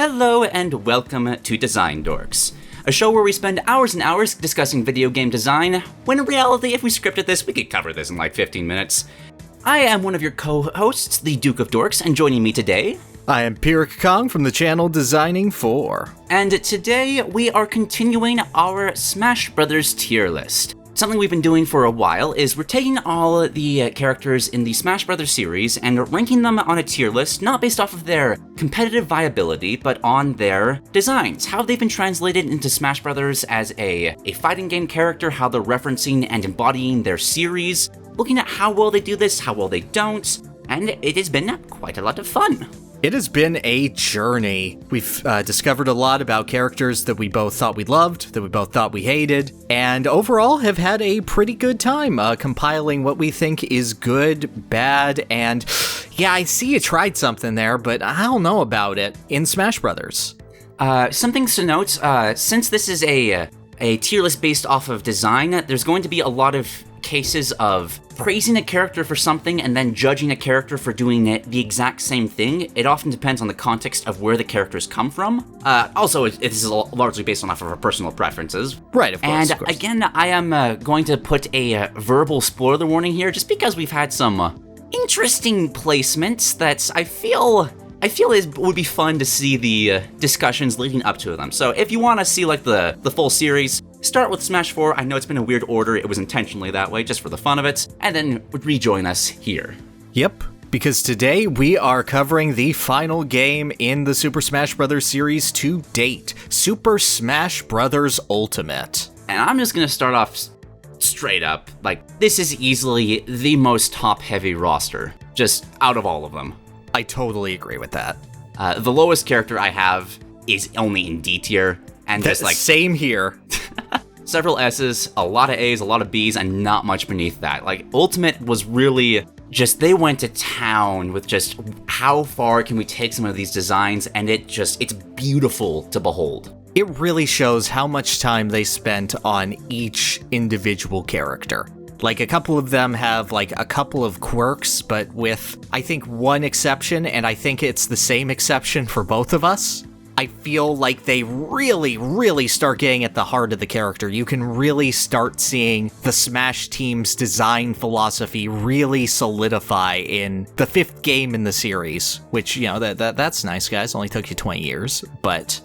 Hello and welcome to Design Dorks, a show where we spend hours and hours discussing video game design, when in reality, if we scripted this, we could cover this in like 15 minutes. I am one of your co-hosts, the Duke of Dorks, and joining me today... I am Pyra Kong from the channel Designing 4. And today, we are continuing our Smash Brothers tier list. Something we've been doing for a while is we're taking all the characters in the Smash Brothers series and ranking them on a tier list, not based off of their competitive viability, but on their designs, how they've been translated into Smash Brothers as a fighting game character, how they're referencing and embodying their series, looking at how well they do this, how well they don't, and it has been quite a lot of fun. It has been a journey. We've discovered a lot about characters that we both thought we loved, that we both thought we hated, and overall have had a pretty good time compiling what we think is good, bad, and yeah, I see you tried something there, but I don't know about it in Smash Brothers. Some things to note, since this is a tier list based off of design, there's going to be a lot of cases of praising a character for something and then judging a character for doing the exact same thing. It often depends on the context of where the characters come from. Also, it is largely based on off of our personal preferences. Right, of course. And of course. Again, I am going to put a verbal spoiler warning here, just because we've had some interesting placements that I feel it would be fun to see the discussions leading up to them. So if you want to see like the full series, start with Smash 4. I know it's been a weird order. It was intentionally that way, just for the fun of it. And then rejoin us here. Yep, because today we are covering the final game in the Super Smash Bros. Series to date, Super Smash Bros. Ultimate. And I'm just going to start off straight up. Like, this is easily the most top-heavy roster, just out of all of them. I totally agree with that. The lowest character I have is only in D tier, and just like... Same here. Several S's, a lot of A's, a lot of B's, and not much beneath that. Like, Ultimate was really just, they went to town with just how far can we take some of these designs, and it's beautiful to behold. It really shows how much time they spent on each individual character. Like, a couple of them have, like, a couple of quirks, but with, I think, one exception, and I think it's the same exception for both of us. I feel like they really, really start getting at the heart of the character. You can really start seeing the Smash team's design philosophy really solidify in the 5th game in the series, which, you know, that's nice, guys. Only took you 20 years, but...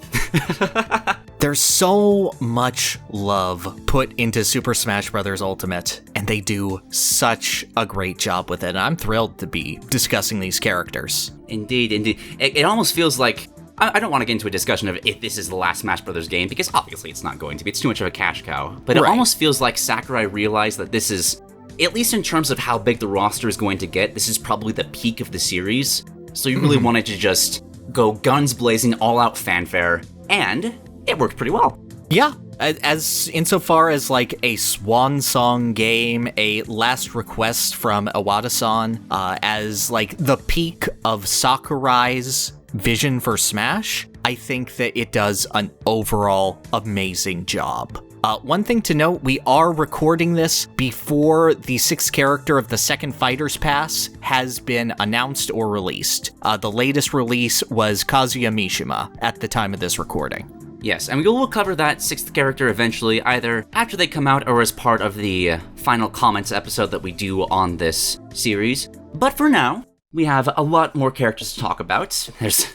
There's so much love put into Super Smash Bros. Ultimate, and they do such a great job with it. And I'm thrilled to be discussing these characters. Indeed. It almost feels like... I don't want to get into a discussion of if this is the last Smash Brothers game, because obviously it's not going to be. It's too much of a cash cow. But it almost feels like Sakurai realized that this is, at least in terms of how big the roster is going to get, this is probably the peak of the series. So you really wanted to just go guns blazing, all-out fanfare, and it worked pretty well. Yeah. As insofar as like a swan song game, a last request from Iwata-san, as like the peak of Sakurai's vision for Smash, I think that it does an overall amazing job. One thing to note, we are recording this before the 6th character of the second Fighter's Pass has been announced or released. The latest release was Kazuya Mishima at the time of this recording. Yes, and we will cover that 6th character eventually, either after they come out or as part of the final comments episode that we do on this series. But for now, we have a lot more characters to talk about. There's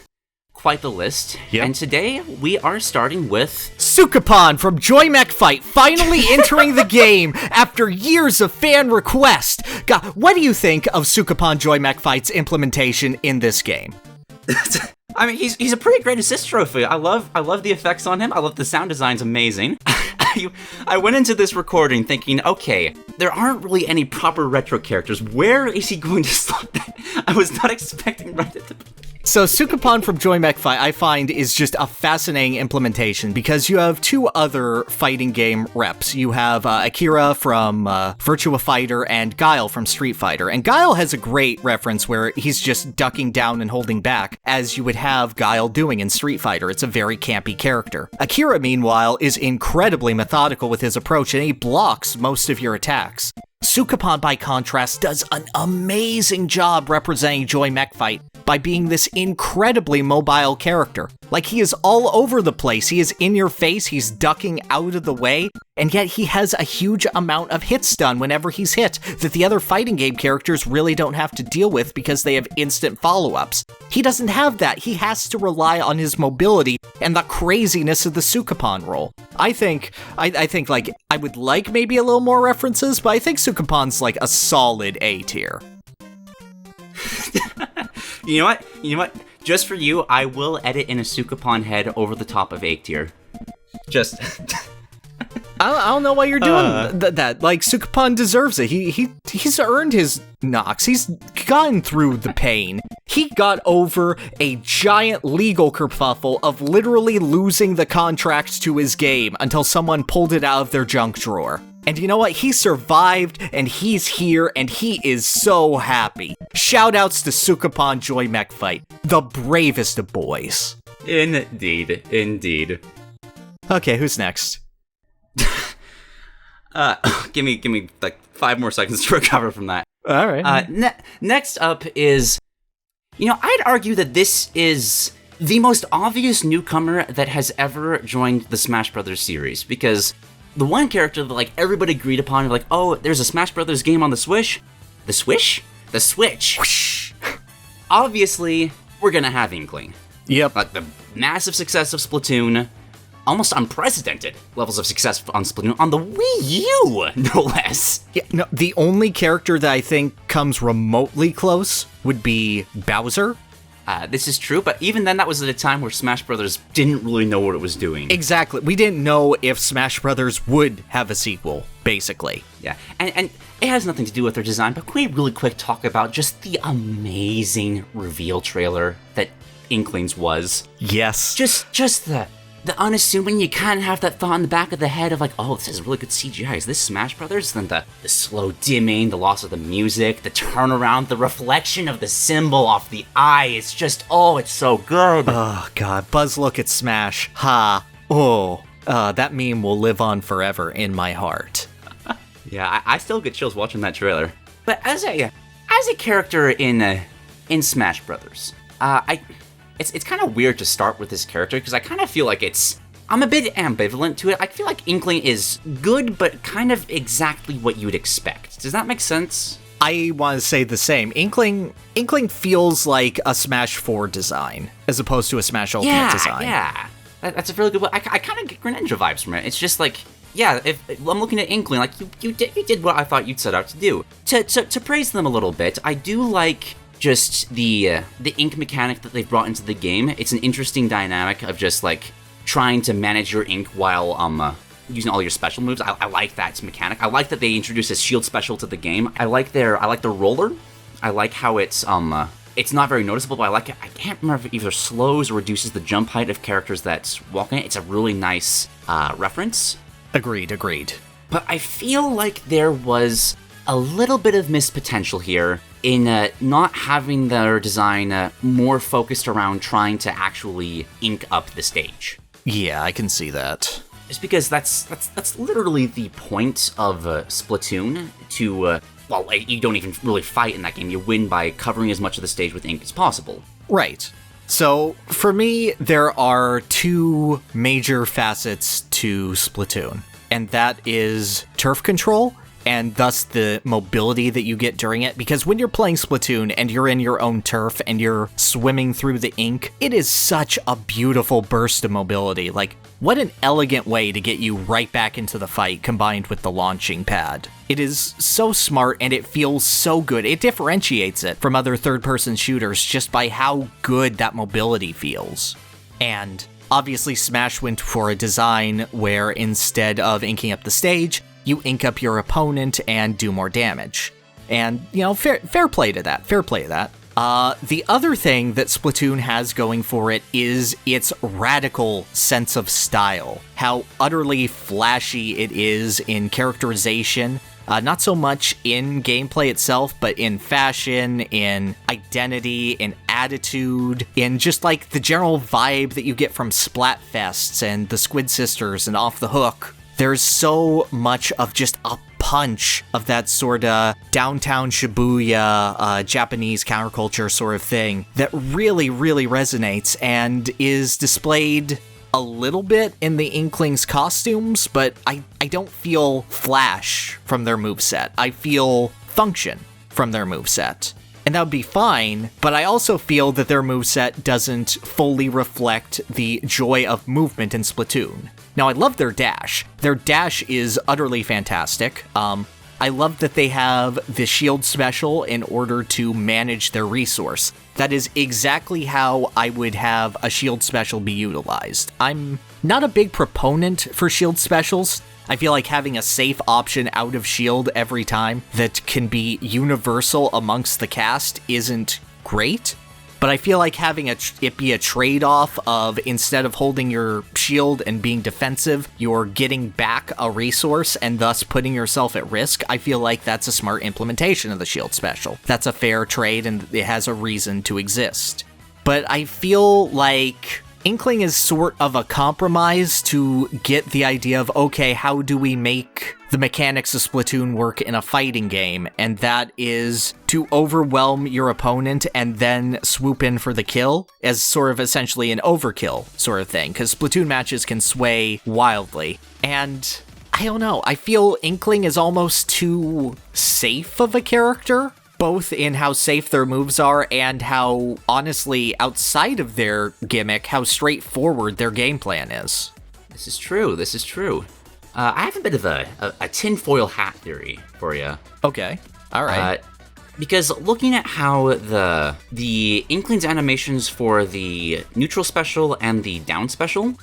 quite the list. Yep. And today, we are starting with... Sukapan from Joy Mech Fight, finally entering the game after years of fan request. God, what do you think of Sukapan Joy Mech Fight's implementation in this game? I mean, he's a pretty great assist trophy. I love the effects on him. I love the sound design's amazing. I went into this recording thinking, okay, there aren't really any proper retro characters. Where is he going to slot that? I was not expecting right at the... So Sukapan from Joy Mech Fight, I find, is just a fascinating implementation because you have two other fighting game reps. You have Akira from Virtua Fighter and Guile from Street Fighter. And Guile has a great reference where he's just ducking down and holding back, as you would have Guile doing in Street Fighter. It's a very campy character. Akira, meanwhile, is incredibly methodical with his approach, and he blocks most of your attacks. Sukapan, by contrast, does an amazing job representing Joy Mech Fight by being this incredibly mobile character. Like, he is all over the place, he is in your face, he's ducking out of the way, and yet he has a huge amount of hit stun whenever he's hit that the other fighting game characters really don't have to deal with because they have instant follow-ups. He doesn't have that. He has to rely on his mobility and the craziness of the Sukapon roll. I think, like, I would like maybe a little more references, but I think Sukapon's like a solid A tier. You know what? Just for you, I will edit in a Sukapon head over the top of A tier. Just... I don't know why you're doing that. Like, Sukapon deserves it. He's earned his knocks. He's gotten through the pain. He got over a giant legal kerfuffle of literally losing the contract to his game until someone pulled it out of their junk drawer. And you know what? He survived, and he's here, and he is so happy. Shoutouts to Sukapon Joy Mech Fight, the bravest of boys. Indeed. Okay, who's next? Give me like 5 more seconds to recover from that. All right. Next up is, I'd argue that this is the most obvious newcomer that has ever joined the Smash Brothers series, because the one character that like everybody agreed upon, like, oh, there's a Smash Brothers game on the Switch. The Switch. Whoosh. Obviously, we're gonna have Inkling. Yep. Like the massive success of Splatoon. Almost unprecedented levels of success on Splatoon on the Wii U, no less. Yeah, no, the only character that I think comes remotely close would be Bowser. This is true, but even then, that was at a time where Smash Brothers didn't really know what it was doing. Exactly. We didn't know if Smash Brothers would have a sequel, basically. Yeah, and it has nothing to do with their design, but can we really quick talk about just the amazing reveal trailer that Inkling's was? Yes. Just the unassuming, you kind of have that thought in the back of the head of like, oh, this is really good CGI. Is this Smash Brothers? Then the slow dimming, the loss of the music, the turnaround, the reflection of the symbol off the eye. It's just, oh, it's so good. Oh, God. Buzz look at Smash. Ha. Oh. That meme will live on forever in my heart. Yeah, I still get chills watching that trailer. But as a character in Smash Brothers, It's kind of weird to start with this character, because I kind of feel like I'm a bit ambivalent to it. I feel like Inkling is good, but kind of exactly what you'd expect. Does that make sense? I want to say the same. Inkling feels like a Smash 4 design, as opposed to a Smash Ultimate design. Yeah, that's a really good one. I kind of get Greninja vibes from it. It's just like, yeah, if I'm looking at Inkling, like, you did what I thought you'd set out to do. To praise them a little bit, I do like just the ink mechanic that they've brought into the game. It's an interesting dynamic of just like trying to manage your ink while using all your special moves. I like that mechanic. I like that they introduced a shield special to the game. I like the roller. I like how it's not very noticeable, but I like it. I can't remember if it either slows or reduces the jump height of characters that walk in it. It's a really nice reference. Agreed. But I feel like there was a little bit of missed potential here in not having their design more focused around trying to actually ink up the stage. Yeah, I can see that. Just because that's literally the point of Splatoon to, you don't even really fight in that game. You win by covering as much of the stage with ink as possible. Right. So, for me, there are 2 major facets to Splatoon, and that is turf control, and thus the mobility that you get during it. Because when you're playing Splatoon and you're in your own turf and you're swimming through the ink, it is such a beautiful burst of mobility. Like, what an elegant way to get you right back into the fight combined with the launching pad. It is so smart and it feels so good. It differentiates it from other third-person shooters just by how good that mobility feels. And obviously Smash went for a design where instead of inking up the stage, you ink up your opponent and do more damage. And, fair play to that. The other thing that Splatoon has going for it is its radical sense of style. How utterly flashy it is in characterization. Not so much in gameplay itself, but in fashion, in identity, in attitude, in just like the general vibe that you get from Splatfests and the Squid Sisters and Off the Hook. There's so much of just a punch of that sort of downtown Shibuya, Japanese counterculture sort of thing that really, really resonates and is displayed a little bit in the Inkling's costumes, but I don't feel flash from their moveset. I feel function from their moveset. And that would be fine, but I also feel that their moveset doesn't fully reflect the joy of movement in Splatoon. Now, I love their dash. Their dash is utterly fantastic. I love that they have the shield special in order to manage their resource. That is exactly how I would have a shield special be utilized. I'm not a big proponent for shield specials. I feel like having a safe option out of shield every time that can be universal amongst the cast isn't great. But I feel like having it be a trade-off of instead of holding your shield and being defensive, you're getting back a resource and thus putting yourself at risk. I feel like that's a smart implementation of the shield special. That's a fair trade and it has a reason to exist. But I feel like Inkling is sort of a compromise to get the idea of, okay, how do we make the mechanics of Splatoon work in a fighting game? And that is to overwhelm your opponent and then swoop in for the kill as sort of essentially an overkill sort of thing, because Splatoon matches can sway wildly. And I don't know, I feel Inkling is almost too safe of a character, both in how safe their moves are and how, honestly, outside of their gimmick, how straightforward their game plan is. This is true. I have a bit of a tinfoil hat theory for you. Okay, all right. Because looking at how the Inkling's animations for the neutral special and the down special,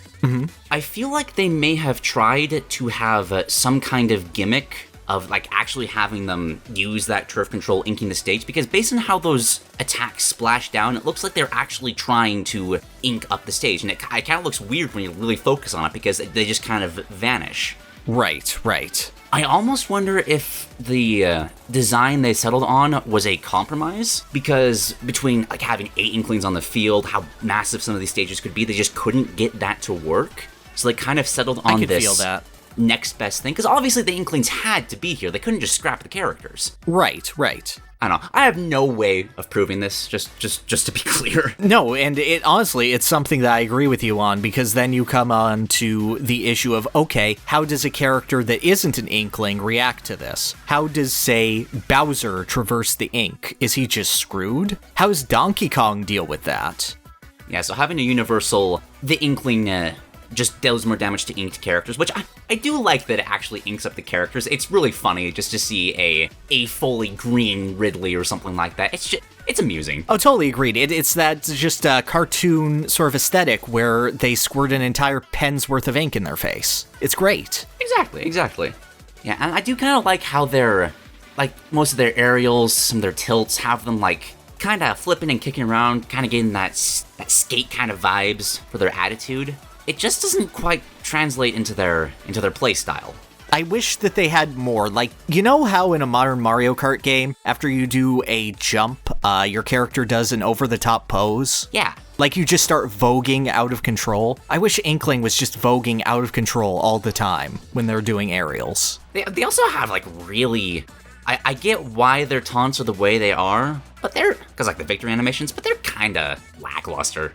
I feel like they may have tried to have some kind of gimmick of like actually having them use that turf control inking the stage, because based on how those attacks splash down, it looks like they're actually trying to ink up the stage, and it kind of looks weird when you really focus on it because they just kind of vanish. Right. I almost wonder if the design they settled on was a compromise, because between like having 8 Inklings on the field, how massive some of these stages could be, they just couldn't get that to work. So they kind of settled on this feel that next best thing, because obviously the Inklings had to be here. They couldn't just scrap the characters. Right. I don't know. I have no way of proving this, just to be clear. No, and it honestly, it's something that I agree with you on, because then you come on to the issue of, okay, how does a character that isn't an Inkling react to this? How does, say, Bowser traverse the ink? Is he just screwed? How does Donkey Kong deal with that? Yeah, so having a universal, the Inkling just deals more damage to inked characters, which I do like that it actually inks up the characters. It's really funny just to see a fully green Ridley or something like that. It's amusing. Oh, totally agreed. It's that just a cartoon sort of aesthetic where they squirt an entire pen's worth of ink in their face. It's great. Exactly. Yeah, and I do kind of like how they're, like, most of their aerials, some of their tilts, have them, like, kind of flipping and kicking around, kind of getting that skate kind of vibes for their attitude. It just doesn't quite translate into their play style. I wish that they had more. Like, you know how in a modern Mario Kart game, after you do a jump, your character does an over-the-top pose? Yeah. Like, you just start voguing out of control? I wish Inkling was just voguing out of control all the time when they're doing aerials. They also have, like, really... I get why their taunts are the way they are, but they're... because, like, the victory animations, but they're kinda lackluster.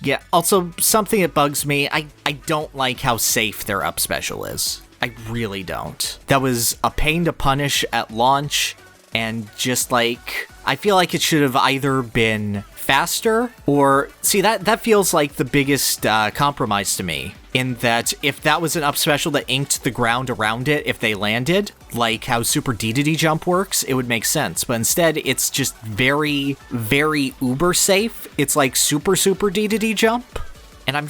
Yeah, also, something that bugs me, I don't like how safe their up special is. I really don't. That was a pain to punish at launch, and just like, I feel like it should have either been faster, or, see, that feels like the biggest compromise to me, in that if that was an up special that inked the ground around it if they landed, like how Super D-to-D jump works, it would make sense, but instead it's just very, very uber safe. It's like super D-to-D jump, and I'm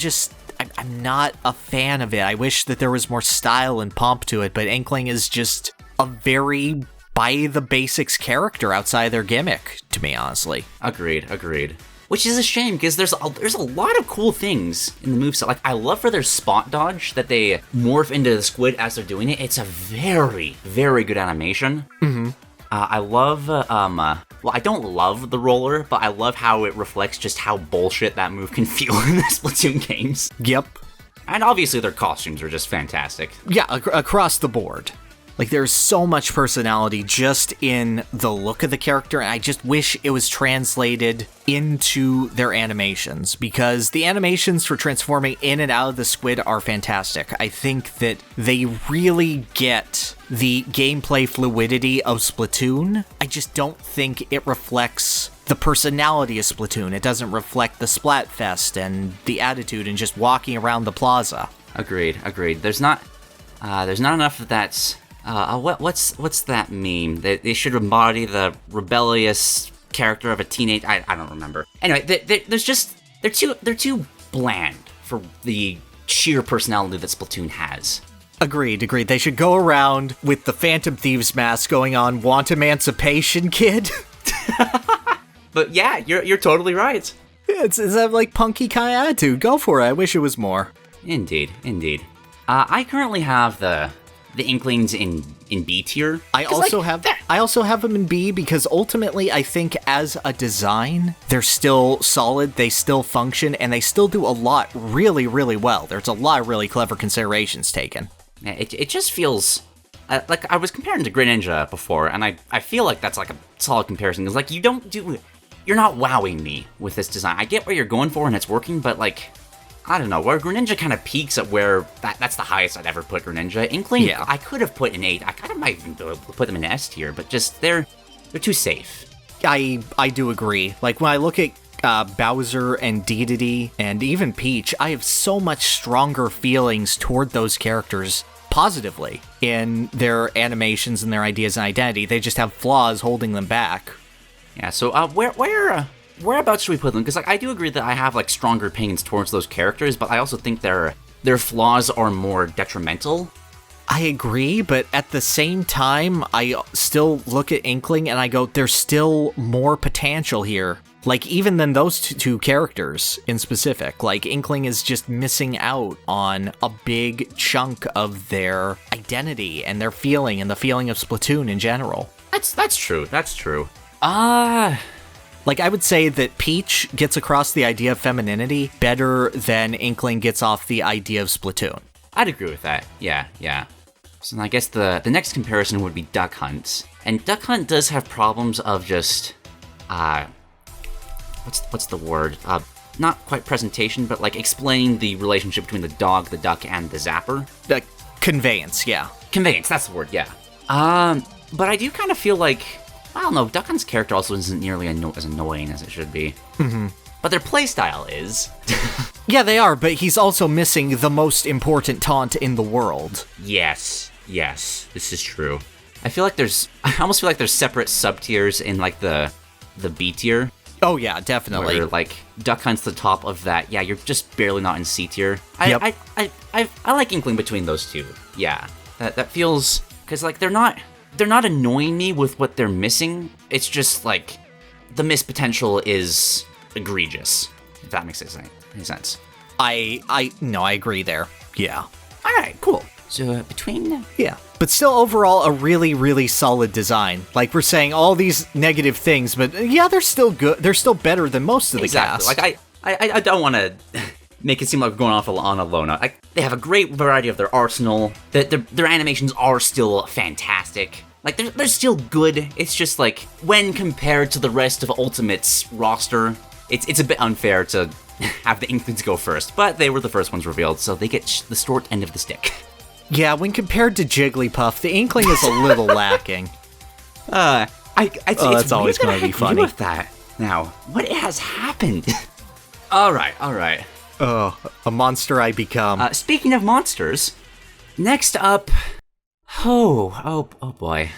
not a fan of it. I wish that there was more style and pomp to it, but Inkling is just a very by the basics character outside their gimmick, to me, honestly. Agreed. Which is a shame, because there's a lot of cool things in the moveset. Like, I love for their spot dodge that they morph into the squid as they're doing it. It's a very, very good animation. I love, well, I don't love the roller, but I love how it reflects just how bullshit that move can feel in the Splatoon games. Yep. And obviously their costumes are just fantastic. Yeah, across the board. Like, there's so much personality just in the look of the character, and I just wish it was translated into their animations, because the animations for transforming in and out of the squid are fantastic. I think that they really get the gameplay fluidity of Splatoon. I just don't think it reflects the personality of Splatoon. It doesn't reflect the Splatfest and the attitude and just walking around the plaza. Agreed. There's not enough of that. What's that meme? They should embody the rebellious character of a teenage. I don't remember. Anyway, they're too bland for the sheer personality that Splatoon has. Agreed. They should go around with the Phantom Thieves mask going on. Want emancipation, kid? But yeah, you're totally right. It's that like punky kind of attitude. Go for it. I wish it was more. Indeed. I currently have the Inklings in B tier. I also have them in B because ultimately I think as a design, they're still solid, they still function, and they still do a lot really, really well. There's a lot of really clever considerations taken. Yeah, it just feels like I was comparing to Greninja before, and I feel like that's like a solid comparison because like you're not wowing me with this design. I get what you're going for and it's working, but like, I don't know, where Greninja kind of peaks at where that's the highest I'd ever put Greninja. Inkling, yeah. I could have put in 8. I kind of might even put them in S tier, but just they're too safe. I do agree. Like when I look at Bowser and Dedede and even Peach, I have so much stronger feelings toward those characters positively in their animations and their ideas and identity. They just have flaws holding them back. Yeah, so whereabouts should we put them? Because like I do agree that I have like stronger opinions towards those characters, but I also think their flaws are more detrimental. I agree, but at the same time, I still look at Inkling and I go, there's still more potential here. Like even than those two characters in specific. Like Inkling is just missing out on a big chunk of their identity and their feeling and the feeling of Splatoon in general. That's true. Like, I would say that Peach gets across the idea of femininity better than Inkling gets off the idea of Splatoon. I'd agree with that. Yeah. So I guess the next comparison would be Duck Hunt. And Duck Hunt does have problems of just, what's the word? Not quite presentation, but like explaining the relationship between the dog, the duck, and the zapper. Conveyance, yeah. Conveyance, that's the word, yeah. But I do kind of feel like, I don't know, Duck Hunt's character also isn't nearly as annoying as it should be. Mm-hmm. But their playstyle is. Yeah, they are, but he's also missing the most important taunt in the world. Yes, this is true. I almost feel like there's separate sub-tiers in like the B tier. Oh yeah, definitely. Where like Duck Hunt's the top of that. Yeah, you're just barely not in C tier. Yep. I like Inkling between those two. Yeah, that feels, because like they're not annoying me with what they're missing. It's just like the missed potential is egregious, if that makes any sense. I agree there. Yeah. All right, cool. So between... Yeah. But still overall a really, really solid design. Like we're saying all these negative things, but yeah, they're still good. They're still better than most of the cast. Like I don't want to make it seem like we're going off on a low note. They have a great variety of their arsenal. Their animations are still fantastic. Like, they're still good. It's just, like, when compared to the rest of Ultimate's roster, it's a bit unfair to have the Inklings go first. But they were the first ones revealed, so they get the short end of the stick. Yeah, when compared to Jigglypuff, the Inkling is a little lacking. It's always going to be funny. With that. Now, what has happened? All right. Oh, a monster I become. Speaking of monsters, next up... Oh boy.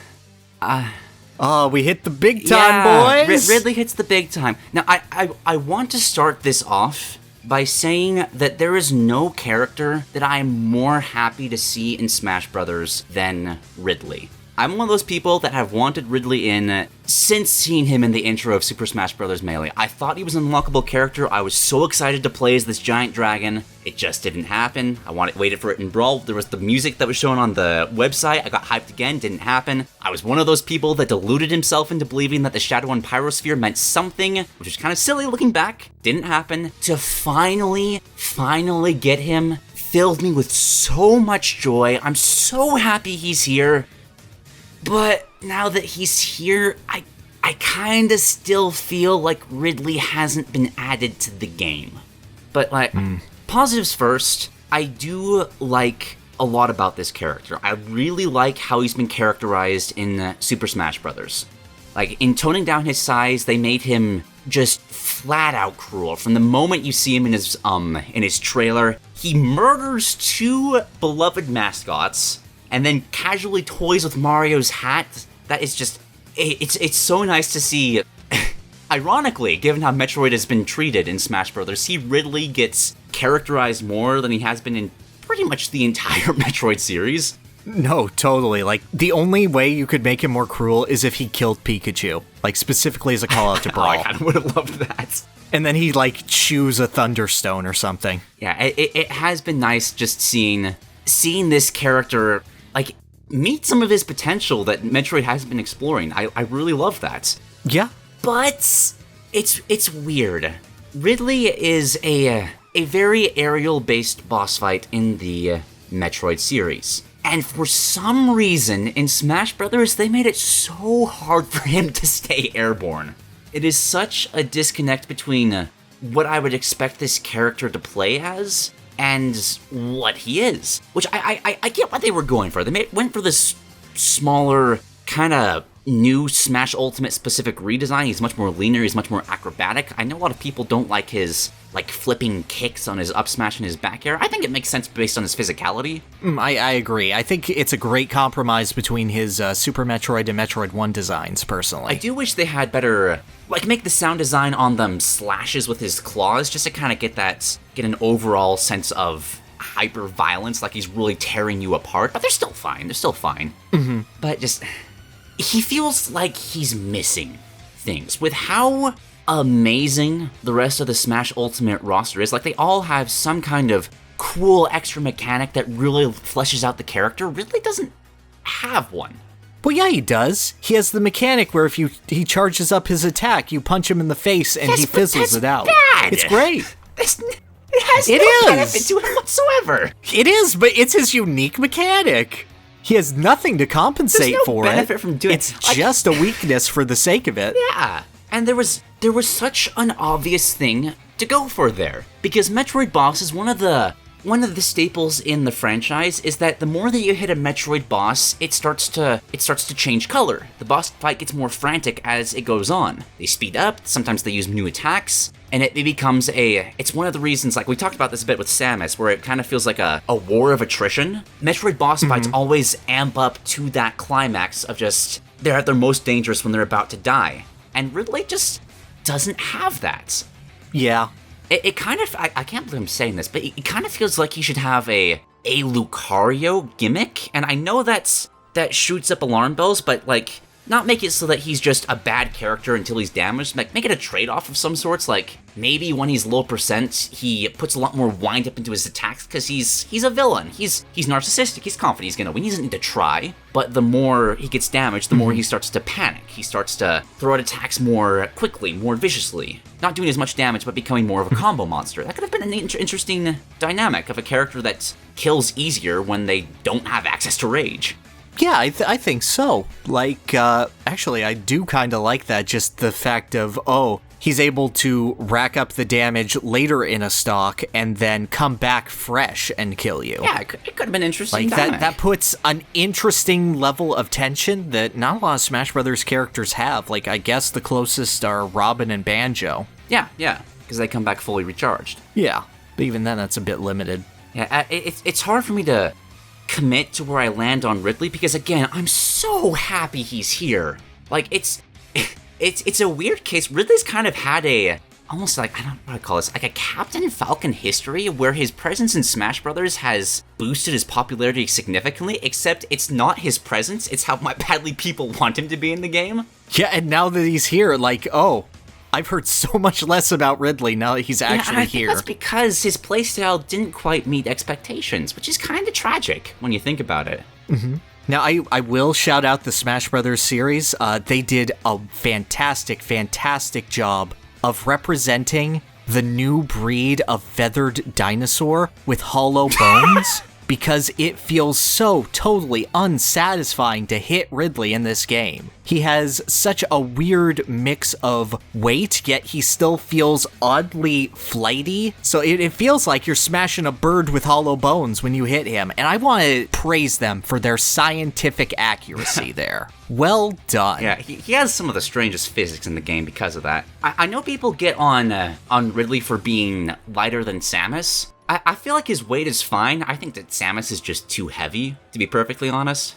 We hit the big time, boys! Ridley hits the big time. Now, I want to start this off by saying that there is no character that I am more happy to see in Smash Bros. Than Ridley. I'm one of those people that have wanted Ridley in since seeing him in the intro of Super Smash Bros. Melee. I thought he was an unlockable character. I was so excited to play as this giant dragon. It just didn't happen. I waited for it in Brawl. There was the music that was shown on the website. I got hyped again. Didn't happen. I was one of those people that deluded himself into believing that the Shadow and Pyrosphere meant something, which is kind of silly looking back. Didn't happen. To finally get him filled me with so much joy. I'm so happy he's here. But now that he's here, I kinda still feel like Ridley hasn't been added to the game. But, positives first, I do like a lot about this character. I really like how he's been characterized in Super Smash Bros. Like, in toning down his size, they made him just flat out cruel. From the moment you see him in his trailer, he murders 2 beloved mascots, and then casually toys with Mario's hat. That is just, it's so nice to see. Ironically, given how Metroid has been treated in Smash Bros., Ridley gets characterized more than he has been in pretty much the entire Metroid series. No, totally. Like, the only way you could make him more cruel is if he killed Pikachu. Like, specifically as a call out to Brawl. I kind of would have loved that. And then he, like, chews a Thunderstone or something. Yeah, it has been nice just seeing this character, like, meet some of his potential that Metroid hasn't been exploring. I really love that. Yeah. But it's weird. Ridley is a very aerial-based boss fight in the Metroid series. And for some reason, in Smash Bros., they made it so hard for him to stay airborne. It is such a disconnect between what I would expect this character to play as and what he is. Which I get what they were going for. They went for this smaller, kind of new Smash Ultimate specific redesign. He's much more leaner, he's much more acrobatic. I know a lot of people don't like his flipping kicks on his up smash and his back air. I think it makes sense based on his physicality. I agree. I think it's a great compromise between his Super Metroid and Metroid 1 designs, personally. I do wish they had better, make the sound design on them slashes with his claws, just to kind of get an overall sense of hyper violence, like he's really tearing you apart. But they're still fine. Mm-hmm. But just, he feels like he's missing things. With how amazing the rest of the Smash Ultimate roster is, like, they all have some kind of cool extra mechanic that really fleshes out the character. Ridley doesn't have one. Well, yeah, he does. He has the mechanic where if he charges up his attack, you punch him in the face and he fizzles it out. Bad. It's great. It has no benefit to him whatsoever. It is, but it's his unique mechanic. He has nothing to compensate for it. There's no benefit from doing it. It's just a weakness for the sake of it. Yeah. And there was such an obvious thing to go for there. Because Metroid boss is one of the staples in the franchise is that the more that you hit a Metroid boss, it starts to change color. The boss fight gets more frantic as it goes on. They speed up, sometimes they use new attacks, and it becomes it's one of the reasons, like we talked about this a bit with Samus, where it kind of feels like a war of attrition. Metroid boss fights always amp up to that climax of just, they're at their most dangerous when they're about to die. And Ridley just doesn't have that. Yeah. It kind of, I can't believe I'm saying this, but it kind of feels like he should have a Lucario gimmick. And I know that shoots up alarm bells, but not make it so that he's just a bad character until he's damaged. Make it a trade-off of some sorts. Like, maybe when he's low percent, he puts a lot more wind up into his attacks because he's a villain. He's narcissistic. He's confident he's gonna win. He doesn't need to try. But the more he gets damaged, the more he starts to panic. He starts to throw out attacks more quickly, more viciously. Not doing as much damage, but becoming more of a combo monster. That could have been an interesting dynamic of a character that kills easier when they don't have access to rage. Yeah, I think so. Actually, I do kind of like that, just the fact of, he's able to rack up the damage later in a stock and then come back fresh and kill you. Yeah, it could have been interesting. That puts an interesting level of tension that not a lot of Smash Brothers characters have. I guess the closest are Robin and Banjo. Yeah, because they come back fully recharged. Yeah, but even then, that's a bit limited. Yeah, it's hard for me to commit to where I land on Ridley because, again, I'm so happy he's here. It's a weird case. Ridley's kind of had almost I don't know what I call this, a Captain Falcon history where his presence in Smash Brothers has boosted his popularity significantly, except it's not his presence, it's how badly people want him to be in the game. Yeah, and now that he's here, I've heard so much less about Ridley now that he's actually here. That's because his playstyle didn't quite meet expectations, which is kind of tragic when you think about it. Mm-hmm. Now, I will shout out the Smash Brothers series. They did a fantastic, fantastic job of representing the new breed of feathered dinosaur with hollow bones. because it feels so totally unsatisfying to hit Ridley in this game. He has such a weird mix of weight, yet he still feels oddly flighty. So it feels like you're smashing a bird with hollow bones when you hit him. And I want to praise them for their scientific accuracy there. Well done. Yeah, he has some of the strangest physics in the game because of that. I know people get on Ridley for being lighter than Samus. I feel like his weight is fine. I think that Samus is just too heavy, to be perfectly honest.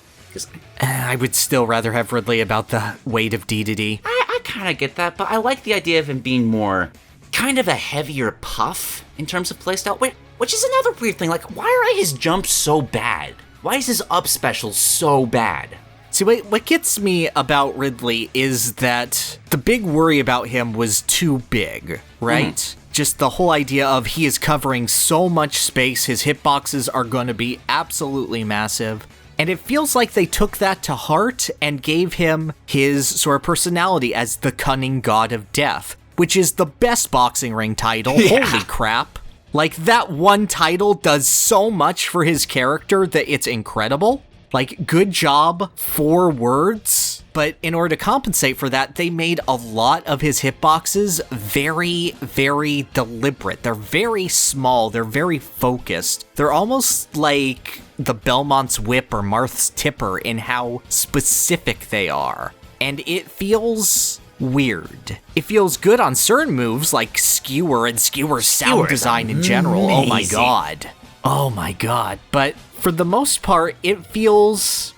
I would still rather have Ridley about the weight of Dedede. I kind of get that, but I like the idea of him being more kind of a heavier puff in terms of playstyle, which is another weird thing. Like, why are his jumps so bad? Why is his up special so bad? See, what gets me about Ridley is that the big worry about him was too big, right? Just the whole idea of he is covering so much space, his hitboxes are going to be absolutely massive. And it feels like they took that to heart and gave him his sort of personality as the cunning god of death, which is the best boxing ring title. Yeah. Holy crap. Like, that one title does so much for his character that it's incredible. Like, good job, 4 words. But in order to compensate for that, they made a lot of his hitboxes very, very deliberate. They're very small. They're very focused. They're almost like the Belmont's Whip or Marth's Tipper in how specific they are. And it feels weird. It feels good on certain moves like Skewer and Skewer's sound design in general. Amazing. Oh my god. Oh my god. But for the most part, it feels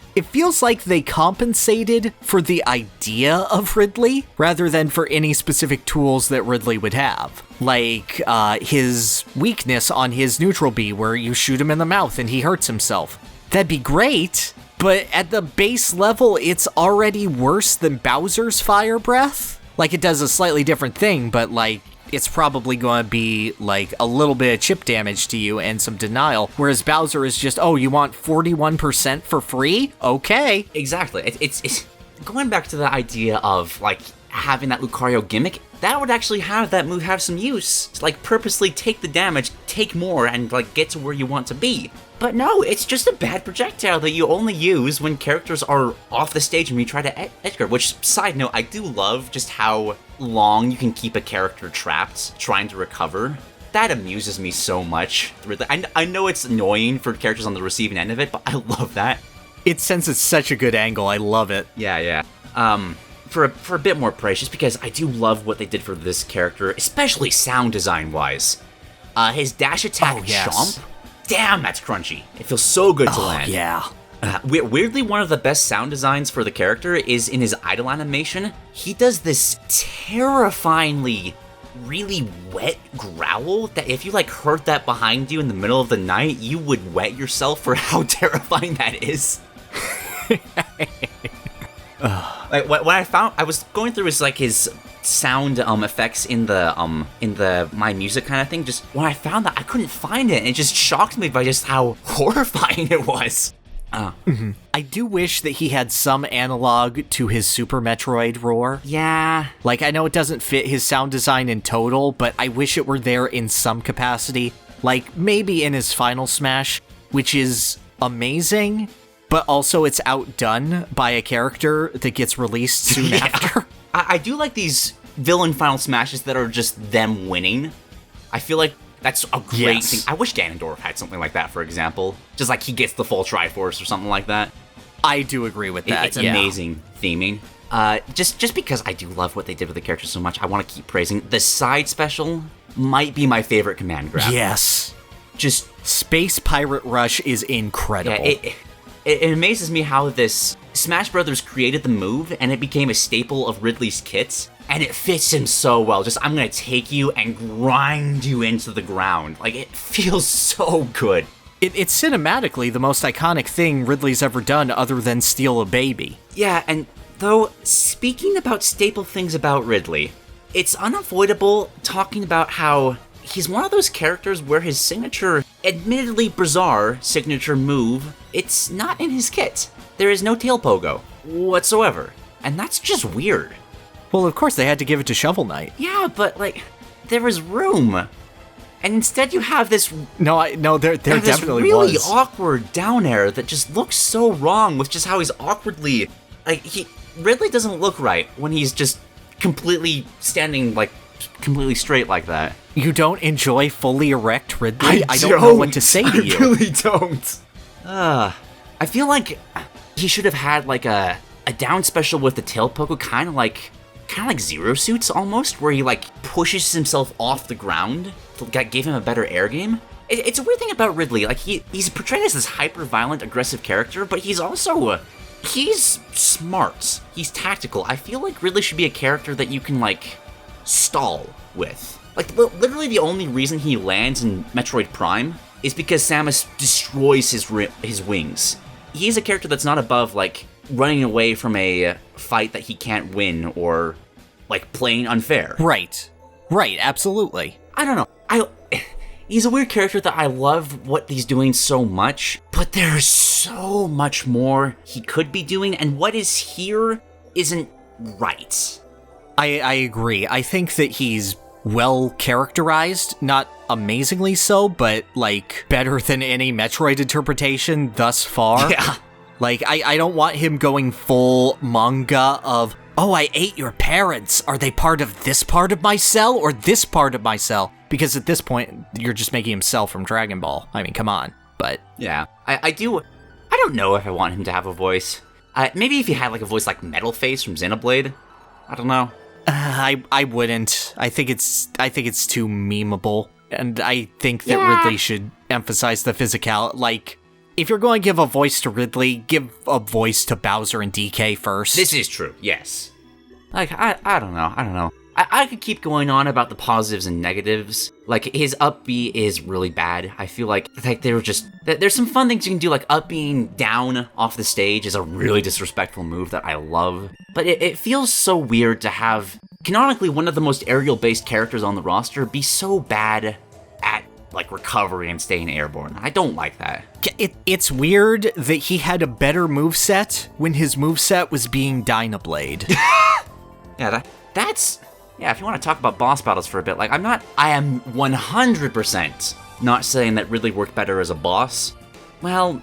like they compensated for the idea of Ridley rather than for any specific tools that Ridley would have. Like his weakness on his neutral B where you shoot him in the mouth and he hurts himself. That'd be great, but at the base level, it's already worse than Bowser's Fire Breath. Like, it does a slightly different thing, but like, it's probably going to be like a little bit of chip damage to you and some denial, whereas Bowser is just, oh, you want 41% for free? Okay. Exactly. It's going back to the idea of like having that Lucario gimmick. That would actually have that move have some use to like purposely take the damage, take more, and like get to where you want to be. But no, it's just a bad projectile that you only use when characters are off the stage and you try to edgeguard. Which, side note, I do love just how long you can keep a character trapped trying to recover. That amuses me so much. I know it's annoying for characters on the receiving end of it, but I love that. It sends it's such a good angle. I love it. Yeah. For a bit more praise, just because I do love what they did for this character, especially sound design wise. His dash attack jump. Damn, that's crunchy. It feels so good to land. Yeah. Weirdly, one of the best sound designs for the character is in his idle animation. He does this terrifyingly, really wet growl that if you like heard that behind you in the middle of the night, you would wet yourself for how terrifying that is. Like what I was going through is like his sound effects in the My Music kind of thing. Just when I found that, I couldn't find it, and it just shocked me by just how horrifying it was. I do wish that he had some analog to his Super Metroid roar. Yeah. Like, I know it doesn't fit his sound design in total, but I wish it were there in some capacity. Like, maybe in his final smash, which is amazing, but also it's outdone by a character that gets released soon after. I do like these villain final smashes that are just them winning. I feel like that's a great thing. I wish Ganondorf had something like that, for example. Just like he gets the full Triforce or something like that. I do agree with that. It's amazing theming. Just because I do love what they did with the character so much, I want to keep praising. The side special might be my favorite command grab. Yes. Just Space Pirate Rush is incredible. Yeah, it amazes me how this Smash Brothers created the move and it became a staple of Ridley's kits, and it fits him so well. Just, I'm gonna take you and grind you into the ground. Like, it feels so good. It's cinematically the most iconic thing Ridley's ever done other than steal a baby. Yeah, and though, speaking about staple things about Ridley, it's unavoidable talking about how he's one of those characters where his signature, admittedly bizarre signature move, it's not in his kit. There is no tail pogo whatsoever, and that's just weird. Well, of course they had to give it to Shovel Knight. Yeah, but like, there was room. And instead you have this there definitely really was awkward down air that just looks so wrong with just how he's awkwardly, like, Ridley doesn't look right when he's just completely standing, like, completely straight like that. You don't enjoy fully erect Ridley? I don't know what to say to you. I really don't. I feel like he should have had, like, a down special with the tail pogo, kind of like Zero Suits almost, where he, like, pushes himself off the ground to give him a better air game. It's a weird thing about Ridley. Like, he's portrayed as this hyper-violent, aggressive character, but he's also he's smart. He's tactical. I feel like Ridley should be a character that you can, like, stall with. Like, literally the only reason he lands in Metroid Prime is because Samus destroys his wings. He's a character that's not above, like, running away from a fight that he can't win or, like, playing unfair. Right, absolutely. I don't know. He's a weird character that I love what he's doing so much, but there's so much more he could be doing, and what is here isn't right. I agree. I think that he's well characterized, not amazingly so, but, like, better than any Metroid interpretation thus far. Yeah. Like, I don't want him going full manga of, oh, I ate your parents. Are they part of this part of my cell or this part of my cell? Because at this point, you're just making him Cell from Dragon Ball. I mean, come on. But yeah, I don't know if I want him to have a voice. Maybe if he had, like, a voice like Metal Face from Xenoblade. I don't know. I wouldn't. I think it's too memeable, and I think that Ridley should emphasize the physical. Like, if you're going to give a voice to Ridley, give a voice to Bowser and DK first. This is true. Yes. Like, I don't know. I could keep going on about the positives and negatives. Like, his up B is really bad. I feel like they were just... There's some fun things you can do, like up being down off the stage is a really disrespectful move that I love. But it feels so weird to have, canonically, one of the most aerial-based characters on the roster be so bad at, like, recovery and staying airborne. I don't like that. It's weird that he had a better moveset when his moveset was being Dynablade. Yeah, that's... Yeah, if you want to talk about boss battles for a bit, like, I am 100% not saying that Ridley worked better as a boss. Well,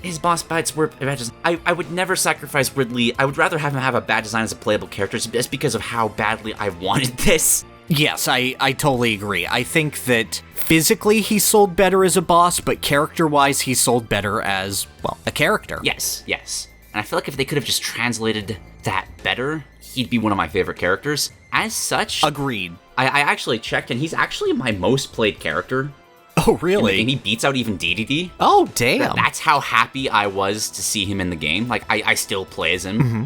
his boss fights were bad. I would never sacrifice Ridley. I would rather have him have a bad design as a playable character just because of how badly I wanted this. Yes, I totally agree. I think that physically he sold better as a boss, but character-wise he sold better as, well, a character. Yes. And I feel like if they could have just translated that better, he'd be one of my favorite characters. As such... Agreed. I actually checked, and he's actually my most played character. Oh, really? And he beats out even DDD. Oh, damn. That's how happy I was to see him in the game. Like, I still play as him. Mm-hmm.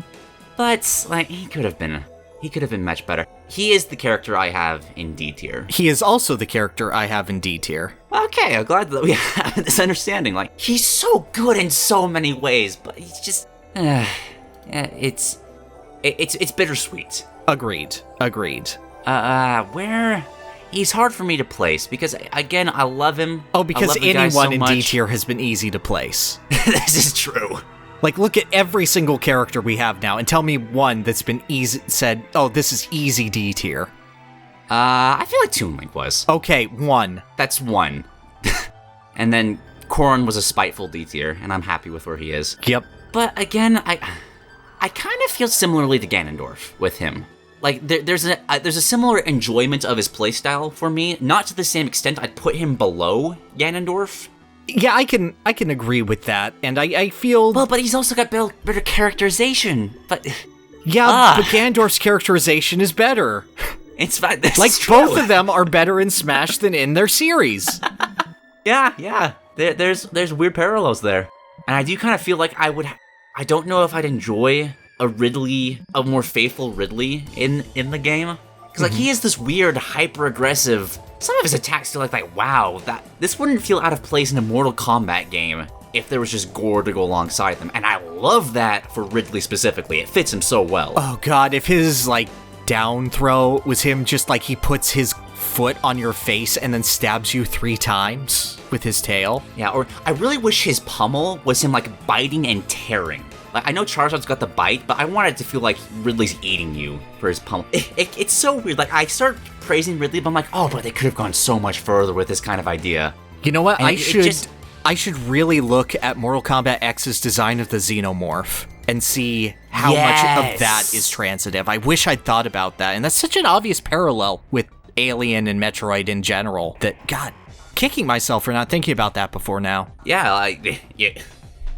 But, like, he could have been much better. He is the character I have in D tier. He is also the character I have in D tier. Okay, I'm glad that we have this understanding. Like, he's so good in so many ways, but he's just... it's bittersweet. Agreed. Where... He's hard for me to place, because, again, I love him. Oh, because anyone in D tier has been easy to place. This is true. Like, look at every single character we have now, and tell me one that's been said, oh, this is easy D tier. I feel like Toon Link was. Okay, one. That's one. And then Corrin was a spiteful D tier, and I'm happy with where he is. Yep. But, again, I kind of feel similarly to Ganondorf with him. Like, there's a similar enjoyment of his playstyle for me. Not to the same extent I'd put him below Ganondorf. Yeah, I can agree with that, and I feel... Well, but he's also got better characterization, but... Yeah, but Ganondorf's characterization is better. It's fine, like, both of them are better in Smash than in their series. Yeah. There's weird parallels there. And I do kind of feel like I don't know if I'd enjoy a more faithful Ridley in the game. Because, like, he is this weird, hyper-aggressive... Some of his attacks feel like, wow, this wouldn't feel out of place in a Mortal Kombat game if there was just gore to go alongside them. And I love that for Ridley specifically. It fits him so well. Oh, God, if his, like, down throw was him just, like, he puts his foot on your face and then stabs you 3 times with his tail. Yeah, or I really wish his pummel was him, like, biting and tearing. Like, I know Charizard's got the bite, but I want it to feel like Ridley's eating you for his pummel. It's so weird. Like, I start praising Ridley, but I'm like, oh, but they could have gone so much further with this kind of idea. You know what? I should really look at Mortal Kombat X's design of the Xenomorph and see how much of that is transitive. I wish I'd thought about that, and that's such an obvious parallel with Alien and Metroid in general that, God, kicking myself for not thinking about that before now. Yeah,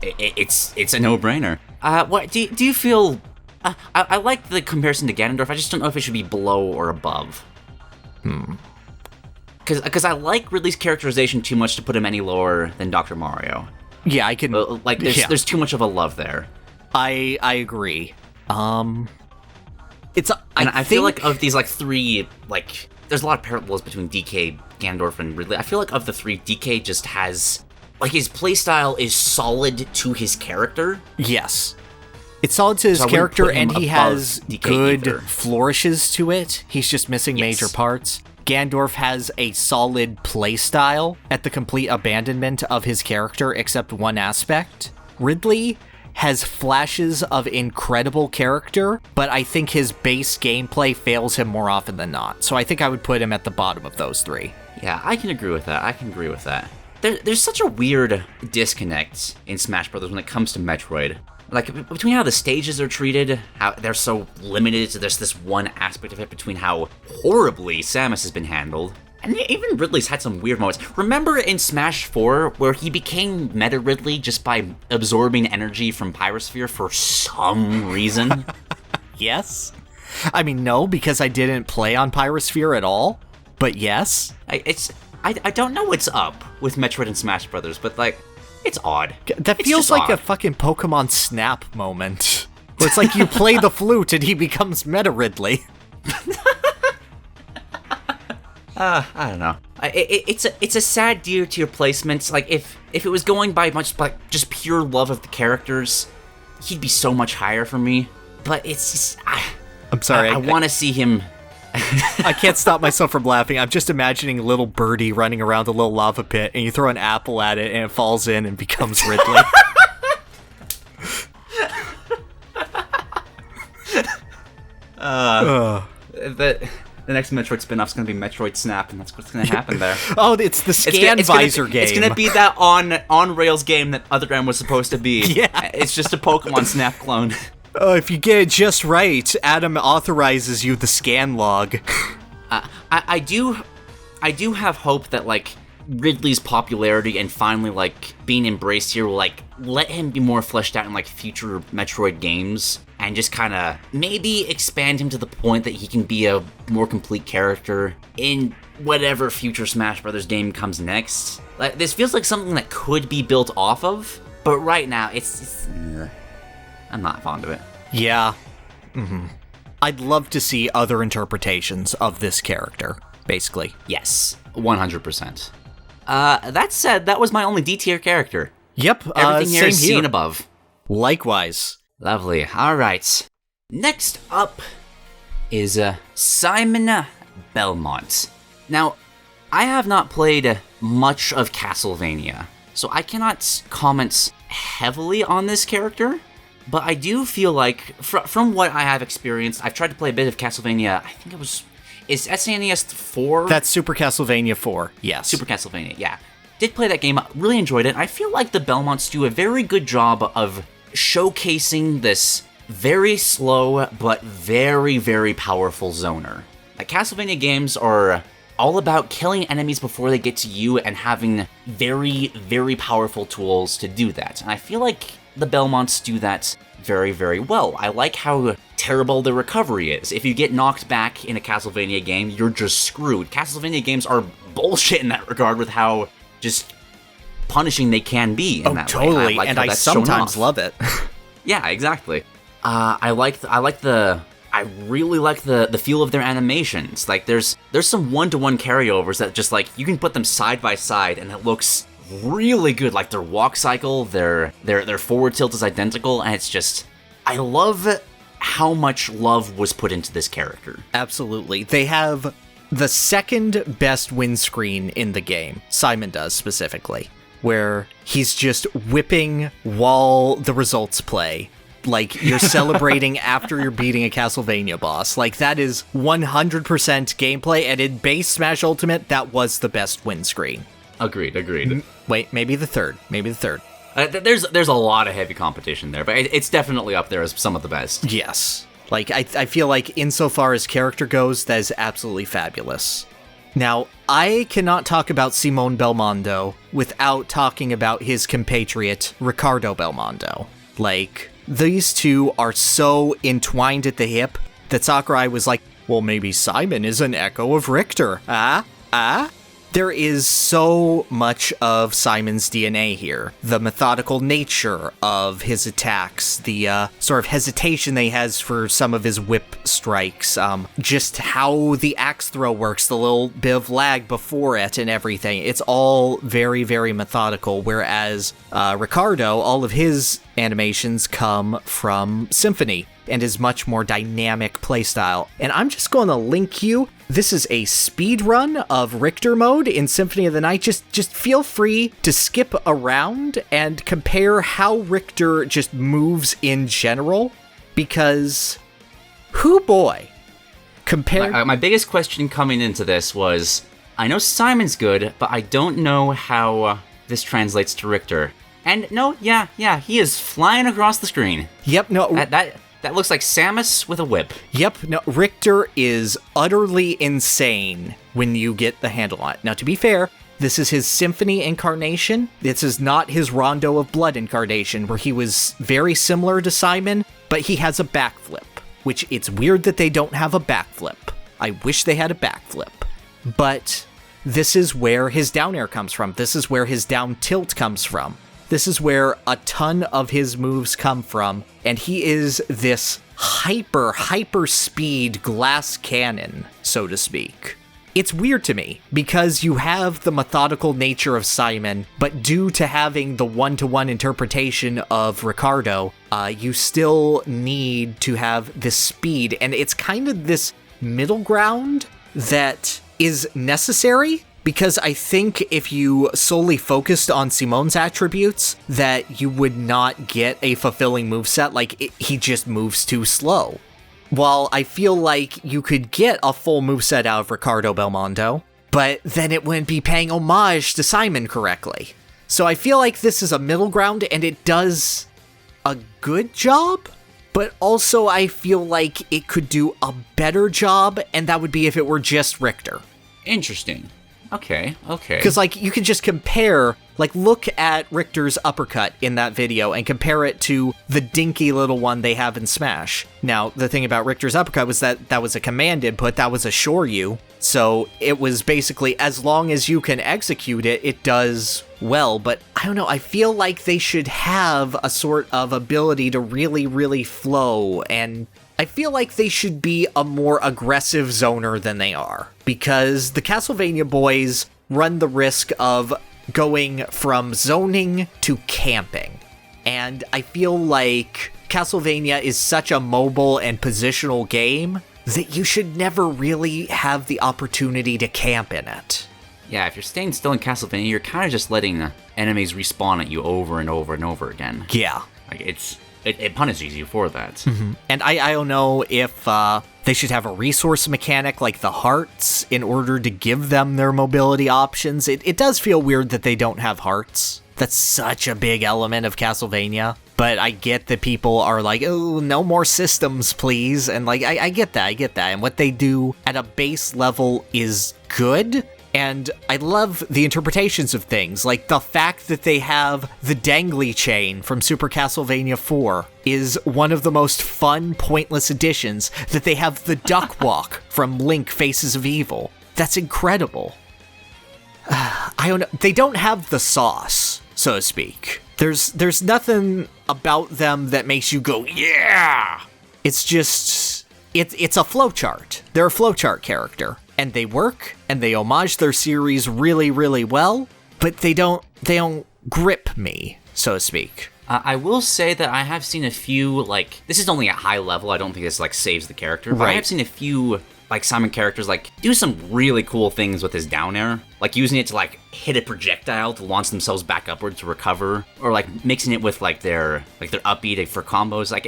it's a no-brainer. What do you feel? I like the comparison to Ganondorf. I just don't know if it should be below or above. Because I like Ridley's characterization too much to put him any lower than Dr. Mario. Yeah, I can. There's too much of a love there. I agree. I feel like of these three, there's a lot of parallels between DK, Ganondorf, and Ridley. I feel like of the three, DK just has, his playstyle is solid to his character. Yes. It's solid to his character, and he has good flourishes to it. He's just missing major parts. Ganondorf has a solid playstyle at the complete abandonment of his character, except one aspect. Ridley has flashes of incredible character, but I think his base gameplay fails him more often than not. So I think I would put him at the bottom of those three. Yeah, I can agree with that. There's such a weird disconnect in Smash Bros. When it comes to Metroid. Between how the stages are treated, how they're so limited to this one aspect of it, between how horribly Samus has been handled. And even Ridley's had some weird moments. Remember in Smash 4, where he became Meta Ridley just by absorbing energy from Pyrosphere for some reason? Yes. I mean, no, because I didn't play on Pyrosphere at all. But yes. I don't know what's up with Metroid and Smash Brothers, but it's odd. That feels like a fucking Pokemon Snap moment. Where it's like you play the flute and he becomes Meta Ridley. I don't know. It's a sad tier placement. If it was going by just pure love of the characters, he'd be so much higher for me. But it's just I'm sorry. I want to see him. I can't stop myself from laughing. I'm just imagining a little birdie running around a little lava pit, and you throw an apple at it, and it falls in and becomes Ridley. The next Metroid spin-off is going to be Metroid Snap, and that's what's going to happen there. Oh, it's the Scan Visor game. It's going to be that on-rails game that Otherground was supposed to be. Yeah. It's just a Pokemon Snap clone. Oh, if you get it just right, Adam authorizes you the scan log. I do have hope that, Ridley's popularity and finally, being embraced here will, let him be more fleshed out in, future Metroid games. And just kind of maybe expand him to the point that he can be a more complete character in whatever future Smash Brothers game comes next. This feels like something that could be built off of, but right now I'm not fond of it. Yeah. Mm-hmm. I'd love to see other interpretations of this character, basically. Yes, 100%. That said, that was my only D tier character. Yep, everything here is seen above. Likewise. Lovely. All right. Next up is Simon Belmont. Now, I have not played much of Castlevania, so I cannot comment heavily on this character, but I do feel like, from what I have experienced, I've tried to play a bit of Castlevania, I think is SNES 4? That's Super Castlevania 4, yes. Super Castlevania, yeah. Did play that game, really enjoyed it. I feel like the Belmonts do a very good job of showcasing this very slow but very, very powerful zoner. Castlevania games are all about killing enemies before they get to you and having very, very powerful tools to do that. And I feel like the Belmonts do that very, very well. I like how terrible the recovery is. If you get knocked back in a Castlevania game, you're just screwed. Castlevania games are bullshit in that regard with how just punishing they can be in that totally. way. And I sometimes love it. Yeah, exactly. I really like the feel of their animations. There's some one-to-one carryovers that just you can put them side by side and it looks really good. Their walk cycle, their forward tilt is identical, and it's just, I love how much love was put into this character. Absolutely. They have the second best win screen in the game. Simon does specifically. Where he's just whipping while the results play. Like, you're celebrating after you're beating a Castlevania boss. Like, that is 100% gameplay, and in base Smash Ultimate, that was the best win screen. Agreed. Wait, maybe the third. There's a lot of heavy competition there, but it's definitely up there as some of the best. Yes. Like, I feel like insofar as character goes, that is absolutely fabulous. Now, I cannot talk about Simone Belmondo without talking about his compatriot, Ricardo Belmondo. Like, these two are so entwined at the hip that Sakurai was like, well, maybe Simon is an echo of Richter. There is so much of Simon's DNA here. The methodical nature of his attacks, the sort of hesitation that he has for some of his whip strikes, just how the axe throw works, the little bit of lag before it and everything. It's all very, very methodical, whereas Ricardo, all of his animations come from Symphony and his much more dynamic playstyle. And I'm just going to link you. This is a speed run of Richter mode in Symphony of the Night. Just feel free to skip around and compare how Richter just moves in general, because, hoo boy, compare. My biggest question coming into this was, I know Simon's good, but I don't know how this translates to Richter. And no, yeah, he is flying across the screen. Yep, no. That looks like Samus with a whip. Yep, no, Richter is utterly insane when you get the handle on it. Now, to be fair, this is his Symphony incarnation. This is not his Rondo of Blood incarnation, where he was very similar to Simon, but he has a backflip, which it's weird that they don't have a backflip. I wish they had a backflip. But this is where his down air comes from. This is where his down tilt comes from. This is where a ton of his moves come from, and he is this hyper speed glass cannon, so to speak. It's weird to me, because you have the methodical nature of Simon, but due to having the one-to-one interpretation of Ricardo, you still need to have this speed, and it's kind of this middle ground that is necessary, because I think if you solely focused on Simone's attributes, that you would not get a fulfilling moveset. Like, he just moves too slow. While I feel like you could get a full moveset out of Ricardo Belmondo, but then it wouldn't be paying homage to Simon correctly. So I feel like this is a middle ground, and it does a good job, but also I feel like it could do a better job, and that would be if it were just Richter. Interesting. Okay. Because, like, you can just compare, like, look at Richter's uppercut in that video and compare it to the dinky little one they have in Smash. Now, the thing about Richter's uppercut was that was a command input, that was a Shoryu, so it was basically, as long as you can execute it, it does well, but I don't know, I feel like they should have a sort of ability to really, really flow, and I feel like they should be a more aggressive zoner than they are, because the Castlevania boys run the risk of going from zoning to camping. And I feel like Castlevania is such a mobile and positional game that you should never really have the opportunity to camp in it. Yeah, if you're staying still in Castlevania, you're kind of just letting the enemies respawn at you over and over and over again. Yeah. Like, it punishes you for that. Mm-hmm. And I don't know if they should have a resource mechanic like the hearts in order to give them their mobility options. It does feel weird that they don't have hearts. That's such a big element of Castlevania. But I get that people are like, oh, no more systems, please. And like, I get that. And what they do at a base level is good. And I love the interpretations of things, like the fact that they have the dangly chain from Super Castlevania 4 is one of the most fun, pointless additions, that they have the duck walk from Link Faces of Evil. That's incredible. I don't know, they don't have the sauce, so to speak. There's nothing about them that makes you go, yeah! It's just, it's a flowchart. They're a flowchart character. And they work, and they homage their series really, really well, but they don't grip me, so to speak. I will say that I have seen a few, like, this is only at high level, I don't think this, like, saves the character, but right. I have seen a few like Simon characters like do some really cool things with his down air, like using it to like hit a projectile to launch themselves back upwards to recover, or like mixing it with like their up B for combos. Like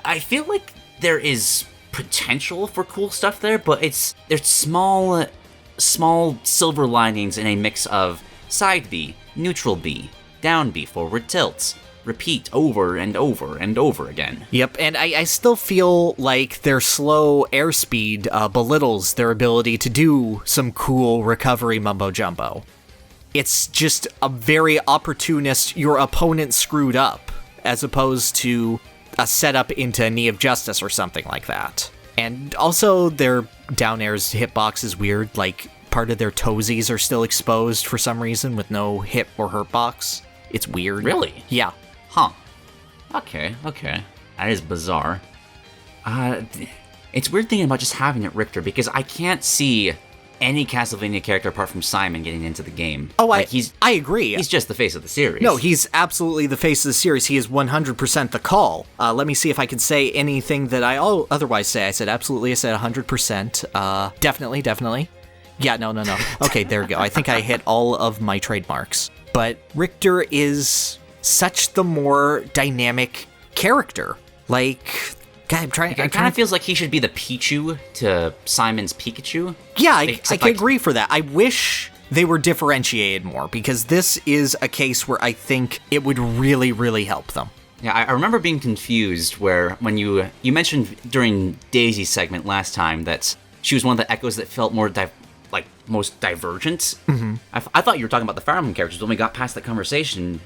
I feel like there is potential for cool stuff there, but there's small silver linings in a mix of side B, neutral B, down B, forward tilts. Repeat over and over and over again. Yep, and I still feel like their slow airspeed belittles their ability to do some cool recovery mumbo-jumbo. It's just a very opportunist, your opponent screwed up, as opposed to a setup into Knee of Justice or something like that. And also, their down air's hitbox is weird, like part of their toesies are still exposed for some reason with no hit or hurt box. It's weird. Really? Yeah. Huh. Okay. That is bizarre. It's weird thinking about just having it Richter, because I can't see any Castlevania character apart from Simon getting into the game. Oh, I agree. He's just the face of the series. No, he's absolutely the face of the series. He is 100% the call. Let me see if I can say anything that I otherwise say. I said absolutely. I said 100%. Definitely. Yeah, no. Okay, there we go. I think I hit all of my trademarks. But Richter is such the more dynamic character. Like, God, I'm trying. It kind of feels like he should be the Pichu to Simon's Pikachu. Yeah, I can agree for that. I wish they were differentiated more, because this is a case where I think it would really, really help them. Yeah, I remember being confused when you mentioned during Daisy's segment last time that she was one of the Echoes that felt more most divergent. Mm-hmm. I thought you were talking about the Fire Emblem characters. When we got past that conversation,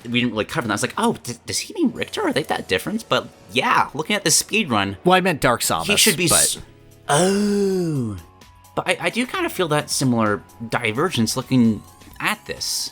we didn't really cover that. I was like, oh, does he mean Richter? Are they that different? But yeah, looking at the speed run, well, I meant Dark Samus. He should be. But I do kind of feel that similar divergence looking at this.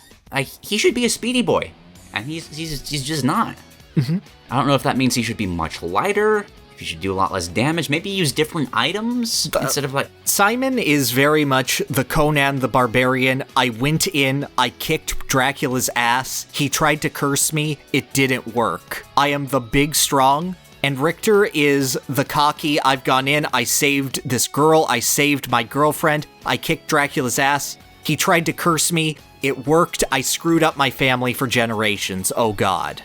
He should be a speedy boy, and he's just not. Mm-hmm. I don't know if that means he should be much lighter. You should do a lot less damage. Maybe use different items instead of like... Simon is very much the Conan the Barbarian. I went in, I kicked Dracula's ass. He tried to curse me. It didn't work. I am the big strong. And Richter is the cocky, I've gone in, I saved this girl, I saved my girlfriend, I kicked Dracula's ass. He tried to curse me. It worked. I screwed up my family for generations. Oh, God.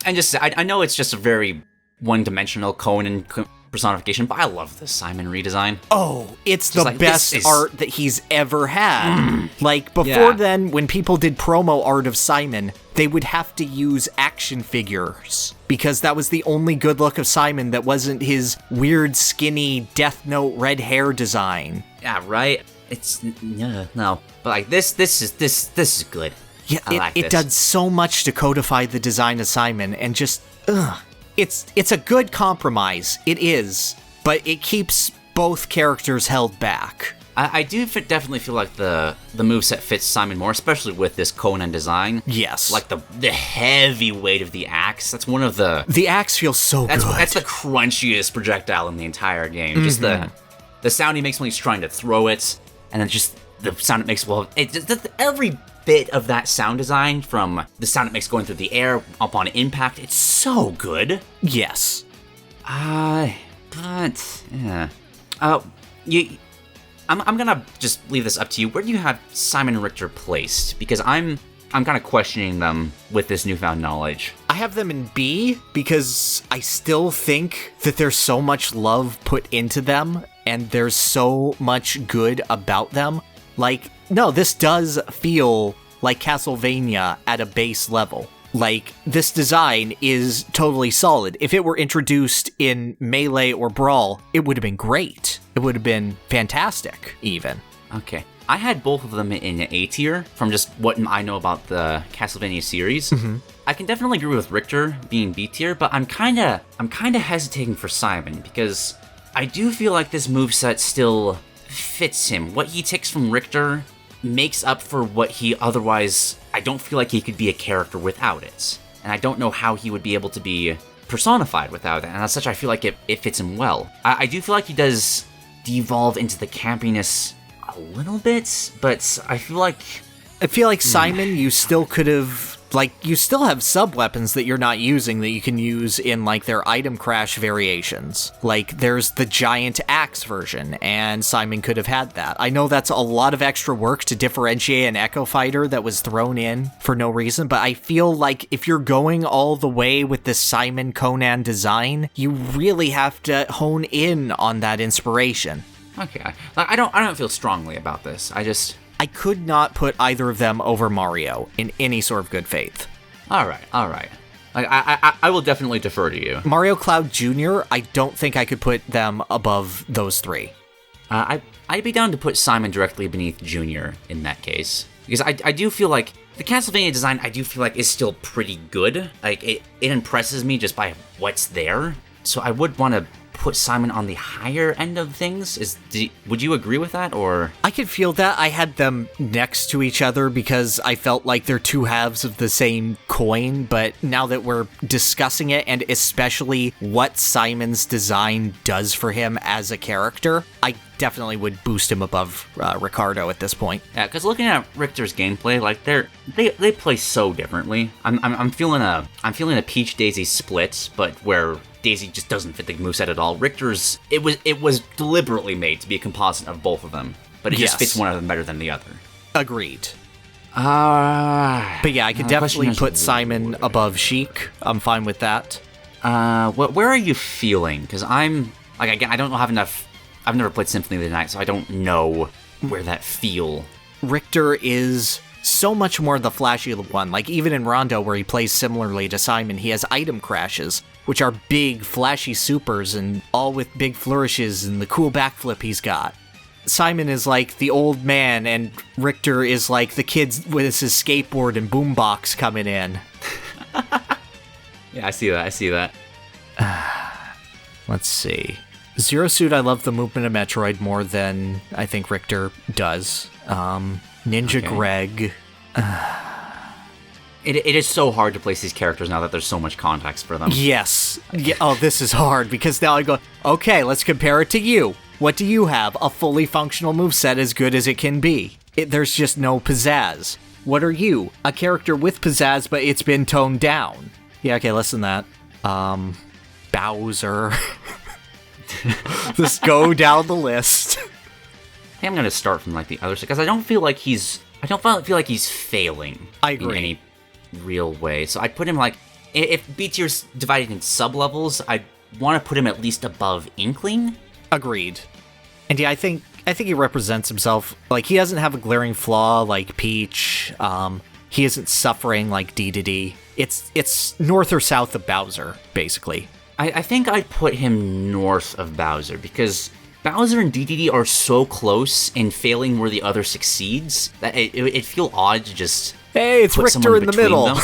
And just, I know it's just a very one-dimensional Conan personification, but I love this Simon redesign. Oh, it's just the best art that he's ever had. Like, before then, when people did promo art of Simon, they would have to use action figures, because that was the only good look of Simon that wasn't his weird, skinny, Death Note red hair design. Yeah, right? It's, no. But like, this is good. Yeah, it does so much to codify the design of Simon, and just, It's a good compromise, it is, but it keeps both characters held back. I do definitely feel like the moveset fits Simon more, especially with this Conan design. Yes. Like the heavy weight of the axe, that's one of the... The axe feels so good. That's the crunchiest projectile in the entire game. Mm-hmm. Just the sound he makes when he's trying to throw it, and then just the sound it makes every bit of that sound design, from the sound it makes going through the air upon impact, it's so good. Yes. I'm gonna just leave this up to you. Where do you have Simon and Richter placed? Because I'm kind of questioning them with this newfound knowledge. I have them in B because I still think that there's so much love put into them and there's so much good about them. Like, no, this does feel like Castlevania at a base level. Like, this design is totally solid. If it were introduced in Melee or Brawl, it would have been great. It would have been fantastic, even. Okay. I had both of them in A tier, from just what I know about the Castlevania series. Mm-hmm. I can definitely agree with Richter being B tier, but I'm kinda hesitating for Simon, because I do feel like this moveset still fits him. What he takes from Richter makes up for what he otherwise... I don't feel like he could be a character without it. And I don't know how he would be able to be personified without it. And as such, I feel like it fits him well. I do feel like he does devolve into the campiness a little bit, but I feel like Simon, you still could have... Like, you still have sub-weapons that you're not using that you can use in, like, their item crash variations. Like, there's the giant Max version, and Simon could have had that. I know that's a lot of extra work to differentiate an Echo Fighter that was thrown in for no reason, but I feel like if you're going all the way with this Simon Conan design, you really have to hone in on that inspiration. Okay, I don't feel strongly about this. I could not put either of them over Mario in any sort of good faith. All right. I will definitely defer to you. Mario Cloud Jr., I don't think I could put them above those three. I'd be down to put Simon directly beneath Junior in that case. Because I do feel like the Castlevania design, I do feel like is still pretty good. Like, it impresses me just by what's there. So I would want to put Simon on the higher end of things. Would you agree with that, or? I could feel that. I had them next to each other because I felt like they're two halves of the same coin, but now that we're discussing it, and especially what Simon's design does for him as a character, I definitely would boost him above Ricardo at this point. Yeah, because looking at Richter's gameplay, like they play so differently. I'm feeling a Peach Daisy split, but where Daisy just doesn't fit the moveset at all. Richter's, it was deliberately made to be a composite of both of them, but it just fits one of them better than the other. Agreed. But yeah, I could definitely put Simon above Sheik. I'm fine with that. Where are you feeling? Because I'm, like, again, I don't have enough. I've never played Symphony of the Night, so I don't know where that feel. Richter is so much more the flashy one. Like, even in Rondo, where he plays similarly to Simon, he has item crashes, which are big, flashy supers, and all with big flourishes and the cool backflip he's got. Simon is like the old man, and Richter is like the kid with his skateboard and boombox coming in. Yeah, I see that. Let's see. Zero Suit, I love the movement of Metroid more than I think Richter does. Ninja Greg. It is so hard to place these characters now that there's so much context for them. Yes. Yeah, oh, this is hard, because now I go, okay, let's compare it to you. What do you have? A fully functional moveset as good as it can be. There's just no pizzazz. What are you? A character with pizzazz, but it's been toned down. Yeah, okay, listen to that. Bowser. Just go down the list. I think I'm gonna start from like the other side, because I don't feel like he's failing. I agree. In any real way. So I'd put him like, if B tier's divided in sub-levels, I'd want to put him at least above Inkling. Agreed. And yeah, I think he represents himself. Like, he doesn't have a glaring flaw like Peach. He isn't suffering like D. It's north or south of Bowser, basically. I think I'd put him north of Bowser, because Bowser and DDD are so close in failing where the other succeeds that it'd feel odd to just hey, it's Richter in the middle.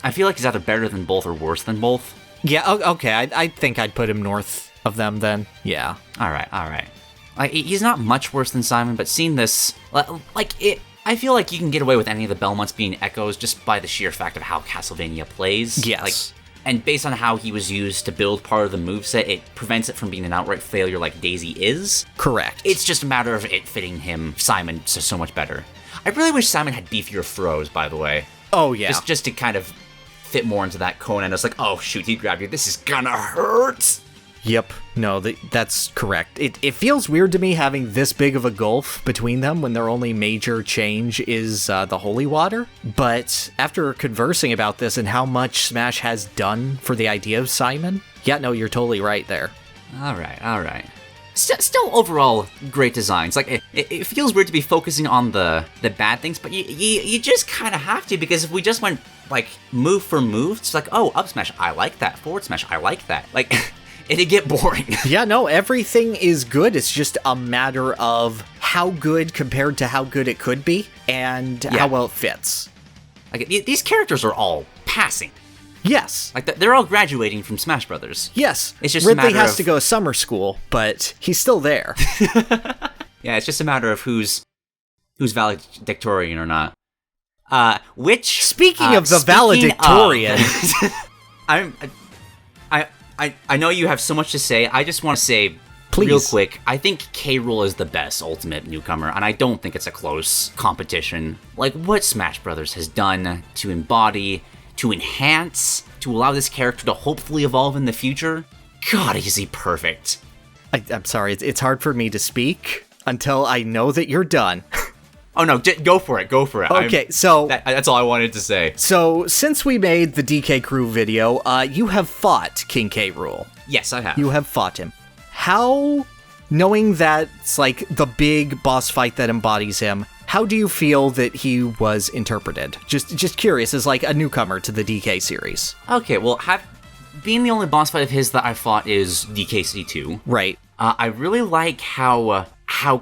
I feel like he's either better than both or worse than both. Yeah, okay, I think I'd put him north of them then. Yeah. All right. Like, he's not much worse than Simon, but seeing this, I feel like you can get away with any of the Belmonts being echoes just by the sheer fact of how Castlevania plays. Yes. And based on how he was used to build part of the moveset, it prevents it from being an outright failure like Daisy is. Correct. It's just a matter of it fitting Simon, so much better. I really wish Simon had beefier throws, by the way. Oh, yeah. Just to kind of fit more into that Conan. It's like, oh, shoot, he grabbed you. This is gonna hurt. Yep. No, that's correct. It feels weird to me having this big of a gulf between them when their only major change is the holy water. But after conversing about this and how much Smash has done for the idea of Simon, yeah, no, you're totally right there. All right. Still overall great designs. Like, it feels weird to be focusing on the bad things, but you just kind of have to, because if we just went like move for move, it's like, oh, up smash, I like that. Forward smash, I like that. Like, it'd get boring. Yeah, no, everything is good. It's just a matter of how good compared to how good it could be, and how well it fits. Like, these characters are all passing. Yes. Like, they're all graduating from Smash Brothers. Yes. It's just Ridley has to go to summer school, but he's still there. Yeah, it's just a matter of who's valedictorian or not. Speaking of the valedictorian, I know you have so much to say. I just want to say, please, real quick, I think K. Rool is the best ultimate newcomer, and I don't think it's a close competition. Like, what Smash Brothers has done to embody, to enhance, to allow this character to hopefully evolve in the future, God, is he perfect. I'm sorry, it's hard for me to speak until I know that you're done. Oh no, go for it, Okay, so... That's all I wanted to say. So, since we made the DK Crew video, you have fought King K. Rool. Yes, I have. You have fought him. How, knowing that it's like the big boss fight that embodies him, how do you feel that he was interpreted? Just curious, as like a newcomer to the DK series. Okay, well, being the only boss fight of his that I fought is DKC2. Right. I really like how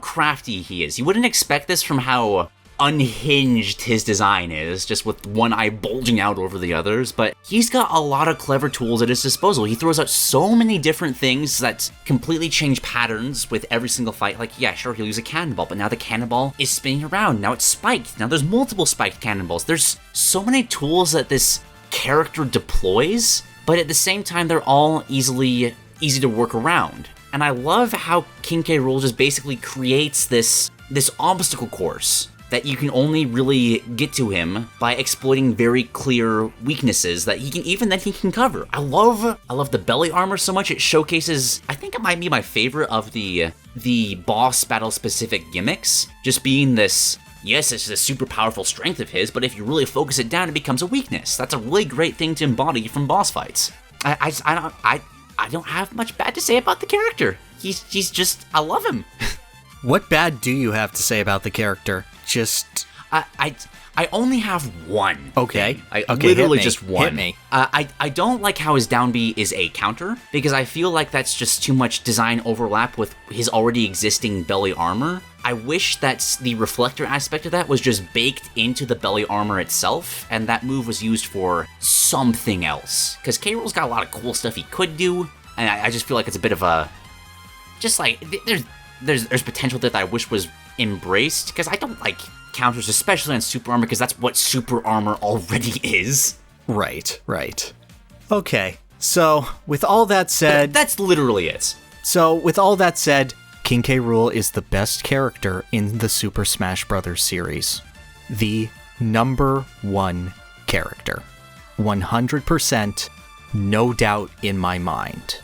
crafty he is. You wouldn't expect this from how unhinged his design is, just with one eye bulging out over the others, but he's got a lot of clever tools at his disposal. He throws out so many different things that completely change patterns with every single fight. Like, yeah, sure, he'll use a cannonball, but now the cannonball is spinning around. Now it's spiked. Now there's multiple spiked cannonballs. There's so many tools that this character deploys, but at the same time, they're all easy to work around. And I love how King K. Rool just basically creates this obstacle course that you can only really get to him by exploiting very clear weaknesses that he can cover. I love the belly armor so much. It showcases, I think it might be my favorite of the boss battle specific gimmicks, just being this, yes, it's a super powerful strength of his, but if you really focus it down, it becomes a weakness. That's a really great thing to embody from boss fights. I don't have much bad to say about the character. He's just, I love him. What bad do you have to say about the character? Just... I only have one. Okay. Literally just one. Hit me. I don't like how his down B is a counter, because I feel like that's just too much design overlap with his already existing belly armor. I wish that the reflector aspect of that was just baked into the belly armor itself, and that move was used for something else. Because K. Rool's got a lot of cool stuff he could do, and I just feel like it's a bit of a... Just like, there's potential that I wish was embraced, because I don't like counters, especially on super armor, because that's what super armor already is. Right. Okay, so with all that said... That's literally it. So with all that said, King K. Rool is the best character in the Super Smash Bros. Series. The number one character. 100%, no doubt in my mind.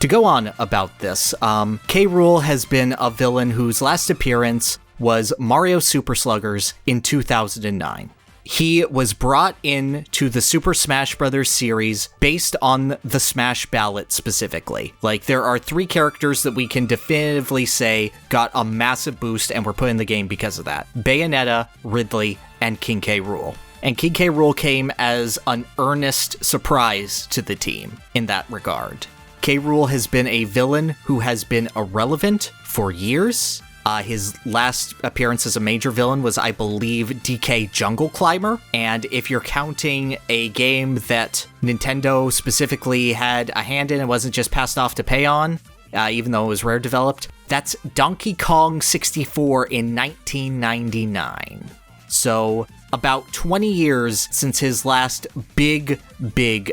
To go on about this, K. Rool has been a villain whose last appearance was Mario Super Sluggers in 2009. He was brought in to the Super Smash Bros. Series based on the Smash ballot specifically. Like, there are 3 characters that we can definitively say got a massive boost and were put in the game because of that. Bayonetta, Ridley, and King K. Rool. And King K. Rool came as an earnest surprise to the team in that regard. K. Rool has been a villain who has been irrelevant for years. His last appearance as a major villain was, I believe, DK Jungle Climber. And if you're counting a game that Nintendo specifically had a hand in and wasn't just passed off to Payon, even though it was Rare developed, that's Donkey Kong 64 in 1999. So about 20 years since his last big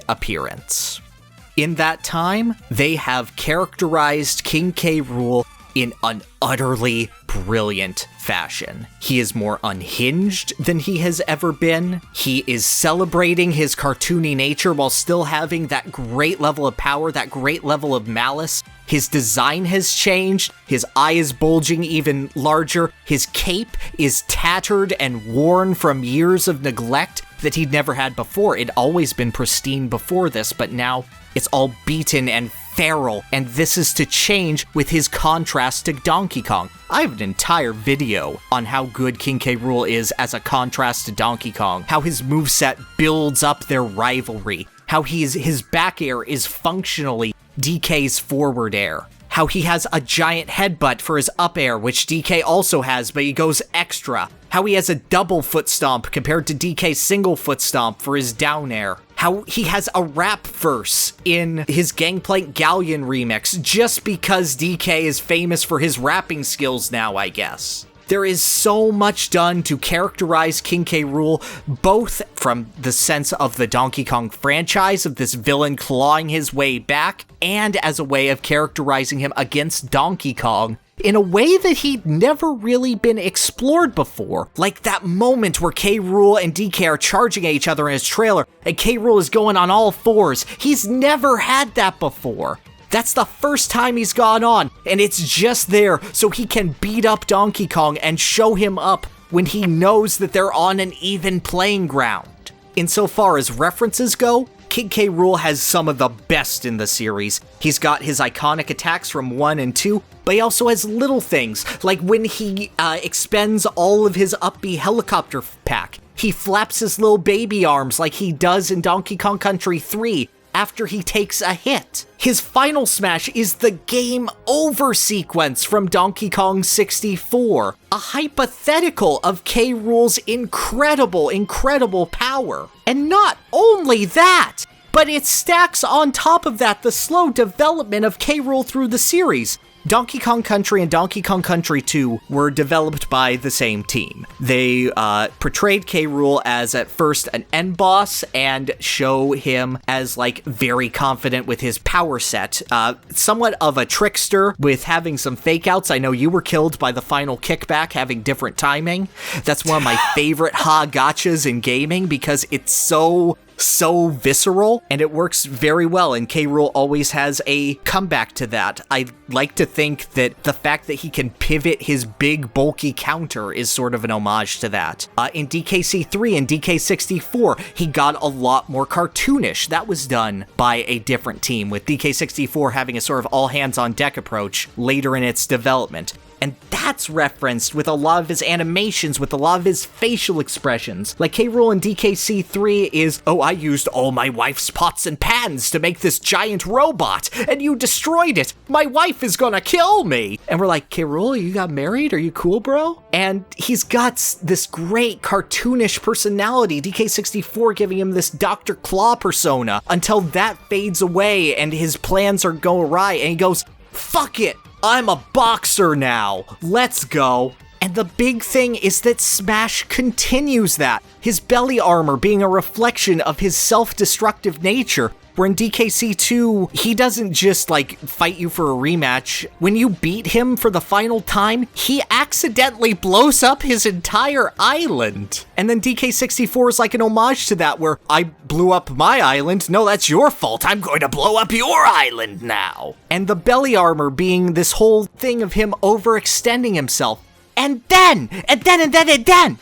appearance. In that time, they have characterized King K. Rool in an utterly brilliant fashion. He is more unhinged than he has ever been. He is celebrating his cartoony nature while still having that great level of power, that great level of malice. His design has changed. His eye is bulging even larger. His cape is tattered and worn from years of neglect that he'd never had before. It'd always been pristine before this, but now it's all beaten and feral, and this is to change with his contrast to Donkey Kong. I have an entire video on how good King K. Rool is as a contrast to Donkey Kong, how his moveset builds up their rivalry, how his back air is functionally DK's forward air, how he has a giant headbutt for his up air, which DK also has, but he goes extra, how he has a double foot stomp compared to DK's single foot stomp for his down air, how he has a rap verse in his Gangplank Galleon remix just because DK is famous for his rapping skills now, I guess. There is so much done to characterize King K. Rool, both from the sense of the Donkey Kong franchise, of this villain clawing his way back, and as a way of characterizing him against Donkey Kong in a way that he'd never really been explored before. Like that moment where K. Rool and DK are charging at each other in his trailer, and K. Rool is going on all fours. He's never had that before. That's the first time he's gone on, and it's just there so he can beat up Donkey Kong and show him up when he knows that they're on an even playing ground. Insofar as references go, King K. Rool has some of the best in the series. He's got his iconic attacks from 1 and 2, but he also has little things, like when he expends all of his Up B helicopter pack. He flaps his little baby arms like he does in Donkey Kong Country 3 after he takes a hit. His final smash is the game over sequence from Donkey Kong 64, a hypothetical of K. Rool's incredible power. And not only that, but it stacks on top of that the slow development of K. Rool through the series. Donkey Kong Country and Donkey Kong Country 2 were developed by the same team. They portrayed K. Rool as at first an end boss and show him as like very confident with his power set. Somewhat of a trickster with having some fake outs. I know you were killed by the final kickback having different timing. That's one of my favorite gotchas in gaming because it's so visceral, and it works very well, and K. Rool always has a comeback to that. I like to think that the fact that he can pivot his big, bulky counter is sort of an homage to that. In DKC3 and DK64, he got a lot more cartoonish. That was done by a different team, with DK64 having a sort of all-hands-on-deck approach later in its development. And that's referenced with a lot of his animations, with a lot of his facial expressions. Like K. Rool in DKC3 is, oh, I used all my wife's pots and pans to make this giant robot, and you destroyed it. My wife is gonna kill me. And we're like, K. Rool, you got married? Are you cool, bro? And he's got this great cartoonish personality, DK64 giving him this Dr. Claw persona, until that fades away and his plans are go awry, and he goes, fuck it. I'm a boxer now. Let's go. And the big thing is that Smash continues that. His belly armor being a reflection of his self-destructive nature. Where in DKC2, he doesn't just, like, fight you for a rematch. When you beat him for the final time, he accidentally blows up his entire island. And then DK64 is like an homage to that, where I blew up my island. No, that's your fault. I'm going to blow up your island now. And the belly armor being this whole thing of him overextending himself. And then,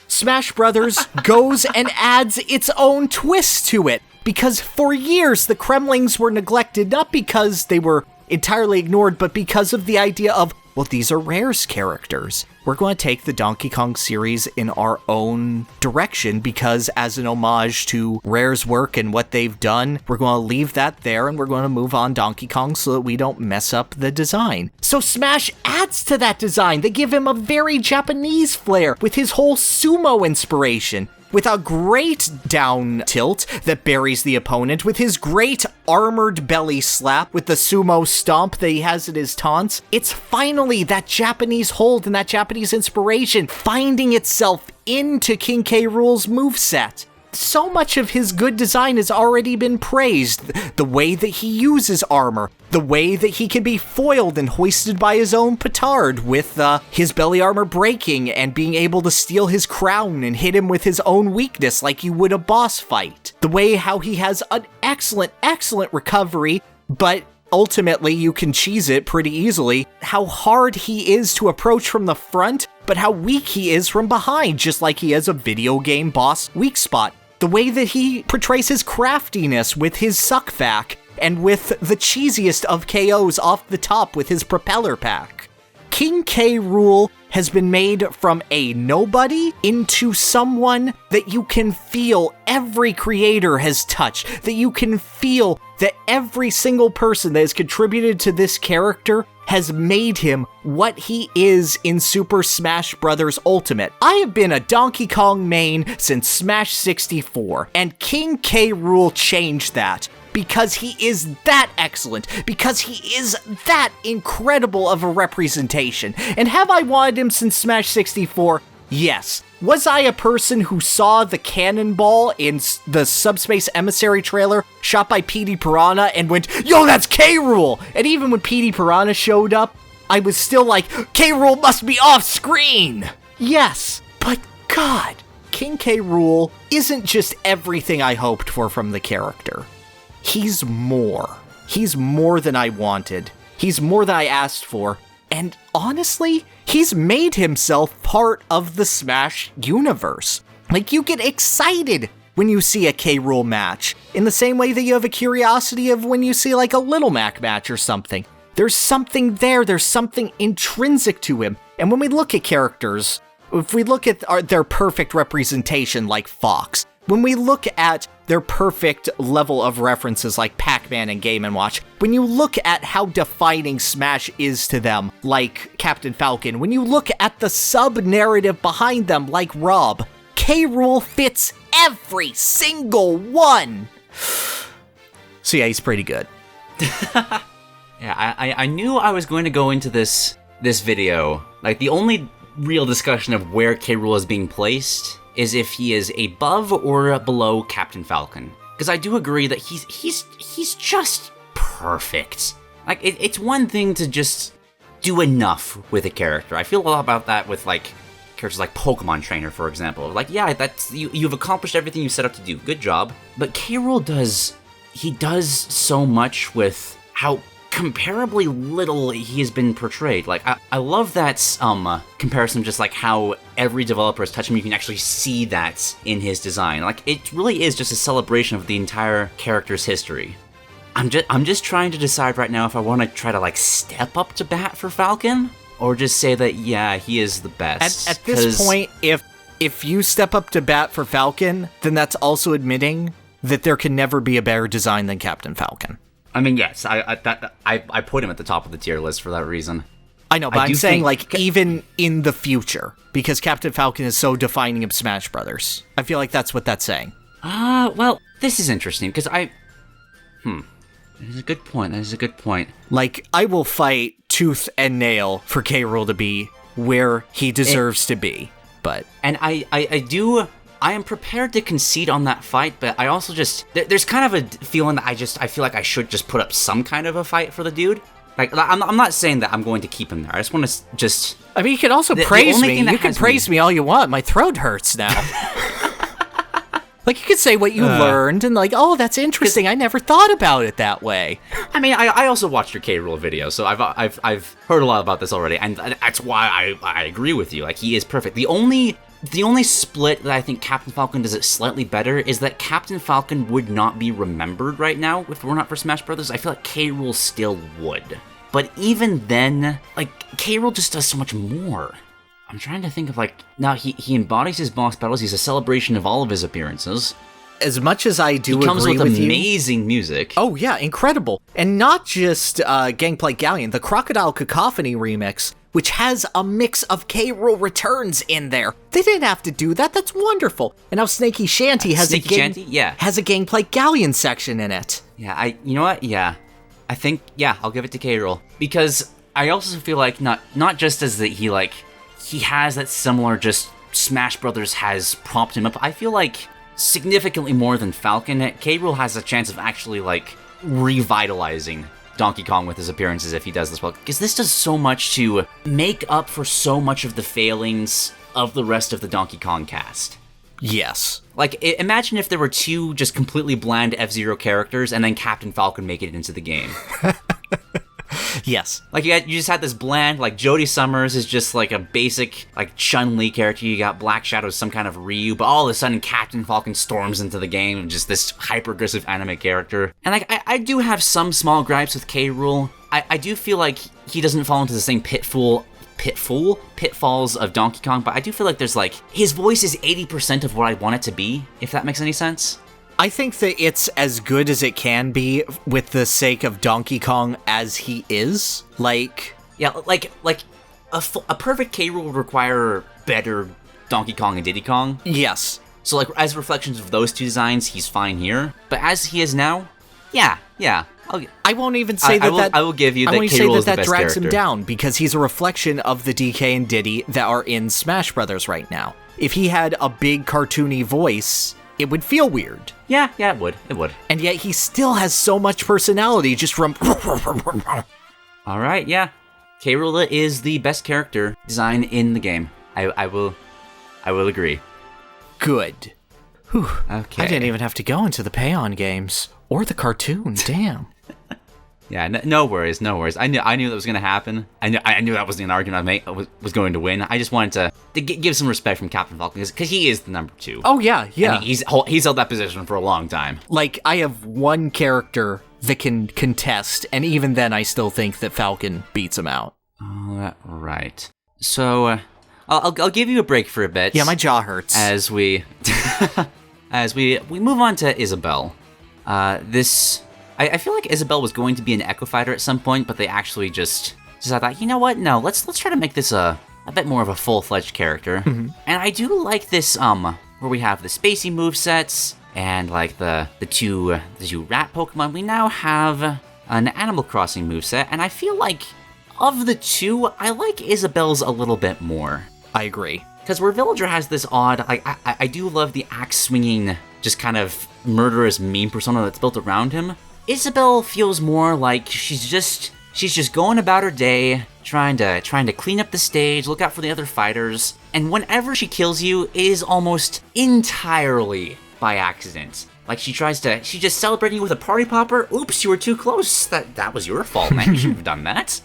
Smash Brothers goes and adds its own twist to it. Because for years, the Kremlings were neglected, not because they were entirely ignored, but because of the idea of, well, these are Rare's characters. We're going to take the Donkey Kong series in our own direction because as an homage to Rare's work and what they've done, we're going to leave that there and we're going to move on Donkey Kong so that we don't mess up the design. So Smash adds to that design. They give him a very Japanese flair with his whole sumo inspiration. With a great down tilt that buries the opponent, with his great armored belly slap, with the sumo stomp that he has at his taunts. It's finally that Japanese hold and that Japanese inspiration finding itself into King K. Rool's moveset. So much of his good design has already been praised. The way that he uses armor, the way that he can be foiled and hoisted by his own petard with his belly armor breaking and being able to steal his crown and hit him with his own weakness like you would a boss fight. The way how he has an excellent recovery, but ultimately you can cheese it pretty easily. How hard he is to approach from the front, but how weak he is from behind, just like he has a video game boss weak spot. The way that he portrays his craftiness with his suckback, and with the cheesiest of KOs off the top with his propeller pack. King K. Rool has been made from a nobody into someone that you can feel every creator has touched, that you can feel that every single person that has contributed to this character has made him what he is in Super Smash Bros. Ultimate. I have been a Donkey Kong main since Smash 64, and King K. Rool changed that. Because he is that excellent, because he is that incredible of a representation. And have I wanted him since Smash 64? Yes. Was I a person who saw the cannonball in the Subspace Emissary trailer shot by Petey Piranha and went, yo, that's K. Rool? And even when Petey Piranha showed up, I was still like, K. Rool must be off screen. Yes, but God, King K. Rool isn't just everything I hoped for from the character. He's more. he's more than I wanted. He's more than I asked for. And honestly, he's made himself part of the Smash universe. Like, you get excited when you see a K. Rool match, in the same way that you have a curiosity of when you see like a Little Mac match or something. There's something there, there's something intrinsic to him. And when we look at characters, if we look at their perfect representation like Fox, when we look at their perfect level of references like Pac-Man and Game & Watch, when you look at how defining Smash is to them like Captain Falcon, when you look at the sub-narrative behind them like Rob, K. Rool fits every single one! So yeah, he's pretty good. Yeah, I knew I was going to go into this video. Like, the only real discussion of where K. Rool is being placed is if he is above or below Captain Falcon. Because I do agree that he's just perfect. Like, it's one thing to just do enough with a character. I feel a lot about that with, like, characters like Pokemon Trainer, for example. Like, yeah, that's you've accomplished everything you set out to do. Good job. But K. Rool does so much with how comparably little he has been portrayed. Like, I love that comparison, just like how every developer has touched him. You can actually see that in his design. Like, it really is just a celebration of the entire character's history. I'm just trying to decide right now if I want to try to like step up to bat for Falcon, or just say that, yeah, he is the best. At this point, if you step up to bat for Falcon, then that's also admitting that there can never be a better design than Captain Falcon. I mean, yes, I put him at the top of the tier list for that reason. I know, but I'm saying, like, even in the future, because Captain Falcon is so defining of Smash Brothers. I feel like that's what that's saying. Well, this is interesting, because that is a good point. Like, I will fight tooth and nail for K. Rool to be where he deserves to be, but... And I am prepared to concede on that fight, but I also just... There's kind of a feeling that I feel like I should just put up some kind of a fight for the dude. Like, I'm not saying that I'm going to keep him there. I just want to just... I mean, you can also praise me. You can praise me all you want. My throat hurts now. Like, you could say what you learned, and like, oh, that's interesting. I never thought about it that way. I mean, I also watched your K. Rool video, so I've heard a lot about this already, and that's why I agree with you. Like, he is perfect. The only split that I think Captain Falcon does it slightly better is that Captain Falcon would not be remembered right now if it were not for Smash Brothers. I feel like K. Rool still would. But even then, like, K. Rool just does so much more. I'm trying to think of, like... Now, he embodies his boss battles. He's a celebration of all of his appearances. As much as I do agree with you... He comes with amazing music. Oh, yeah, incredible. And not just Gangplank Galleon, the Crocodile Cacophony remix, which has a mix of K. Rool returns in there. They didn't have to do that. That's wonderful. And now Snaky Shanty has a Gangplank Galleon section in it. Yeah, you know what? Yeah. I think, yeah, I'll give it to K. Rool. Because I also feel like not just as that he has that similar just Smash Brothers has propped him up. I feel like significantly more than Falcon, K. Rool has a chance of actually like revitalizing Donkey Kong with his appearances if he does this well. Because this does so much to make up for so much of the failings of the rest of the Donkey Kong cast. Yes. Like, imagine if there were two just completely bland F-Zero characters and then Captain Falcon make it into the game. Yes. Like, you just had this bland, like, Jodie Summers is just, like, a basic, like, Chun-Li character. You got Black Shadow, some kind of Ryu, but all of a sudden Captain Falcon storms into the game, just this hyper-aggressive anime character. And, like, I do have some small gripes with K. Rool. I do feel like he doesn't fall into the same pitfalls of Donkey Kong, but I do feel like there's, like, his voice is 80% of what I want it to be, if that makes any sense. I think that it's as good as it can be with the sake of Donkey Kong as he is. Like... Yeah, like a perfect K. Rool would require better Donkey Kong and Diddy Kong. Yes. So, like, as reflections of those two designs, he's fine here. But as he is now, yeah. I won't even say I will give you that K. Rool is the best drags character. him down, because he's a reflection of the DK and Diddy that are in Smash Brothers right now. If he had a big cartoony voice, it would feel weird. Yeah, it would. And yet he still has so much personality just from... Alright, yeah. K. Rool is the best character design in the game. I will agree. Good. Whew. Okay. I didn't even have to go into the Payon games. Or the cartoon, damn. Yeah, no worries, no worries. I knew that was gonna happen. I knew that was an argument I was going to win. I just wanted to give some respect from Captain Falcon because he is the number 2. Oh yeah. I mean, he's held that position for a long time. Like, I have one character that can contest, and even then I still think that Falcon beats him out. Right. So, I'll give you a break for a bit. Yeah, my jaw hurts. As we move on to Isabelle. I feel like Isabelle was going to be an Echo Fighter at some point, but they actually just thought, you know what? No, let's try to make this a bit more of a full-fledged character. Mm-hmm. And I do like this where we have the spacey movesets and like the two rat Pokemon. We now have an Animal Crossing moveset, and I feel like of the two, I like Isabelle's a little bit more. I agree. Because where Villager has this odd, I do love the axe-swinging, just kind of murderous meme persona that's built around him. Isabelle feels more like she's just going about her day, trying to clean up the stage, look out for the other fighters, and whenever she kills you, it is almost entirely by accident. Like she's just celebrating you with a party popper. Oops, you were too close. That was your fault, man. You shouldn't have done that.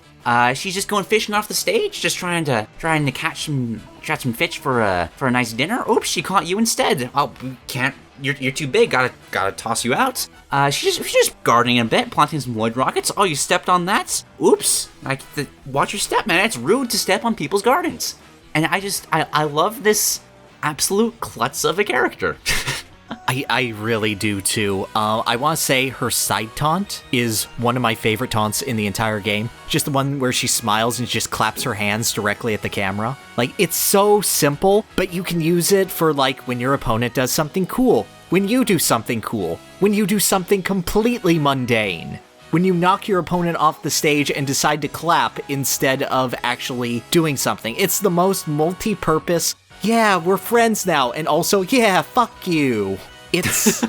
She's just going fishing off the stage, just trying to catch some fish for a nice dinner. Oops, she caught you instead. Oh, can't. You're too big. Gotta toss you out. She's just gardening a bit, planting some wood rockets. Oh, you stepped on that. Oops. Watch your step, man. It's rude to step on people's gardens. And I love this absolute klutz of a character. I really do too. I want to say her side taunt is one of my favorite taunts in the entire game. Just the one where she smiles and just claps her hands directly at the camera. Like, it's so simple, but you can use it for like when your opponent does something cool, when you do something cool, when you do something completely mundane, when you knock your opponent off the stage and decide to clap instead of actually doing something. It's the most multi-purpose, yeah, we're friends now, and also, yeah, fuck you. It's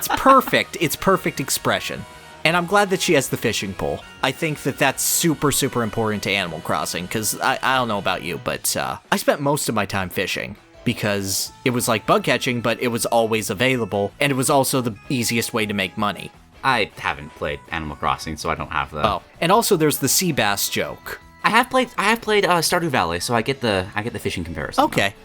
perfect. It's perfect expression. And I'm glad that she has the fishing pole. I think that that's super, super important to Animal Crossing, because I don't know about you, but I spent most of my time fishing, because it was like bug catching, but it was always available, and it was also the easiest way to make money. I haven't played Animal Crossing, so I don't have the... Oh, and also there's the sea bass joke. I have played Stardew Valley, so I get the fishing comparison. Okay.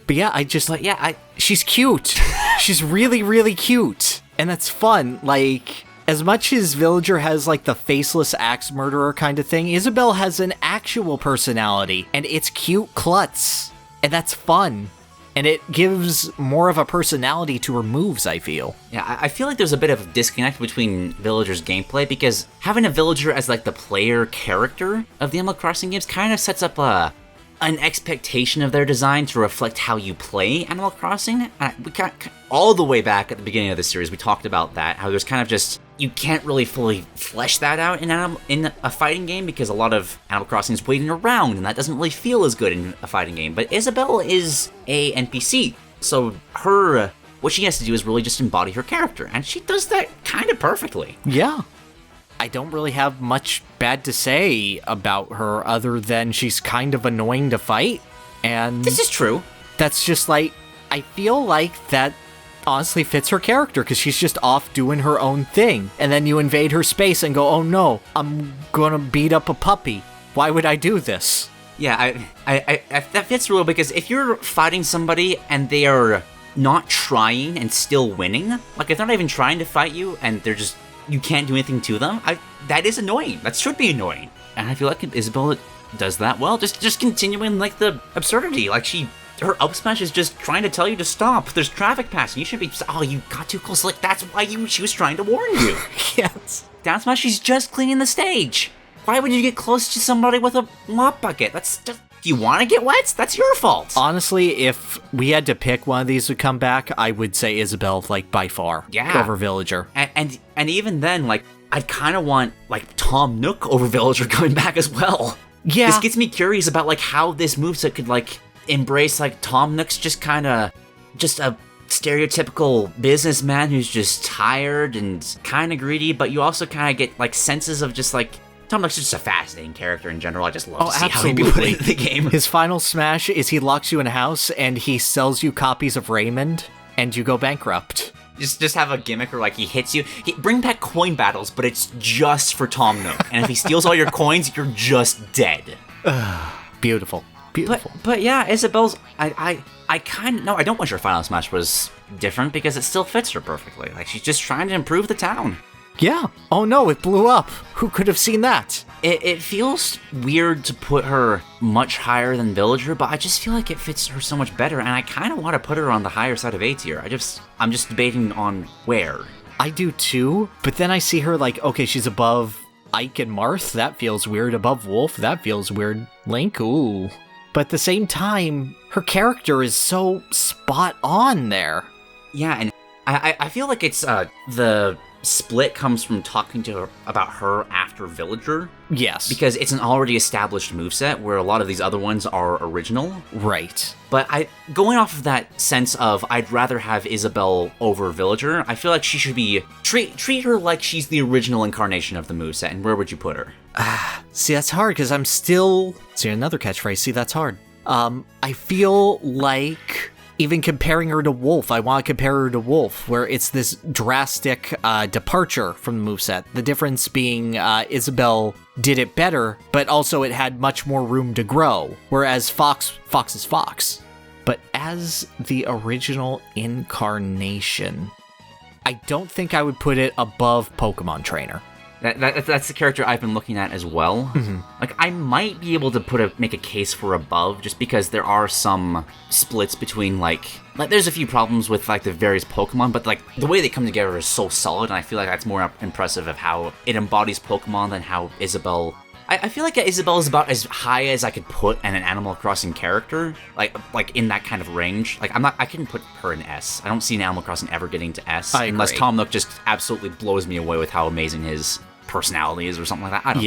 But yeah, she's cute. She's really, really cute. And that's fun. Like, as much as Villager has like the faceless axe murderer kind of thing, Isabelle has an actual personality, and it's cute klutz. And that's fun. And it gives more of a personality to her moves, I feel. Yeah, I feel like there's a bit of a disconnect between Villager's gameplay, because having a Villager as like the player character of the Animal Crossing games kind of sets up an expectation of their design to reflect how you play Animal Crossing. We all the way back at the beginning of the series, we talked about that, how there's kind of just, you can't really fully flesh that out in a fighting game, because a lot of Animal Crossing is waiting around, and that doesn't really feel as good in a fighting game. But Isabelle is a NPC, so what she has to do is really just embody her character, and she does that kind of perfectly. Yeah. I don't really have much bad to say about her other than she's kind of annoying to fight. And this is true. That's just like, I feel like that honestly fits her character, because she's just off doing her own thing. And then you invade her space and go, oh no, I'm gonna beat up a puppy. Why would I do this? Yeah, I that fits real, because if you're fighting somebody and they are not trying and still winning, like if they're not even trying to fight you and they're just, you can't do anything to them, that is annoying. That should be annoying. And I feel like Isabelle does that well. Just continuing like the absurdity. Like her up smash is just trying to tell you to stop. There's traffic passing. You should be, oh, you got too close. Like that's why she was trying to warn you. Yes. Down smash, she's just cleaning the stage. Why would you get close to somebody with a mop bucket? That's just, do you want to get wet? That's your fault. Honestly, if we had to pick one of these to come back, I would say Isabelle, like, by far. Yeah. Over Villager. And even then, like, I'd kind of want, like, Tom Nook over Villager coming back as well. Yeah. This gets me curious about, like, how this moveset could, like, embrace, like, Tom Nook's just a stereotypical businessman who's just tired and kind of greedy, but you also kind of get, like, senses of just, like, Tom Nook's just a fascinating character in general. I just love to see how he be put into the game. His final smash is he locks you in a house and he sells you copies of Raymond, and you go bankrupt. Just have a gimmick where, like, he hits you. Bring back coin battles, but it's just for Tom Nook. And if he steals all your coins, you're just dead. Beautiful. Beautiful. But yeah, Isabelle's... I kind of... No, I don't wish her Final Smash was different because it still fits her perfectly. Like, she's just trying to improve the town. Yeah. Oh no, it blew up. Who could have seen that? It feels weird to put her much higher than Villager, but I just feel like it fits her so much better, and I kind of want to put her on the higher side of A tier. I'm just debating on where. I do too, but then I see her like, okay, she's above Ike and Marth. That feels weird. Above Wolf. That feels weird. Link. Ooh. But at the same time, her character is so spot on there. Yeah, and I feel like it's the split comes from talking to her about her after Villager. Yes. Because it's an already established moveset where a lot of these other ones are original. Right. But going off of that sense of I'd rather have Isabelle over Villager, I feel like she should be... Treat her like she's the original incarnation of the moveset, and where would you put her? See, that's hard, because I'm still... See, another catchphrase. See, that's hard. I feel like... Even comparing her to Wolf, I want to compare her to Wolf, where it's this drastic departure from the moveset. The difference being Isabelle did it better, but also it had much more room to grow, whereas Fox is Fox. But as the original incarnation, I don't think I would put it above Pokemon Trainer. That's the character I've been looking at as well. Mm-hmm. Like, I might be able to make a case for above, just because there are some splits between, like there's a few problems with, like, the various Pokemon, but, like, the way they come together is so solid, and I feel like that's more impressive of how it embodies Pokemon than how Isabelle... I feel like Isabelle is about as high as I could put an Animal Crossing character, like in that kind of range. Like, I couldn't put her in S. I don't see an Animal Crossing ever getting to S, unless Tom Nook just absolutely blows me away with how amazing his personality is or something like that. I don't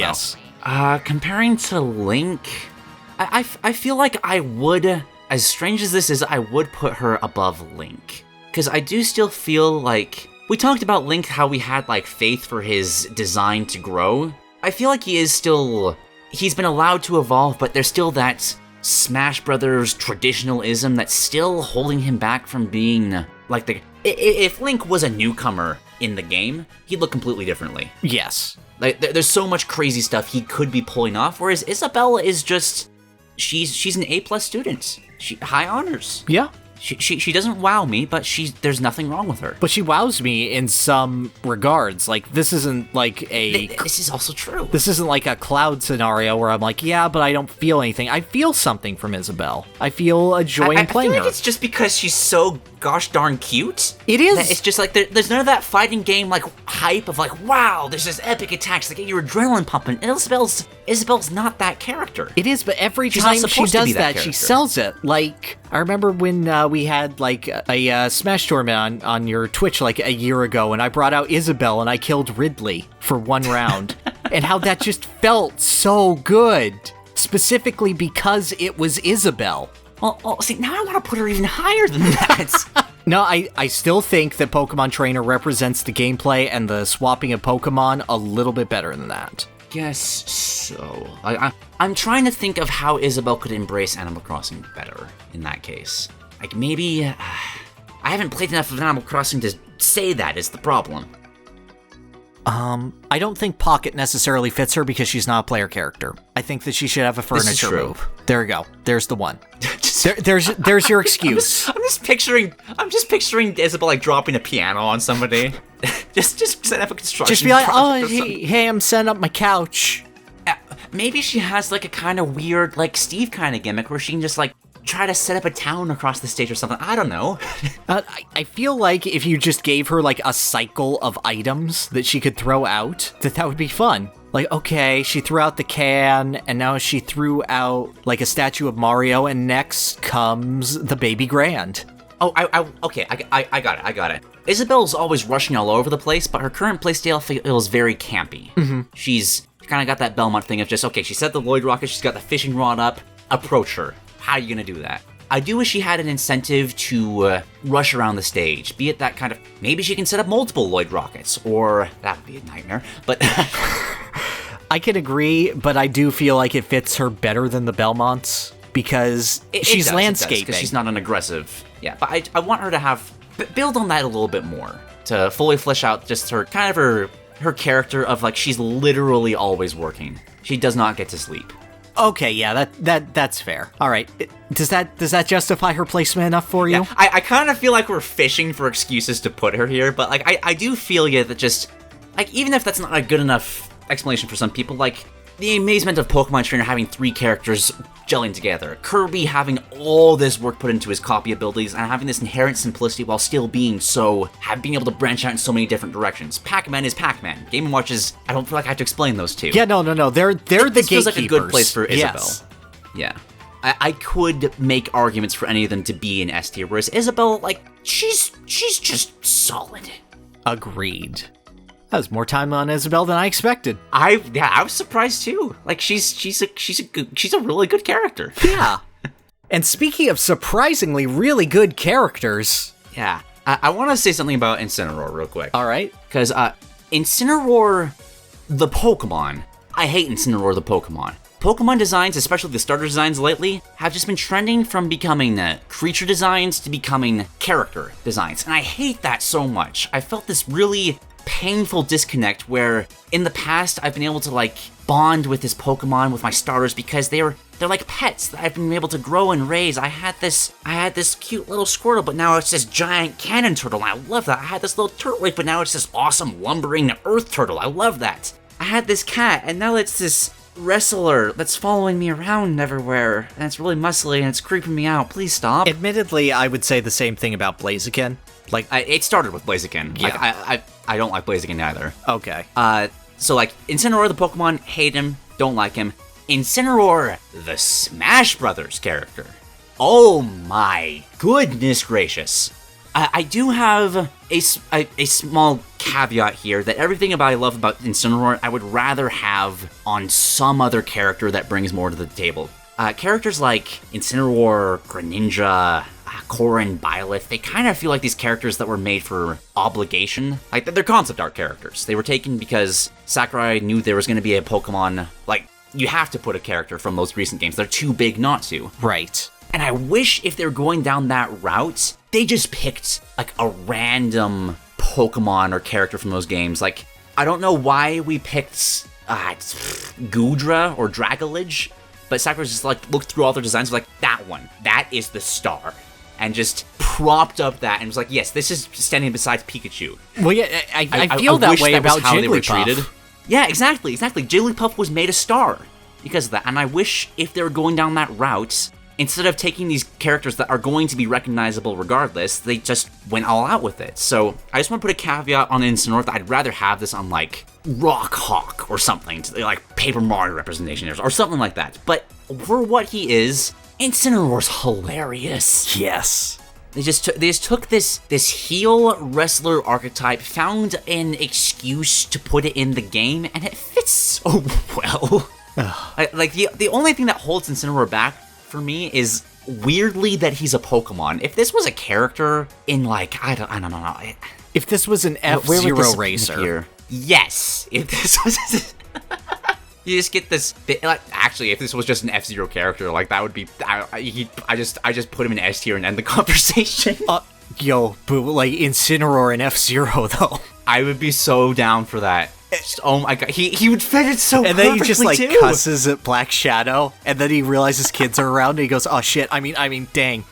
know. Comparing to Link, I feel like I would, as strange as this is, I would put her above Link. Because I do still feel like... We talked about Link, how we had, like, faith for his design to grow. I feel like he is still... He's been allowed to evolve, but there's still that Smash Brothers traditionalism that's still holding him back from being, like, the... If Link was a newcomer in the game, he'd look completely differently. Yes. Like, there's so much crazy stuff he could be pulling off, whereas Isabelle is just... She's an A+ student. High honors. Yeah. She doesn't wow me, but there's nothing wrong with her. But she wows me in some regards. Like, this isn't like a... This is also true. This isn't like a Cloud scenario where I'm like, yeah, but I don't feel anything. I feel something from Isabelle. I feel a joy in playing her. I feel like it's just because she's so gosh darn cute. It is. It's just like, there's none of that fighting game, like, hype of like, wow, there's this epic attacks that get your adrenaline pumping. And Isabelle's not that character. It is, but every time she does that, she sells it. Like, I remember when we had, like, a Smash tournament on your Twitch, like, a year ago, and I brought out Isabelle, and I killed Ridley for one round. And how that just felt so good. Specifically because it was Isabelle. Well, see, now I want to put her even higher than that. No, I still think that Pokemon Trainer represents the gameplay and the swapping of Pokemon a little bit better than that. Guess so. I'm trying to think of how Isabelle could embrace Animal Crossing better in that case. Like, maybe... I haven't played enough of Animal Crossing to say that is the problem. I don't think Pocket necessarily fits her because she's not a player character. I think that she should have a furniture move. There we go. There's the one. There's your excuse. I'm just picturing Isabelle, like, dropping a piano on somebody. just set up a construction. Just be like, oh, hey, I'm setting up my couch. Maybe she has, like, a kind of weird, like, Steve kind of gimmick where she can just, like, try to set up a town across the stage or something. I don't know. I feel like if you just gave her, like, a cycle of items that she could throw out, that would be fun. Like, okay, she threw out the can, and now she threw out, like, a statue of Mario, and next comes the Baby Grand. Oh, okay, I got it. Isabelle's always rushing all over the place, but her current playstyle feels very campy. Mm-hmm. She's kind of got that Belmont thing of just, okay, she set the Lloyd rocket, she's got the fishing rod up, approach her. How are you gonna do that? I do wish she had an incentive to rush around the stage, be it that kind of... Maybe she can set up multiple Lloyd rockets, or... That would be a nightmare, but... I can agree, but I do feel like it fits her better than the Belmonts, because she's landscaping. Because she's not an aggressive... Yeah, but I want her to have build on that a little bit more to fully flesh out just her character of like she's literally always working. She does not get to sleep. Okay, yeah, that's fair. All right, does that justify her placement enough for you? Yeah, I kind of feel like we're fishing for excuses to put her here, but like I do feel that just like even if that's not a good enough explanation for some people, like the amazement of Pokemon Trainer having 3 characters gelling together, Kirby having all this work put into his copy abilities and having this inherent simplicity while still being being able to branch out in so many different directions. Pac-Man is Pac-Man. Game & Watch is, I don't feel like I have to explain those two. Yeah, no, they're the gatekeepers. Feels like a good place for Isabelle. Yes. Yeah. I could make arguments for any of them to be in S tier, whereas Isabelle, like, she's just solid. Agreed. That was more time on Isabelle than I expected. I was surprised too. Like she's a really good character. Yeah. And speaking of surprisingly really good characters, yeah, I want to say something about Incineroar real quick. All right, because Incineroar, the Pokemon. I hate Incineroar, the Pokemon. Pokemon designs, especially the starter designs lately, have just been trending from becoming creature designs to becoming character designs, and I hate that so much. I felt this really painful disconnect where in the past I've been able to like bond with this Pokemon with my starters because they're like pets that I've been able to grow and raise. I had this cute little Squirtle, but now it's this giant cannon turtle, and I love that. I had this little Turtwig, but now it's this awesome lumbering earth turtle. I love that. I had this cat, and now it's this wrestler that's following me around everywhere, and it's really muscly and it's creeping me out. Please stop. Admittedly, I would say the same thing about Blaziken. Like, it started with Blaziken. Yeah. Like, I don't like Blaziken either. Okay. So like Incineroar the Pokemon, hate him, don't like him. Incineroar the Smash Brothers character. Oh my goodness gracious. I do have a small caveat here that everything I love about Incineroar I would rather have on some other character that brings more to the table. Characters like Incineroar, Greninja, Corrin, Byleth, they kind of feel like these characters that were made for obligation. Like, they're concept art characters. They were taken because Sakurai knew there was going to be a Pokemon, like, you have to put a character from those recent games. They're too big not to. Right. And I wish if they were going down that route, they just picked, like, a random Pokemon or character from those games. Like, I don't know why we picked Goodra or Dragalage, but Sakurai just, like, looked through all their designs and was like, that one, that is the star. And just propped up that and was like, yes, this is standing beside Pikachu. Well, yeah, I feel that way about Jigglypuff. Yeah, exactly. Jigglypuff was made a star because of that. And I wish if they were going down that route, instead of taking these characters that are going to be recognizable regardless, they just went all out with it. So I just want to put a caveat on Incineroar that I'd rather have this on, like, Rock Hawk or something, like Paper Mario representation or something like that. But for what he is, Incineroar's hilarious. Yes. They just took this heel wrestler archetype, found an excuse to put it in the game, and it fits so well. Like the only thing that holds Incineroar back for me is weirdly that he's a Pokemon. If this was a character in, like, I don't know. If this was an F-Zero racer. Yes. If this was you just get this bit, like, actually, if this was just an F-Zero character, like, that would be, I just put him in S tier and end the conversation. But like, Incineroar and F-Zero, though. I would be so down for that. Oh my god, he would fit it so and perfectly, then he just, like, too. cusses at Black Shadow, and then he realizes kids are around, and he goes, oh shit, I mean, dang.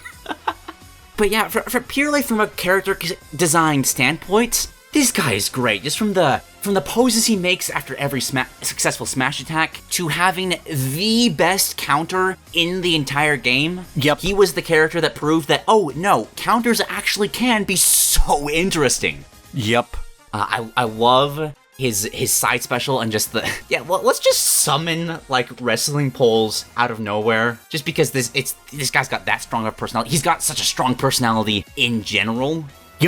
But yeah, for purely from a character design standpoint, this guy is great. Just from the poses he makes after every successful smash attack to having the best counter in the entire game. Yep. He was the character that proved that, oh no, counters actually can be so interesting. Yep. I love his side special and just well, let's just summon, like, wrestling poles out of nowhere just because this guy's got that strong of a personality. He's got such a strong personality in general.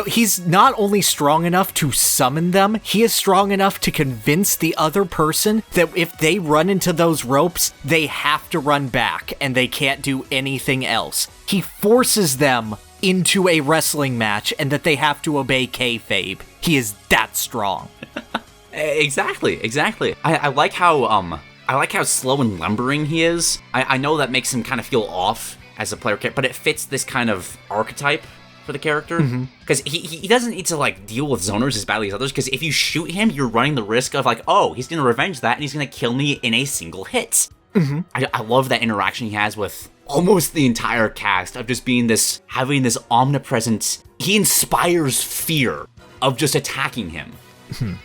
He's not only strong enough to summon them, he is strong enough to convince the other person that if they run into those ropes, they have to run back and they can't do anything else. He forces them into a wrestling match and that they have to obey kayfabe. He is that strong. Exactly. I like how slow and lumbering he is. I know that makes him kind of feel off as a player, but it fits this kind of archetype. for the character. Because he doesn't need to, like, deal with zoners as badly as others, because if you shoot him, you're running the risk of, like, oh, he's going to revenge that, and he's going to kill me in a single hit. I love that interaction he has with almost the entire cast of just being having this omnipresent, he inspires fear of just attacking him.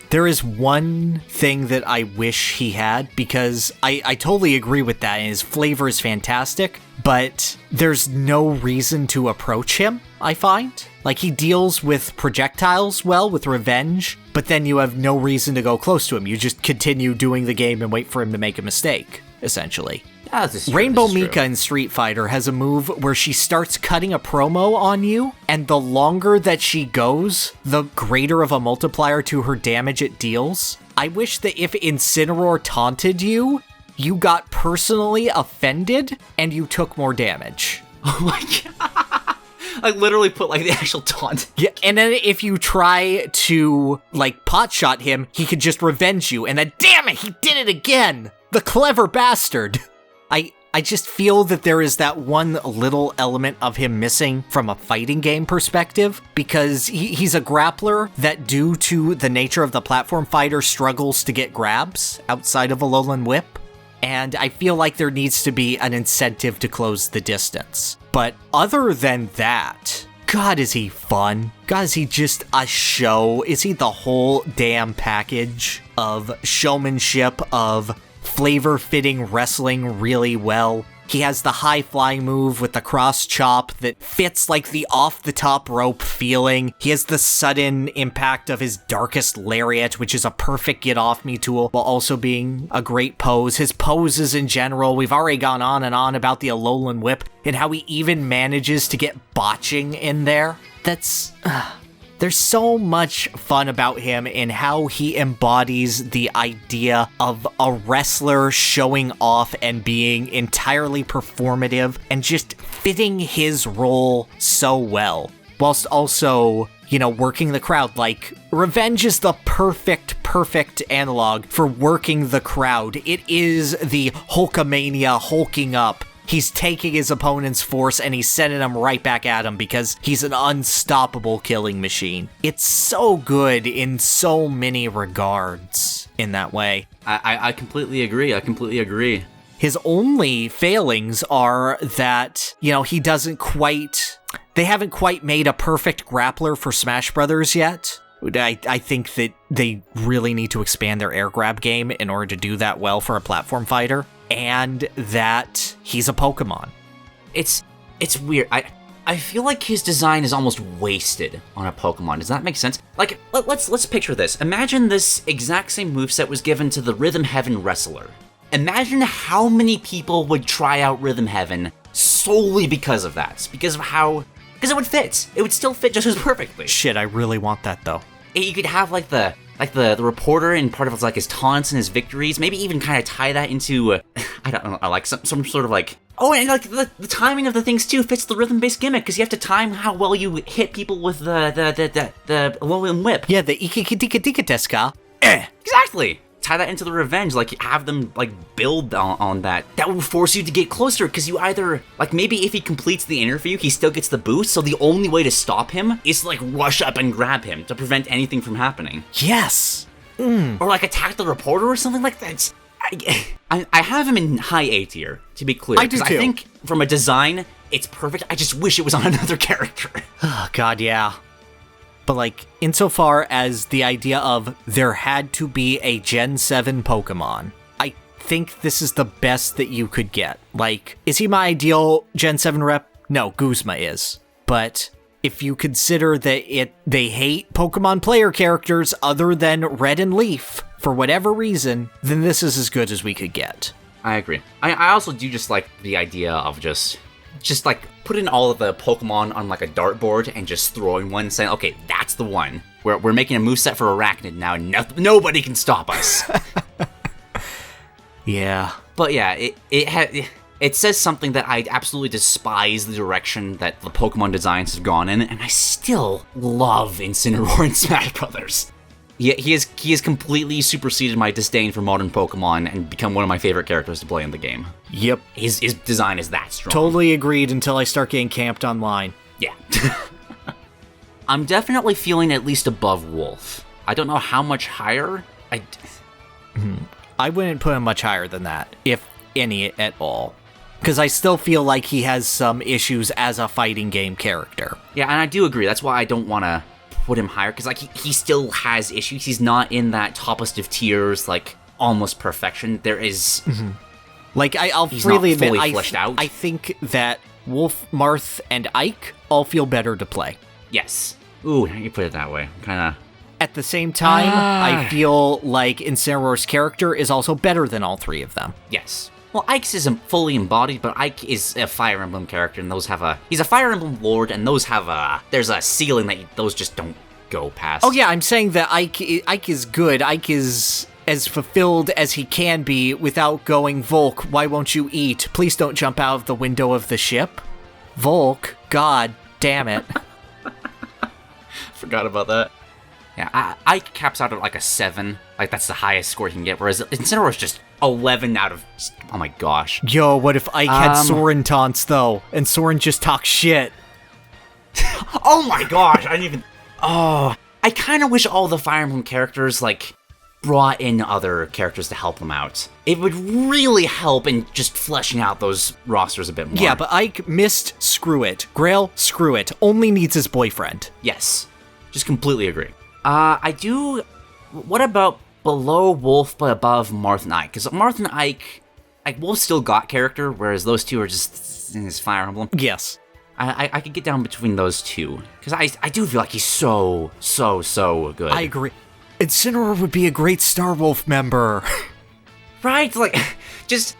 There is one thing that I wish he had, because I totally agree with that, and his flavor is fantastic, but there's no reason to approach him, I find. Like, he deals with projectiles well, with revenge, but then you have no reason to go close to him. You just continue doing the game and wait for him to make a mistake, essentially. Yeah, this is true, Rainbow this is Mika true. in Street Fighter has a move where she starts cutting a promo on you, and the longer that she goes, the greater of a multiplier to her damage it deals. I wish that if Incineroar taunted you, you got personally offended, and you took more damage. Oh my god. I literally put, like, the actual taunt. Yeah, and then if you try to, like, potshot him, he could just revenge you, and then, damn it, he did it again! The clever bastard! I just feel that there is that one little element of him missing from a fighting game perspective, because he's a grappler that, due to the nature of the platform fighter, struggles to get grabs outside of a Alolan Whip. And I feel like there needs to be an incentive to close the distance. But other than that, God, is he fun? God, is he just a show? Is he the whole damn package of showmanship, of flavor-fitting wrestling really well? He has the high-flying move with the cross chop that fits like the off-the-top rope feeling. He has the sudden impact of his Darkest Lariat, which is a perfect get-off-me tool, while also being a great pose. His poses in general, we've already gone on and on about the Alolan Whip, and how he even manages to get botching in there. That's... There's so much fun about him in how he embodies the idea of a wrestler showing off and being entirely performative and just fitting his role so well, whilst also, you know, working the crowd. Like, Revenge is the perfect analog for working the crowd. It is the Hulkamania hulking up. He's taking his opponent's force and he's sending them right back at him because he's an unstoppable killing machine. It's so good in so many regards in that way. I completely agree. His only failings are that, you know, they haven't quite made a perfect grappler for Smash Brothers yet. I think that they really need to expand their air grab game in order to do that well for a platform fighter. And that he's a Pokemon. It's weird. I feel like his design is almost wasted on a Pokemon. Does that make sense? Like, let's picture this. Imagine this exact same moveset was given to the Rhythm Heaven wrestler. Imagine how many people would try out Rhythm Heaven solely because of that. Because it would fit. It would still fit just as perfectly. Shit, I really want that though. You could have like the reporter and part of it's like his taunts and his victories. Maybe even kind of tie that into I don't know, like some sort of like, oh, and like the timing of the things too fits the rhythm-based gimmick because you have to time how well you hit people with the Alolan Whip. Yeah, the ikikidika deska. Exactly. Tie that into the revenge, like have them like build on that. That would force you to get closer because you either, like maybe if he completes the interview, he still gets the boost, so the only way to stop him is to like rush up and grab him to prevent anything from happening. Yes. Or like attack the reporter or something like that. I have him in high A tier, to be clear. I do too. I think from a design, it's perfect. I just wish it was on another character. Oh, God, yeah. But, like, insofar as the idea of there had to be a Gen 7 Pokemon, I think this is the best that you could get. Like, is he my ideal Gen 7 rep? No, Guzma is. But if you consider that they hate Pokemon player characters other than Red and Leaf, for whatever reason, then this is as good as we could get. I agree. I also do just like the idea of just like putting all of the Pokemon on like a dartboard and just throwing one, saying, okay, that's the one. We're making a moveset for Arachnid now, and nobody can stop us. Yeah. But yeah, it says something that I absolutely despise the direction that the Pokemon designs have gone in, and I still love Incineroar in Smash Brothers. He has completely superseded my disdain for modern Pokemon and become one of my favorite characters to play in the game. Yep. His design is that strong. Totally agreed until I start getting camped online. Yeah. I'm definitely feeling at least above Wolf. I don't know how much higher. I wouldn't put him much higher than that, if any at all. Because I still feel like he has some issues as a fighting game character. Yeah, and I do agree. That's why I don't want to put him higher, because like he still has issues. He's not in that toppest of tiers, like almost perfection. There is, like I'll he's freely not fully admit, fleshed out. I think that Wolf, Marth, and Ike all feel better to play. Yes. Ooh, you put it that way. Kind of. At the same time, I feel like Incineroar's character is also better than all three of them. Yes. Well, Ike's isn't fully embodied, but Ike is a Fire Emblem character, and those have he's a Fire Emblem lord, and those have there's a ceiling that those just don't go past. Oh yeah, I'm saying that Ike is good. Ike is as fulfilled as he can be without going, Volk, why won't you eat? Please don't jump out of the window of the ship. Volk, god damn it. Forgot about that. Yeah, Ike caps out at like a 7. Like, that's the highest score he can get, whereas Incineroar is just 11 out of... Oh my gosh. Yo, what if Ike had Soren taunts, though, and Soren just talks shit? Oh my gosh, I didn't even... Oh, I kind of wish all the Fire Emblem characters, like, brought in other characters to help them out. It would really help in just fleshing out those rosters a bit more. Yeah, but Ike missed screw it. Grail, screw it. Only needs his boyfriend. Yes. Just completely agree. I do... What about below Wolf but above Marth and Ike? Because Marth and Ike... Like, Wolf still got character, whereas those two are just in his Fire Emblem. Yes. I could get down between those two. Because I do feel like he's so good. I agree. Incineroar would be a great Star Wolf member. Right? Like, just...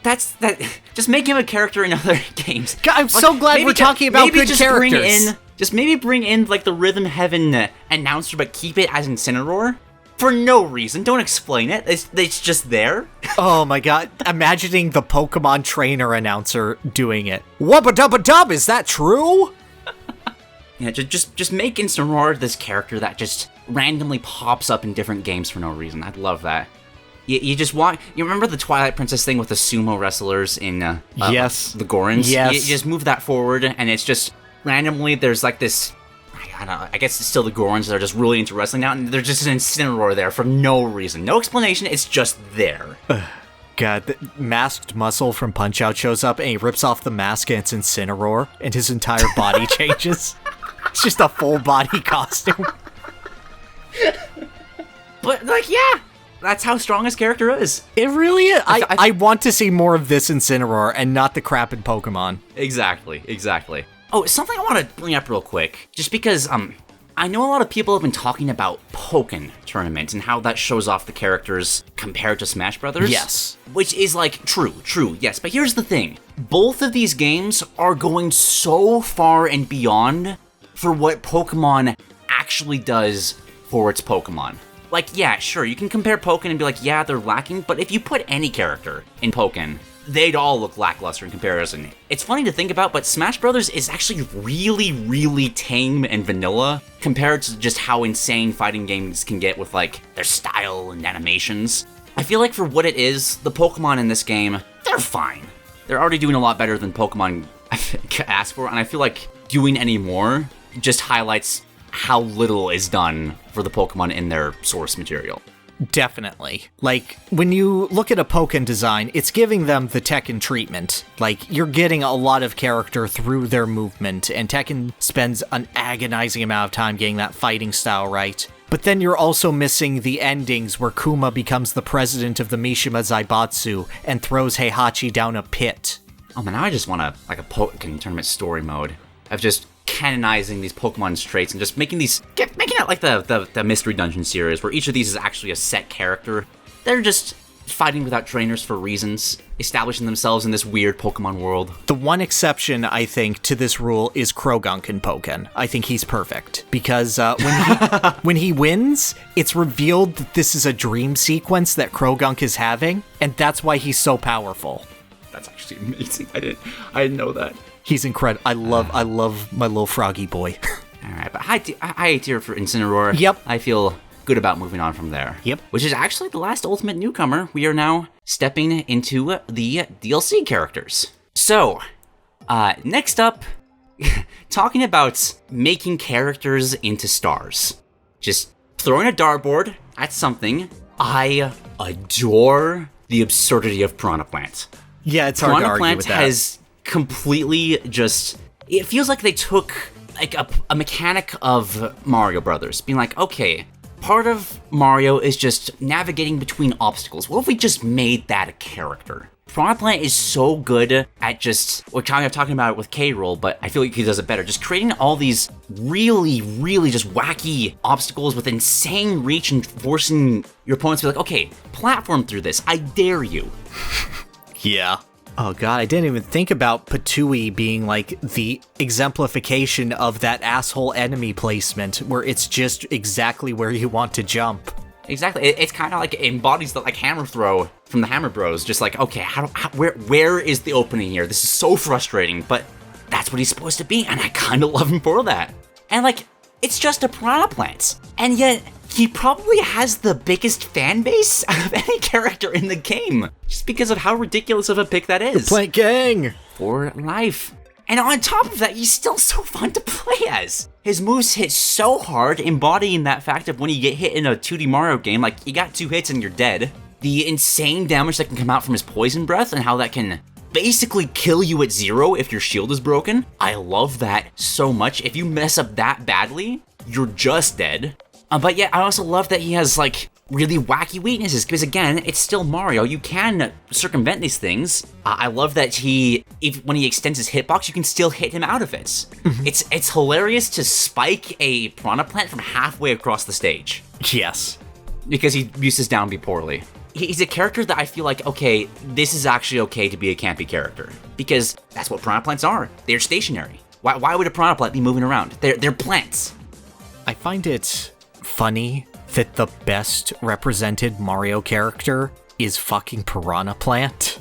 Just make him a character in other games. God, I'm so glad we're talking about good characters. Maybe bring in, like, the Rhythm Heaven announcer, but keep it as Incineroar. For no reason. Don't explain it. It's just there. Oh my god. Imagining the Pokemon trainer announcer doing it. Wubba-dubba-dub, is that true? Yeah, just make Incineroar this character that just randomly pops up in different games for no reason. I'd love that. You just want... You remember the Twilight Princess thing with the sumo wrestlers in... yes. The Gorons? Yes. You just move that forward, and it's just... Randomly, there's like this... I don't know, I guess it's still the Gorons that are just really into wrestling now, and there's just an Incineroar there for no reason. No explanation, it's just there. God, the masked muscle from Punch-Out shows up, and he rips off the mask, and it's Incineroar, and his entire body changes. It's just a full body costume. But, like, yeah! That's how strong his character is. It really is. I want to see more of this Incineroar, and not the crap in Pokemon. Exactly. Oh, something I want to bring up real quick, just because, I know a lot of people have been talking about Pokken tournaments and how that shows off the characters compared to Smash Brothers. Yes. Which is, like, true, yes. But here's the thing. Both of these games are going so far and beyond for what Pokemon actually does for its Pokemon. Like, yeah, sure, you can compare Pokken and be like, yeah, they're lacking, but if you put any character in Pokken, they'd all look lackluster in comparison. It's funny to think about, but Smash Brothers is actually really tame and vanilla compared to just how insane fighting games can get with, like, their style and animations. I feel like for what it is, the Pokemon in this game, they're fine. They're already doing a lot better than Pokemon ask for, and I feel like doing any more just highlights how little is done for the Pokemon in their source material. Definitely. Like, when you look at a Pokken design, it's giving them the Tekken treatment. Like, you're getting a lot of character through their movement, and Tekken spends an agonizing amount of time getting that fighting style right. But then you're also missing the endings where Kuma becomes the president of the Mishima Zaibatsu and throws Heihachi down a pit. Oh man, now I just want a Pokken tournament story mode of just canonizing these Pokemon's traits and just making it like the Mystery Dungeon series, where each of these is actually a set character. They're just fighting without trainers for reasons, establishing themselves in this weird Pokemon world. The one exception, I think, to this rule is Krogunk in Pokken. I think he's perfect, because when he wins, it's revealed that this is a dream sequence that Krogunk is having, and that's why he's so powerful. That's actually amazing. I didn't know that. He's incredible. I love my little froggy boy. Alright, but high tier for Incineroar. Yep. I feel good about moving on from there. Yep. Which is actually the last Ultimate Newcomer. We are now stepping into the DLC characters. So, next up, talking about making characters into stars. Just throwing a dartboard at something. I adore the absurdity of Piranha Plant. Yeah, it's hard to argue with that. Piranha Plant has completely just... It feels like they took like a mechanic of Mario Brothers, being like, okay, part of Mario is just navigating between obstacles. What if we just made that a character? Piranha Plant is so good at just, we're kind of talking about it with K-Rool, but I feel like he does it better. Just creating all these really, really just wacky obstacles with insane reach and forcing your opponents to be like, okay, platform through this. I dare you. Yeah. Oh god, I didn't even think about Patui being like the exemplification of that asshole enemy placement where it's just exactly where you want to jump. Exactly. It's kind of like it embodies the like hammer throw from the Hammer Bros. Just like, okay, where is the opening here? This is so frustrating, but that's what he's supposed to be, and I kind of love him for that. And like, it's just a Piranha Plant, and yet he probably has the biggest fan base out of any character in the game, just because of how ridiculous of a pick that is. The Plant Gang! For life. And on top of that, he's still so fun to play as. His moves hit so hard, embodying that fact of when you get hit in a 2D Mario game, like, you got 2 hits and you're dead. The insane damage that can come out from his poison breath and how that can basically kill you at 0 if your shield is broken. I love that so much. If you mess up that badly, you're just dead. But yeah, I also love that he has, like, really wacky weaknesses, because again, it's still Mario. You can circumvent these things. I love that when he extends his hitbox, you can still hit him out of it. Mm-hmm. It's hilarious to spike a Piranha Plant from halfway across the stage. Yes. Because he uses down B poorly. He's a character that I feel like, okay, this is actually okay to be a campy character, because that's what Piranha Plants are. They're stationary. Why would a Piranha Plant be moving around? They're plants. I find it funny that the best represented Mario character is fucking Piranha Plant.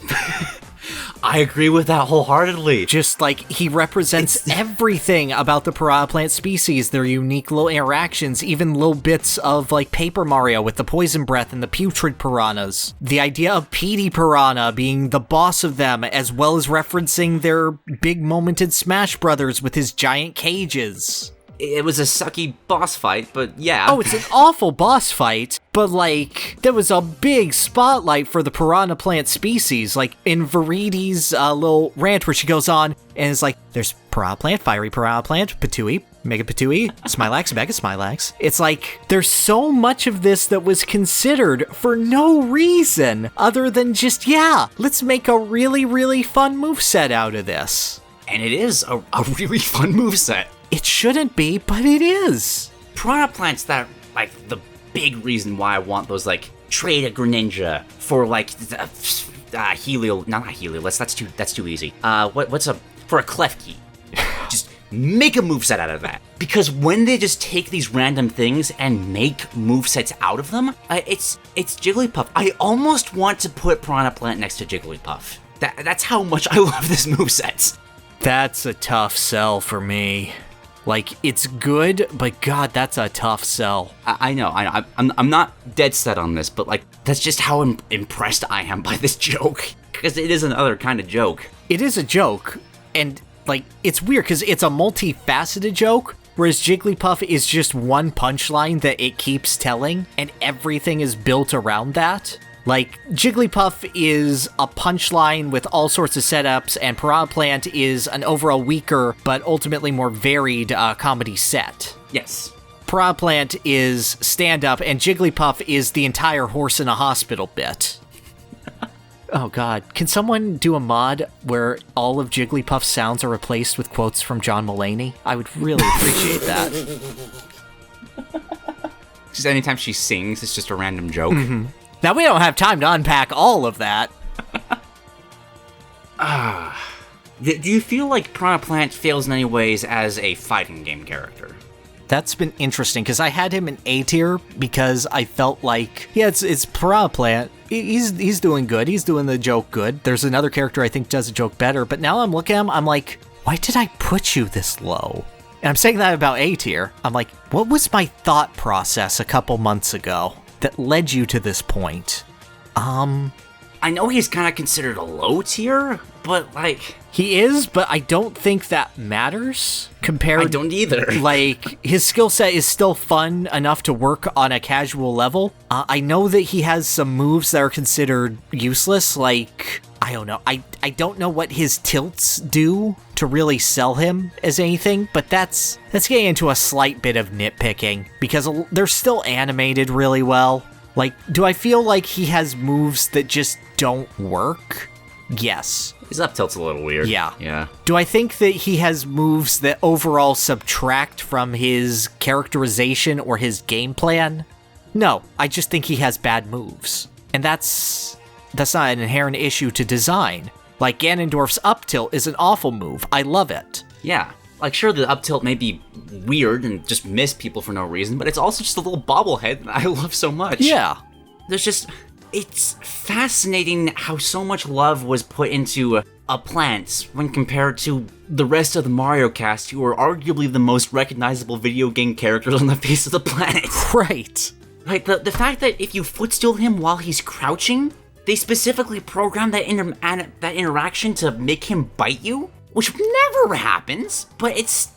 I agree with that wholeheartedly. Just like, he represents everything about the Piranha Plant species, their unique little interactions, even little bits of like Paper Mario with the poison breath and the putrid piranhas. The idea of Petey Piranha being the boss of them, as well as referencing their big moment in Smash Brothers with his giant cages. It was a sucky boss fight, but yeah. Oh, it's an awful boss fight, but like, there was a big spotlight for the Piranha Plant species, like in Veridi's little rant where she goes on and is like, there's Piranha Plant, Fiery Piranha Plant, Patui, Mega Patui, Smilax, Mega Smilax. It's like, there's so much of this that was considered for no reason other than just, yeah, let's make a really, really fun moveset out of this. And it is a really fun moveset. It shouldn't be, but it is. Piranha Plant's that, like, the big reason why I want those, like, trade a Greninja for, like, Helio, not Helio, that's too easy. For a Klefki. Just make a moveset out of that. Because when they just take these random things and make movesets out of them, it's Jigglypuff. I almost want to put Piranha Plant next to Jigglypuff. That's how much I love this moveset. That's a tough sell for me. Like, it's good, but god, that's a tough sell. I know. I'm not dead set on this, but, like, that's just how impressed I am by this joke. Because it is another kind of joke. It is a joke, and, like, it's weird, because it's a multifaceted joke, whereas Jigglypuff is just one punchline that it keeps telling, and everything is built around that. Like, Jigglypuff is a punchline with all sorts of setups, and Piranha Plant is an overall weaker, but ultimately more varied comedy set. Yes. Piranha Plant is stand-up, and Jigglypuff is the entire horse in a hospital bit. Oh god, can someone do a mod where all of Jigglypuff's sounds are replaced with quotes from John Mulaney? I would really appreciate that. Just anytime she sings, it's just a random joke. Mm-hmm. Now, we don't have time to unpack all of that. Do you feel like Piranha Plant fails in any ways as a fighting game character? That's been interesting, because I had him in A tier because I felt like, yeah, it's Piranha Plant. He's doing good. He's doing the joke good. There's another character I think does a joke better, but now I'm looking at him, I'm like, why did I put you this low? And I'm saying that about A tier. I'm like, what was my thought process a couple months ago that led you to this point? I know he's kind of considered a low tier, but, like... He is, but I don't think that matters compared... I don't either. Like, his skill set is still fun enough to work on a casual level. I know that he has some moves that are considered useless, like... I don't know. I don't know what his tilts do to really sell him as anything, but that's getting into a slight bit of nitpicking, because they're still animated really well. Like, do I feel like he has moves that just don't work? Yes. His up tilt's a little weird. Yeah. Do I think that he has moves that overall subtract from his characterization or his game plan? No, I just think he has bad moves. And that's not an inherent issue to design. Like, Ganondorf's up tilt is an awful move. I love it. Yeah. Like, sure, the up tilt may be weird and just miss people for no reason, but it's also just a little bobblehead that I love so much. Yeah. It's fascinating how so much love was put into a plant when compared to the rest of the Mario cast, who are arguably the most recognizable video game characters on the face of the planet. Right. Like, the fact that if you footstool him while he's crouching, they specifically programmed that interaction to make him bite you, which never happens, but it's...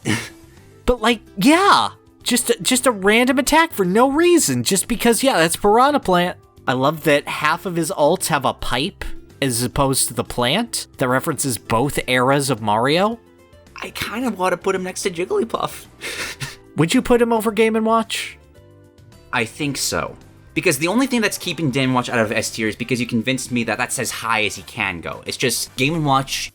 But, like, yeah, just a random attack for no reason, just because, yeah, that's Piranha Plant. I love that half of his ults have a pipe as opposed to the plant that references both eras of Mario. I kind of want to put him next to Jigglypuff. Would you put him over Game & Watch? I think so. Because the only thing that's keeping Game & Watch out of S tier is because you convinced me that that's as high as he can go. It's just Game & Watch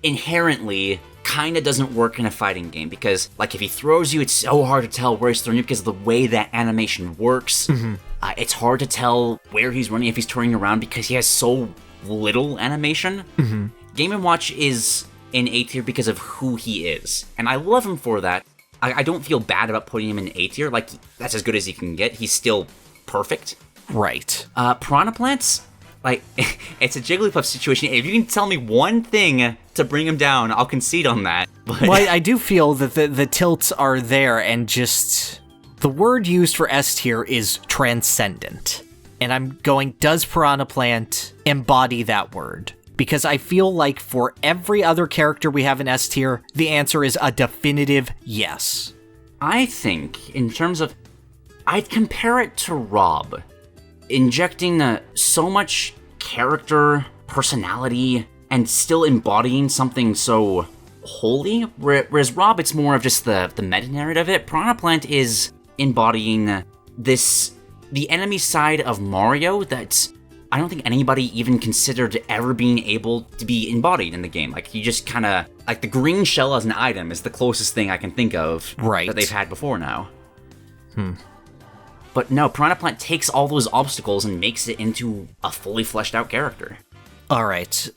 inherently kind of doesn't work in a fighting game, because, like, if he throws you, it's so hard to tell where he's throwing you because of the way that animation works. Mm-hmm. It's hard to tell where he's running if he's turning around because he has so little animation. Mm-hmm. Game & Watch is in A tier because of who he is, and I love him for that. I don't feel bad about putting him in A tier. Like, that's as good as he can get. He's still perfect. Right. Piranha Plants, like, it's a Jigglypuff situation. If you can tell me one thing to bring him down, I'll concede on that. But well, I do feel that the tilts are there, and just... The word used for S tier is transcendent. And I'm going, does Piranha Plant embody that word? Because I feel like for every other character we have in S tier, the answer is a definitive yes. I think, in terms of... I'd compare it to Rob. Injecting so much character, personality, and still embodying something so holy. Whereas Rob, it's more of just the meta-narrative of it. Piranha Plant is embodying the enemy side of Mario that I don't think anybody even considered ever being able to be embodied in the game. Like, you just kind of... Like, the green shell as an item is the closest thing I can think of that they've had before now. But no, Piranha Plant takes all those obstacles and makes it into a fully fleshed out character. All right,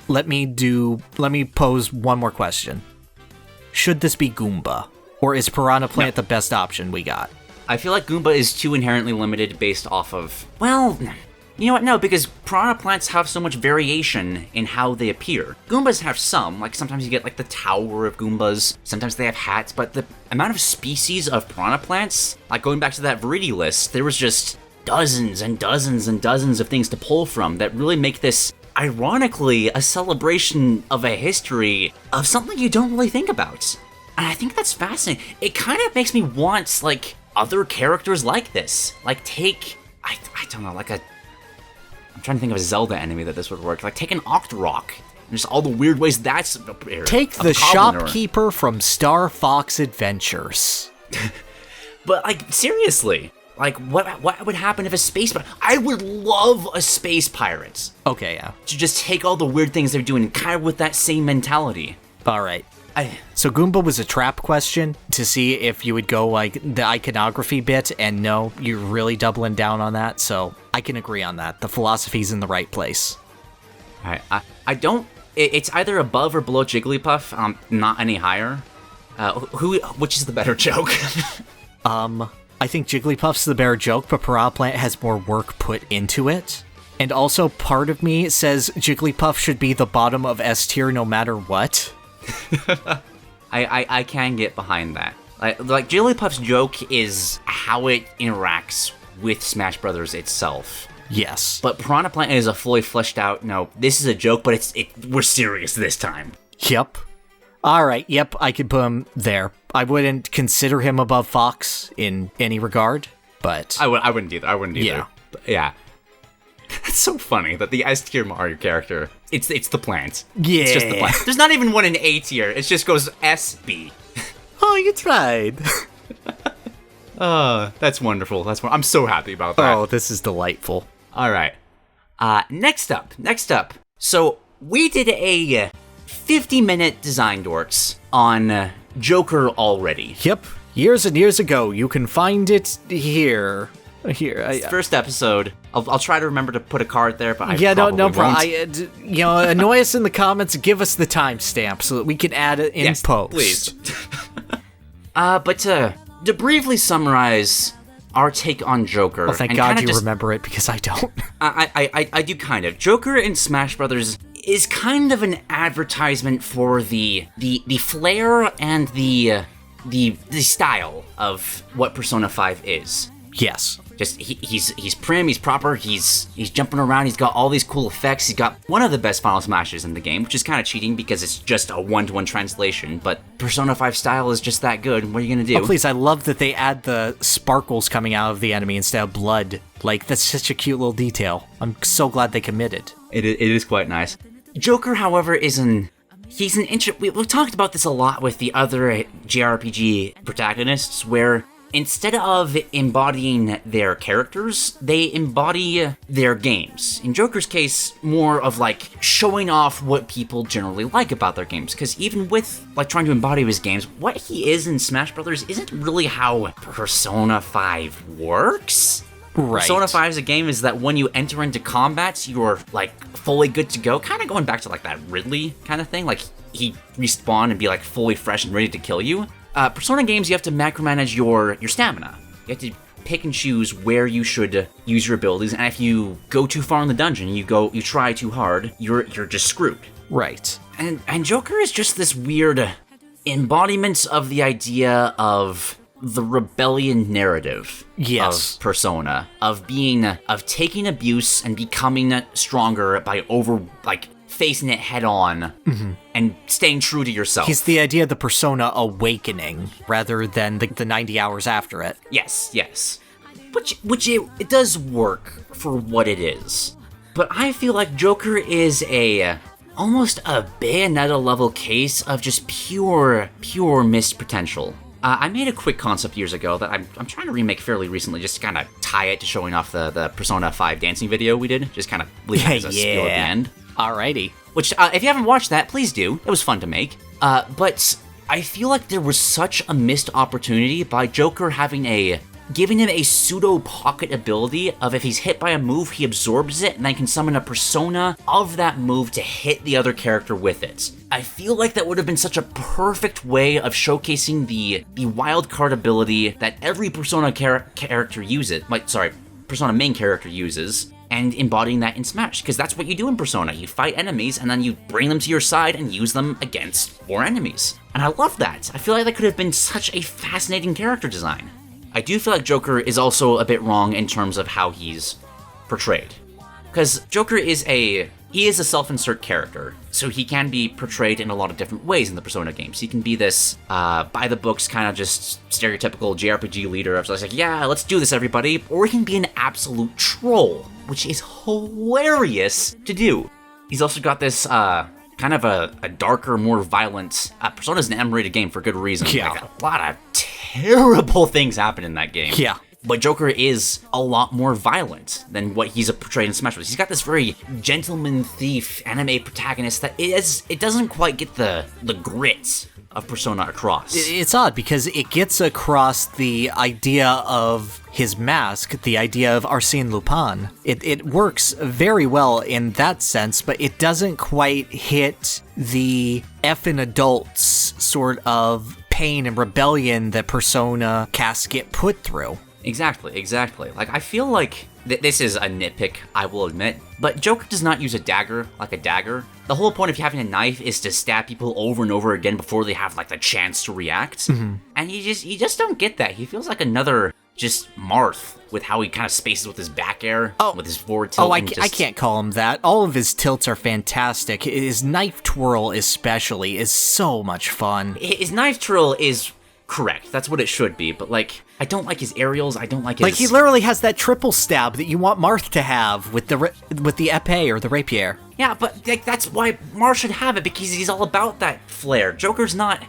let me pose one more question. Should this be Goomba? Or is Piranha Plant the best option we got? I feel like Goomba is too inherently limited based off of... Well, you know what? No, because Piranha Plants have so much variation in how they appear. Goombas have some, like sometimes you get like the Tower of Goombas, sometimes they have hats, but the amount of species of Piranha Plants, like going back to that Viridity list, there was just dozens and dozens and dozens of things to pull from that really make this, ironically, a celebration of a history of something you don't really think about. And I think that's fascinating. It kind of makes me want, like, other characters like this. Like, take... I don't know, like a... I'm trying to think of a Zelda enemy that this would work. Like, take an Octorok. And just all the weird ways that's... Take the shopkeeper from Star Fox Adventures. But, like, seriously. Like, what would happen if a space... I would love a space pirate. Okay, yeah. To just take all the weird things they're doing, kind of with that same mentality. All right. So Goomba was a trap question to see if you would go like the iconography bit, and no, you're really doubling down on that, so I can agree on that. The philosophy's in the right place. Alright, I don't... It's either above or below Jigglypuff, not any higher. Which is the better joke? I think Jigglypuff's the better joke, but Piranha Plant has more work put into it. And also, part of me says Jigglypuff should be the bottom of S tier no matter what. I can get behind that. Like Jigglypuff's joke is how it interacts with Smash Brothers itself. Yes. But Piranha Plant is a fully fleshed out, no, this is a joke, but we're serious this time. Yep. Alright, yep, I could put him there. I wouldn't consider him above Fox in any regard, but... I wouldn't either. Yeah. But yeah. That's so funny that the S tier Mario character, it's the plant. Yeah. It's just the plant. There's not even one in A tier. It just goes S, B. Oh, you tried. That's wonderful. I'm so happy about that. Oh, this is delightful. All right. Next up. So we did a 50-minute design dorks on Joker already. Yep. Years and years ago. You can find it here. First episode. I'll try to remember to put a card there, but no won't. problem. Annoy us in the comments. Give us the timestamp so that we can add it in post. Please. But to briefly summarize our take on Joker. Well, thank God you remember it, because I don't. I do kind of. Joker in Smash Brothers is kind of an advertisement for the flair and the style of what Persona 5 is. Yes. Just he's prim, he's proper, he's jumping around, he's got all these cool effects, he's got one of the best Final Smashes in the game, which is kind of cheating because it's just a one-to-one translation, but Persona 5 style is just that good. What are you gonna do? Oh please, I love that they add the sparkles coming out of the enemy instead of blood. Like, that's such a cute little detail. I'm so glad they committed. It is quite nice. Joker, however, we've talked about this a lot with the other JRPG protagonists, where instead of embodying their characters, they embody their games. In Joker's case, more of like showing off what people generally like about their games. Because even with like trying to embody his games, what he is in Smash Brothers isn't really how Persona 5 works. Right. Persona 5 is a game is that when you enter into combat, you're like fully good to go. Kind of going back to like that Ridley kind of thing. Like he respawn and be like fully fresh and ready to kill you. Persona games, you have to macromanage your stamina. You have to pick and choose where you should use your abilities, and if you go too far in the dungeon, you try too hard, you're just screwed. Right. And Joker is just this weird embodiment of the idea of the rebellion narrative of Persona, of taking abuse and becoming stronger by facing it head on and staying true to yourself. He's the idea of the Persona awakening rather than the 90 hours after it. Yes. Which it does work for what it is. But I feel like Joker is almost a Bayonetta level case of just pure missed potential. I made a quick concept years ago that I'm trying to remake fairly recently, just to kind of tie it to showing off the Persona 5 dancing video we did. Just kind of leave it as a spiel at the end. Alrighty. Which, if you haven't watched that, please do. It was fun to make. But I feel like there was such a missed opportunity by Joker giving him a pseudo-pocket ability of if he's hit by a move, he absorbs it, and then can summon a persona of that move to hit the other character with it. I feel like that would have been such a perfect way of showcasing the wild card ability that every Persona character uses. Persona main character uses, and embodying that in Smash, because that's what you do in Persona. You fight enemies, and then you bring them to your side and use them against more enemies. And I love that. I feel like that could have been such a fascinating character design. I do feel like Joker is also a bit wrong in terms of how he's portrayed. Because Joker is a self-insert character, so he can be portrayed in a lot of different ways in the Persona games. He can be this, by-the-books kind of just stereotypical JRPG leader of like, yeah, let's do this, everybody. Or he can be an absolute troll, which is hilarious to do. He's also got this, kind of a darker, more violent... Persona's an M-rated game for good reason. Yeah. Like, a lot of terrible things happen in that game. Yeah. But Joker is a lot more violent than what he's portrayed in Smash Bros. He's got this very gentleman thief anime protagonist that it doesn't quite get the grit of Persona across. It's odd because it gets across the idea of his mask, the idea of Arsène Lupin. It works very well in that sense, but it doesn't quite hit the effing adults sort of pain and rebellion that Persona casts get put through. Exactly. Like, I feel like this is a nitpick, I will admit, but Joker does not use a dagger like a dagger. The whole point of having a knife is to stab people over and over again before they have, like, the chance to react. Mm-hmm. And you just don't get that. He feels like another just Marth with how he kind of spaces with his back air, with his forward tilt. I can't call him that. All of his tilts are fantastic. His knife twirl especially is so much fun. His knife twirl is correct. That's what it should be. But, like, I don't like his aerials. I don't like his... Like, he literally has that triple stab that you want Marth to have with the épée or the rapier. Yeah, but like, that's why Marth should have it, because he's all about that flair. Joker's not...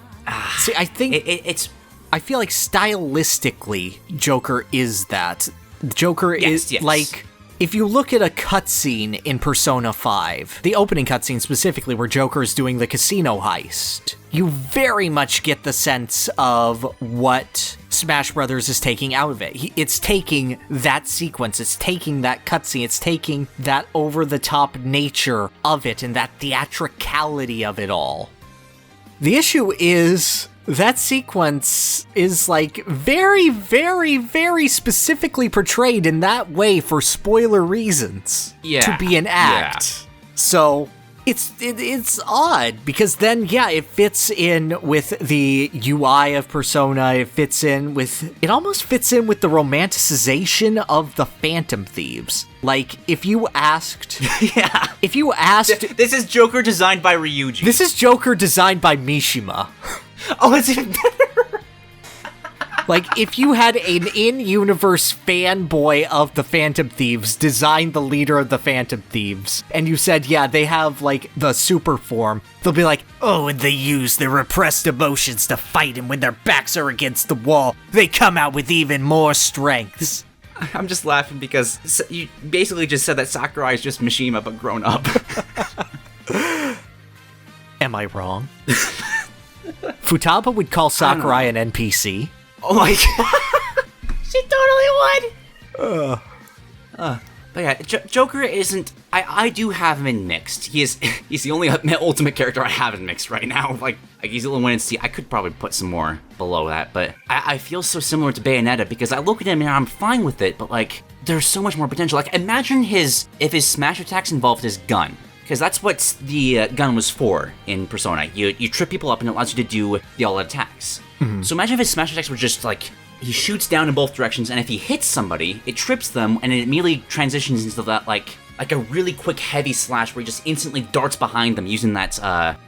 See, I think... It's... I feel like stylistically, Joker is that. Joker is, like, if you look at a cutscene in Persona 5, the opening cutscene specifically where Joker is doing the casino heist, you very much get the sense of what Smash Brothers is taking out of it. It's taking that sequence, it's taking that cutscene, it's taking that over-the-top nature of it and that theatricality of it all. The issue is... that sequence is, like, very, very, very specifically portrayed in that way for spoiler reasons. Yeah. To be an act. Yeah. So, it's odd, because then, yeah, it fits in with the UI of Persona, it almost fits in with the romanticization of the Phantom Thieves. Like, if you asked... yeah. If you asked... This is Joker designed by Ryuji. This is Joker designed by Mishima. Oh, it's even better! Like, if you had an in-universe fanboy of the Phantom Thieves design the leader of the Phantom Thieves, and you said, yeah, they have, like, the super form, they'll be like, oh, and they use their repressed emotions to fight, and when their backs are against the wall, they come out with even more strengths. I'm just laughing because you basically just said that Sakurai is just Mishima, but grown up. Am I wrong? Futaba would call Sakurai an NPC. Oh my god. She totally would. But yeah, Joker isn't... I do have him in mixed. He's the only ultimate character I have in mixed right now. Like he's the only one in C. I could probably put some more below that, but I feel so similar to Bayonetta because I look at him and I'm fine with it, but like, there's so much more potential. Like, imagine if his smash attacks involved his gun. Because that's what the gun was for in Persona. You trip people up and it allows you to do the all-out attacks. Mm-hmm. So imagine if his smash attacks were just like, he shoots down in both directions, and if he hits somebody, it trips them, and it immediately transitions into that, like a really quick heavy slash where he just instantly darts behind them using that,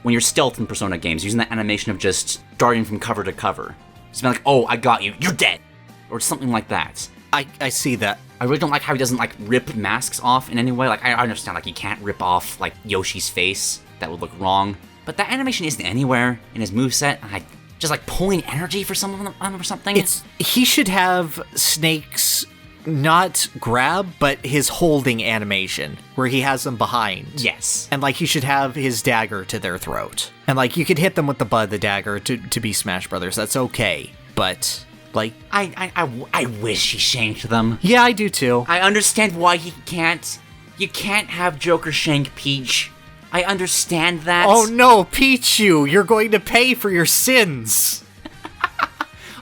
when you're stealth in Persona games, using that animation of just darting from cover to cover. Just being like, oh, I got you, you're dead! Or something like that. I see that. I really don't like how he doesn't, like, rip masks off in any way. Like, I understand, like, he can't rip off, like, Yoshi's face. That would look wrong. But that animation isn't anywhere in his moveset. Just, like, pulling energy for some of them or something. He should have Snake's, not grab, but his holding animation, where he has them behind. Yes. And, like, he should have his dagger to their throat. And, like, you could hit them with the butt of the dagger to be Smash Brothers. That's okay. But... like, I wish he shanked them. Yeah, I do too. I understand why he can't. You can't have Joker shank Peach. I understand that. Oh no, Pichu, you're going to pay for your sins.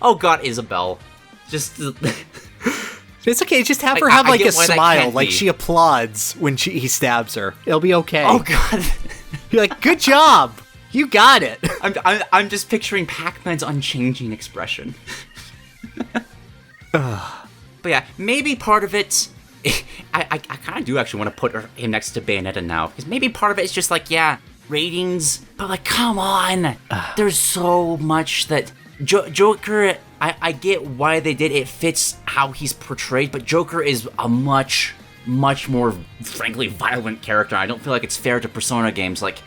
Oh god, Isabelle. Just... It's okay, just have her have like a smile, like she applauds when he stabs her. It'll be okay. Oh god. You're like, good job! You got it! I'm just picturing Pac-Man's unchanging expression. But yeah, maybe part of it... I kind of do actually want to put him next to Bayonetta now, because maybe part of it is just like, yeah, ratings, but like, come on! There's so much that... Joker, I get why they did it, fits how he's portrayed, but Joker is a much more, frankly, violent character. I don't feel like it's fair to Persona games. Like,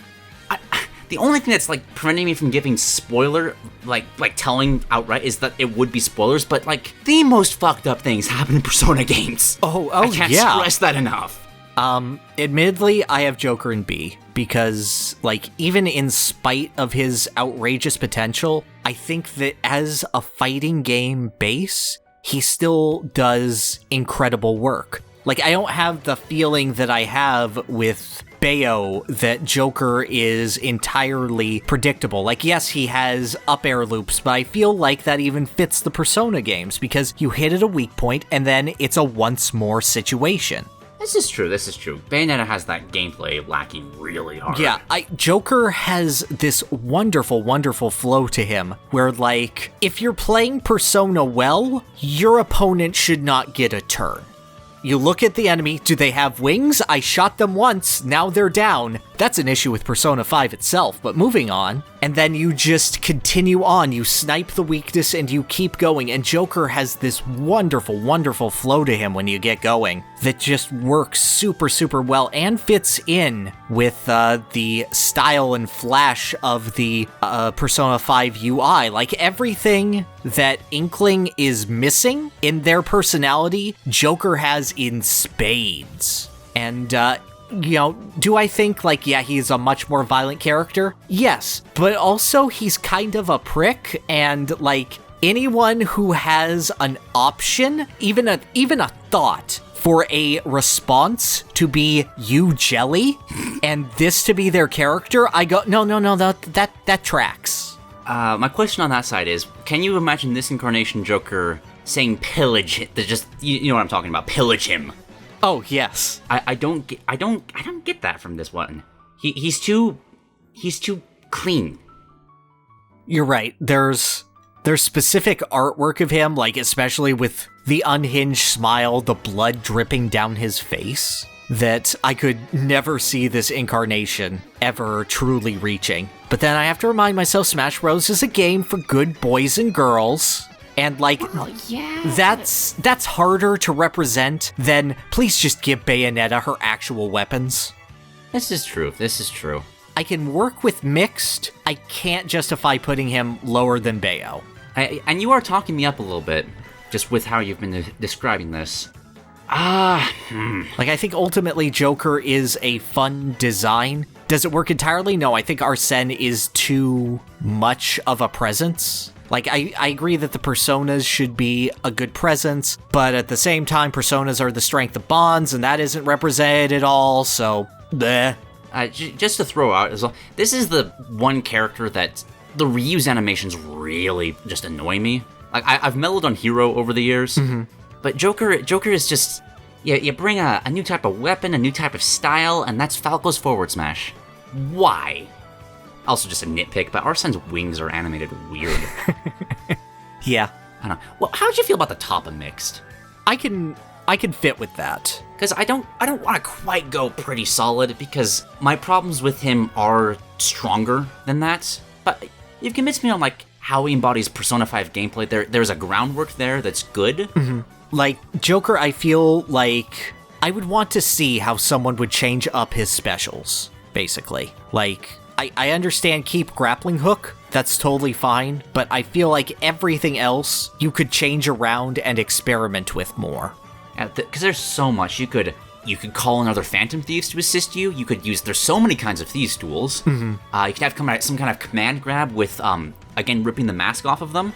the only thing that's, like, preventing me from giving spoiler, like telling outright is that it would be spoilers, but, like, the most fucked up things happen in Persona games. I can't stress that enough. Admittedly, I have Joker in B, because, like, even in spite of his outrageous potential, I think that as a fighting game base, he still does incredible work. Like, I don't have the feeling that I have with Bayo that Joker is entirely predictable. Like, yes, he has up air loops, but I feel like that even fits the Persona games, because you hit at a weak point, and then it's a once more situation. This is true. Bayonetta has that gameplay lacking really hard. Yeah, Joker has this wonderful, wonderful flow to him where, like, if you're playing Persona well, your opponent should not get a turn. You look at the enemy, do they have wings? I shot them once, now they're down. That's an issue with Persona 5 itself, but moving on. And then you just continue on, you snipe the weakness and you keep going, and Joker has this wonderful, wonderful flow to him when you get going that just works super, super well and fits in with the style and flash of the Persona 5 UI. Like, everything that Inkling is missing in their personality, Joker has in spades. And, do I think, like, yeah, he's a much more violent character? Yes, but also he's kind of a prick, and, like, anyone who has an option, even a thought for a response to be you jelly, and this to be their character, I go, no, that tracks. My question on that side is, can you imagine this incarnation Joker saying pillage, just, you know what I'm talking about, pillage him? Oh, yes. I don't get that from this one. He's too clean. You're right. There's specific artwork of him, like especially with the unhinged smile, the blood dripping down his face, that I could never see this incarnation ever truly reaching. But then I have to remind myself Smash Bros. Is a game for good boys and girls. And, like, that's harder to represent than, please just give Bayonetta her actual weapons. This is true. I can work with mixed. I can't justify putting him lower than Bayo. And you are talking me up a little bit, just with how you've been describing this. Like, I think ultimately Joker is a fun design. Does it work entirely? No, I think Arsene is too much of a presence. Like, I agree that the personas should be a good presence, but at the same time, personas are the strength of bonds, and that isn't represented at all, so, bleh. Just to throw out as well, this is the one character that the reuse animations really just annoy me. Like, I've mellowed on Hero over the years, but Joker is just, you bring a new type of weapon, a new type of style, and that's Falco's forward smash. Why? Also just a nitpick, but Arsene's wings are animated weird. Yeah. I don't know. Well, how'd you feel about the top of mixed? I can fit with that. Because I don't want to quite go pretty solid, because my problems with him are stronger than that. But you've convinced me on, like, how he embodies Persona 5 gameplay. There's a groundwork there that's good. Mm-hmm. Like, Joker, I feel like I would want to see how someone would change up his specials, basically. Like, I understand keep grappling hook, that's totally fine, but I feel like everything else you could change around and experiment with more. Because there's so much. You could call in other Phantom Thieves to assist you. You could use, there's so many kinds of Thieves tools. You could have some kind of command grab with, again, ripping the mask off of them.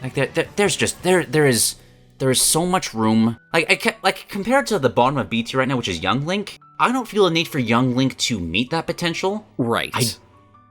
Like, there is so much room. Like compared to the bottom of B tier right now, which is Young Link, I don't feel a need for Young Link to meet that potential. Right. I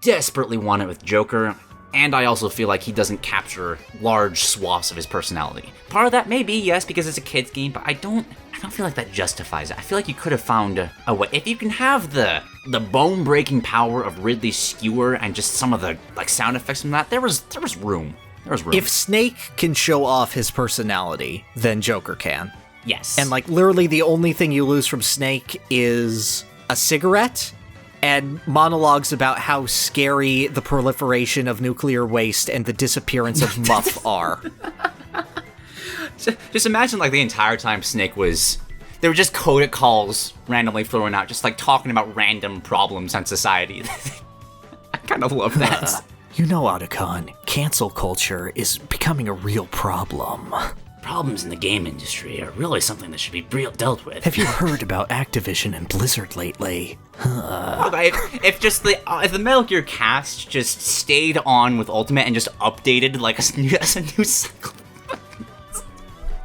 desperately want it with Joker, and I also feel like he doesn't capture large swaths of his personality. Part of that may be, yes, because it's a kid's game, but I don't feel like that justifies it. I feel like you could have found a way. If you can have the bone-breaking power of Ridley's skewer and just some of the, like, sound effects from that, there was room. There was room. If Snake can show off his personality, then Joker can. Yes. And, like, literally the only thing you lose from Snake is a cigarette and monologues about how scary the proliferation of nuclear waste and the disappearance of Muff are. Just imagine, like, the entire time Snake was... They were just coded calls randomly throwing out, just, like, talking about random problems in society. I kind of love that. You know, Otacon, cancel culture is becoming a real problem. Problems in the game industry are really something that should be dealt with. Have you heard about Activision and Blizzard lately? If the Metal Gear cast just stayed on with Ultimate and just updated like as a new cycle.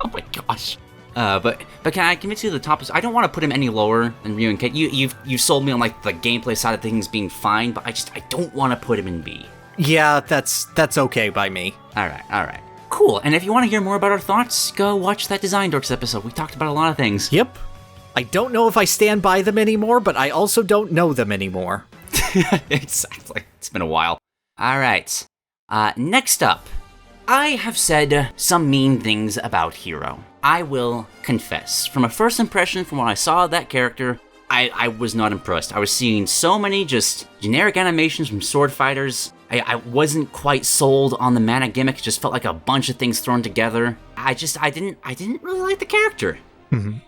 Oh my gosh. But can I convince you the top is, I don't want to put him any lower than Ryu and Kit. You've sold me on like the gameplay side of things being fine, but I don't want to put him in B. Yeah, that's okay by me. All right. Cool, and if you want to hear more about our thoughts, go watch that Design Dorks episode. We talked about a lot of things. Yep. I don't know if I stand by them anymore, but I also don't know them anymore. Exactly. It's been a while. All right. Next up, I have said some mean things about Hero. I will confess. From a first impression, from when I saw that character, I was not impressed. I was seeing so many just generic animations from sword fighters. I wasn't quite sold on the mana gimmick. It just felt like a bunch of things thrown together. I didn't really like the character. Mm-hmm.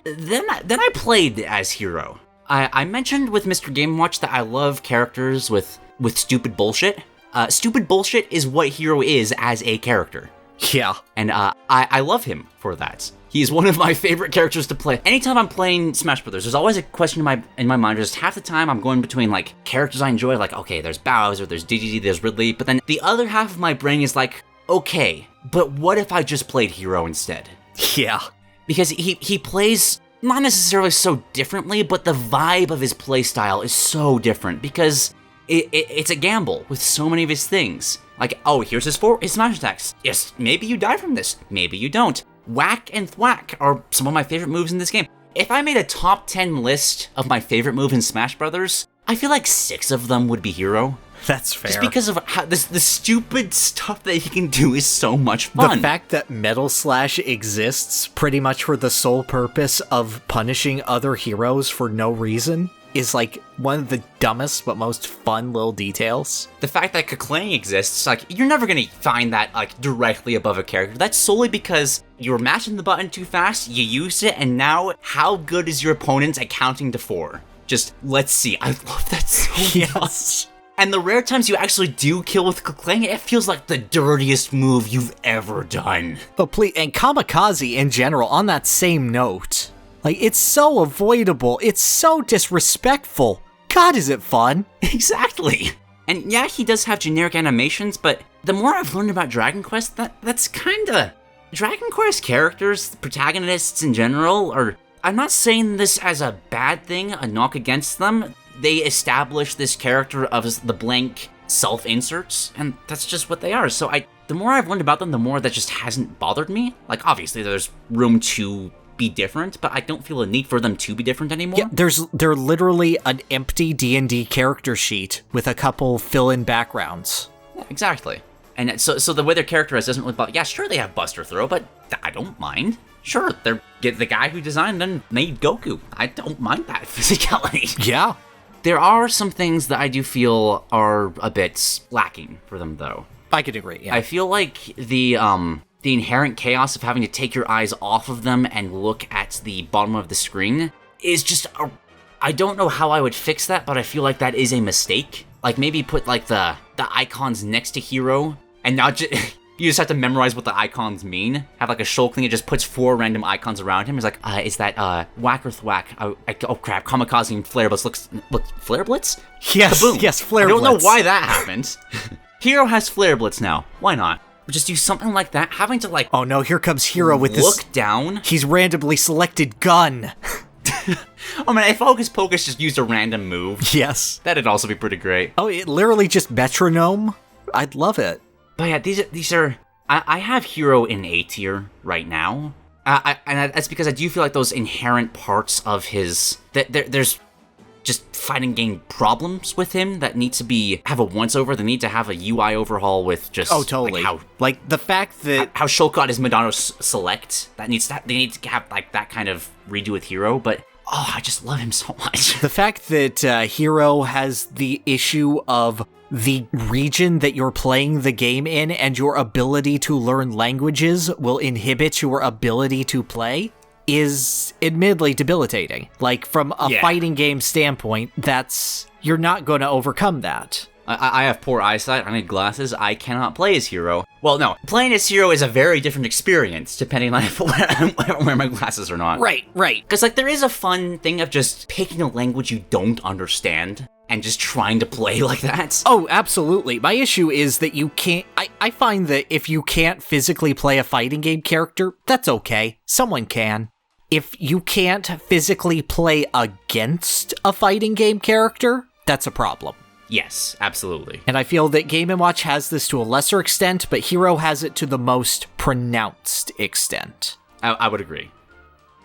Then I played as Hero. I mentioned with Mr. Game & Watch that I love characters with stupid bullshit. Stupid bullshit is what Hero is as a character. Yeah. And I love him for that. He's one of my favorite characters to play. Anytime I'm playing Smash Brothers, there's always a question in my mind. Just half the time I'm going between like characters I enjoy, like, okay, there's Bowser, there's DDD, there's Ridley, but then the other half of my brain is like, okay, but what if I just played Hero instead? Yeah. Because he plays not necessarily so differently, but the vibe of his playstyle is so different because it's a gamble with so many of his things. Like, oh, here's his smash attacks. Yes, maybe you die from this, maybe you don't. Whack and thwack are some of my favorite moves in this game. If I made a top 10 list of my favorite moves in Smash Brothers, I feel like 6 of them would be Hero. That's fair. Just because of how the stupid stuff that he can do is so much fun. The fact that Metal Slash exists pretty much for the sole purpose of punishing other heroes for no reason is like one of the dumbest but most fun little details. The fact that Kekling exists, like, you're never gonna find that like directly above a character. That's solely because you were mashing the button too fast, you used it, and now how good is your opponent at counting to 4? Just, let's see. I love that so much. And the rare times you actually do kill with Kekling, it feels like the dirtiest move you've ever done. Oh, please, and Kamikaze in general, on that same note. Like, it's so avoidable, it's so disrespectful. God, is it fun? Exactly. And yeah, he does have generic animations, but the more I've learned about Dragon Quest, that's kinda... Dragon Quest characters, protagonists in general, are... I'm not saying this as a bad thing, a knock against them. They establish this character of the blank self-inserts, and that's just what they are. So the more I've learned about them, the more that just hasn't bothered me. Like, obviously, there's room to be different, but I don't feel a need for them to be different anymore. Yeah, they're literally an empty D&D character sheet with a couple fill-in backgrounds. Yeah, exactly. And so the way they're characterized doesn't look like, yeah, sure they have Buster Throw, but I don't mind. Sure, they're the guy who designed and made Goku. I don't mind that physicality. Yeah. There are some things that I do feel are a bit lacking for them, though. I could agree, yeah. I feel like the inherent chaos of having to take your eyes off of them and look at the bottom of the screen is just I don't know how I would fix that, but I feel like that is a mistake. Like, maybe put, like, the icons next to Hero, and not just... You just have to memorize what the icons mean. Have, like, a Shulkling that just puts 4 random icons around him. It's like, is that, Whack or Thwack? Oh, crap, Kamikaze and Flare Blitz. Look, Flare Blitz? Yes, Kaboom. yes, Flare Blitz. I don't know why that happened. Hero has Flare Blitz now. Why not? Just do something like that. Having to, like... Oh, no, here comes Hero with this... Look down. He's randomly selected gun. Oh, man, if Hocus Pocus just used a random move... Yes. That'd also be pretty great. Oh, it literally just metronome? I'd love it. But yeah, these are... I have Hero in A tier right now. And that's because I do feel like those inherent parts of his... There's just fighting game problems with him that need to have a once-over. They need to have a UI overhaul with just... Oh, totally. Like the fact that... How Shulk got his Madonna Select. They need to have like that kind of redo with Hero, but... Oh, I just love him so much. The fact that Hero has the issue of the region that you're playing the game in and your ability to learn languages will inhibit your ability to play is admittedly debilitating. Like, from a fighting game standpoint, you're not going to overcome that. I have poor eyesight, I need glasses, I cannot play as Hero. Well, no, playing as Hero is a very different experience, depending on if I wear my glasses or not. Right. Because, like, there is a fun thing of just picking a language you don't understand and just trying to play like that. Oh, absolutely. My issue is that you can't... I find that if you can't physically play a fighting game character, that's okay. Someone can. If you can't physically play against a fighting game character, that's a problem. Yes, absolutely. And I feel that Game & Watch has this to a lesser extent, but Hero has it to the most pronounced extent. I would agree.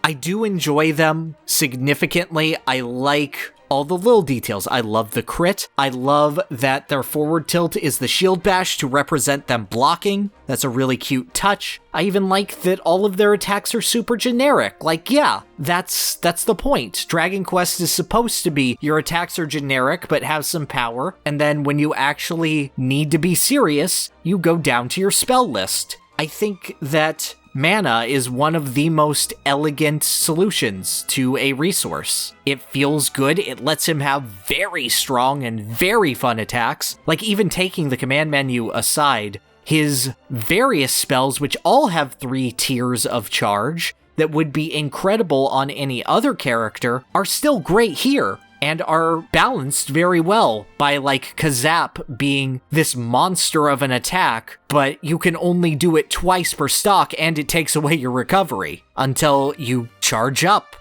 I do enjoy them significantly. I like all the little details. I love the crit. I love that their forward tilt is the shield bash to represent them blocking. That's a really cute touch. I even like that all of their attacks are super generic. Like, yeah, that's the point. Dragon Quest is supposed to be your attacks are generic but have some power, and then when you actually need to be serious, you go down to your spell list. I think that mana is one of the most elegant solutions to a resource. It feels good, it lets him have very strong and very fun attacks. Like, even taking the command menu aside, his various spells, which all have 3 tiers of charge, that would be incredible on any other character, are still great here. And are balanced very well by, like, Kazap being this monster of an attack, but you can only do it twice per stock and it takes away your recovery until you charge up.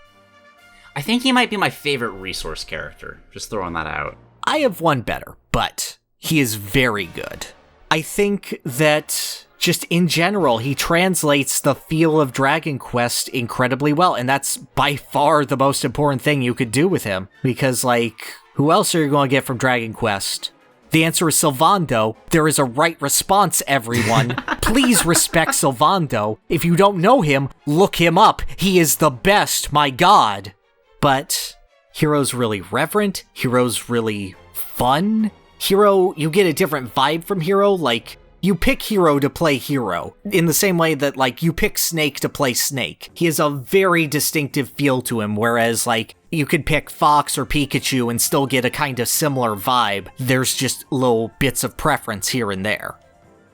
I think he might be my favorite resource character, just throwing that out. I have one better, but he is very good. I think that just in general, he translates the feel of Dragon Quest incredibly well, and that's by far the most important thing you could do with him, because, like, who else are you going to get from Dragon Quest? The answer is Sylvando. There is a right response, everyone. Please respect Sylvando. If you don't know him, look him up. He is the best, my god. But Hero's really reverent. Hero's really fun. Hero, you get a different vibe from Hero, like, you pick Hero to play Hero, in the same way that, like, you pick Snake to play Snake. He has a very distinctive feel to him, whereas, like, you could pick Fox or Pikachu and still get a kind of similar vibe. There's just little bits of preference here and there.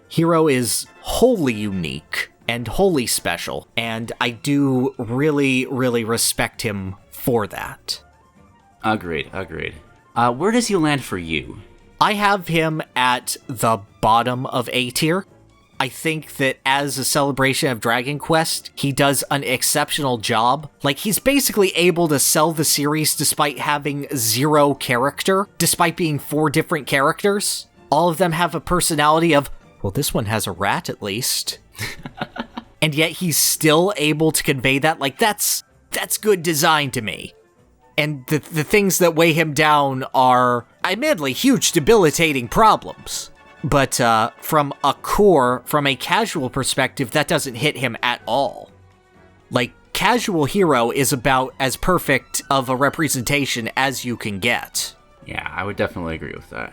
Hero is wholly unique and wholly special, and I do really, really respect him for that. Agreed. Where does he land for you? I have him at the bottom of A tier. I think that as a celebration of Dragon Quest, he does an exceptional job. Like, he's basically able to sell the series despite having 0 character, despite being 4 different characters. All of them have a personality of, well, this one has a rat at least. And yet he's still able to convey that. Like, that's good design to me. And the things that weigh him down are, admittedly, huge debilitating problems. But from a casual perspective, that doesn't hit him at all. Like, casual Hero is about as perfect of a representation as you can get. Yeah, I would definitely agree with that.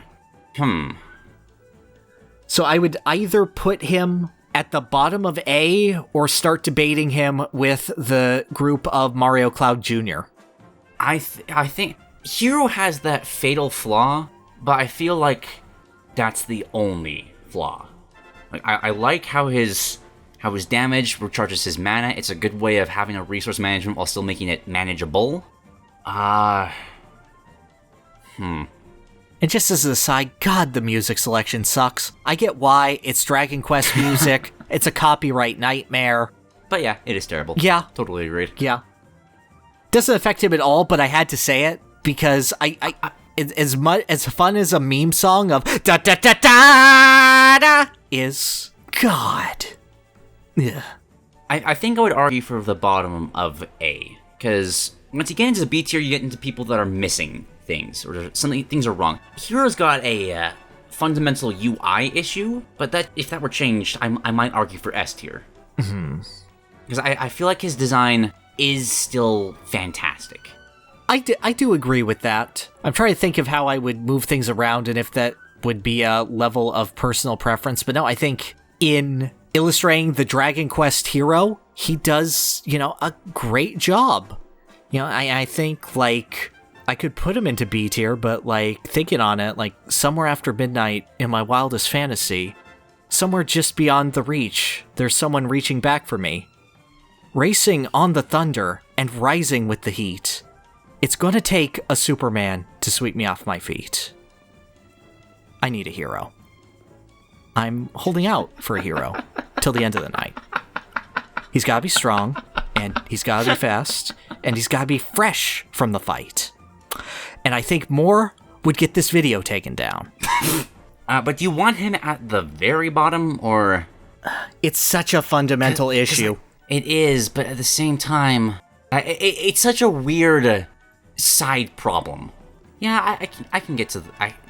So I would either put him at the bottom of A or start debating him with the group of Mario Cloud Jr. I think Hero has that fatal flaw, but I feel like that's the only flaw. Like, I like how his damage recharges his mana. It's a good way of having a resource management while still making it manageable. And just as an aside, God, the music selection sucks. I get why. It's Dragon Quest music. It's a copyright nightmare. But yeah, it is terrible. Yeah. Totally agreed. Yeah. Doesn't affect him at all, but I had to say it because I as fun as a meme song of da da da da da is, God. Yeah. I think I would argue for the bottom of A, because once you get into the B tier, you get into people that are missing things, or things are wrong. Hero's got a fundamental UI issue, but that if that were changed, I might argue for S tier. Because I feel like his design is still fantastic. I do agree with that. I'm trying to think of how I would move things around and if that would be a level of personal preference. But no, I think in illustrating the Dragon Quest hero, he does, a great job. I think, like, I could put him into B tier, but, like, thinking on it, like, somewhere after midnight in my wildest fantasy, somewhere just beyond the reach, there's someone reaching back for me. Racing on the thunder and rising with the heat. It's gonna take a Superman to sweep me off my feet. I need a hero. I'm holding out for a hero till the end of the night. He's gotta be strong, and he's gotta be fast, and he's gotta be fresh from the fight. And I think more would get this video taken down. But do you want him at the very bottom, or...? It's such a fundamental issue. It is, but at the same time, It's such a weird side problem. Yeah, I can get to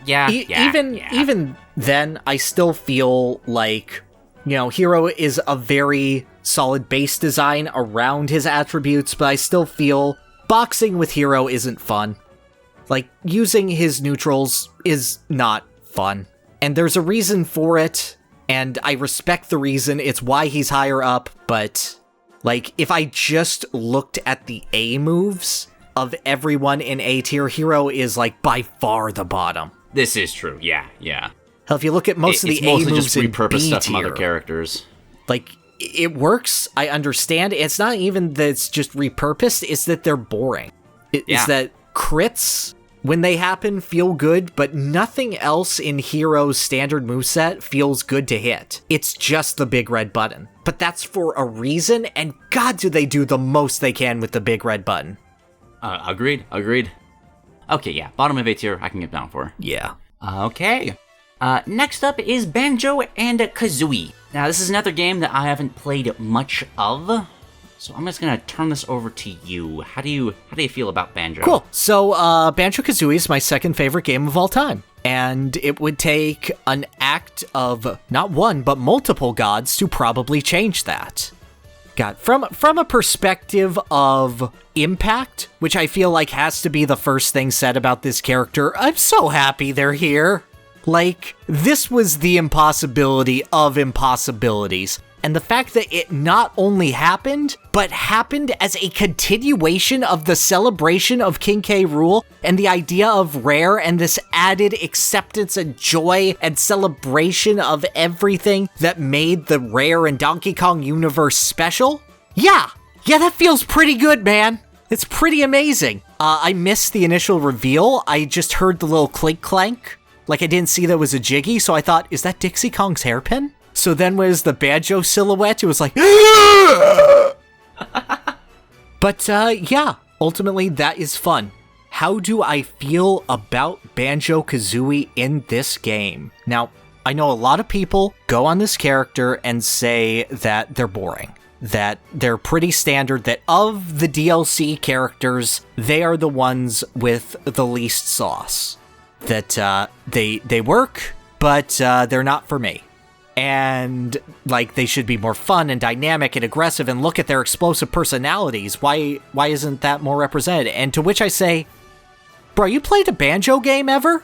Even then, I still feel like, Hero is a very solid base design around his attributes, but I still feel boxing with Hero isn't fun. Like, using his neutrals is not fun. And there's a reason for it, and I respect the reason. It's why he's higher up, but, like, if I just looked at the A moves of everyone in A tier, Hero is, like, by far the bottom. This is true, yeah. Hell, if you look at most of the A moves just in repurposed B stuff from tier, other characters. like, it works, I understand. It's not even that it's just repurposed, it's that they're boring. It's that crits, when they happen, feel good, but nothing else in Hero's standard moveset feels good to hit. It's just the big red button. But that's for a reason, and God, do they do the most they can with the big red button. Agreed. Okay, yeah, bottom of A tier, I can get down for. Yeah. Okay. Next up is Banjo and Kazooie. Now, this is another game that I haven't played much of, so I'm just gonna turn this over to you. How do you feel about Banjo? Cool. So, Banjo-Kazooie is my second favorite game of all time. And it would take an act of not one, but multiple gods to probably change that. God, from a perspective of impact, which I feel like has to be the first thing said about this character, I'm so happy they're here. Like, this was the impossibility of impossibilities. And the fact that it not only happened, but happened as a continuation of the celebration of King K. Rool and the idea of Rare and this added acceptance and joy and celebration of everything that made the Rare and Donkey Kong universe special? Yeah, that feels pretty good, man. It's pretty amazing. I missed the initial reveal. I just heard the little clink clank. Like, I didn't see that was a Jiggy, so I thought, is that Dixie Kong's hairpin? So then was the Banjo silhouette, it was like, But, yeah, ultimately that is fun. How do I feel about Banjo-Kazooie in this game? Now, I know a lot of people go on this character and say that they're boring, that they're pretty standard, that of the DLC characters, they are the ones with the least sauce. That, they work, but, they're not for me. And, like, they should be more fun and dynamic and aggressive, and look at their explosive personalities. Why isn't that more represented? And to which I say, bro, you played a Banjo game ever?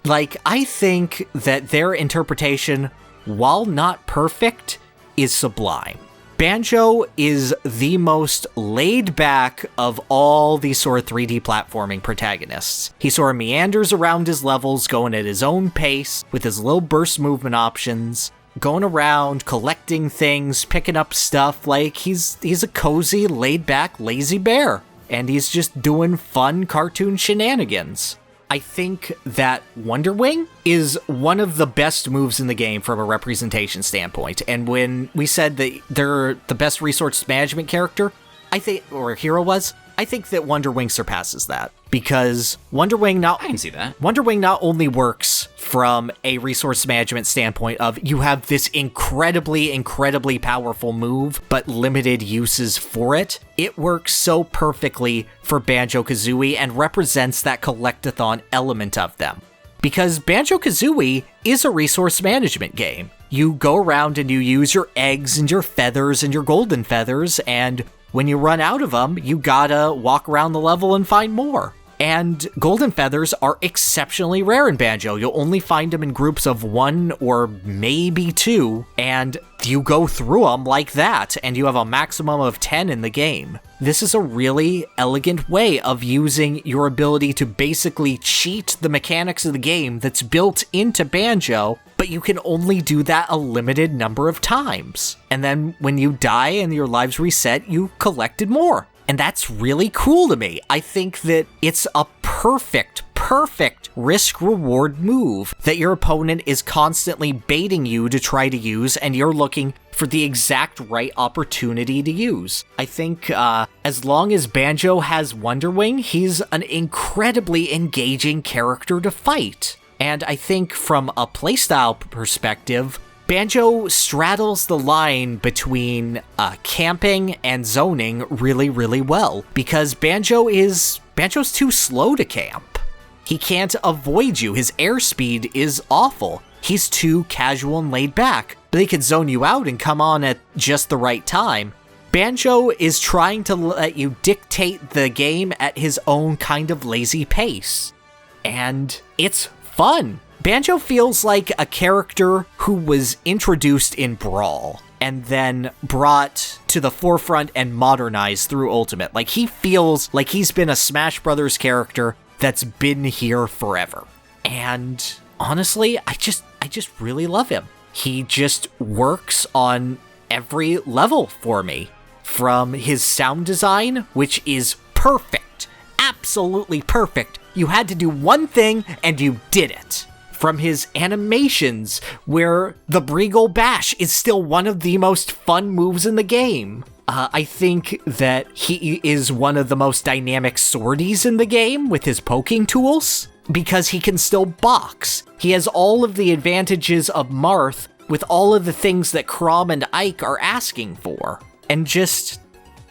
Like, I think that their interpretation, while not perfect, is sublime. Banjo is the most laid back of all these sort of 3D platforming protagonists. He sort of meanders around his levels, going at his own pace, with his little burst movement options, going around, collecting things, picking up stuff. Like, he's a cozy, laid back, lazy bear. And he's just doing fun cartoon shenanigans. I think that Wonder Wing is one of the best moves in the game from a representation standpoint. And when we said that they're the best resource management character, I think that Wonder Wing surpasses that. Because I can see that. Wonder Wing not only works from a resource management standpoint of you have this incredibly, incredibly powerful move, but limited uses for it, it works so perfectly for Banjo-Kazooie and represents that collectathon element of them. Because Banjo-Kazooie is a resource management game. You go around and you use your eggs and your feathers and your golden feathers, and when you run out of them, you gotta walk around the level and find more. And golden feathers are exceptionally rare in Banjo. You'll only find them in groups of 1 or maybe 2, and you go through them like that, and you have a maximum of 10 in the game. This is a really elegant way of using your ability to basically cheat the mechanics of the game that's built into Banjo, but you can only do that a limited number of times. And then when you die and your lives reset, you collected more. And that's really cool to me. I think that it's a perfect risk-reward move that your opponent is constantly baiting you to try to use, and you're looking for the exact right opportunity to use. I think as long as Banjo has Wonder Wing, he's an incredibly engaging character to fight. And I think from a playstyle perspective, Banjo straddles the line between camping and zoning really, really well, because Banjo's too slow to camp. He can't avoid you. His airspeed is awful. He's too casual and laid back, but he can zone you out and come on at just the right time. Banjo is trying to let you dictate the game at his own kind of lazy pace. And it's fun. Banjo feels like a character who was introduced in Brawl and then brought to the forefront and modernized through Ultimate. Like, he feels like he's been a Smash Brothers character that's been here forever. And honestly, I just really love him. He just works on every level for me. From his sound design, which is perfect, absolutely perfect. You had to do one thing and you did it. From his animations, where the Breagle Bash is still one of the most fun moves in the game. I think that he is one of the most dynamic swordies in the game with his poking tools, because he can still box. He has all of the advantages of Marth with all of the things that Chrom and Ike are asking for. And just,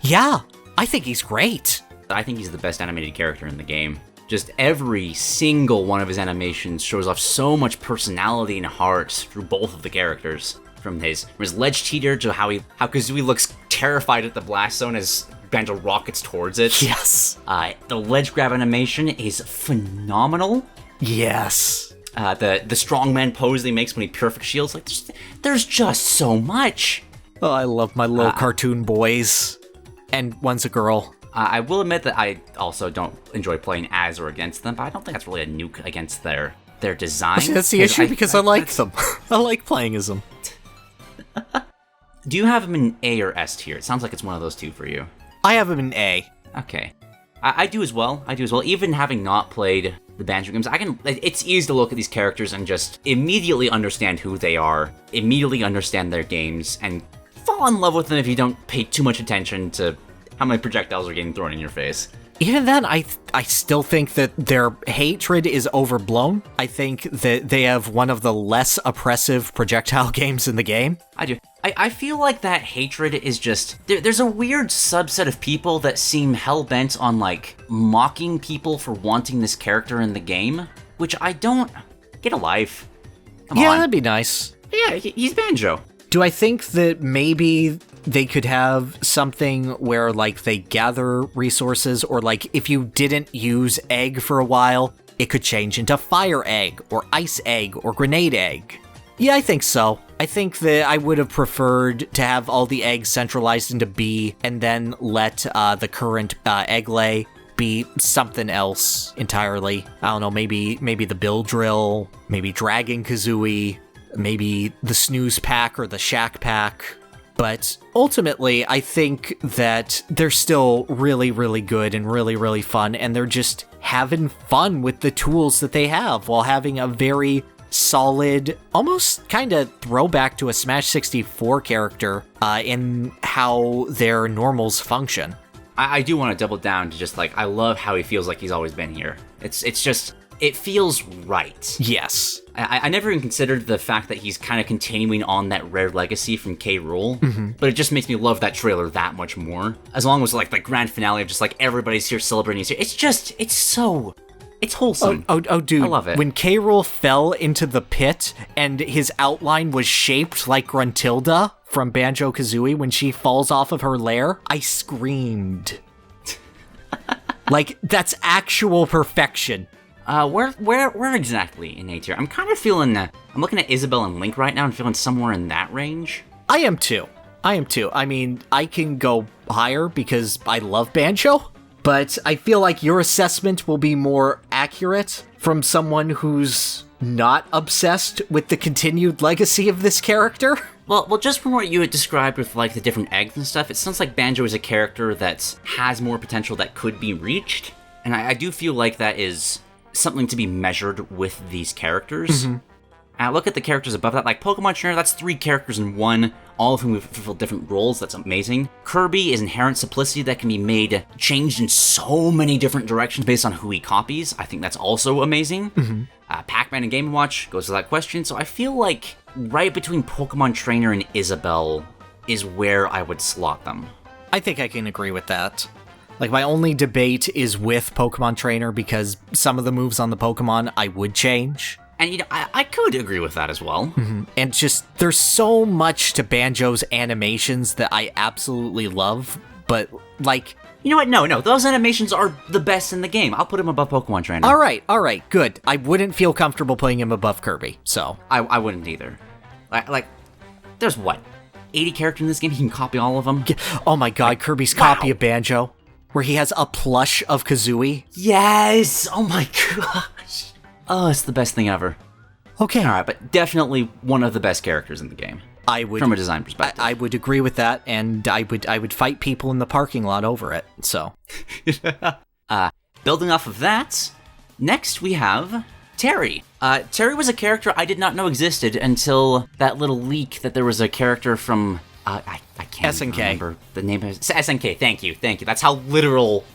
yeah, I think he's great. I think he's the best animated character in the game. Just every single one of his animations shows off so much personality and heart through both of the characters. From his ledge cheater to how Kazuya looks terrified at the blast zone as Banjo rockets towards it. Yes. The ledge grab animation is phenomenal. Yes. The strongman pose that he makes when he perfect shields. Like, there's just so much. Oh, I love my little cartoon boys. And one's a girl. I will admit that I also don't enjoy playing as or against them, but I don't think that's really a nuke against their design. That's the issue, because I like them. I like playing as them. Do you have them in A or S tier? It sounds like it's one of those two for you. I have them in A. Okay. I do as well. Even having not played the Banjo games, it's easy to look at these characters and just immediately understand who they are, immediately understand their games, and fall in love with them if you don't pay too much attention to how many projectiles are getting thrown in your face. Even then, I still think that their hatred is overblown. I think that they have one of the less oppressive projectile games in the game. I do. I feel like that hatred is just... There's a weird subset of people that seem hell-bent on, like, mocking people for wanting this character in the game, which I don't... Get a life. Come on. That'd be nice. Yeah, he's Banjo. Do I think that maybe they could have something where, like, they gather resources, or, like, if you didn't use egg for a while, it could change into fire egg, or ice egg, or grenade egg? Yeah, I think so. I think that I would have preferred to have all the eggs centralized into B, and then let the current egg lay be something else entirely. I don't know, maybe the Bill Drill, maybe Dragon Kazooie, maybe the Snooze Pack or the Shack Pack. But ultimately, I think that they're still really, really good and really, really fun, and they're just having fun with the tools that they have while having a very solid, almost kind of throwback to a Smash 64 character in how their normals function. I do want to double down to just, like, I love how he feels like he's always been here. It's just... It feels right. Yes. I never even considered the fact that he's kind of continuing on that rare legacy from K. Rool, but it just makes me love that trailer that much more. As long as, like, the grand finale of just, like, everybody's here celebrating he's here. It's wholesome. Oh, dude. I love it. When K. Rool fell into the pit and his outline was shaped like Gruntilda from Banjo-Kazooie when she falls off of her lair, I screamed. Like, that's actual perfection. Where exactly in A tier? I'm kind of feeling, I'm looking at Isabelle and Link right now and feeling somewhere in that range. I am too. I mean, I can go higher because I love Banjo, but I feel like your assessment will be more accurate from someone who's not obsessed with the continued legacy of this character. Well, just from what you had described with, like, the different eggs and stuff, it sounds like Banjo is a character that has more potential that could be reached, and I do feel like that is something to be measured with these characters. And I look at the characters above that, like Pokemon Trainer, that's 3 characters in one, all of whom fulfill different roles. That's amazing. Kirby is inherent simplicity that can be changed in so many different directions based on who he copies. I think that's also amazing. Pac-Man and Game & Watch goes to that question, so I feel like right between Pokemon Trainer and Isabelle is where I would slot them. I think I can agree with that. Like, my only debate is with Pokemon Trainer because some of the moves on the Pokemon I would change. And, you know, I could agree with that as well. Mm-hmm. And just, there's so much to Banjo's animations that I absolutely love, but, like... You know what? No, those animations are the best in the game. I'll put him above Pokemon Trainer. All right, good. I wouldn't feel comfortable putting him above Kirby, so... I wouldn't either. Like, there's what? 80 characters in this game? He can copy all of them? Oh my god, Kirby's copy of Banjo, where he has a plush of Kazuya. Yes! Oh my gosh. Oh, it's the best thing ever. Okay. Alright, but definitely one of the best characters in the game. I would, from a design perspective. I would agree with that, and I would fight people in the parking lot over it, so. Building off of that, next we have Terry. Terry was a character I did not know existed until that little leak that there was a character from... I can't SNK. remember the name of it. SNK, thank you. That's how literal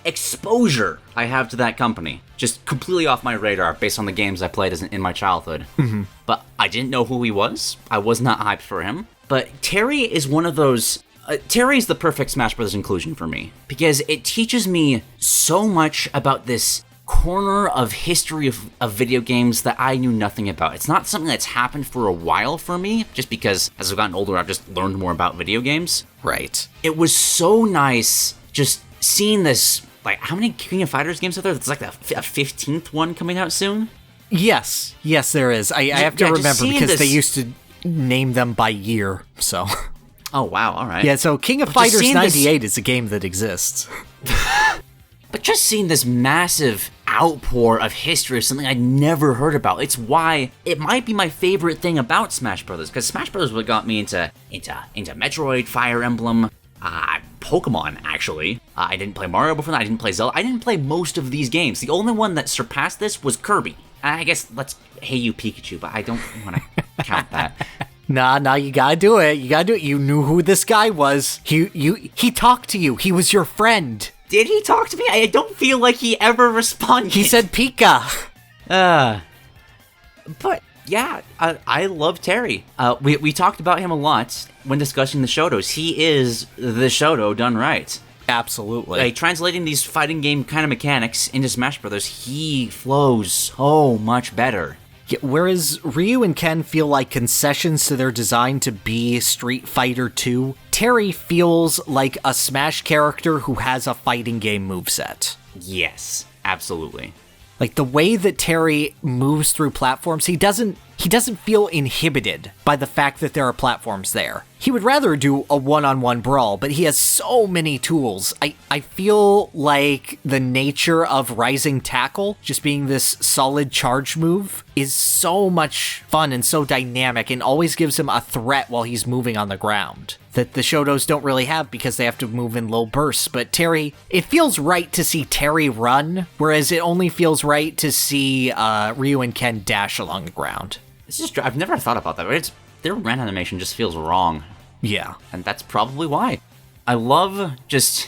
exposure I have to that company. Just completely off my radar based on the games I played in my childhood. Mm-hmm. But I didn't know who he was. I was not hyped for him. But Terry is one of those... Terry's the perfect Smash Bros. Inclusion for me. Because it teaches me so much about this corner of history of video games that I knew nothing about. It's not something that's happened for a while for me, just because as I've gotten older, I've just learned more about video games. Right. It was so nice just seeing this, like, how many King of Fighters games are there? It's like a 15th one coming out soon? Yes, there is. I have to remember because they used to name them by year, so... Oh, wow, all right. Yeah, so King of Fighters 98 is a game that exists. But just seeing this massive outpour of history of something I'd never heard about, it's why it might be my favorite thing about Smash Bros. Because Smash Bros. What got me into Metroid, Fire Emblem, Pokemon, actually. I didn't play Mario before that, I didn't play Zelda, I didn't play most of these games. The only one that surpassed this was Kirby. I guess Hey You Pikachu, but I don't want to count that. Nah, you gotta do it. You knew who this guy was. He talked to you. He was your friend. Did he talk to me? I don't feel like he ever responded. He said Pika. But yeah, I love Terry. We talked about him a lot when discussing the Shotos. He is the Shoto done right. Absolutely. Like, translating these fighting game kind of mechanics into Smash Brothers, he flows so much better. Yeah, whereas Ryu and Ken feel like concessions to their design to be Street Fighter 2, Terry feels like a Smash character who has a fighting game moveset. Yes, absolutely. Like, the way that Terry moves through platforms, he doesn't feel inhibited by the fact that there are platforms there. He would rather do a one-on-one brawl, but he has so many tools. I feel like the nature of Rising Tackle, just being this solid charge move, is so much fun and so dynamic and always gives him a threat while he's moving on the ground that the Shotos don't really have because they have to move in low bursts. But Terry, it feels right to see Terry run, whereas it only feels right to see Ryu and Ken dash along the ground. It's just, I've never thought about that, but their run animation just feels wrong. Yeah. And that's probably why. I love just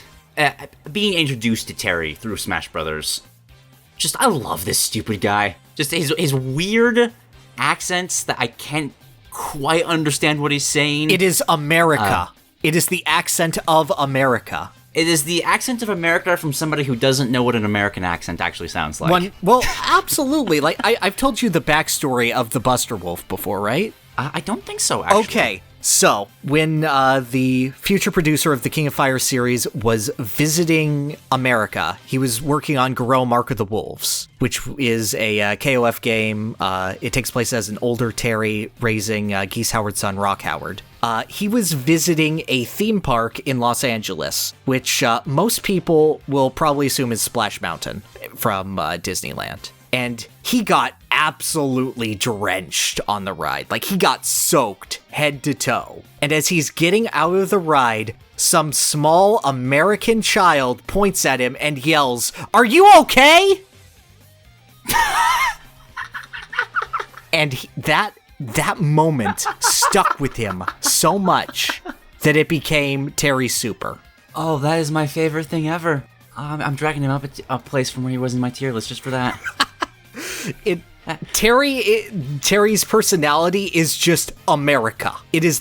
being introduced to Terry through Smash Brothers. I love this stupid guy. Just his weird accents that I can't quite understand what he's saying. It is America. It is the accent of America. It is the accent of America from somebody who doesn't know what an American accent actually sounds like. Well, absolutely. Like, I've told you the backstory of the Buster Wolf before, right? I don't think so, actually. Okay. So, when the future producer of the King of Fire series was visiting America, he was working on Garou Mark of the Wolves, which is a KOF game. It takes place as an older Terry raising Geese Howard's son, Rock Howard. He was visiting a theme park in Los Angeles, which most people will probably assume is Splash Mountain from Disneyland. And he got absolutely drenched on the ride. Like, he got soaked head to toe. And as he's getting out of the ride, some small American child points at him and yells, "Are you okay?" And that moment stuck with him so much that it became Terry Super. Oh, that is my favorite thing ever. I'm dragging him up a place from where he was in my tier list just for that. Terry's personality is just America. It is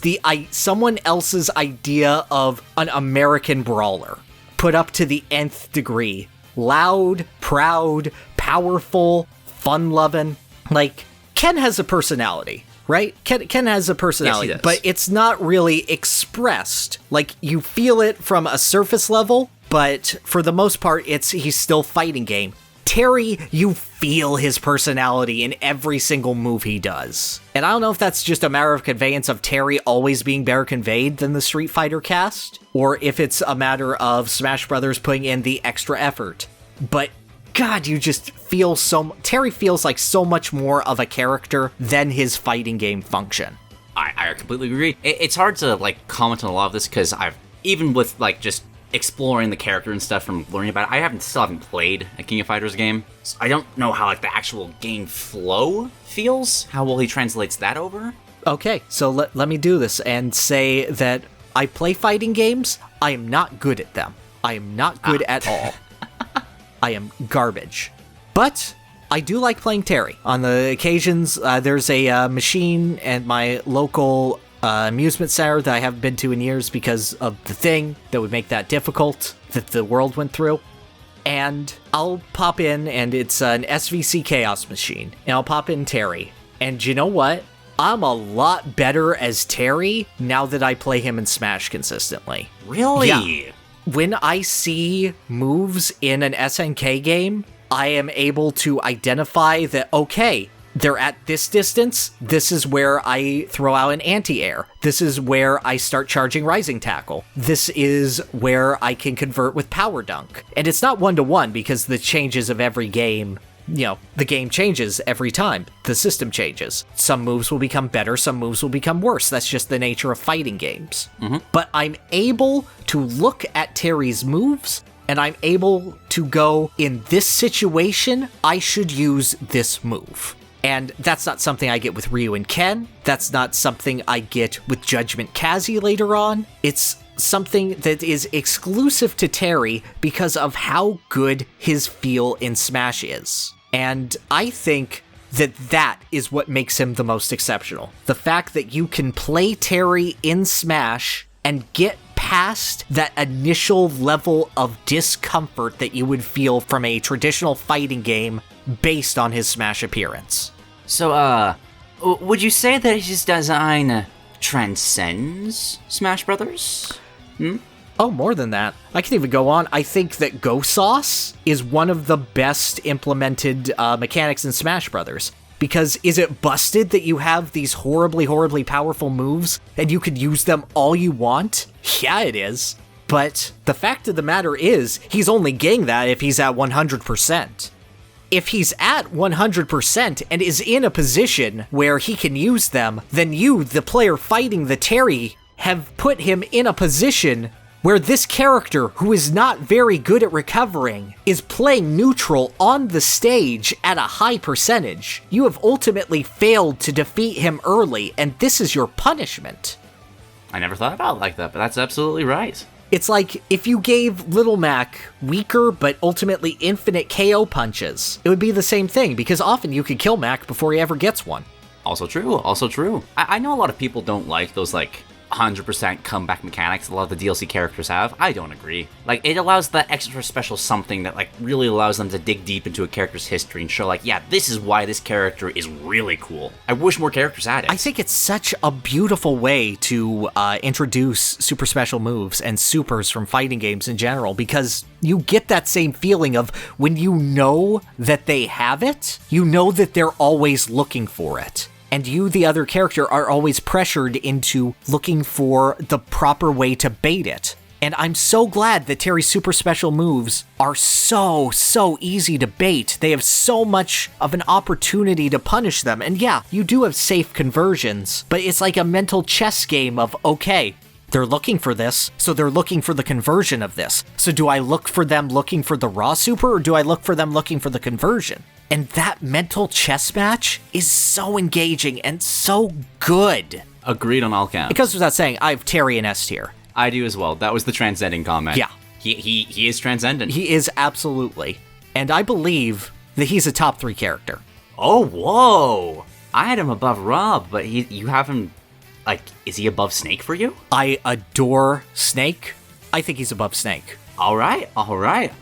someone else's idea of an American brawler, put up to the nth degree. Loud, proud, powerful, fun-loving. Like, Ken has a personality, right? Ken has a personality, yes, he does. But it's not really expressed. Like, you feel it from a surface level, but for the most part, he's still fighting game. Terry, you feel his personality in every single move he does. And I don't know if that's just a matter of conveyance of Terry always being better conveyed than the Street Fighter cast, or if it's a matter of Smash Brothers putting in the extra effort. But God, you just feel Terry feels like so much more of a character than his fighting game function. I completely agree. It's hard to, like, comment on a lot of this, because even with, like, just exploring the character and stuff from learning about it, I still haven't played a King of Fighters game, so I don't know how, like, the actual game flow feels, how well he translates that over. Okay, so let me do this and say that I play fighting games. I am not good at them. I am not good at all. I am garbage. But I do like playing Terry. On the occasions, there's a machine at my local amusement center that I haven't been to in years because of the thing that would make that difficult that the world went through. And I'll pop in, and it's an SVC Chaos machine, and I'll pop in Terry. And you know what? I'm a lot better as Terry now that I play him in Smash consistently. Really? Yeah. When I see moves in an SNK game, I am able to identify that, okay, they're at this distance, this is where I throw out an anti-air. This is where I start charging Rising Tackle. This is where I can convert with Power Dunk. And it's not one-to-one because the changes of every game, the game changes every time. The system changes. Some moves will become better, some moves will become worse. That's just the nature of fighting games. Mm-hmm. But I'm able to look at Terry's moves, and I'm able to go, in this situation, I should use this move. And that's not something I get with Ryu and Ken. That's not something I get with Judgment Kazi later on. It's something that is exclusive to Terry because of how good his feel in Smash is. And I think that is what makes him the most exceptional. The fact that you can play Terry in Smash and get past that initial level of discomfort that you would feel from a traditional fighting game based on his Smash appearance. So, would you say that his design transcends Smash Brothers? Oh, more than that. I can even go on. I think that Go Sauce is one of the best implemented mechanics in Smash Brothers. Because is it busted that you have these horribly, horribly powerful moves and you could use them all you want? Yeah, it is. But the fact of the matter is, he's only getting that if he's at 100%. If he's at 100% and is in a position where he can use them, then you, the player fighting the Terry, have put him in a position where this character, who is not very good at recovering, is playing neutral on the stage at a high percentage. You have ultimately failed to defeat him early, and this is your punishment. I never thought about it like that, but that's absolutely right. It's like if you gave Little Mac weaker but ultimately infinite KO punches, it would be the same thing, because often you could kill Mac before he ever gets one. Also true. I know a lot of people don't like those, 100% comeback mechanics a lot of the DLC characters have. I don't agree. It allows that extra special something that, really allows them to dig deep into a character's history and show, yeah, this is why this character is really cool. I wish more characters had it. I think it's such a beautiful way to introduce super special moves and supers from fighting games in general, because you get that same feeling of when you know that they have it, you know that they're always looking for it. And you, the other character, are always pressured into looking for the proper way to bait it. And I'm so glad that Terry's super special moves are so easy to bait. They have so much of an opportunity to punish them. And yeah, you do have safe conversions, but it's like a mental chess game of, okay, they're looking for this, so they're looking for the conversion of this. So do I look for them looking for the raw super, or do I look for them looking for the conversion? And that mental chess match is so engaging and so good. Agreed on all counts. It goes without saying, I have Terry in S tier. I do as well. That was the transcending comment. Yeah. He is transcendent. He is absolutely. And I believe that he's a top 3 character. Oh, whoa! I had him above Rob, but you have him, like, is he above Snake for you? I adore Snake. I think he's above Snake. All right.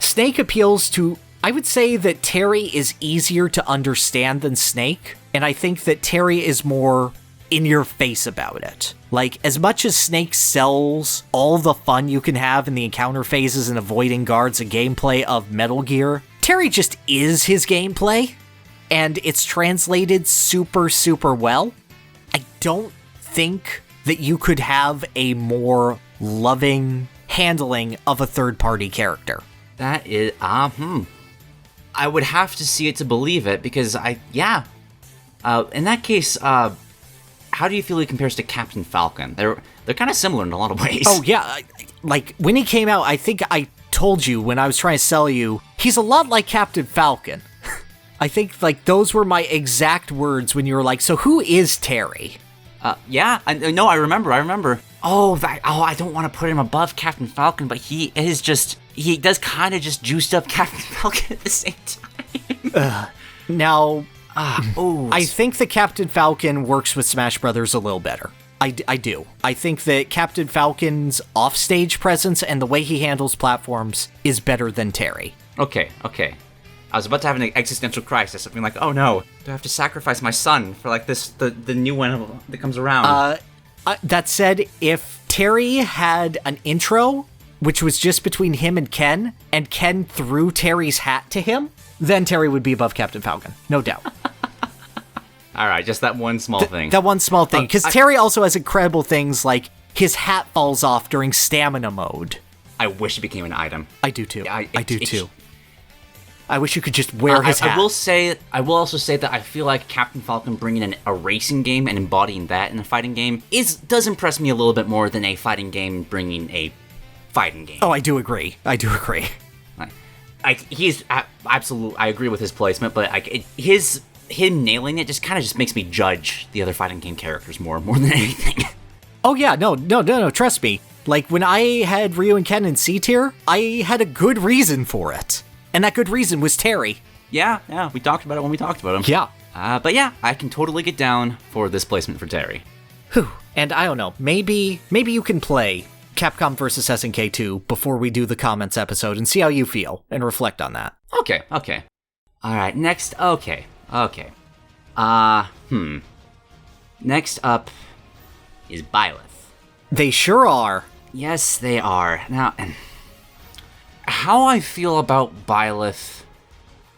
Snake appeals to... I would say that Terry is easier to understand than Snake, and I think that Terry is more in your face about it. Like, as much as Snake sells all the fun you can have in the encounter phases and avoiding guards and gameplay of Metal Gear, Terry just is his gameplay, and it's translated super, super well. I don't think that you could have a more loving handling of a third-party character. That is, I would have to see it to believe it, because in that case, how do you feel he compares to Captain Falcon? They're kind of similar in a lot of ways. Oh, yeah. Like, when he came out, I think I told you when I was trying to sell you, he's a lot like Captain Falcon. I think, like, those were my exact words when you were like, so who is Terry? I remember. I don't want to put him above Captain Falcon, but he does kind of just juiced up Captain Falcon at the same time. I think that Captain Falcon works with Smash Brothers a little better. I do. I think that Captain Falcon's offstage presence and the way he handles platforms is better than Terry. Okay. I was about to have an existential crisis. Something like, oh no, do I have to sacrifice my son for like the new one that comes around? That said, if Terry had an intro, which was just between him and Ken threw Terry's hat to him, then Terry would be above Captain Falcon. No doubt. All right, just that one small thing. That one small thing. Because Terry also has incredible things like his hat falls off during stamina mode. I wish it became an item. I do too. I do too. I wish you could just wear his hat. I will also say that I feel like Captain Falcon bringing in a racing game and embodying that in a fighting game does impress me a little bit more than a fighting game bringing a fighting game. Oh, I do agree. He's absolutely. I agree with his placement, but him nailing it just makes me judge the other fighting game characters more than anything. Oh yeah, no. Trust me. Like when I had Ryu and Ken in C tier, I had a good reason for it. And that good reason was Terry. Yeah, we talked about it when we talked about him. Yeah. But yeah, I can totally get down for this placement for Terry. Whew. And I don't know, maybe you can play Capcom vs. SNK 2 before we do the comments episode and see how you feel and reflect on that. Okay. Alright, next, okay. Next up is Byleth. They sure are. Yes, they are. Now, how I feel about Byleth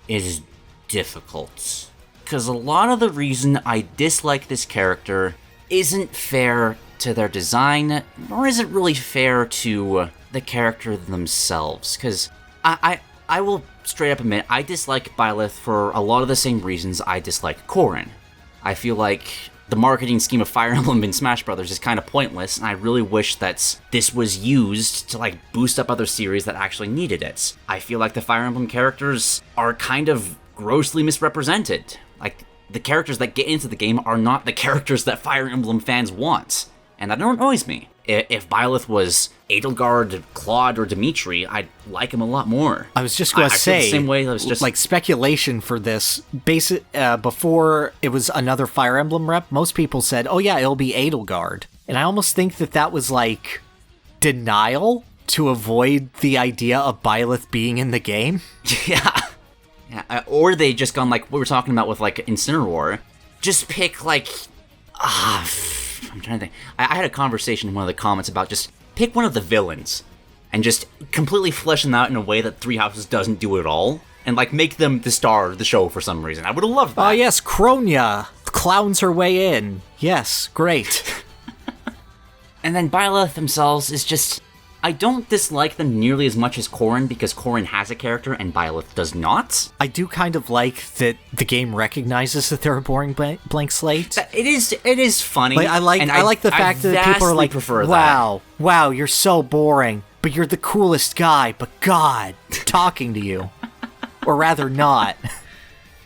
is difficult, because a lot of the reason I dislike this character isn't fair to their design, nor is it really fair to the character themselves, because I will straight up admit, I dislike Byleth for a lot of the same reasons I dislike Corrin. I feel like the marketing scheme of Fire Emblem in Smash Brothers is kind of pointless, and I really wish that this was used to, like, boost up other series that actually needed it. I feel like the Fire Emblem characters are kind of grossly misrepresented. Like, the characters that get into the game are not the characters that Fire Emblem fans want, and that annoys me. If Byleth was Edelgard, Claude, or Dimitri, I'd like him a lot more. I was just going to say, the same way that was just like speculation for this. Before it was another Fire Emblem rep, most people said, "Oh yeah, it'll be Edelgard," and I almost think that was like denial to avoid the idea of Byleth being in the game. Yeah. Or they just gone like what we were talking about with like Incineroar. Just pick like I'm trying to think. I had a conversation in one of the comments about just pick one of the villains and just completely flesh them out in a way that Three Houses doesn't do at all, and like make them the star of the show for some reason. I would have loved that. Oh yes, Kronya clowns her way in. Yes, great. And then Byleth themselves is just, I don't dislike them nearly as much as Corrin, because Corrin has a character and Byleth does not. I do kind of like that the game recognizes that they're a boring blank slate. It is funny. Like, I like the fact that people are like, wow, you're so boring, but you're the coolest guy, but God, talking to you. Or rather not.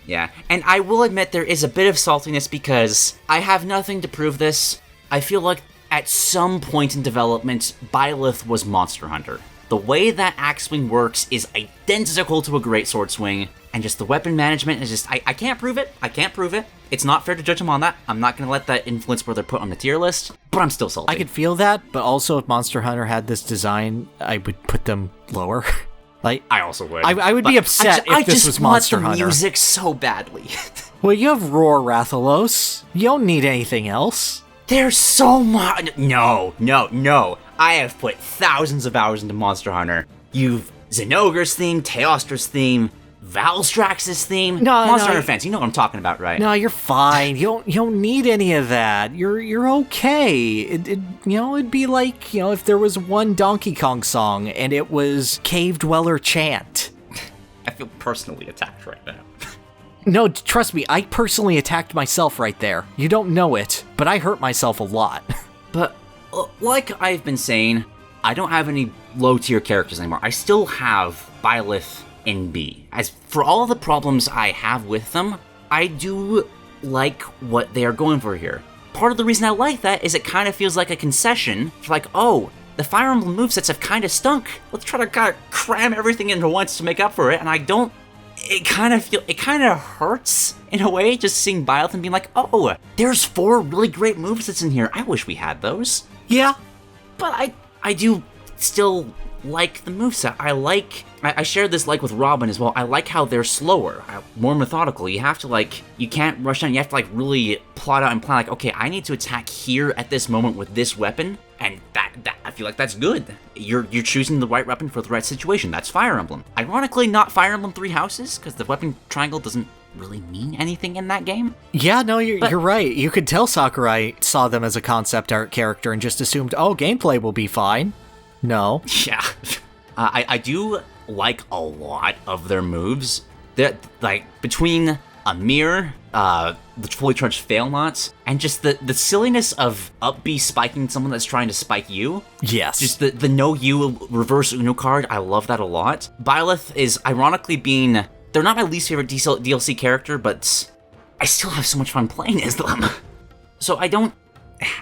Yeah, and I will admit there is a bit of saltiness because I have nothing to prove this. I feel like at some point in development, Byleth was Monster Hunter. The way that axe swing works is identical to a great sword swing, and just the weapon management is just, I can't prove it. I can't prove it. It's not fair to judge them on that. I'm not going to let that influence where they're put on the tier list, but I'm still salty. I could feel that, but also if Monster Hunter had this design, I would put them lower. Like, I also would. I would be upset if this was Monster Hunter. I just want the music so badly. Well, you have Roar Rathalos. You don't need anything else. There's so much. No. I have put thousands of hours into Monster Hunter. You've Xenogre's theme, Teostra's theme, Valstrax's theme. Monster Hunter fans, you know what I'm talking about, right? No, you're fine. You don't need any of that. You're okay. It'd be like, if there was one Donkey Kong song and it was Cave Dweller Chant. I feel personally attacked right now. No, trust me, I personally attacked myself right there. You don't know it, but I hurt myself a lot. But, like I've been saying, I don't have any low-tier characters anymore. I still have Byleth and B. As for all the problems I have with them, I do like what they are going for here. Part of the reason I like that is it kind of feels like a concession for like, oh, the Fire Emblem movesets have kind of stunk. Let's try to kind of cram everything into once to make up for it, and I don't... It kind of hurts in a way just seeing Byleth and being like, oh, there's 4 really great movesets in here. I wish we had those. Yeah. But I do still like the moveset. I share this like with Robin as well. I like how they're slower, more methodical. You have to you can't rush on. You have to really plot out and plan okay, I need to attack here at this moment with this weapon. And that I feel like that's good. You're choosing the right weapon for the right situation. That's Fire Emblem. Ironically, not Fire Emblem Three Houses, because the weapon triangle doesn't really mean anything in that game. Yeah, no, you're right. You could tell Sakurai saw them as a concept art character and just assumed, oh, gameplay will be fine. No. Yeah. I do like a lot of their moves. They're, between a mirror, the fully charged fail knots, and just the silliness of up B spiking someone that's trying to spike you. Yes. Just the no you reverse Uno card, I love that a lot. Byleth is ironically they're not my least favorite DLC character, but I still have so much fun playing as them. So I don't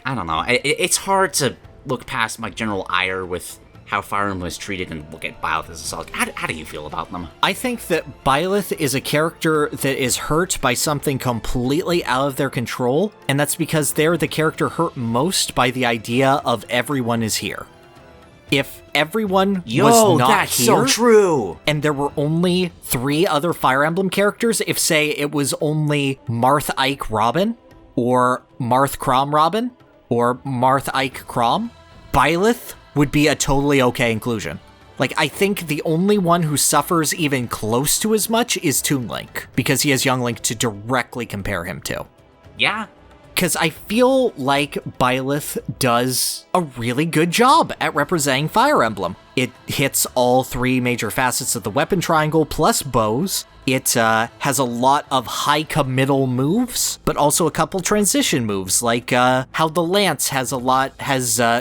know, it's hard to look past my general ire with how Fire Emblem is treated and look at Byleth as a solid. How do you feel about them? I think that Byleth is a character that is hurt by something completely out of their control, and that's because they're the character hurt most by the idea of everyone is here. If everyone was not that's here, so true. And there were only 3 other Fire Emblem characters, if say it was only Marth Ike Robin, or Marth Crom Robin, or Marth Ike Crom, Byleth would be a totally okay inclusion. I think the only one who suffers even close to as much is Toon Link, because he has Young Link to directly compare him to. Yeah. Because I feel like Byleth does a really good job at representing Fire Emblem. It hits all 3 major facets of the weapon triangle plus bows. It has a lot of high committal moves, but also a couple transition moves, like how the Lance has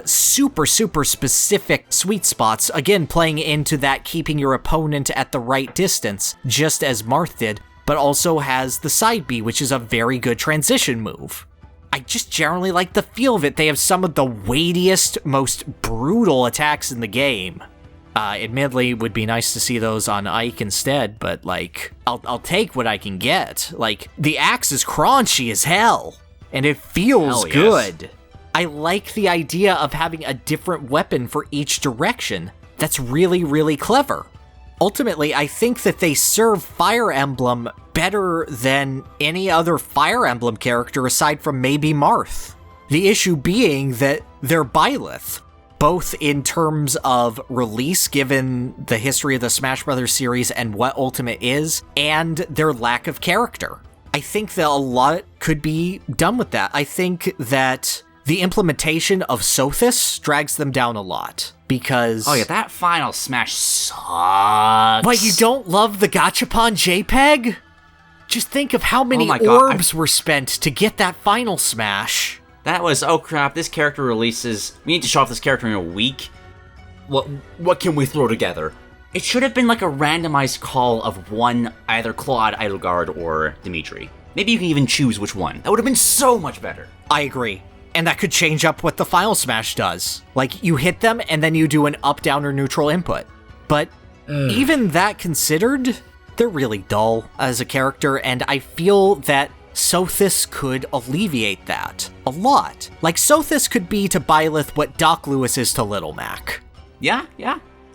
super specific sweet spots, again playing into that keeping your opponent at the right distance, just as Marth did, but also has the Side B, which is a very good transition move. I just generally like the feel of it. They have some of the weightiest, most brutal attacks in the game. Admittedly, it would be nice to see those on Ike instead, but, I'll take what I can get. The axe is crunchy as hell, and it feels good. I like the idea of having a different weapon for each direction. That's really, really clever. Ultimately, I think that they serve Fire Emblem better than any other Fire Emblem character aside from maybe Marth. The issue being that they're Byleth, both in terms of release, given the history of the Smash Bros. Series and what Ultimate is, and their lack of character. I think that a lot could be done with that. I think that the implementation of Sothis drags them down a lot, because... Oh yeah, that final Smash sucks. What, you don't love the Gachapon JPEG? Just think of how many orbs were spent to get that final Smash. That was, oh crap, this character releases, we need to show off this character in a week. What can we throw together? It should have been a randomized call of one, either Claude, Edelgard, or Dimitri. Maybe you can even choose which one. That would have been so much better. I agree. And that could change up what the final smash does. Like, you hit them, and then you do an up, down, or neutral input. But even that considered, they're really dull as a character, and I feel that Sothis could alleviate that a lot. Like, Sothis could be to Byleth what Doc Lewis is to Little Mac. Yeah,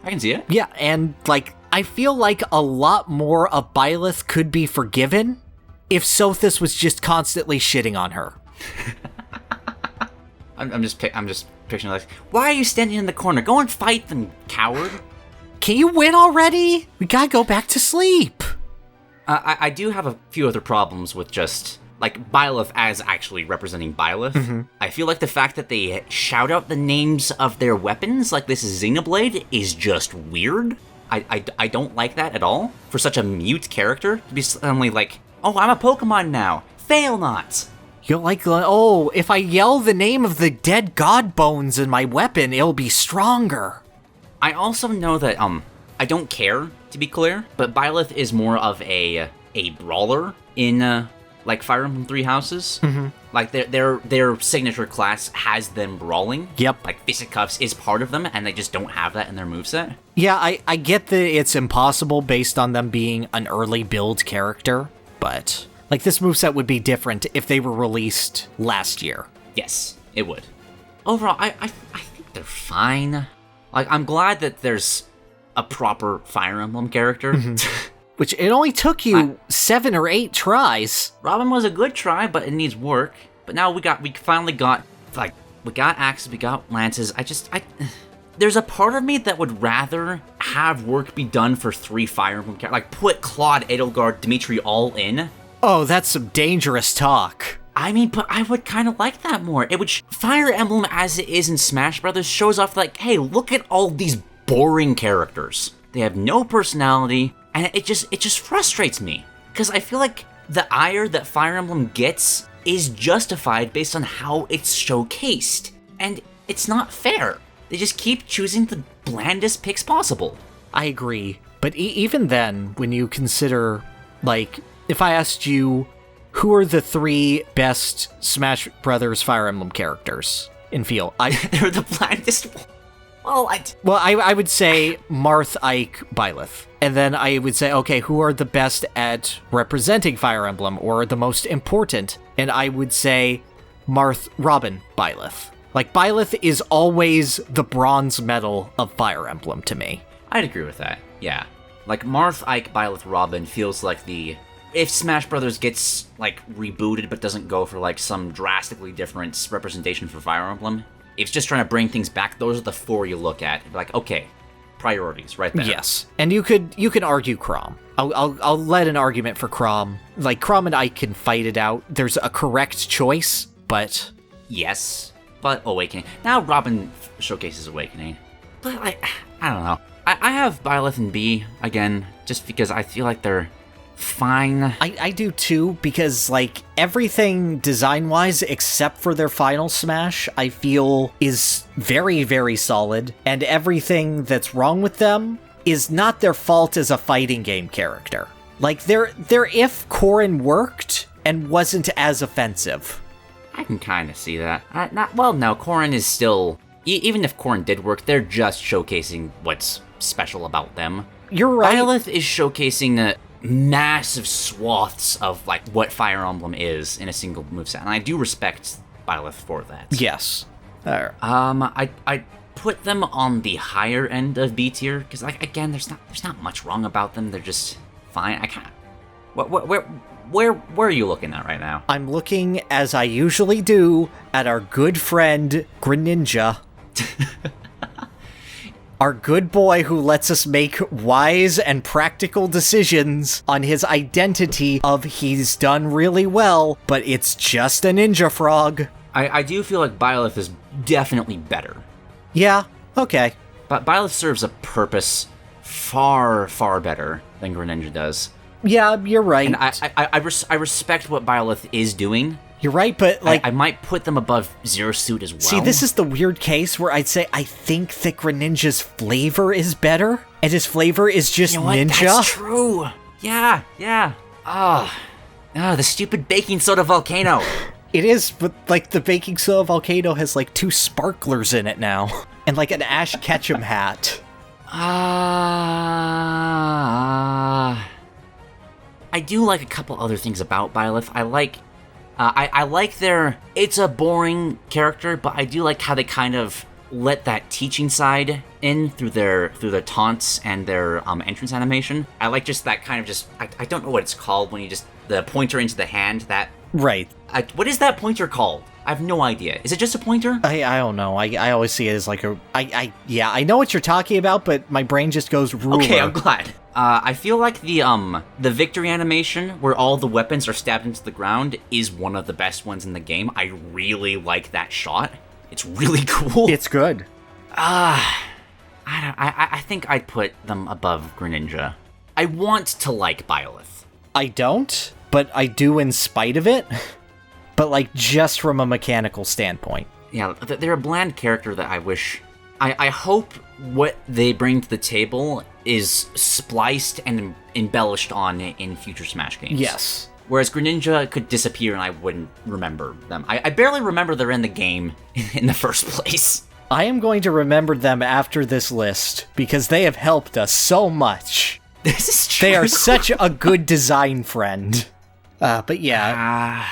I can see it. Yeah, and, like, I feel like a lot more of Byleth could be forgiven if Sothis was just constantly shitting on her. I'm just picturing like, why are you standing in the corner? Go and fight them, coward. Can you win already? We gotta go back to sleep. I do have a few other problems with just, like, Byleth as actually representing Byleth. Mm-hmm. I feel like the fact that they shout out the names of their weapons, like this is Xenoblade, is just weird. I don't like that at all. For such a mute character, to be suddenly like, oh, I'm a Pokemon now. Fail not. You're like, oh, if I yell the name of the dead god bones in my weapon, it'll be stronger. I also know that, I don't care, to be clear, but Byleth is more of a brawler in, like, Fire Emblem Three Houses. Mm-hmm. Like, their signature class has them brawling. Yep. Like, Fisticuffs is part of them, and they just don't have that in their moveset. Yeah, I get that it's impossible based on them being an early build character, but, like, this moveset would be different if they were released last year. Yes, it would. Overall, I think they're fine. Like, I'm glad that there's a proper Fire Emblem character. Mm-hmm. Which it only took you 7 or 8 tries. Robin was a good try, but it needs work. But now we finally got, like, we got axes, we got lances. There's a part of me that would rather have work be done for 3 Fire Emblem characters. Like, put Claude, Edelgard, Dimitri all in. Oh, that's some dangerous talk. I mean, but I would kind of like that more. It would Fire Emblem as it is in Smash Brothers shows off like, hey, look at all these boring characters. They have no personality, and it just frustrates me because I feel like the ire that Fire Emblem gets is justified based on how it's showcased, and it's not fair. They just keep choosing the blandest picks possible. I agree, but even then, when you consider, like, if I asked you, who are the 3 best Smash Brothers Fire Emblem characters in field? They're the blandest. Well, I would say Marth, Ike, Byleth. And then I would say, okay, who are the best at representing Fire Emblem or the most important? And I would say Marth, Robin, Byleth. Like, Byleth is always the bronze medal of Fire Emblem to me. I'd agree with that, yeah. Like, Marth, Ike, Byleth, Robin feels like if Smash Brothers gets, like, rebooted but doesn't go for, like, some drastically different representation for Fire Emblem, it's just trying to bring things back, those are the 4 you look at. Like, okay, priorities right there. Yes, and you can argue Chrom. I'll let an argument for Chrom. Like, Chrom and Ike can fight it out. There's a correct choice, but... Yes, but Awakening. Now Robin showcases Awakening. But, like, I don't know. I have Byleth and B, again, just because I feel like they're fine. I do too, because, like, everything design-wise except for their final smash, I feel is very, very solid, and everything that's wrong with them is not their fault as a fighting game character. Like, they're if Corrin worked and wasn't as offensive. I can kind of see that. No, Corrin is still... even if Corrin did work, they're just showcasing what's special about them. You're right. Byleth is showcasing massive swaths of, like, what Fire Emblem is in a single moveset, and I do respect Byleth for that. Yes. I put them on the higher end of B tier because, like, again, there's not much wrong about them. They're just fine. I can't. Where are you looking at right now? I'm looking, as I usually do, at our good friend Greninja. Our good boy who lets us make wise and practical decisions on his identity of he's done really well, but it's just a ninja frog. I do feel like Byleth is definitely better. Yeah, okay. But Byleth serves a purpose far, far better than Greninja does. Yeah, you're right. And I respect what Byleth is doing. You're right, but, like... I might put them above Zero Suit as well. See, this is the weird case where I'd say I think that Greninja's flavor is better, and his flavor is just ninja. That's true. Yeah. The stupid baking soda volcano. It is, but like the baking soda volcano has like 2 sparklers in it now, and like an Ash Ketchum hat. I do like a couple other things about Byleth. I like their. It's a boring character, but I do like how they kind of let that teaching side in through their taunts and their entrance animation. I like just that kind of just. I don't know what it's called when you just the pointer into the hand. That right. What is that pointer called? I have no idea. Is it just a pointer? I don't know. I always see it as like a... I know what you're talking about, but my brain just goes ruler. Okay, I'm glad. I feel like the victory animation, where all the weapons are stabbed into the ground, is one of the best ones in the game. I really like that shot. It's really cool. It's good. I think I'd put them above Greninja. I want to like Byleth. I don't, but I do in spite of it. But, like, just from a mechanical standpoint. Yeah, they're a bland character that I wish... I hope what they bring to the table is spliced and embellished on in future Smash games. Yes. Whereas Greninja could disappear and I wouldn't remember them. I barely remember they're in the game in the first place. I am going to remember them after this list, because they have helped us so much. This is true. They are such a good design friend. But yeah...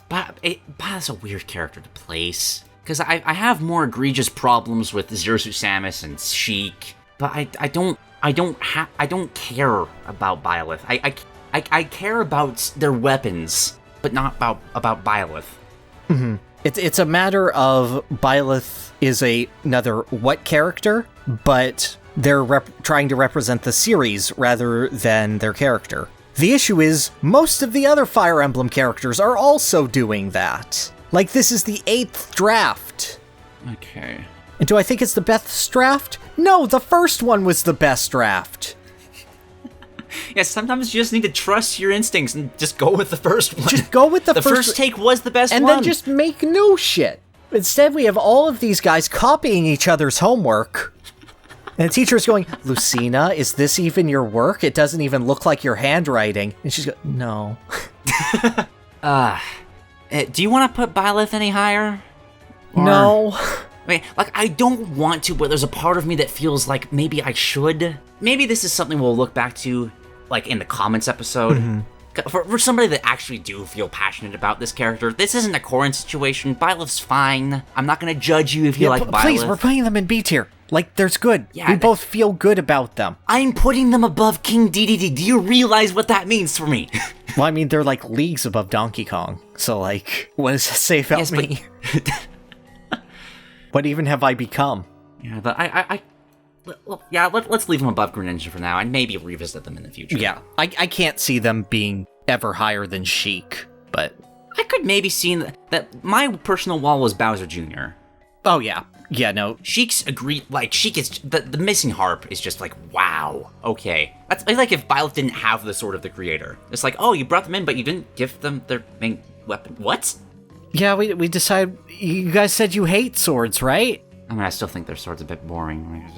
Byleth's a weird character to place. Because I have more egregious problems with Zersu Samus and Sheik, but I don't care about Byleth. I care about their weapons, but not about Byleth. Mm-hmm. It's a matter of Byleth is another what character, but they're trying to represent the series rather than their character. The issue is, most of the other Fire Emblem characters are also doing that. Like, this is the 8th draft. Okay. And do I think it's the best draft? No, the first one was the best draft. Yeah, sometimes you just need to trust your instincts and just go with the first one. Just go with the first... The first take was the best one. And then just make new shit. Instead, we have all of these guys copying each other's homework. And the teacher's going, Lucina, is this even your work? It doesn't even look like your handwriting. And she's going, no. Do you want to put Byleth any higher? Or... No. Like, I don't want to, but there's a part of me that feels like maybe I should. Maybe this is something we'll look back to, like, in the comments episode. Mm-hmm. For somebody that actually do feel passionate about this character, this isn't a Corrin situation. Byleth's fine. I'm not going to judge you if you like Byleth. Please, we're putting them in B tier. Like, there's good. Yeah, we both feel good about them. I'm putting them above King DDD. Do you realize what that means for me? Well, I mean, they're like leagues above Donkey Kong. So, like, what does that say about me? What even have I become? Yeah, but let's leave them above Greninja for now and maybe revisit them in the future. Yeah, I can't see them being ever higher than Sheik, but... I could maybe see that my personal wall was Bowser Jr. Oh, yeah. Yeah, no. Sheik's agreed, like, Sheik is, the missing harp is just like, wow, okay. That's like if Byleth didn't have the Sword of the Creator. It's like, oh, you brought them in, but you didn't give them their main weapon. What? Yeah, we decided, you guys said you hate swords, right? I mean, I still think their sword's a bit boring.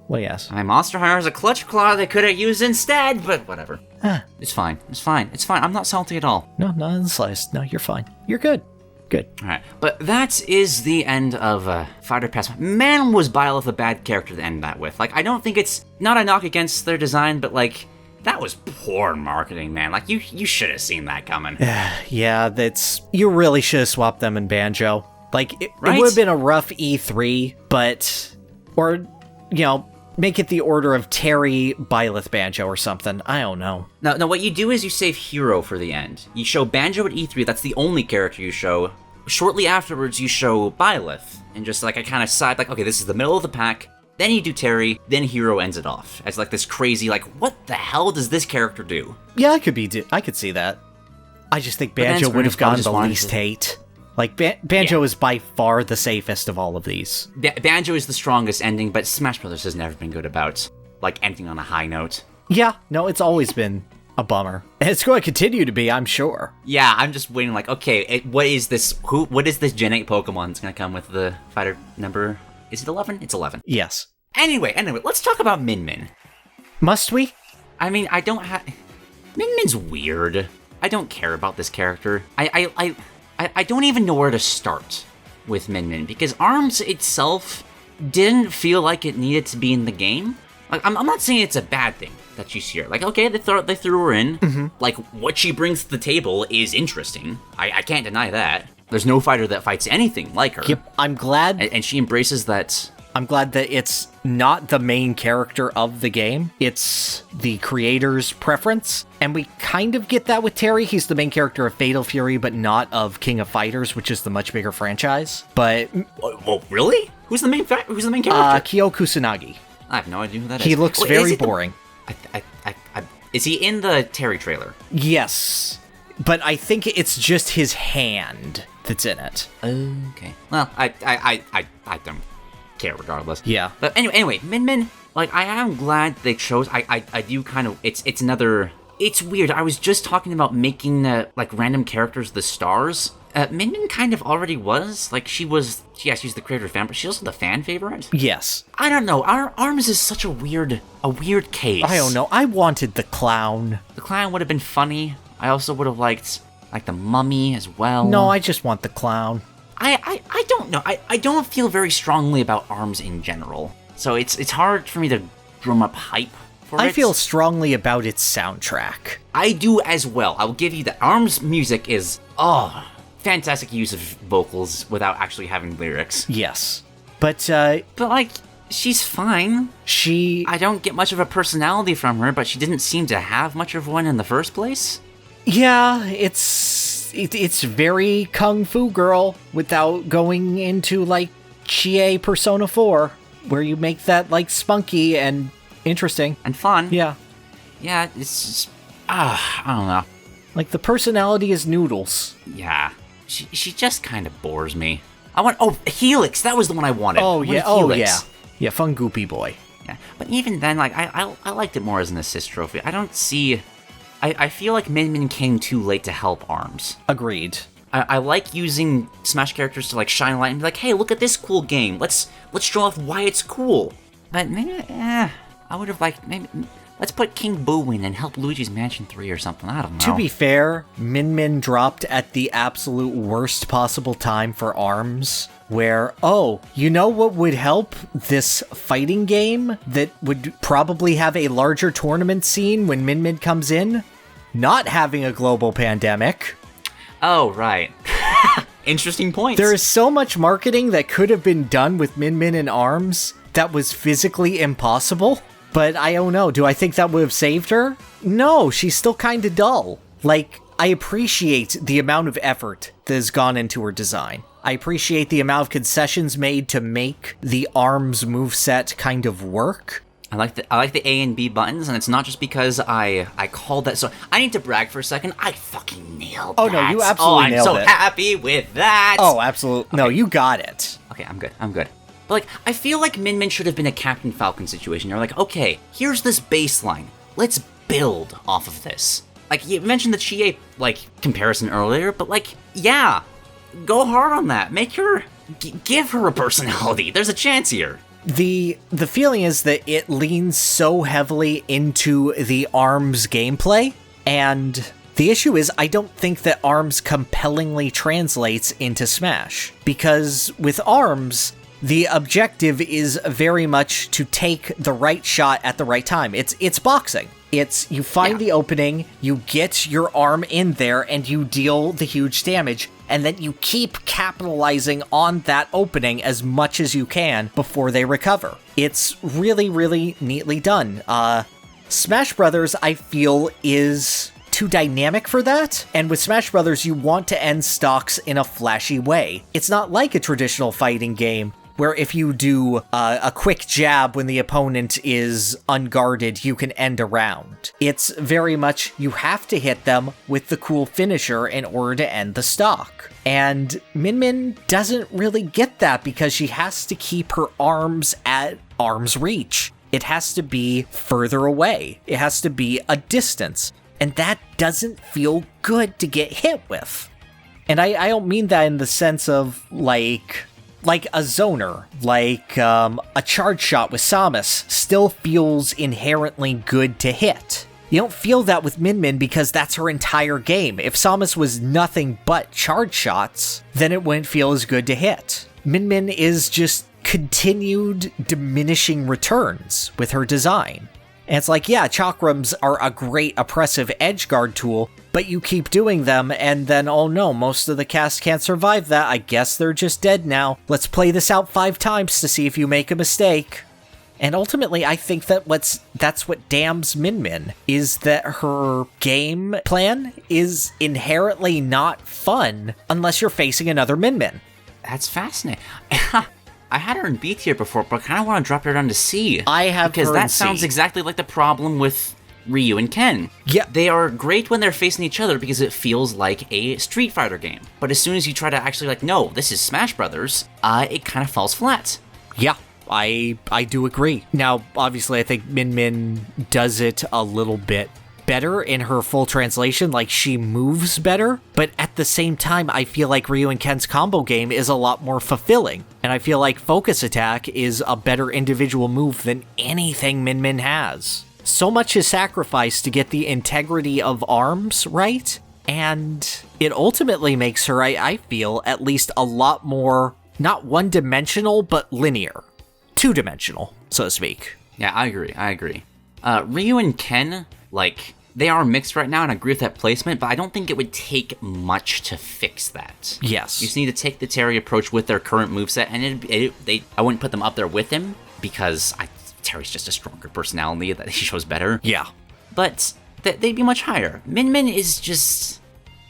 Well, yes. My Monster Hunter has a clutch claw they could have used instead, but whatever. It's fine. I'm not salty at all. No, not in the slightest. No, you're fine. You're good. Good. Alright, but that is the end of Fighter Pass. Man, was Byleth a bad character to end that with. Like, I don't think it's not a knock against their design, but like, that was poor marketing, man. Like, you should have seen that coming. Yeah, you really should have swapped them in Banjo. Like, it would have been a rough E3, but, or, you know, make it the order of Terry, Byleth, Banjo or something. I don't know. No, what you do is you save Hero for the end. You show Banjo at E3, that's the only character you show. Shortly afterwards, you show Byleth, and just like, I kind of side, like, okay, this is the middle of the pack. Then you do Terry, then Hero ends it off as like this crazy, like, what the hell does this character do? Yeah, I could see that. I just think Banjo would have gotten the least hate. Like, Banjo is by far the safest of all of these. Banjo is the strongest ending, but Smash Brothers has never been good about, like, ending on a high note. Yeah, no, it's always been a bummer. And it's going to continue to be, I'm sure. Yeah, I'm just waiting, like, okay, what is this Gen 8 Pokemon that's going to come with the fighter number? Is it 11? It's 11. Yes. Anyway, let's talk about Min Min. Must we? I mean, Min Min's weird. I don't care about this character. I don't even know where to start with Min Min, because Arms itself didn't feel like it needed to be in the game. Like, I'm not saying it's a bad thing that she's here. Like, okay, they threw her in. Mm-hmm. Like, what she brings to the table is interesting. I can't deny that. There's no fighter that fights anything like her. Yep, I'm glad. And she embraces that. I'm glad that it's not the main character of the game. It's the creator's preference. And we kind of get that with Terry. He's the main character of Fatal Fury, but not of King of Fighters, which is the much bigger franchise. But... Well, really? Who's the main character? Kyo Kusanagi. I have no idea who that is. He looks very boring. Is he in the Terry trailer? Yes. But I think it's just his hand that's in it. Okay. Well, I don't care regardless. Yeah. But anyway, Min Min, like, I am glad they chose. I do kind of, it's another, it's weird. I was just talking about making like random characters the stars. Min Min kind of already was. Like, she's the creator fan, but she's also the fan favorite. Yes. I don't know. Arms is such a weird case. I don't know. I wanted the clown. The clown would have been funny. I also would have liked the mummy as well. No, I just want the clown. I don't know. I don't feel very strongly about Arms in general. So it's hard for me to drum up hype for it. I feel strongly about its soundtrack. I do as well. I will give you that. Arms music is, fantastic use of vocals without actually having lyrics. Yes. But like, she's fine. I don't get much of a personality from her, but she didn't seem to have much of one in the first place. Yeah, it's very Kung Fu Girl without going into, like, Chie Persona 4, where you make that, like, spunky and interesting. And fun. Yeah. Yeah, it's just, I don't know. Like, the personality is Noodles. Yeah. She just kind of bores me. Helix, that was the one I wanted. Yeah, fun goopy boy. Yeah, but even then, like, I liked it more as an assist trophy. I don't see... I feel like Min Min came too late to help Arms. Agreed. I like using Smash characters to, like, shine a light and be like, hey, look at this cool game. Let's show off why it's cool. But maybe, I would have liked, maybe, let's put King Boo in and help Luigi's Mansion 3 or something. I don't know. To be fair, Min Min dropped at the absolute worst possible time for Arms, where, you know what would help this fighting game that would probably have a larger tournament scene when Min Min comes in? Not having a global pandemic. Oh, right. Interesting point. There is so much marketing that could have been done with Min Min and Arms that was physically impossible. But I don't know, do I think that would have saved her? No, she's still kind of dull. Like, I appreciate the amount of effort that has gone into her design. I appreciate the amount of concessions made to make the Arms moveset kind of work. I like the A and B buttons, and it's not just because I called that. So I need to brag for a second. I fucking nailed that. Oh no, you absolutely nailed it. I'm so happy with that. Oh, absolutely. Okay. No, you got it. Okay, I'm good. But, like, I feel like Min Min should have been a Captain Falcon situation. You're like, okay, here's this baseline. Let's build off of this. Like, you mentioned the Chie, like, comparison earlier, but, like, yeah, go hard on that. Make her, give her a personality. There's a chance here. The feeling is that it leans so heavily into the Arms gameplay, and the issue is I don't think that Arms compellingly translates into Smash. Because with Arms, the objective is very much to take the right shot at the right time. It's boxing. It's you find the opening, you get your arm in there, and you deal the huge damage, and then you keep capitalizing on that opening as much as you can before they recover. It's really, really neatly done. Smash Brothers, I feel, is too dynamic for that, and with Smash Brothers, you want to end stocks in a flashy way. It's not like a traditional fighting game, where if you do a quick jab when the opponent is unguarded, you can end a round. It's very much, you have to hit them with the cool finisher in order to end the stock. And Min Min doesn't really get that because she has to keep her arms at arm's reach. It has to be further away. It has to be a distance. And that doesn't feel good to get hit with. And I don't mean that in the sense of, like a zoner, like a charge shot with Samus still feels inherently good to hit. You don't feel that with Min Min because that's her entire game. If Samus was nothing but charge shots, then it wouldn't feel as good to hit. Min Min is just continued diminishing returns with her design. And it's like, yeah, chakrams are a great oppressive edgeguard tool, but you keep doing them, and then, oh no, most of the cast can't survive that. I guess they're just dead now. Let's play this out 5 times to see if you make a mistake. And ultimately, I think that that's what damns Min Min, is that her game plan is inherently not fun unless you're facing another Min Min. That's fascinating. I had her in B tier before, but I kind of want to drop her down to C. I have because her that in sounds C. exactly like the problem with Ryu and Ken. Yeah. They are great when they're facing each other because it feels like a Street Fighter game. But as soon as you try to actually like, no, this is Smash Brothers, it kind of falls flat. Yeah. I do agree. Now, obviously, I think Min Min does it a little bit better in her full translation, like she moves better, but at the same time, I feel like Ryu and Ken's combo game is a lot more fulfilling, and I feel like Focus Attack is a better individual move than anything Min Min has. So much is sacrificed to get the integrity of arms right, and it ultimately makes her, I feel, at least a lot more, not one-dimensional, but linear. Two-dimensional, so to speak. Yeah, I agree. Ryu and Ken, like, they are mixed right now, and I agree with that placement, but I don't think it would take much to fix that. Yes. You just need to take the Terry approach with their current moveset, and I wouldn't put them up there with him, because Terry's just a stronger personality that he shows better. Yeah. But they'd be much higher. Min Min is just...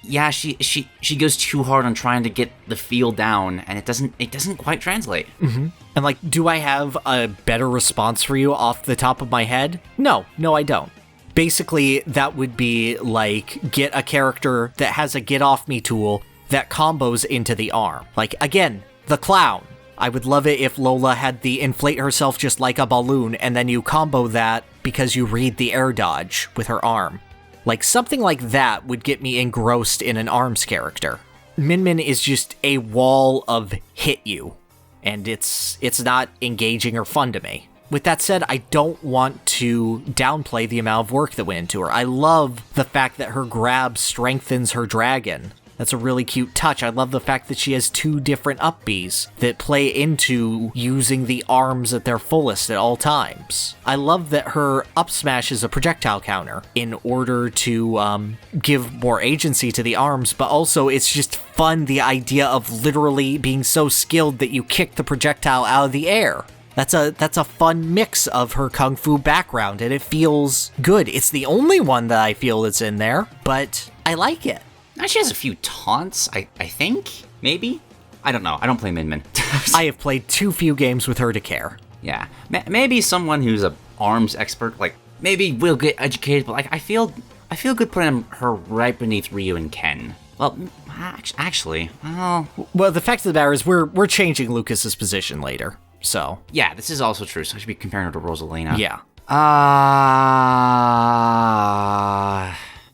Yeah, she goes too hard on trying to get the feel down, and it doesn't quite translate. Mm-hmm. And like, do I have a better response for you off the top of my head? No, I don't. Basically, that would be like, get a character that has a get off me tool that combos into the arm. Like, again, the clown. I would love it if Lola had the inflate herself just like a balloon, and then you combo that because you read the air dodge with her arm. Like, something like that would get me engrossed in an ARMS character. Min Min is just a wall of hit you, and it's not engaging or fun to me. With that said, I don't want to downplay the amount of work that went into her. I love the fact that her grab strengthens her dragon. That's a really cute touch. I love the fact that she has 2 different up Bs that play into using the arms at their fullest at all times. I love that her up smash is a projectile counter in order to give more agency to the arms, but also it's just fun, the idea of literally being so skilled that you kick the projectile out of the air. That's a fun mix of her kung fu background, and it feels good. It's the only one that I feel that's in there, but I like it. Now she has a few taunts, I think, maybe? I don't know, I don't play Min Min. I have played too few games with her to care. Yeah, maybe someone who's a ARMS expert, like, maybe will get educated, but like, I feel good putting her right beneath Ryu and Ken. Well, actually, well, the fact of the matter is we're changing Lucas's position later, so. Yeah, this is also true, so I should be comparing her to Rosalina. Yeah.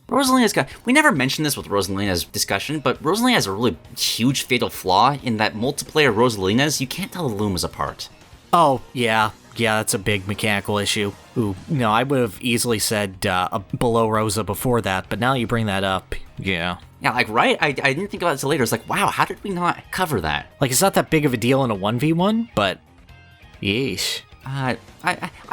Rosalina's got... We never mentioned this with Rosalina's discussion, but Rosalina has a really huge fatal flaw in that multiplayer Rosalinas, you can't tell the Lumas apart. Oh, yeah. Yeah, that's a big mechanical issue. Ooh, no, I would have easily said below Rosa before that, but now you bring that up, yeah. Yeah, like, right? I didn't think about it until later. It's like, wow, how did we not cover that? Like, it's not that big of a deal in a 1v1, but... Yeesh. I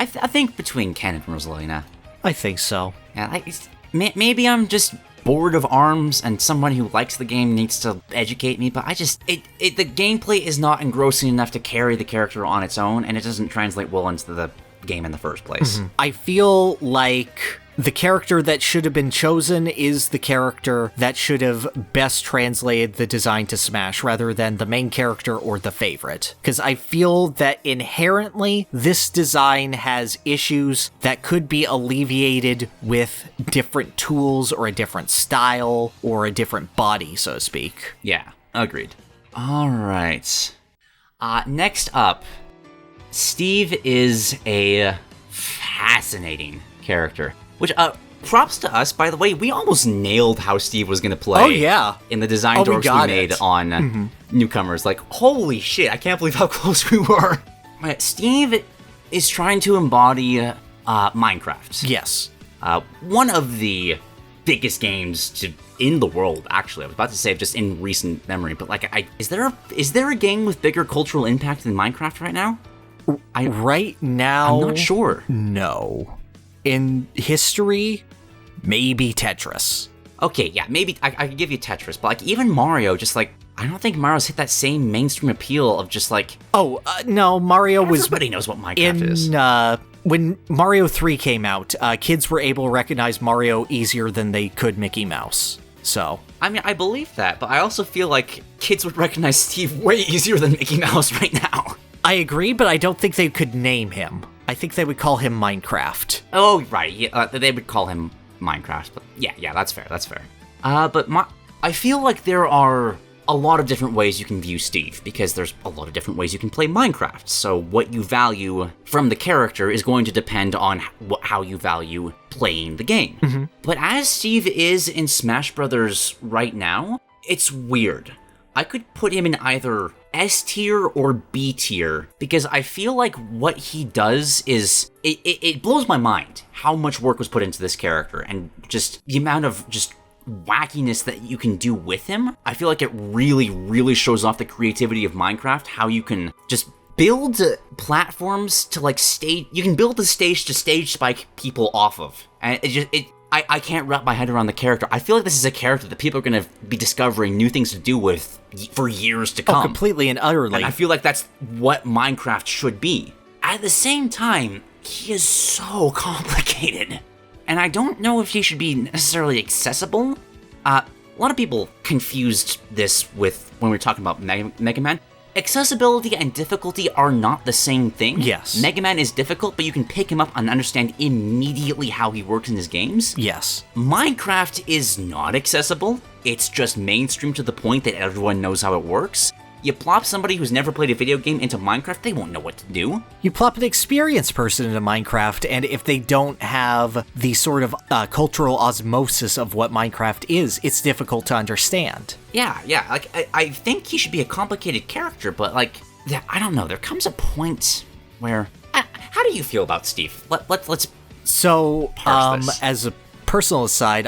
think between Ken and Rosalina. I think so. Yeah, like... Maybe I'm just bored of ARMS and someone who likes the game needs to educate me, but I just... the gameplay is not engrossing enough to carry the character on its own, and it doesn't translate well into the game in the first place. Mm-hmm. I feel like the character that should have been chosen is the character that should have best translated the design to Smash rather than the main character or the favorite. Because I feel that inherently this design has issues that could be alleviated with different tools or a different style or a different body, so to speak. Yeah, agreed. All right. Next up, Steve is a fascinating character. Which, props to us, by the way, we almost nailed how Steve was going to play. Oh, yeah. In the design dorks we made on newcomers. Like, holy shit, I can't believe how close we were. Steve is trying to embody Minecraft. Yes. One of the biggest games in the world, actually. I was about to say just in recent memory, but like, is there a game with bigger cultural impact than Minecraft right now? Right now, I'm not sure. No. In history, maybe Tetris. Okay, yeah, maybe I could give you Tetris, but like even Mario, just like, I don't think Mario's hit that same mainstream appeal of just like... No, Mario was... Everybody knows what Minecraft is. When Mario 3 came out, kids were able to recognize Mario easier than they could Mickey Mouse, so... I mean, I believe that, but I also feel like kids would recognize Steve way easier than Mickey Mouse right now. I agree, but I don't think they could name him. I think they would call him Minecraft. Oh, right, yeah, they would call him Minecraft, but yeah, that's fair. But I feel like there are a lot of different ways you can view Steve, because there's a lot of different ways you can play Minecraft, so what you value from the character is going to depend on how you value playing the game. Mm-hmm. But as Steve is in Smash Brothers right now, it's weird. I could put him in either S tier or B tier, because I feel like what he does is, it blows my mind how much work was put into this character, and just the amount of just wackiness that you can do with him. I feel like it really, really shows off the creativity of Minecraft, how you can just build platforms to like you can build the stage to stage spike people off of. And I can't wrap my head around the character. I feel like this is a character that people are going to be discovering new things to do with for years to come. Oh, completely and utterly. And I feel like that's what Minecraft should be. At the same time, he is so complicated. And I don't know if he should be necessarily accessible. A lot of people confused this with when we were talking about Mega Man. Accessibility and difficulty are not the same thing. Yes. Mega Man is difficult, but you can pick him up and understand immediately how he works in his games. Yes. Minecraft is not accessible. It's just mainstream to the point that everyone knows how it works. You plop somebody who's never played a video game into Minecraft, they won't know what to do. You plop an experienced person into Minecraft, and if they don't have the sort of cultural osmosis of what Minecraft is, it's difficult to understand. Yeah, like, I think he should be a complicated character, but, like, I don't know, there comes a point where... how do you feel about Steve? Let's So, parse this. As a personal aside,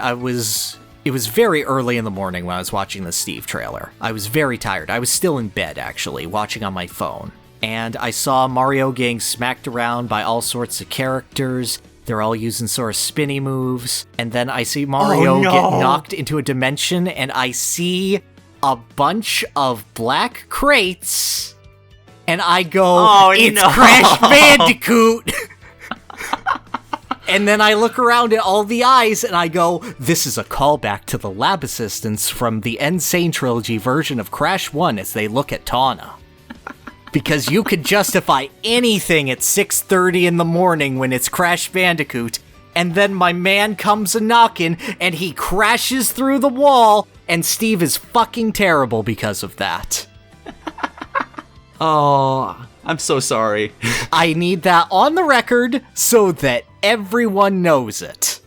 It was very early in the morning when I was watching the Steve trailer. I was very tired. I was still in bed, actually, watching on my phone. And I saw Mario getting smacked around by all sorts of characters. They're all using sort of spinny moves. And then I see Mario get knocked into a dimension, and I see a bunch of black crates. And I go, it's Crash Bandicoot! And then I look around at all the eyes and I go, this is a callback to the lab assistants from the Insane Trilogy version of Crash 1 as they look at Tawna. Because you could justify anything at 6:30 in the morning when it's Crash Bandicoot, and then my man comes a-knocking and he crashes through the wall, and Steve is fucking terrible because of that. Oh, I'm so sorry. I need that on the record so that everyone knows it.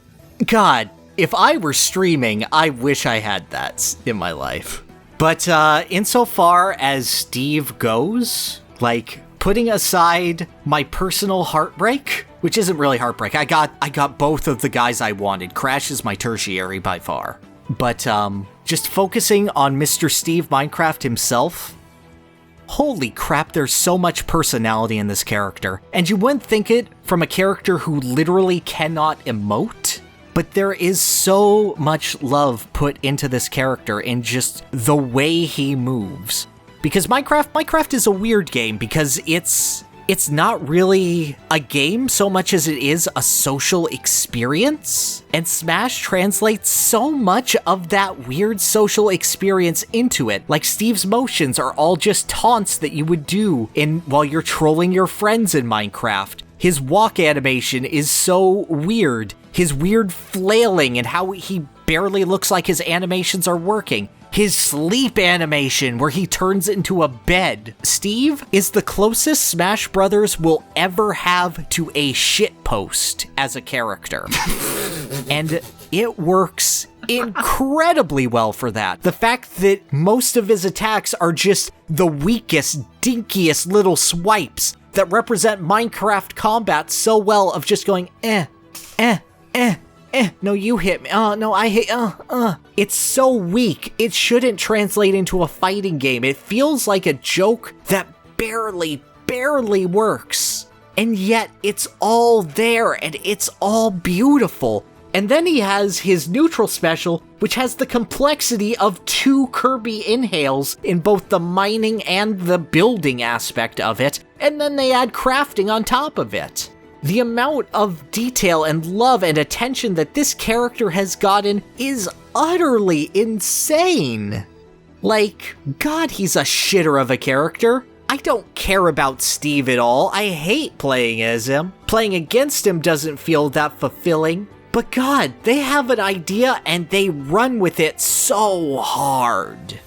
God, if I were streaming, I wish I had that in my life. But insofar as Steve goes, like, putting aside my personal heartbreak, which isn't really heartbreak, I got both of the guys I wanted. Crash is my tertiary by far. But just focusing on Mr. Steve Minecraft himself, holy crap, there's so much personality in this character. And you wouldn't think it from a character who literally cannot emote, but there is so much love put into this character in just the way he moves. Because Minecraft is a weird game because it's not really a game so much as it is a social experience. And Smash translates so much of that weird social experience into it. Like, Steve's motions are all just taunts that you would do while you're trolling your friends in Minecraft. His walk animation is so weird. His weird flailing and how he barely looks like his animations are working. His sleep animation, where he turns into a bed. Steve is the closest Smash Brothers will ever have to a shitpost as a character. And it works incredibly well for that. The fact that most of his attacks are just the weakest, dinkiest little swipes that represent Minecraft combat so well of just going, no, you hit me. Oh, no, I hit, It's so weak. It shouldn't translate into a fighting game. It feels like a joke that barely works. And yet, it's all there, and it's all beautiful. And then he has his neutral special, which has the complexity of 2 Kirby inhales in both the mining and the building aspect of it, and then they add crafting on top of it. The amount of detail and love and attention that this character has gotten is utterly insane. Like, God, he's a shitter of a character. I don't care about Steve at all. I hate playing as him. Playing against him doesn't feel that fulfilling. But God, they have an idea and they run with it so hard.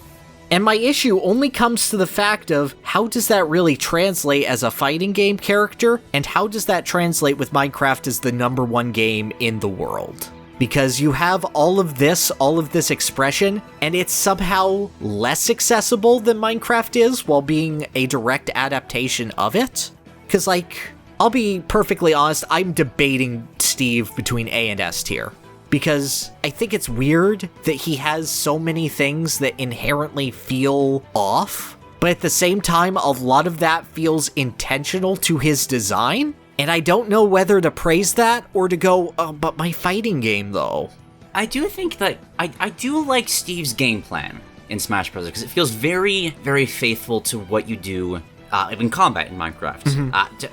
And my issue only comes to the fact of, how does that really translate as a fighting game character? And how does that translate with Minecraft as the #1 game in the world? Because you have all of this expression, and it's somehow less accessible than Minecraft is while being a direct adaptation of it. Because, like, I'll be perfectly honest, I'm debating Steve between A and S tier. Because I think it's weird that he has so many things that inherently feel off, but at the same time, a lot of that feels intentional to his design. And I don't know whether to praise that or to go, but my fighting game, though. I do think that I do like Steve's game plan in Smash Bros. Because it feels very, very faithful to what you do in combat in Minecraft. Mm-hmm.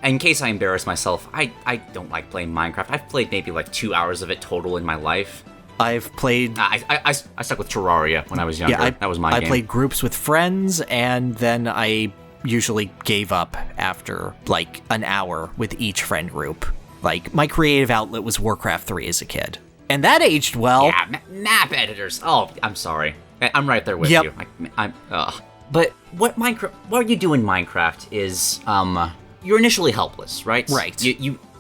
In case I embarrass myself, I don't like playing Minecraft. I've played maybe like 2 hours of it total in my life. I've played... I stuck with Terraria when I was younger. Yeah, that was my game. I played groups with friends, and then I usually gave up after like an hour with each friend group. Like, my creative outlet was Warcraft 3 as a kid. And that aged well. Yeah, map editors. Oh, I'm sorry. I'm right there with you. But what you do in Minecraft is, you're initially helpless, right? Right.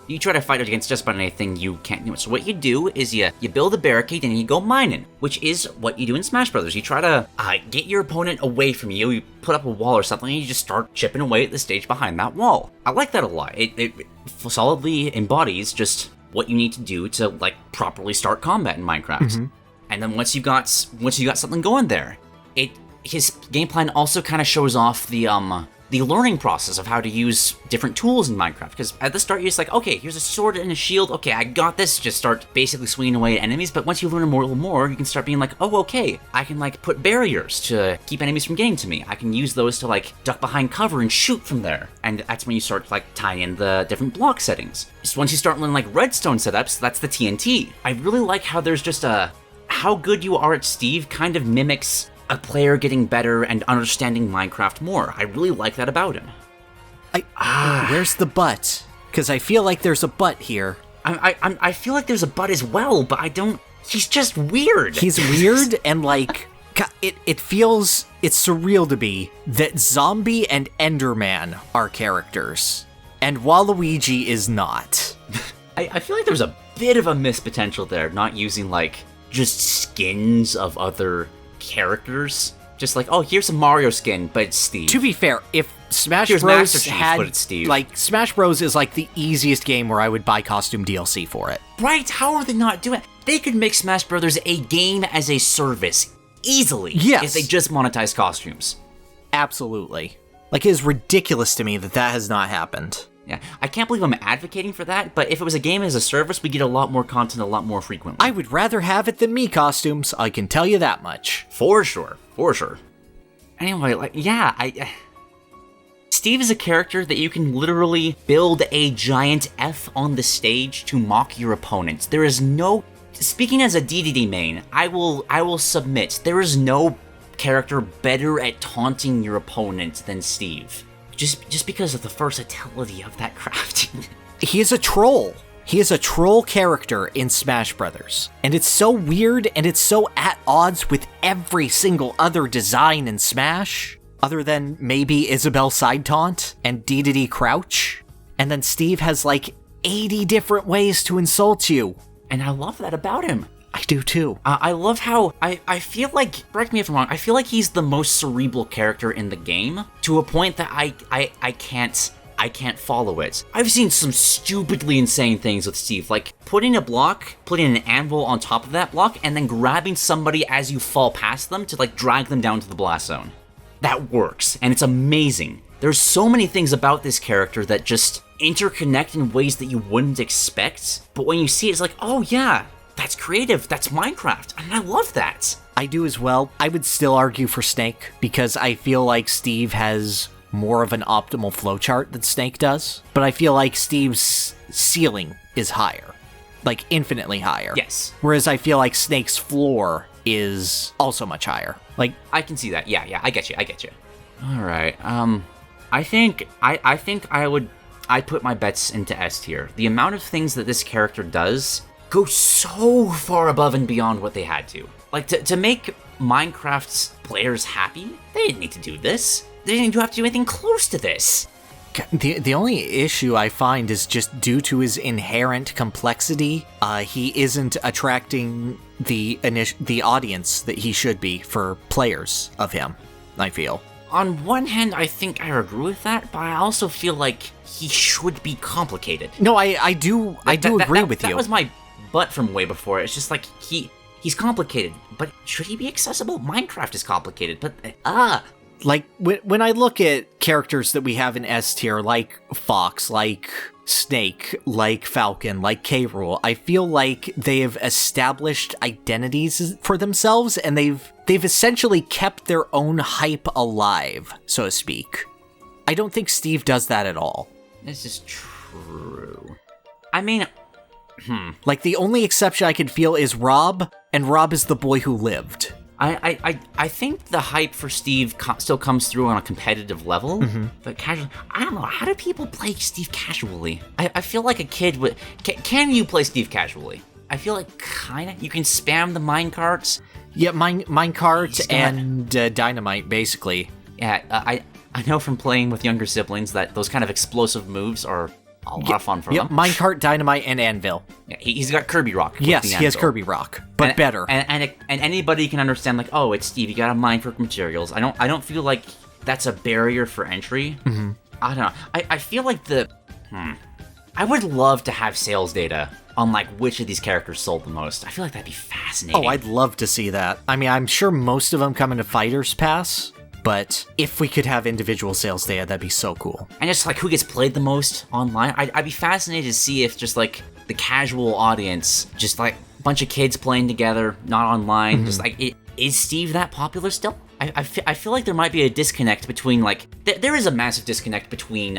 You try to fight against just about anything, you can't do it. So what you do is you build a barricade and you go mining, which is what you do in Smash Brothers. You try to get your opponent away from you, you put up a wall or something, and you just start chipping away at the stage behind that wall. I like that a lot. It solidly embodies just what you need to do to, like, properly start combat in Minecraft. Mm-hmm. And then once you got something going there, his game plan also kind of shows off the learning process of how to use different tools in Minecraft. Because at the start, you're just like, okay, here's a sword and a shield. Okay, I got this. Just start basically swinging away at enemies. But once you learn more, you can start being like, oh, okay, I can, like, put barriers to keep enemies from getting to me. I can use those to, like, duck behind cover and shoot from there. And that's when you start, like, tying in the different block settings. So once you start learning, like, redstone setups, that's the TNT. I really like how there's just how good you are at Steve kind of mimics a player getting better and understanding Minecraft more. I really like that about him. Where's the but? Because I feel like there's a but here. I feel like there's a but as well, but I don't... He's just weird. He's weird, and, like, it's surreal to me that Zombie and Enderman are characters, and Waluigi is not. I feel like there's a bit of a missed potential there, not using, like, just skins of other characters. Just like, oh, here's a Mario skin, but it's Steve. To be fair, if Smash Bros had, but it's Steve. Like, Smash Bros is like the easiest game where I would buy costume DLC for it. Right, how are they not doing it? They could make Smash Brothers a game as a service easily. Yes. If they just monetize costumes. Absolutely. Like, it is ridiculous to me that has not happened. Yeah, I can't believe I'm advocating for that, but if it was a game as a service, we get a lot more content a lot more frequently. I would rather have it than me costumes, I can tell you that much. For sure. Anyway, like, yeah, Steve is a character that you can literally build a giant F on the stage to mock your opponents. There is no... Speaking as a DDD main, I will submit, there is no character better at taunting your opponent than Steve. Just because of the versatility of that crafting. He is a troll. He is a troll character in Smash Brothers. And it's so weird and it's so at odds with every single other design in Smash, other than maybe Isabelle side taunt and DDD crouch. And then Steve has like 80 different ways to insult you. And I love that about him. I do too. I love how, I feel like, correct me if I'm wrong, I feel like he's the most cerebral character in the game, to a point that I I can't follow it. I've seen some stupidly insane things with Steve, like putting a block, putting an anvil on top of that block, and then grabbing somebody as you fall past them to like drag them down to the blast zone. That works, and it's amazing. There's so many things about this character that just interconnect in ways that you wouldn't expect, but when you see it, it's like, oh yeah, that's creative, that's Minecraft, and I love that. I do as well. I would still argue for Snake, because I feel like Steve has more of an optimal flowchart than Snake does, but I feel like Steve's ceiling is higher, like infinitely higher. Yes. Whereas I feel like Snake's floor is also much higher. Like, I can see that. Yeah, I get you. All right. I think I'd put my bets into S tier. The amount of things that this character does go so far above and beyond what they had to. Like, to make Minecraft's players happy, they didn't need to do this. They didn't have to do anything close to this. The only issue I find is just due to his inherent complexity, he isn't attracting the audience that he should be for players of him, I feel. On one hand, I think I agree with that, but I also feel like he should be complicated. No, I do agree with you. That was my butt from way before. It's just like, he's complicated, but should he be accessible? Minecraft is complicated, but Like, when I look at characters that we have in S tier, like Fox, like Snake, like Falcon, like K-Rool, I feel like they've established identities for themselves, and they've essentially kept their own hype alive, so to speak. I don't think Steve does that at all. This is true. I mean, Like, the only exception I can feel is Rob, and Rob is the boy who lived. I think the hype for Steve still comes through on a competitive level, but casually, I don't know, how do people play Steve casually? I feel like a kid would... Can you play Steve casually? I feel like kinda. You can spam the minecarts. Yeah, minecart and dynamite, basically. Yeah, I know from playing with younger siblings that those kind of explosive moves are a lot of fun for them. Minecart, dynamite, and anvil. Yeah, he's got Kirby Rock. Yes, he has Kirby Rock, but better. And anybody can understand, like, oh, it's Steve, you gotta mine for materials. I don't feel like that's a barrier for entry. I don't know. I feel like I would love to have sales data on, like, which of these characters sold the most. I feel like that'd be fascinating. Oh, I'd love to see that. I mean, I'm sure most of them come into Fighters Pass, but if we could have individual sales data, that'd be so cool. And just, like, who gets played the most online. I'd be fascinated to see if just, like, the casual audience, just, like, a bunch of kids playing together, not online, just, like, is Steve that popular still? I feel like there might be a disconnect between, like, there is a massive disconnect between,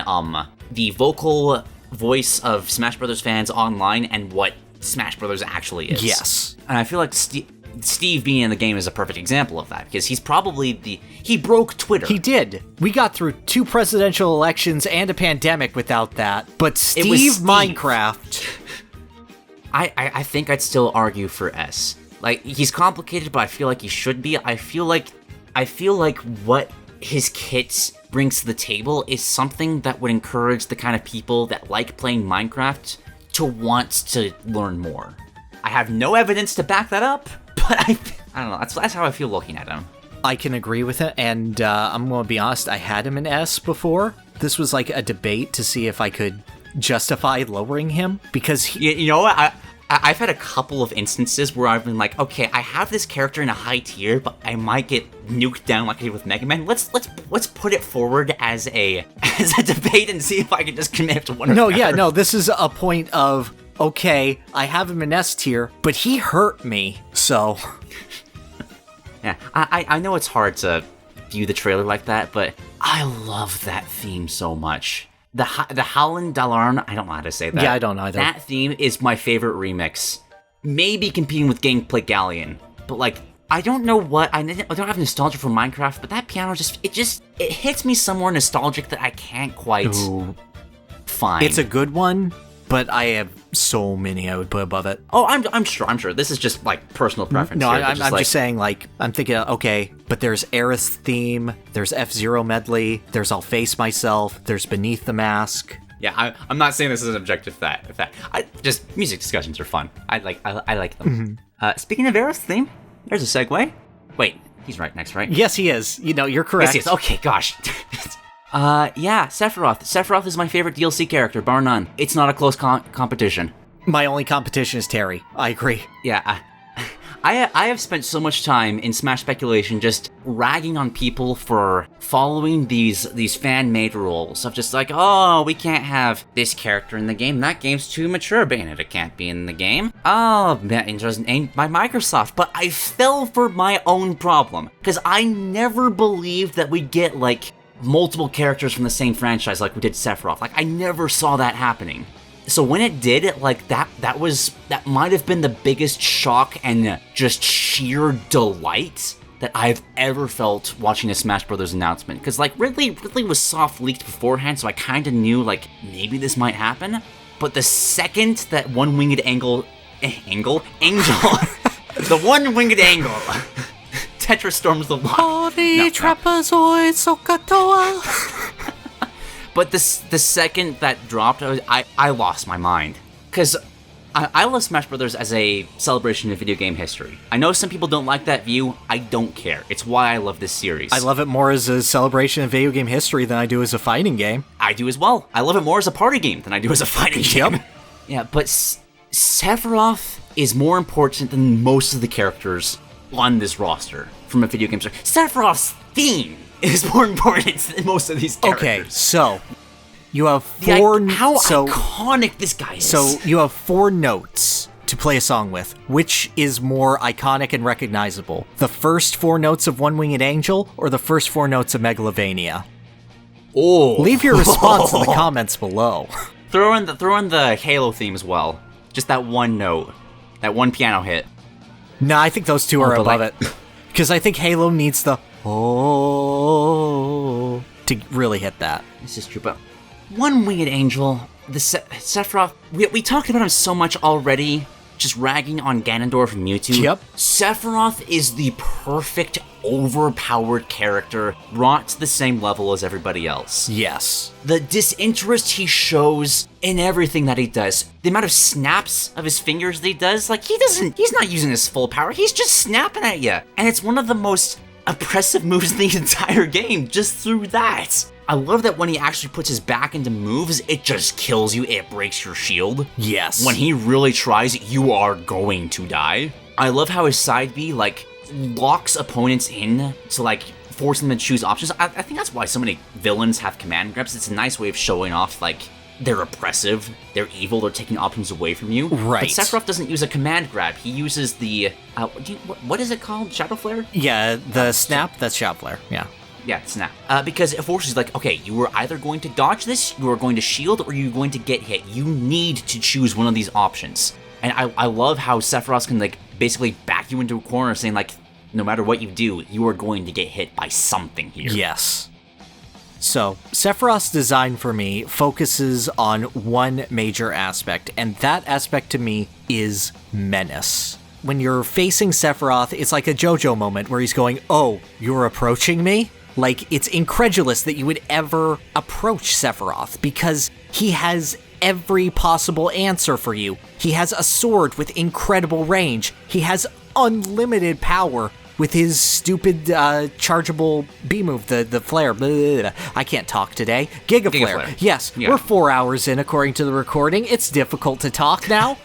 the vocal voice of Smash Brothers fans online and what Smash Brothers actually is. Yes. And I feel like Steve being in the game is a perfect example of that, because he's probably he broke Twitter. He did. We got through 2 presidential elections and a pandemic without that, but Steve Minecraft... I think I'd still argue for S. Like, he's complicated, but I feel like he should be. I feel like what his kit brings to the table is something that would encourage the kind of people that like playing Minecraft to want to learn more. I have no evidence to back that up, but I don't know. That's how I feel looking at him. I can agree with it, and I'm going to be honest, I had him in S before. This was like a debate to see if I could justify lowering him, because you know what? I've had a couple of instances where I've been like, okay, I have this character in a high tier, but I might get nuked down like I did with Mega Man. Let's put it forward as a debate and see if I can just commit to one or the other. No, this is a point of, okay, I have him in S tier, but he hurt me, so... Yeah, I know it's hard to view the trailer like that, but I love that theme so much. The Howlin' Dalarn, I don't know how to say that. Yeah, I don't either. That theme is my favorite remix. Maybe competing with Gameplay Galleon, but like, I don't know what, I don't have nostalgia for Minecraft, but that piano it hits me somewhere nostalgic that I can't quite find. It's a good one, but I have so many I would put above it. Oh, I'm sure. This is just like personal preference. No, here, I'm just saying, like, I'm thinking, okay, but there's Aerith's theme, there's F-Zero medley, there's I'll Face Myself, there's Beneath the Mask. Yeah, I'm not saying this is an objective fact. Just music discussions are fun. I like them. Speaking of Aerith's theme, there's a segue. Wait, he's right next, right? Yes, he is. You know, you're correct. Yes, he is. Okay, gosh. Yeah, Sephiroth. Sephiroth is my favorite DLC character, bar none. It's not a close competition. My only competition is Terry. I agree. Yeah, I have spent so much time in Smash speculation just ragging on people for following these fan-made rules of just like, oh, we can't have this character in the game, that game's too mature, Bayonetta can't be in the game. Oh, it doesn't ain't by Microsoft, but I fell for my own problem, because I never believed that we'd get, like, multiple characters from the same franchise like we did Sephiroth. Like, I never saw that happening. So when it did, like, that might have been the biggest shock and just sheer delight that I've ever felt watching a Smash Bros. Announcement. Because, like, Ridley was soft leaked beforehand, so I kind of knew, like, maybe this might happen. But the second that one-winged angel, the one-winged angle, Tetra storms the line. Trapezoid Sokatoa. But the second that dropped, I lost my mind. Because I love Smash Bros. As a celebration of video game history. I know some people don't like that view. I don't care. It's why I love this series. I love it more as a celebration of video game history than I do as a fighting game. I do as well. I love it more as a party game than I do as a fighting game. Yeah, but Sephiroth is more important than most of the characters on this roster from a video game story. Sephiroth's theme is more important than most of these characters. Okay, so you have four. How iconic this guy is. So you have 4 notes to play a song with. Which is more iconic and recognizable? The first 4 notes of One Winged Angel or the first 4 notes of Megalovania? Oh, leave your response in the comments below. Throw in the Halo theme as well. Just that one note, that one piano hit. No, I think those 2 are above it. Because I think Halo needs the oh to really hit that. This is true, but One Winged Angel, the Sephiroth, we talked about him so much already, just ragging on Ganondorf and Mewtwo. Yep. Sephiroth is the perfect overpowered character brought to the same level as everybody else. Yes. The disinterest he shows in everything that he does, the amount of snaps of his fingers that he does, like he's not using his full power, he's just snapping at you. And it's one of the most oppressive moves in the entire game, just through that. I love that when he actually puts his back into moves, it just kills you, it breaks your shield. Yes. When he really tries, you are going to die. I love how his side B, like, locks opponents in to, like, force them to choose options. I think that's why so many villains have command grabs. It's a nice way of showing off, like, they're oppressive, they're evil, they're taking options away from you. Right. But Sephiroth doesn't use a command grab. He uses the, what is it called? Shadow Flare? Yeah, the snap, that's Shadow Flare, yeah. Yeah, snap. Because it forces you, like, okay, you are either going to dodge this, you are going to shield, or you're going to get hit. You need to choose one of these options. And I love how Sephiroth can, like, basically back you into a corner saying, like, no matter what you do, you are going to get hit by something here. Yes. So, Sephiroth's design for me focuses on one major aspect, and that aspect to me is menace. When you're facing Sephiroth, it's like a JoJo moment where he's going, oh, you're approaching me? Like, it's incredulous that you would ever approach Sephiroth, because he has every possible answer for you. He has a sword with incredible range. He has unlimited power with his stupid chargeable B move, the flare. Blah, blah, blah. I can't talk today. Giga Flare. Yes, yeah. We're 4 hours in according to the recording. It's difficult to talk now.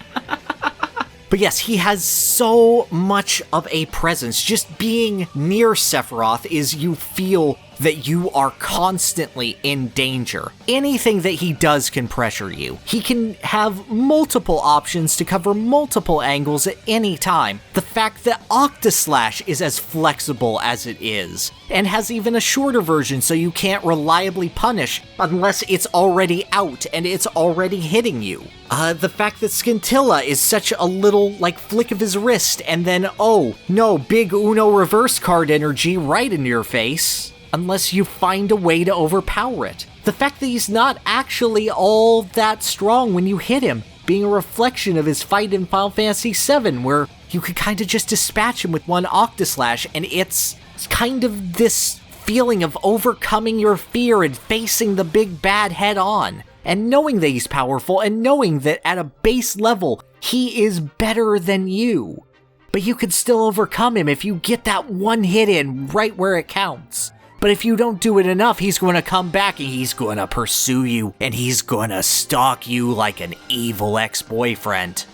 But yes, he has so much of a presence. Just being near Sephiroth is you feel that you are constantly in danger. Anything that he does can pressure you. He can have multiple options to cover multiple angles at any time. The fact that Octaslash is as flexible as it is, and has even a shorter version so you can't reliably punish unless it's already out and it's already hitting you. The fact that Scintilla is such a little, like, flick of his wrist and then, oh, no, big Uno reverse card energy right in your face. Unless you find a way to overpower it. The fact that he's not actually all that strong when you hit him, being a reflection of his fight in Final Fantasy VII, where you could kind of just dispatch him with one Octaslash, and it's kind of this feeling of overcoming your fear and facing the big bad head on, and knowing that he's powerful, and knowing that at a base level, he is better than you. But you could still overcome him if you get that one hit in right where it counts. But if you don't do it enough, he's going to come back and he's going to pursue you and he's going to stalk you like an evil ex-boyfriend.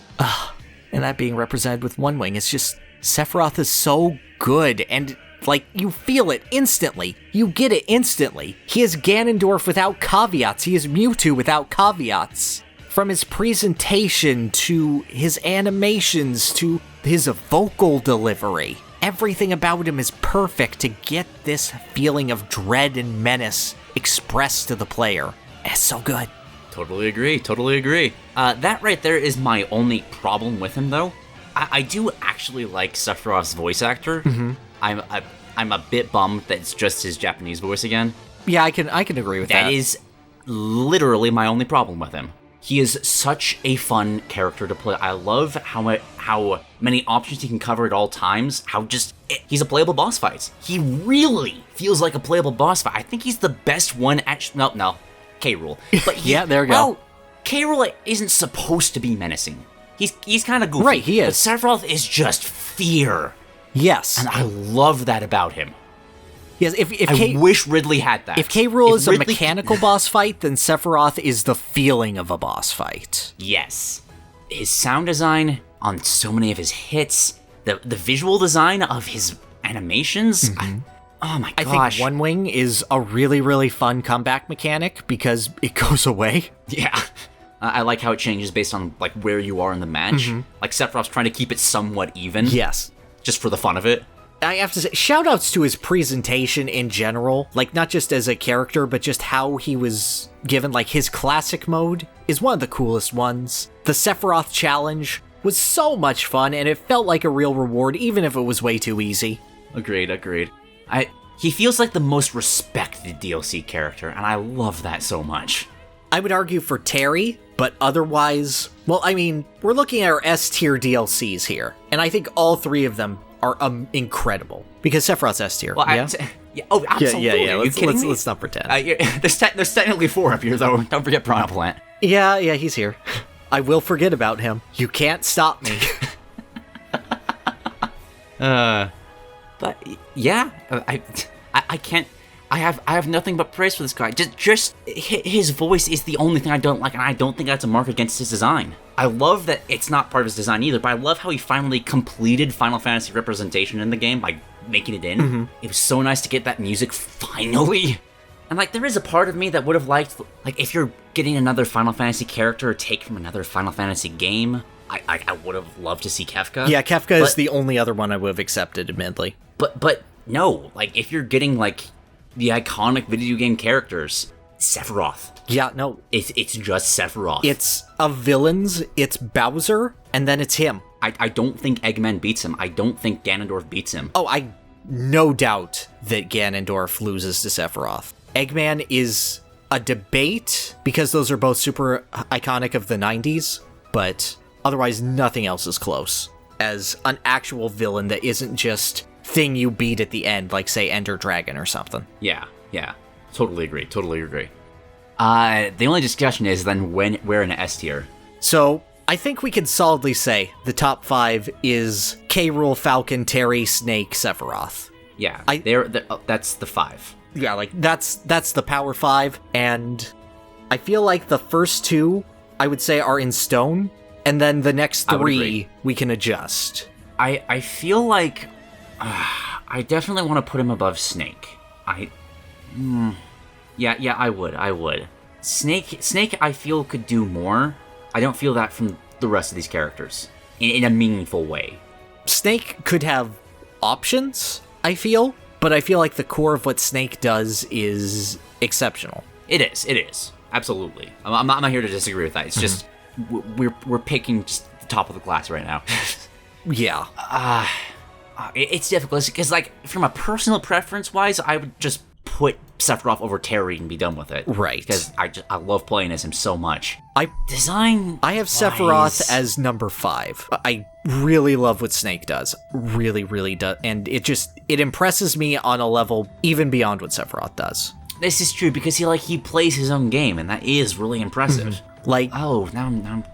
And that being represented with One Wing, it's just, Sephiroth is so good and, like, you feel it instantly. You get it instantly. He is Ganondorf without caveats. He is Mewtwo without caveats. From his presentation to his animations to his vocal delivery. Everything about him is perfect to get this feeling of dread and menace expressed to the player. It's so good. Totally agree. That right there is my only problem with him, though. I do actually like Sephiroth's voice actor. Mm-hmm. I'm a bit bummed that it's just his Japanese voice again. Yeah, I can agree with that. That is literally my only problem with him. He is such a fun character to play. I love how many options he can cover at all times. He's a playable boss fight. He really feels like a playable boss fight. I think he's the best one at... No, K-Rool. But yeah, there we go. Well, K-Rool isn't supposed to be menacing. He's kind of goofy. Right, he is. But Sephiroth is just fear. Yes. And I love that about him. Yes, I wish Ridley had that. If K-Rool is a mechanical boss fight, then Sephiroth is the feeling of a boss fight. Yes. His sound design on so many of his hits, the visual design of his animations, oh my gosh. I think One Wing is a really, really fun comeback mechanic because it goes away. Yeah. I like how it changes based on like where you are in the match. Like Sephiroth's trying to keep it somewhat even. Yes. Just for the fun of it. I have to say, shoutouts to his presentation in general, like not just as a character, but just how he was given, like his classic mode is one of the coolest ones. The Sephiroth challenge was so much fun, and it felt like a real reward, even if it was way too easy. Agreed. He feels like the most respected DLC character, and I love that so much. I would argue for Terry, but otherwise, well, I mean, we're looking at our S-tier DLCs here, and I think all three of them are incredible because Sephiroth's S tier. Well, yeah? Absolutely. Yeah. Let's not pretend. There's technically 4 up here, though. Don't forget Piranha Plant. Yeah, he's here. I will forget about him. You can't stop me. But yeah, I can't. I have nothing but praise for this guy. Just his voice is the only thing I don't like, and I don't think that's a mark against his design. I love that it's not part of his design either, but I love how he finally completed Final Fantasy representation in the game by making it in. It was so nice to get that music finally. And like, there is a part of me that would have liked, like, if you're getting another Final Fantasy character or take from another Final Fantasy game, I would have loved to see Kefka. Yeah, Kefka is the only other one I would have accepted, admittedly. But no, like, if you're getting like the iconic video game characters, Sephiroth. Yeah, no. It's just Sephiroth. It's a villain's, it's Bowser, and then it's him. I don't think Eggman beats him. I don't think Ganondorf beats him. Oh, I no doubt that Ganondorf loses to Sephiroth. Eggman is a debate, because those are both super iconic of the 90s, but otherwise nothing else is close. As an actual villain that isn't just thing you beat at the end, like, say, Ender Dragon or something. Yeah. Totally agree. The only discussion is then when we're in S tier. So, I think we can solidly say the top 5 is K-Rool, Falcon, Terry, Snake, Sephiroth. Yeah, that's the 5. Yeah, like, that's the Power 5, and I feel like the first 2, I would say, are in stone, and then the next 3 we can adjust. I feel like I definitely want to put him above Snake. Yeah, I would. Snake, I feel could do more. I don't feel that from the rest of these characters in a meaningful way. Snake could have options, I feel, but I feel like the core of what Snake does is exceptional. It is. Absolutely. I'm not here to disagree with that. It's just we're picking just the top of the class right now. Yeah. It's difficult because, like, from a personal preference-wise, I would just put Sephiroth over Terry and be done with it. Right. Because I love playing as him so much. I have Sephiroth as number 5. I really love what Snake does. Really, really does. And it impresses me on a level even beyond what Sephiroth does. This is true because he plays his own game, and that is really impressive. Like, now I'm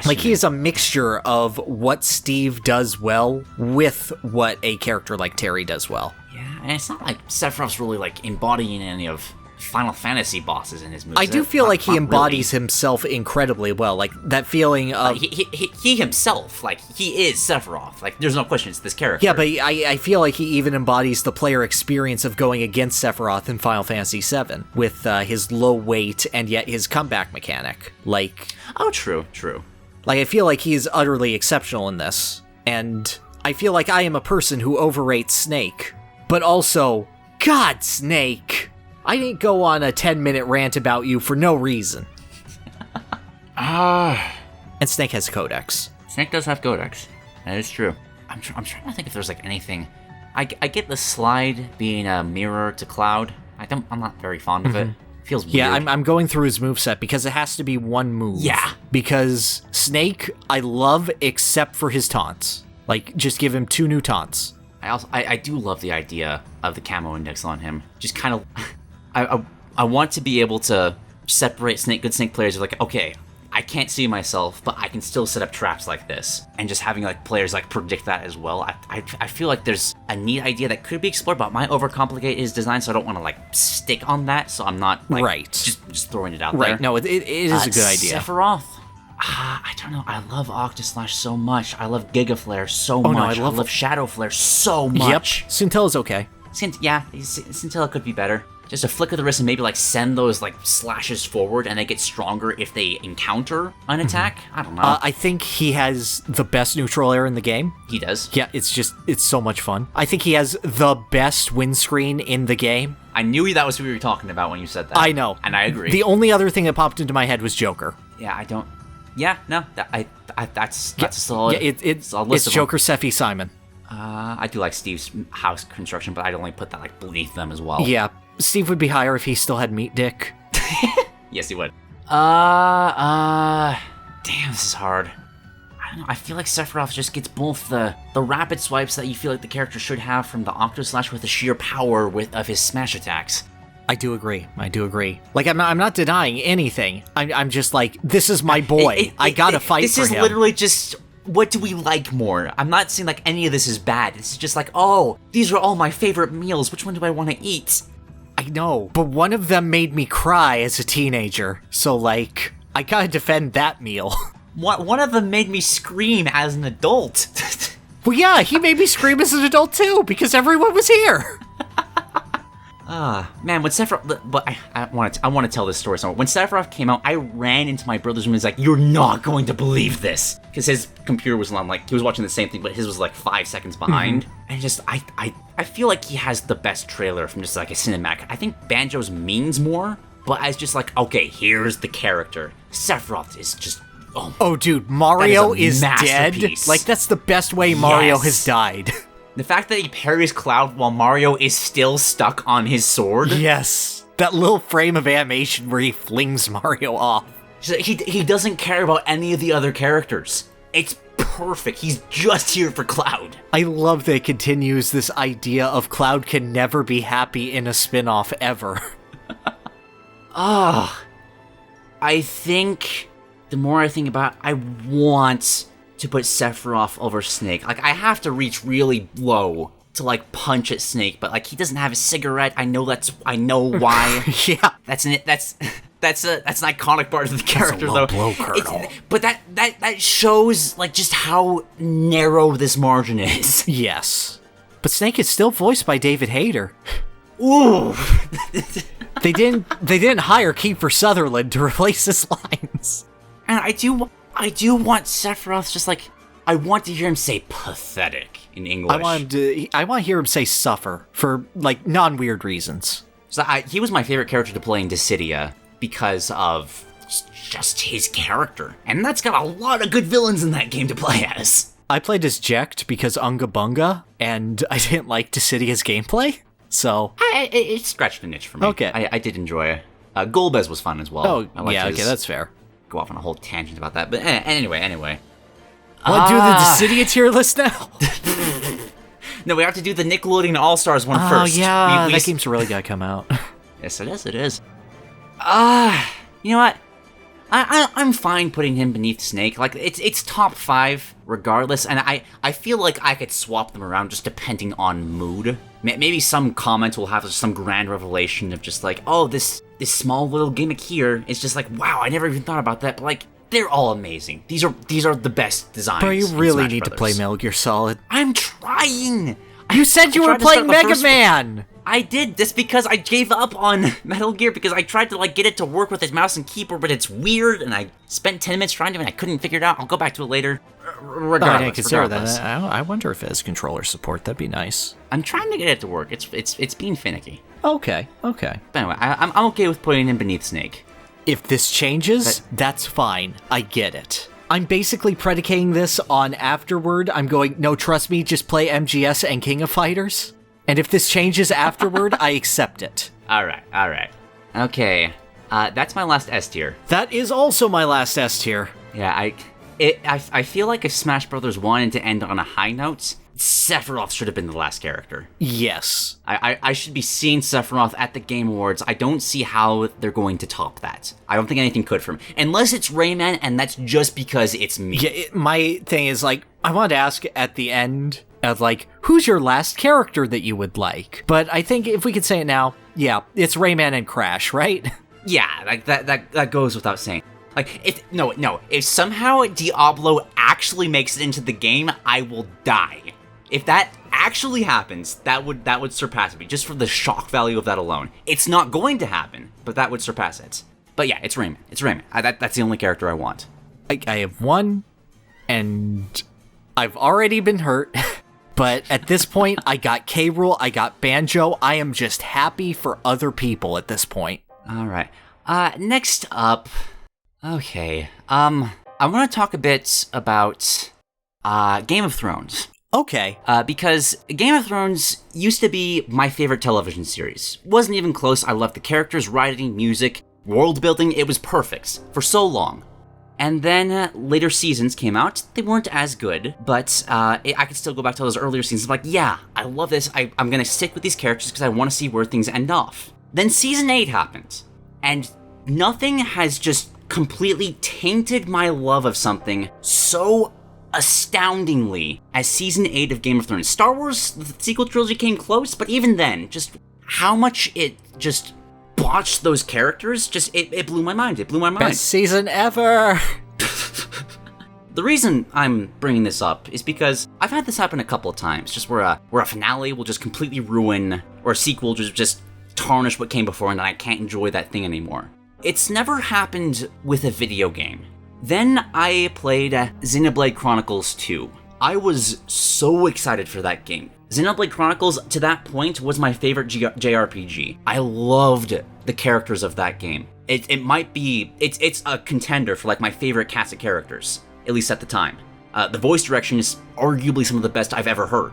Like, he is a mixture of what Steve does well with what a character like Terry does well. Yeah, and it's not like Sephiroth's really, like, embodying any of Final Fantasy bosses in his moveset. I do feel like he embodies himself incredibly well. Like, that feeling of... He himself, like, he is Sephiroth. Like, there's no question it's this character. Yeah, but I feel like he even embodies the player experience of going against Sephiroth in Final Fantasy VII with his low weight and yet his comeback mechanic. Like... Oh, true. Like, I feel like he is utterly exceptional in this. And I feel like I am a person who overrates Snake. But also, God, Snake! I didn't go on a 10-minute rant about you for no reason. And Snake has Codex. Snake does have Codex. That is true. I'm trying to think if there's, like, anything... I get the slide being a mirror to Cloud. I'm not very fond of it. Feels weird. Yeah, I'm going through his moveset because it has to be one move. Yeah. Because Snake, I love except for his taunts. Like, just give him 2 new taunts. I do love the idea of the camo index on him. Just kind of... I want to be able to separate good Snake players. Like, okay, I can't see myself, but I can still set up traps like this. And just having, like, players, like, predict that as well. I feel like there's a neat idea that could be explored, but might overcomplicate his design, so I don't want to, like, stick on that, so I'm not, like, just throwing it out there. Right, no, it is a good idea. Sephiroth. I don't know. I love Octoslash so much. I love Giga Flare so much. No, I love Shadow Flare so much. Yep, Scintilla's okay. Scintilla could be better. Just a flick of the wrist and maybe, like, send those, like, slashes forward and they get stronger if they encounter an attack. I don't know. I think he has the best neutral air in the game. He does. Yeah, it's so much fun. I think he has the best windscreen in the game. I knew that was what we were talking about when you said that. I know. And I agree. The only other thing that popped into my head was Joker. Yeah, I don't... Yeah, no, that's a solid... Yeah, it's Joker, Sephi, Simon. I do like Steve's house construction, but I'd only put that, like, beneath them as well. Yeah. Steve would be higher if he still had meat dick. Yes, he would. Damn, this is hard. I don't know, I feel like Sephiroth just gets both the rapid swipes that you feel like the character should have from the Octoslash with the sheer power of his smash attacks. I do agree. Like, I'm not denying anything. I'm just like, this is my boy. I gotta fight for him. This is literally just... What do we like more? I'm not saying, like, any of this is bad. This is just like, oh, these are all my favorite meals. Which one do I want to eat? I know, but one of them made me cry as a teenager. So, like, I gotta defend that meal. One of them made me scream as an adult. Well, yeah, he made me scream as an adult, too, because everyone was here. Man, when Sephiroth... But I want to tell this story somewhere. When Sephiroth came out, I ran into my brother's room and was like, you're not going to believe this. Because his computer was on, like, he was watching the same thing, but his was, like, 5 seconds behind. And just, I feel like he has the best trailer from just, like, a cinematic. I think Banjo's means more, but as just, like, okay, here's the character. Sephiroth is just... Oh, dude, Mario is dead? Like, that's the best way Mario has died. The fact that he parries Cloud while Mario is still stuck on his sword. Yes. That little frame of animation where he flings Mario off. He doesn't care about any of the other characters. It's perfect. He's just here for Cloud. I love that it continues this idea of Cloud can never be happy in a spin-off ever. I think the more I think about it, I want to put Sephiroth over Snake. Like, I have to reach really low to, like, punch at Snake, but, like, he doesn't have a cigarette. I know why. Yeah. That's an iconic part of the character, though. Blow, Colonel. But that shows, like, just how narrow this margin is. Yes. But Snake is still voiced by David Hayter. Ooh. They didn't hire Kiefer Sutherland to replace his lines. And I do want Sephiroth just, like, I want to hear him say pathetic in English. I want to hear him say suffer for, like, non-weird reasons. So he was my favorite character to play in Dissidia because of just his character. And that's got a lot of good villains in that game to play as. I played as Jecht because Unga Bunga, and I didn't like Dissidia's gameplay, so... It scratched a niche for me. Okay. I did enjoy it. Golbez was fun as well. Oh, yeah, okay, that's fair. Go off on a whole tangent about that, but anyway. Want to do the Dissidia tier list now? No, we have to do the Nickelodeon All-Stars one first. Oh, yeah, that game's really gotta come out. Yes, it is. You know what? I'm fine putting him beneath Snake. Like, it's top 5 regardless, and I feel like I could swap them around just depending on mood. Maybe some comment will have some grand revelation of just like, oh, this small little gimmick here is just like, wow, I never even thought about that, but like, they're all amazing. These are the best designs. Bro, you really need to play Metal Gear Solid. I'm trying! You said you were playing Mega Man! I did, just because I gave up on Metal Gear, because I tried to like get it to work with its mouse and keyboard, but it's weird, and I spent 10 minutes trying to, and I couldn't figure it out. I'll go back to it later. Regardless, I didn't consider that. I wonder if it has controller support. That'd be nice. I'm trying to get it to work. It's being finicky. Okay. But anyway, I'm okay with putting him beneath Snake. If this changes, that's fine. I get it. I'm basically predicating this on afterward. I'm going, no, trust me, just play MGS and King of Fighters. And if this changes afterward, I accept it. All right. Okay, that's my last S tier. That is also my last S tier. Yeah, I feel like if Smash Brothers wanted to end on a high note, Sephiroth should have been the last character. Yes. I should be seeing Sephiroth at the Game Awards. I don't see how they're going to top that. I don't think anything could for him. Unless it's Rayman, and that's just because it's me. Yeah, my thing is, like, I wanted to ask at the end of, like, who's your last character that you would like? But I think if we could say it now, yeah, it's Rayman and Crash, right? Yeah, like that goes without saying. Like, if somehow Diablo actually makes it into the game, I will die. If that actually happens, that would surpass me, just for the shock value of that alone. It's not going to happen, but that would surpass it. But yeah, it's Rayman. That's the only character I want. I have one, and I've already been hurt. But at this point, I got K. Rool, I got Banjo. I am just happy for other people at this point. All right. Next up, okay. I want to talk a bit about Game of Thrones. Okay. Because Game of Thrones used to be my favorite television series. Wasn't even close. I loved the characters, writing, music, world building. It was perfect for so long. And then later seasons came out. They weren't as good, but I could still go back to those earlier seasons. I'm like, yeah, I love this. I'm going to stick with these characters because I want to see where things end off. Then season 8 happened, and nothing has just completely tainted my love of something so astoundingly as season 8 of Game of Thrones. Star Wars, the sequel trilogy came close, but even then, just how much it just botched those characters, just it blew my mind. It blew my mind. Best season ever! The reason I'm bringing this up is because I've had this happen a couple of times, just where a finale will just completely ruin, or a sequel will just tarnish what came before, and then I can't enjoy that thing anymore. It's never happened with a video game. Then I played Xenoblade Chronicles 2. I was so excited for that game. Xenoblade Chronicles, to that point, was my favorite JRPG. I loved the characters of that game. It might be, it's a contender for like my favorite cast of characters, at least at the time. The voice direction is arguably some of the best I've ever heard,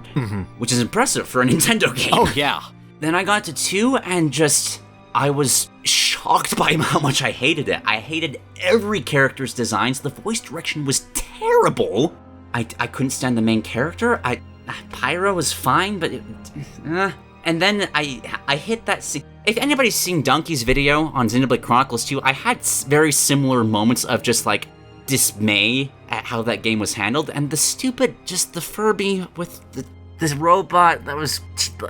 which is impressive for a Nintendo game. Oh yeah. Then I got to 2 and I was shocked by how much I hated it. I hated every character's designs. The voice direction was terrible. I couldn't stand the main character. Pyra was fine, but and then I hit that. If anybody's seen Donkey's video on Xenoblade Chronicles 2, I had very similar moments of just like dismay at how that game was handled, and the Furby with this robot that was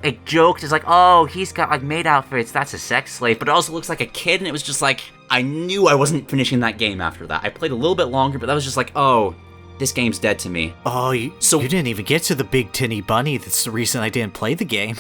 like joked is like, oh, he's got like maid outfits, that's a sex slave, but it also looks like a kid, and it was just like, I knew I wasn't finishing that game after that. I played a little bit longer, but that was just like, oh, this game's dead to me. Oh, you didn't even get to the big tinny bunny. That's the reason I didn't play the game.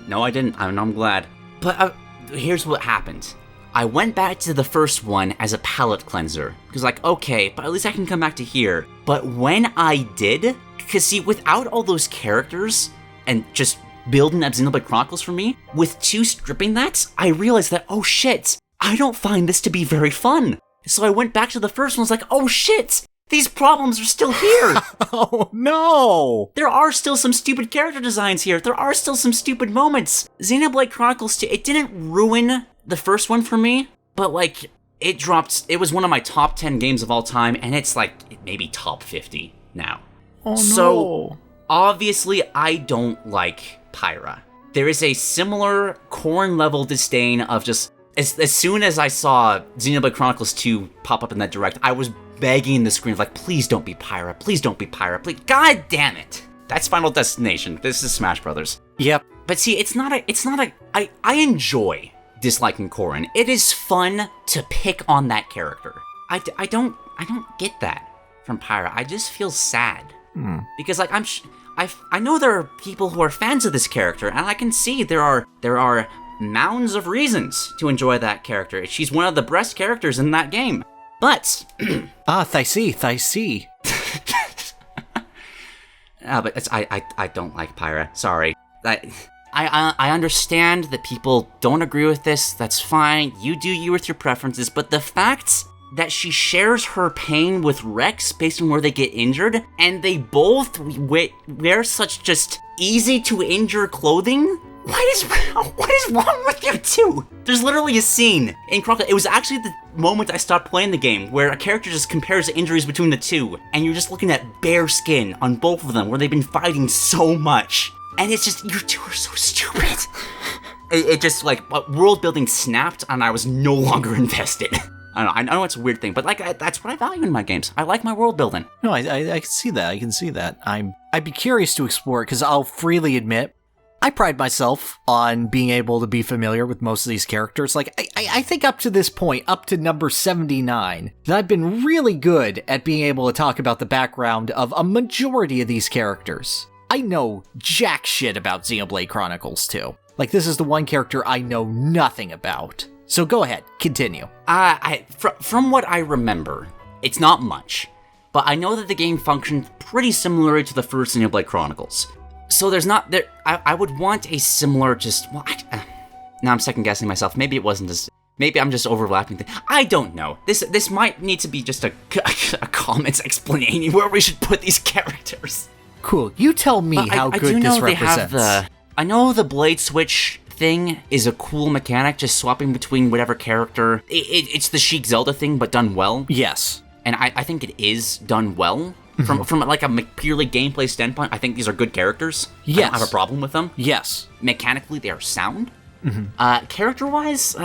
No, I didn't. I'm glad. But here's what happened. I went back to the first one as a palate cleanser. Because like, okay, but at least I can come back to here. But when I did, because see, without all those characters and just building up Xenoblade Chronicles for me, with 2 stripping that, I realized that, oh shit, I don't find this to be very fun. So I went back to the first one, I was like, oh shit, these problems are still here. Oh no! There are still some stupid character designs here. There are still some stupid moments. Xenoblade Chronicles 2, it didn't ruin the first one for me, but like, it was one of my top 10 games of all time, and it's like, maybe top 50 now. Oh no. So, obviously, I don't like Pyra. There is a similar corn-level disdain of just as soon as I saw Xenoblade Chronicles 2 pop up in that direct, I was begging the screen, like, please don't be Pyra, please don't be Pyra, please. God damn it. That's Final Destination. This is Smash Brothers. Yep. But see, I enjoy disliking Corrin. It is fun to pick on that character. I don't get that from Pyra. I just feel sad. Because, like, I know there are people who are fans of this character, and I can see there are mounds of reasons to enjoy that character. She's one of the best characters in that game. But Thaisi. But I don't like Pyra. Sorry. I understand that people don't agree with this. That's fine. You do you with your preferences. But the fact that she shares her pain with Rex based on where they get injured, and they both wear such just easy to injure clothing. What is wrong with you two? There's literally a scene in Chronicles. It was actually the moment I stopped playing the game where a character just compares the injuries between the two, and you're just looking at bare skin on both of them where they've been fighting so much. And it's just, you two are so stupid. It just, like, world building snapped, and I was no longer invested. I know it's a weird thing, but, like, that's what I value in my games. I like my world building. No, I can see that. I can see that. I'd be curious to explore it, because I'll freely admit, I pride myself on being able to be familiar with most of these characters. Like, I think up to this point, up to number 79, that I've been really good at being able to talk about the background of a majority of these characters. I know jack shit about Xenoblade Chronicles 2. Like, this is the one character I know nothing about. So go ahead, continue. From what I remember, it's not much, but I know that the game functioned pretty similarly to the first Xenoblade Chronicles. So I would want a similar now I'm second guessing myself. Maybe it wasn't as, maybe I'm just overlapping things. I don't know. This might need to be just a comments explaining where we should put these characters. Cool, you tell me how good this represents. I know the blade switch thing is a cool mechanic, just swapping between whatever character. It's the Chic Zelda thing, but done well. Yes. And I think it is done well. From like a purely gameplay standpoint, I think these are good characters. Yes. I don't have a problem with them. Yes. Mechanically, they are sound. Character-wise,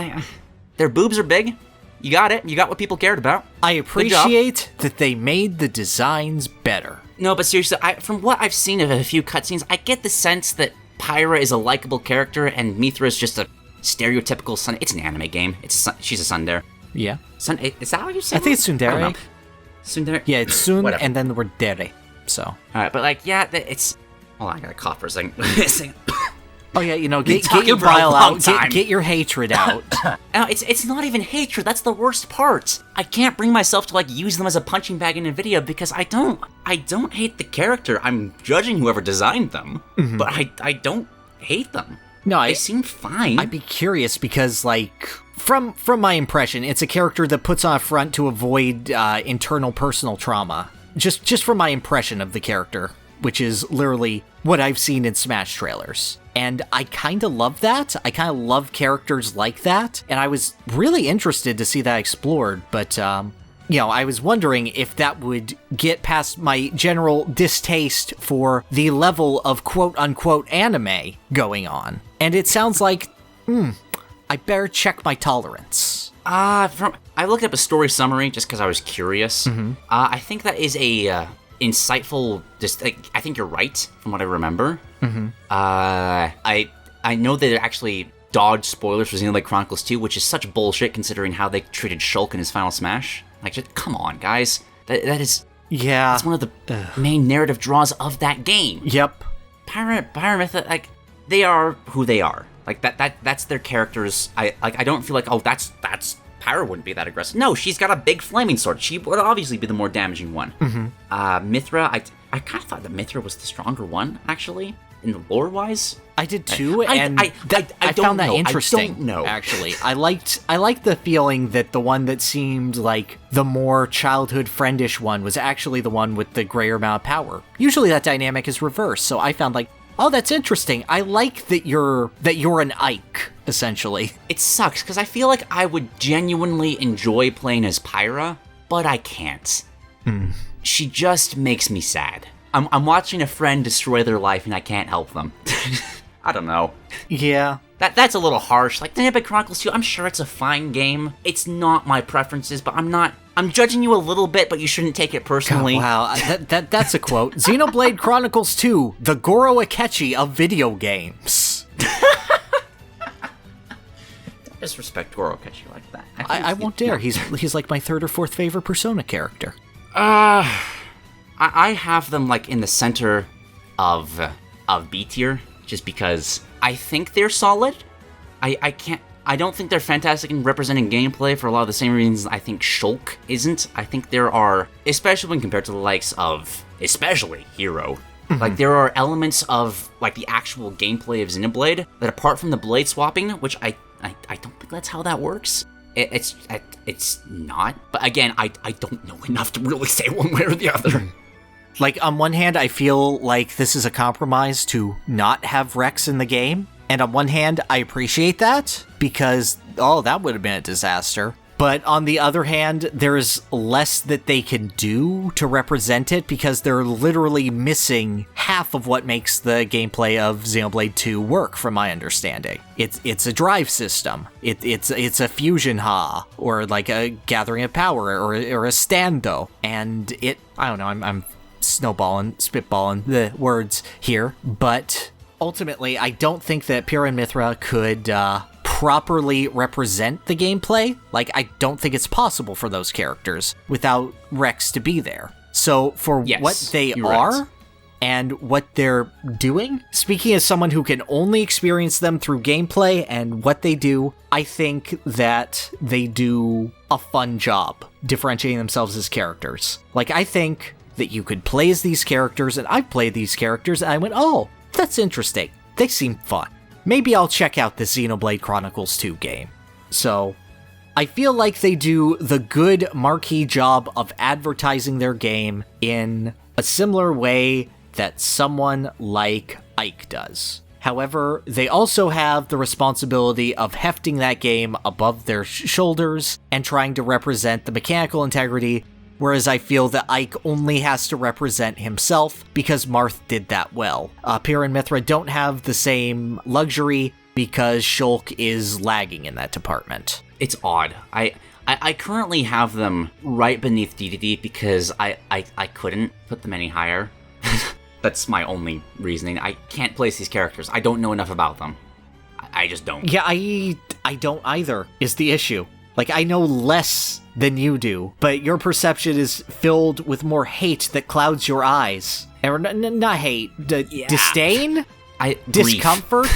their boobs are big. You got it. You got what people cared about. I appreciate that they made the designs better. No, but seriously, from what I've seen of a few cutscenes, I get the sense that Pyra is a likable character and Mythra is just a stereotypical sun. It's an anime game. She's a tsundere. Yeah. Is that how you say it? I think it's tsundere. Tsundere? Yeah, it's sun and then the word dere. So. Alright, but like, yeah, it's... Hold on, I gotta cough for a second. Oh yeah, get your bile out, get your hatred out. No, it's not even hatred, that's the worst part. I can't bring myself to like use them as a punching bag in a video because I don't hate the character. I'm judging whoever designed them, but I don't hate them. No, they seem fine. I'd be curious because like from my impression, it's a character that puts on a front to avoid internal personal trauma. Just from my impression of the character, which is literally what I've seen in Smash trailers. And I kind of love that. I kind of love characters like that. And I was really interested to see that explored. But, I was wondering if that would get past my general distaste for the level of quote-unquote anime going on. And it sounds like, I better check my tolerance. I looked up a story summary just because I was curious. I think that is a... insightful. I think you're right from what I remember. I know that it actually dodged spoilers for Xenoblade Chronicles 2, which is such bullshit considering how they treated Shulk in his final Smash. Like, just come on, guys. That is. Yeah. That's one of the main narrative draws of that game. Yep. Pyra, Mythra, like they are who they are. Like that's their characters. I don't feel like that's. Pyra wouldn't be that aggressive. No, she's got a big flaming sword. She would obviously be the more damaging one. Mythra, I kind of thought that Mythra was the stronger one, actually, in the lore-wise. I did too, I found that interesting. I don't know. Actually, I liked the feeling that the one that seemed like the more childhood friendish one was actually the one with the greater amount of power. Usually that dynamic is reversed, so I found like, oh, that's interesting. I like that you're an Ike, essentially. It sucks, because I feel like I would genuinely enjoy playing as Pyra, but I can't. She just makes me sad. I'm watching a friend destroy their life, and I can't help them. I don't know. Yeah. That's a little harsh. Like, Xenoblade Chronicles 2, I'm sure it's a fine game. It's not my preferences, but I'm judging you a little bit, but you shouldn't take it personally. God, wow, that's a quote. Xenoblade Chronicles 2, the Goro Akechi of video games. Don't disrespect Goro Akechi like that. I won't dare. He's like my third or fourth favorite Persona character. I have them like in the center of B tier, just because I think they're solid. I don't think they're fantastic in representing gameplay for a lot of the same reasons I think Shulk isn't. I think there are, especially when compared to the likes of, especially Hero, like there are elements of like the actual gameplay of Xenoblade that, apart from the blade swapping, which I don't think that's how that works. It's not. But again, I don't know enough to really say one way or the other. Like, on one hand, I feel like this is a compromise to not have Rex in the game. And on one hand, I appreciate that, because, that would have been a disaster. But on the other hand, there's less that they can do to represent it, because they're literally missing half of what makes the gameplay of Xenoblade 2 work, from my understanding. It's a drive system. It's a fusion ha, or like a gathering of power, or a stando. And I don't know, I'm spitballing the words here, but ultimately, I don't think that Pyra and Mythra could properly represent the gameplay. Like, I don't think it's possible for those characters without Rex to be there. So, for what they are right. and what they're doing, speaking as someone who can only experience them through gameplay and what they do, I think that they do a fun job differentiating themselves as characters. Like, I think that you could play as these characters, and I've played these characters, and I went, oh, that's interesting. They seem fun. Maybe I'll check out the Xenoblade Chronicles 2 game. So, I feel like they do the good marquee job of advertising their game in a similar way that someone like Ike does. However, they also have the responsibility of hefting that game above their shoulders and trying to represent the mechanical integrity, whereas I feel that Ike only has to represent himself because Marth did that well. Pyra and Mythra don't have the same luxury because Shulk is lagging in that department. It's odd. I currently have them right beneath DDD because I couldn't put them any higher. That's my only reasoning. I can't place these characters. I don't know enough about them. I just don't. Yeah, I don't either, is the issue. Like, I know less than you do, but your perception is filled with more hate that clouds your eyes. Or not hate, disdain? Discomfort?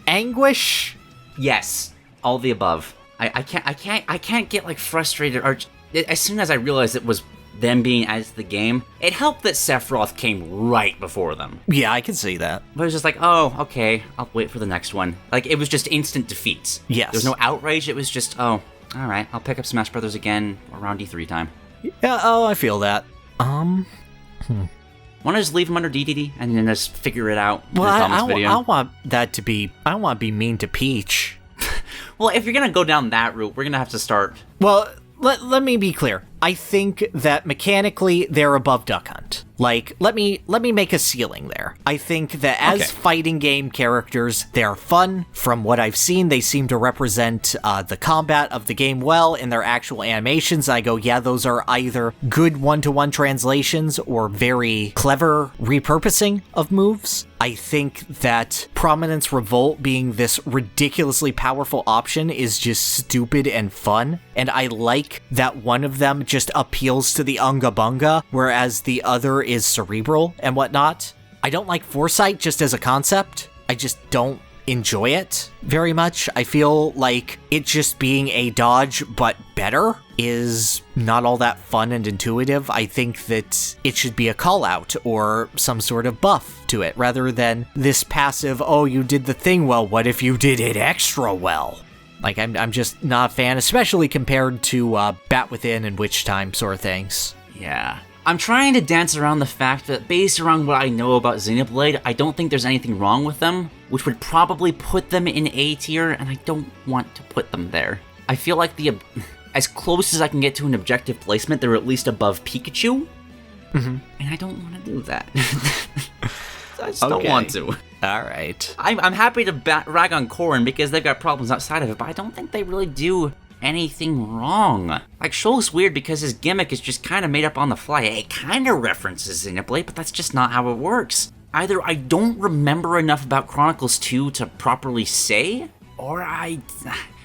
Anguish? Yes, all the above. I can't get like frustrated or as soon as I realized it was them being as the game. It helped that Sephiroth came right before them. Yeah, I can see that. But it was just like, oh, okay, I'll wait for the next one. Like, it was just instant defeats. Yes. There was no outrage, it was just, oh, alright, I'll pick up Smash Brothers again around D3 time. Yeah, I feel that. Want to just leave them under DDD and then just figure it out? Well, I want that to be, I don't want to be mean to Peach. Well, if you're going to go down that route, we're going to have to start... Well, let me be clear. I think that mechanically they're above Duck Hunt. Like, let me make a ceiling there. I think that as fighting game characters, they're fun. From what I've seen, they seem to represent the combat of the game well in their actual animations. I go, yeah, those are either good one-to-one translations or very clever repurposing of moves. I think that Prominence Revolt being this ridiculously powerful option is just stupid and fun, and I like that one of them just appeals to the Unga Bunga, whereas the other is cerebral and whatnot. I don't like Foresight just as a concept. I just don't enjoy it very much. I feel like it just being a dodge but better is not all that fun and intuitive. I think that it should be a call out or some sort of buff to it rather than this passive, oh, you did the thing well, what if you did it extra well? Like, I'm just not a fan, especially compared to Bat Within and Witch Time sort of things. Yeah. I'm trying to dance around the fact that based around what I know about Xenoblade, I don't think there's anything wrong with them, which would probably put them in A tier, and I don't want to put them there. I feel like as close as I can get to an objective placement, they're at least above Pikachu, and I don't want to do that. I just don't want to. All right. I'm happy to rag on Corrin because they've got problems outside of it, but I don't think they really do anything wrong. Like, Shoal's weird because his gimmick is just kind of made up on the fly. It kind of references Xenoblade, but that's just not how it works. Either I don't remember enough about Chronicles 2 to properly say, or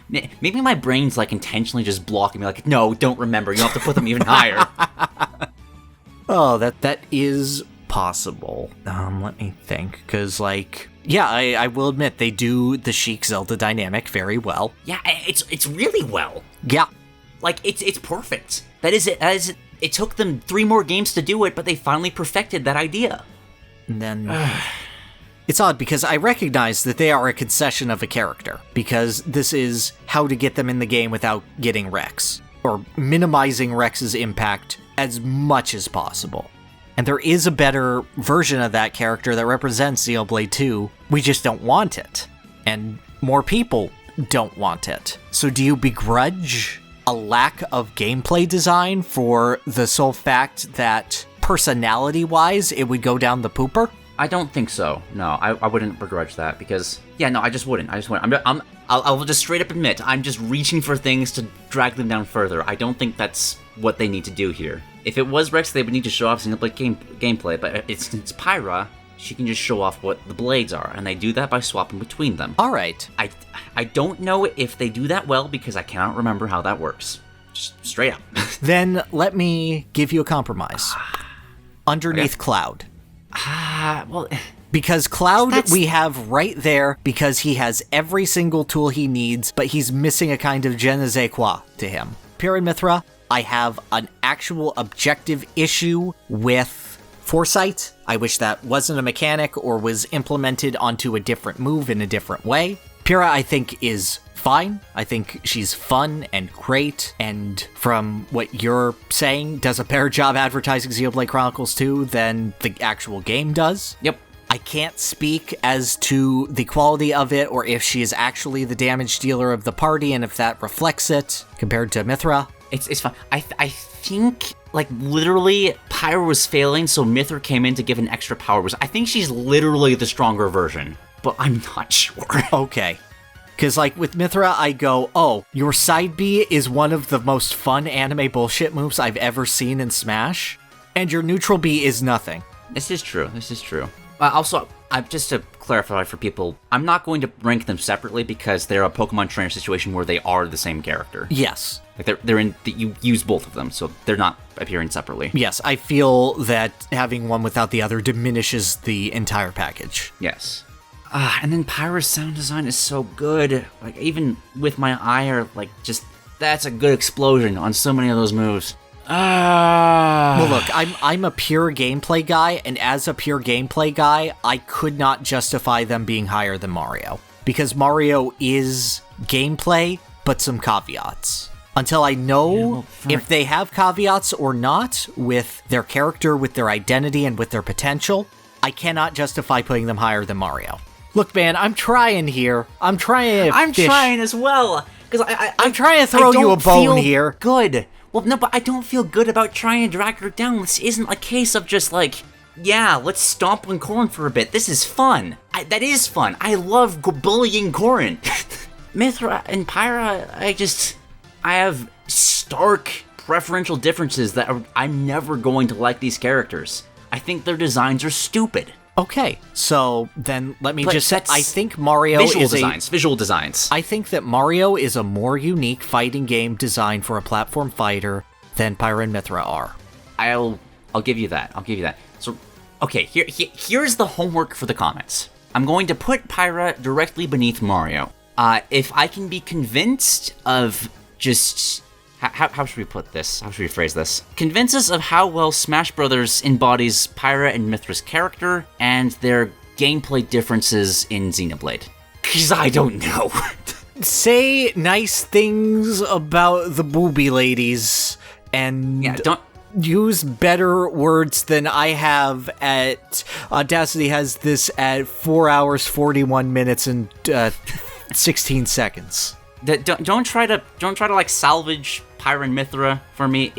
maybe my brain's like intentionally just blocking me, like, no, don't remember, you have to put them even higher. Oh, that is possible. Let me think, because, like, yeah, I will admit, they do the Sheik Zelda dynamic very well. Yeah, it's really well. Yeah. Like, it's perfect. That is it. It took them 3 more games to do it, but they finally perfected that idea. And then... It's odd because I recognize that they are a concession of a character, because this is how to get them in the game without getting Rex, or minimizing Rex's impact as much as possible. And there is a better version of that character that represents Xenoblade 2, we just don't want it. And more people don't want it. So do you begrudge a lack of gameplay design for the sole fact that personality-wise it would go down the pooper? I don't think so. No, I wouldn't begrudge that because, yeah, no, I just wouldn't. I'll just straight up admit, I'm just reaching for things to drag them down further. I don't think that's what they need to do here. If it was Rex, they would need to show off Xenoblade gameplay, but it's Pyra, she can just show off what the blades are, and they do that by swapping between them. All right. I don't know if they do that well because I cannot remember how that works. Just straight up. Then let me give you a compromise. Underneath Cloud. Well... Because Cloud we have right there because he has every single tool he needs, but he's missing a kind of je ne sais quoi to him. Pyra and Mythra, I have an actual objective issue with Foresight. I wish that wasn't a mechanic or was implemented onto a different move in a different way. Pyra, I think, is fine. I think she's fun and great, and from what you're saying, does a better job advertising Xenoblade Chronicles 2 than the actual game does. Yep. I can't speak as to the quality of it or if she is actually the damage dealer of the party and if that reflects it compared to Mythra. It's fine. I think, like, literally, Pyra was failing, so Mythra came in to give an extra power boost. I think she's literally the stronger version, but I'm not sure. Okay. Because, like, with Mythra, I go, oh, your side B is one of the most fun anime bullshit moves I've ever seen in Smash, and your neutral B is nothing. This is true. Also, just to clarify for people, I'm not going to rank them separately because they're a Pokemon trainer situation where they are the same character. Yes. Like they're in, you use both of them, so they're not appearing separately. Yes, I feel that having one without the other diminishes the entire package. Yes. And then Pyra's sound design is so good. Like, even with my ire, like, just, that's a good explosion on so many of those moves. Well, look, I'm a pure gameplay guy, and as a pure gameplay guy, I could not justify them being higher than Mario. Because Mario is gameplay, but some caveats. Until I know if they have caveats or not with their character, with their identity, and with their potential, I cannot justify putting them higher than Mario. Look, man, I'm trying here. I'm trying as well. Because I'm trying to throw you a bone here. Good. Well, no, but I don't feel good about trying to drag her down. This isn't a case of just like, yeah, let's stomp on Corrin for a bit. This is fun. That is fun. I love bullying Corrin. Mythra and Pyra, I have stark preferential differences that I'm never going to like these characters. I think their designs are stupid. Okay, so then let me just say, I think Mario visual designs. I think that Mario is a more unique fighting game designed for a platform fighter than Pyra and Mythra are. I'll give you that. So, okay, here's the homework for the comments. I'm going to put Pyra directly beneath Mario. If I can be convinced of just... How should we put this? How should we phrase this? Convince us of how well Smash Bros. Embodies Pyra and Mythra's character and their gameplay differences in Xenoblade. Because I don't know. Say nice things about the booby ladies and don't use better words than I have at... Audacity has this at 4 hours, 41 minutes, and 16 seconds. Don't try to like salvage Pyra and Mythra for me.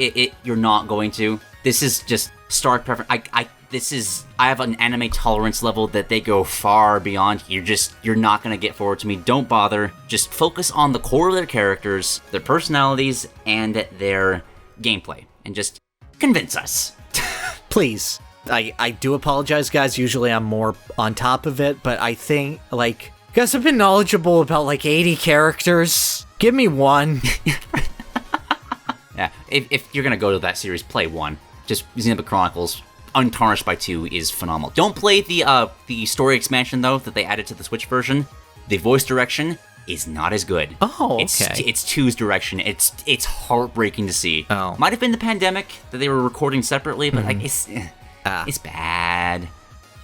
You're not going to. This is just stark preference. I have an anime tolerance level that they go far beyond. You're not gonna get forward to me. Don't bother. Just focus on the core of their characters, their personalities, and their gameplay, and just convince us. Please. I do apologize, guys. Usually I'm more on top of it, but I think, like, guys, I've been knowledgeable about, like, 80 characters. Give me one. Yeah, if you're gonna go to that series, play 1. Just Xenoblade Chronicles Untarnished by 2 is phenomenal. Don't play the story expansion, though, that they added to the Switch version. The voice direction is not as good. Oh, okay. It's 2's direction. It's heartbreaking to see. Oh. Might have been the pandemic that they were recording separately, but like it's bad.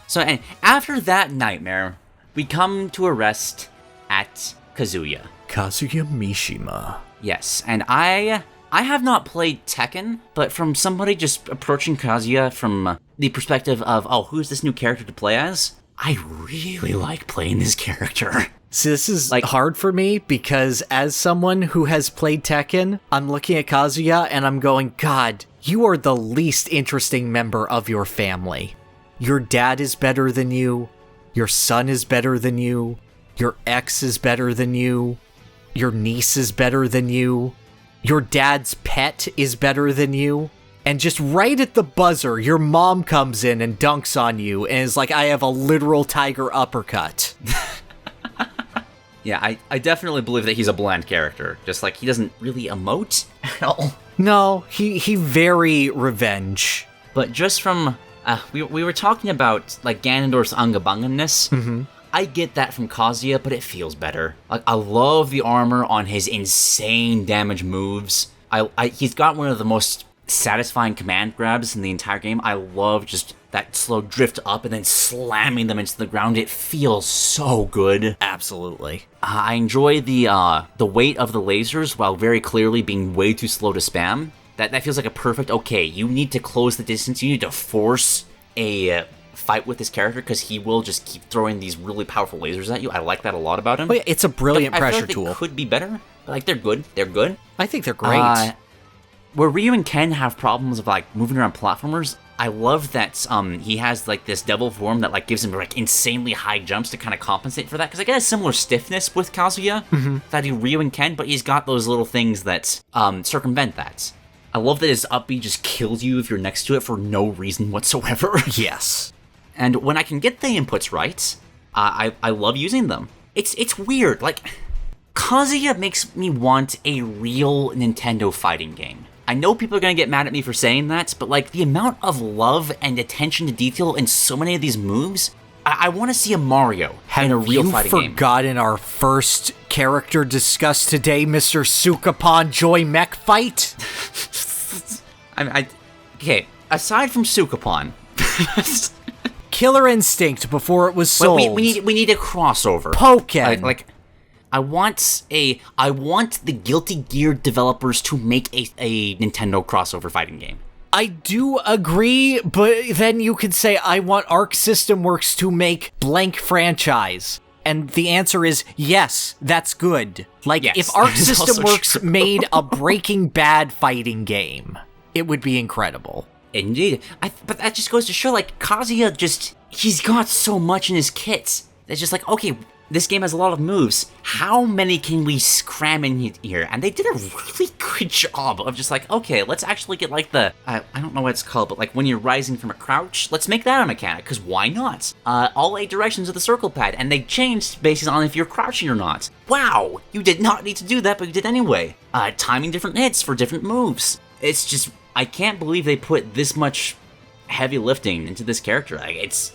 So and after that nightmare, we come to a rest at Kazuya. Kazuya Mishima. Yes, and I have not played Tekken, but from somebody just approaching Kazuya from the perspective of, oh, who's this new character to play as? I really like playing this character. So this is like hard for me because as someone who has played Tekken, I'm looking at Kazuya and I'm going, God, you are the least interesting member of your family. Your dad is better than you. Your son is better than you. Your ex is better than you. Your niece is better than you. Your dad's pet is better than you. And just right at the buzzer, your mom comes in and dunks on you and is like, I have a literal tiger uppercut. Yeah, I definitely believe that he's a bland character. Just like he doesn't really emote at all. No, he very revenge. But just from, we were talking about like Ganondorf's Ungabunganness. Mm-hmm. I get that from Kazuya, but it feels better. Like, I love the armor on his insane damage moves. He's got one of the most satisfying command grabs in the entire game. I love just that slow drift up and then slamming them into the ground. It feels so good. Absolutely. I enjoy the weight of the lasers while very clearly being way too slow to spam. That feels like a perfect, okay, you need to close the distance. You need to force a fight with this character because he will just keep throwing these really powerful lasers at you. I like that a lot about him. Oh, yeah, it's a brilliant pressure I feel like tool. They could be better, but like they're good. They're good. I think they're great. Where Ryu and Ken have problems of like moving around platformers, I love that he has like this devil form that like gives him like insanely high jumps to kind of compensate for that. Because I get a similar stiffness with Kazuya that do Ryu and Ken, but he's got those little things that circumvent that. I love that his up B just kills you if you're next to it for no reason whatsoever. Yes. And when I can get the inputs right, I love using them. It's weird. Like, Kazuya makes me want a real Nintendo fighting game. I know people are going to get mad at me for saying that, but like the amount of love and attention to detail in so many of these moves, I want to see a Mario in a real fighting game. Have you forgotten our first character discussed today, Mr. Sukapon Joy Mech Fight? Okay, aside from Sukapon... Killer Instinct before it was sold. We need a crossover. Pokken. I want the Guilty Gear developers to make a Nintendo crossover fighting game. I do agree, but then you could say I want Arc System Works to make blank franchise. And the answer is yes, that's good. Like, yes, if Arc System Works true. made a Breaking Bad fighting game, it would be incredible. Indeed. But that just goes to show, like, Kazuya he's got so much in his kits. It's just like, okay, this game has a lot of moves. How many can we cram in here? And they did a really good job of just like, okay, let's actually get like I don't know what it's called, but like when you're rising from a crouch, let's make that a mechanic, because why not? All 8 directions of the circle pad, and they changed based on if you're crouching or not. Wow, you did not need to do that, but you did anyway. Timing different hits for different moves. It's just, I can't believe they put this much heavy lifting into this character. Like, it's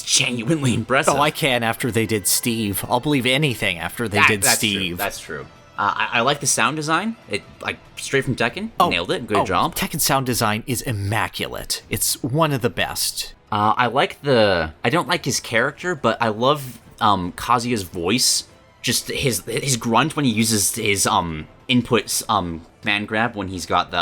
genuinely impressive. Oh, I can after they did Steve. I'll believe anything after they did Steve. That's true. I like the sound design. It like straight from Tekken. Nailed it. Good job. Tekken sound design is immaculate. It's one of the best. I don't like his character, but I love Kazuya's voice. Just his grunt when he uses his inputs command grab when he's got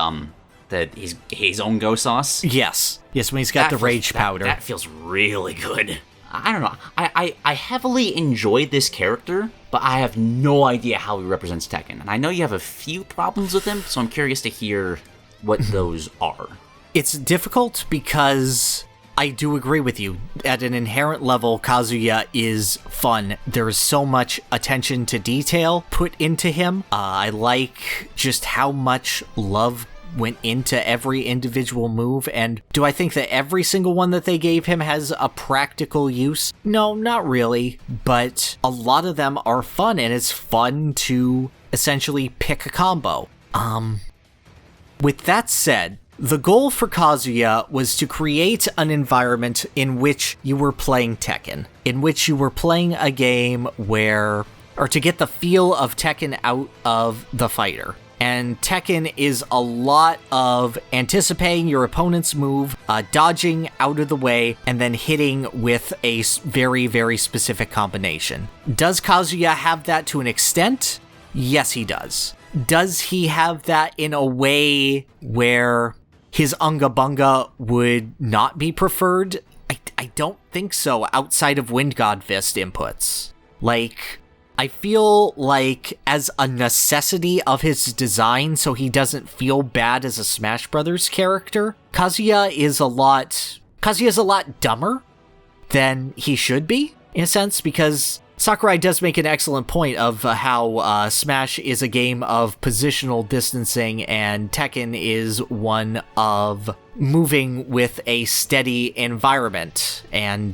his own go sauce. Yes, when he's got the rage powder. That feels really good. I don't know. I heavily enjoyed this character, but I have no idea how he represents Tekken. And I know you have a few problems with him, so I'm curious to hear what those are. It's difficult because I do agree with you. At an inherent level, Kazuya is fun. There is so much attention to detail put into him. I like just how much love went into every individual move, and do I think that every single one that they gave him has a practical use? No, not really, but a lot of them are fun, and it's fun to essentially pick a combo. With that said, the goal for Kazuya was to create an environment in which you were playing Tekken, in which you were playing a game where, or to get the feel of Tekken out of the fighter. And Tekken is a lot of anticipating your opponent's move, dodging out of the way, and then hitting with a very, very specific combination. Does Kazuya have that to an extent? Yes, he does. Does he have that in a way where his Unga Bunga would not be preferred? I don't think so, outside of Wind God Fist inputs. Like, I feel like as a necessity of his design so he doesn't feel bad as a Smash Brothers character, Kazuya is a lot dumber than he should be, in a sense, because Sakurai does make an excellent point of how Smash is a game of positional distancing and Tekken is one of moving with a steady environment and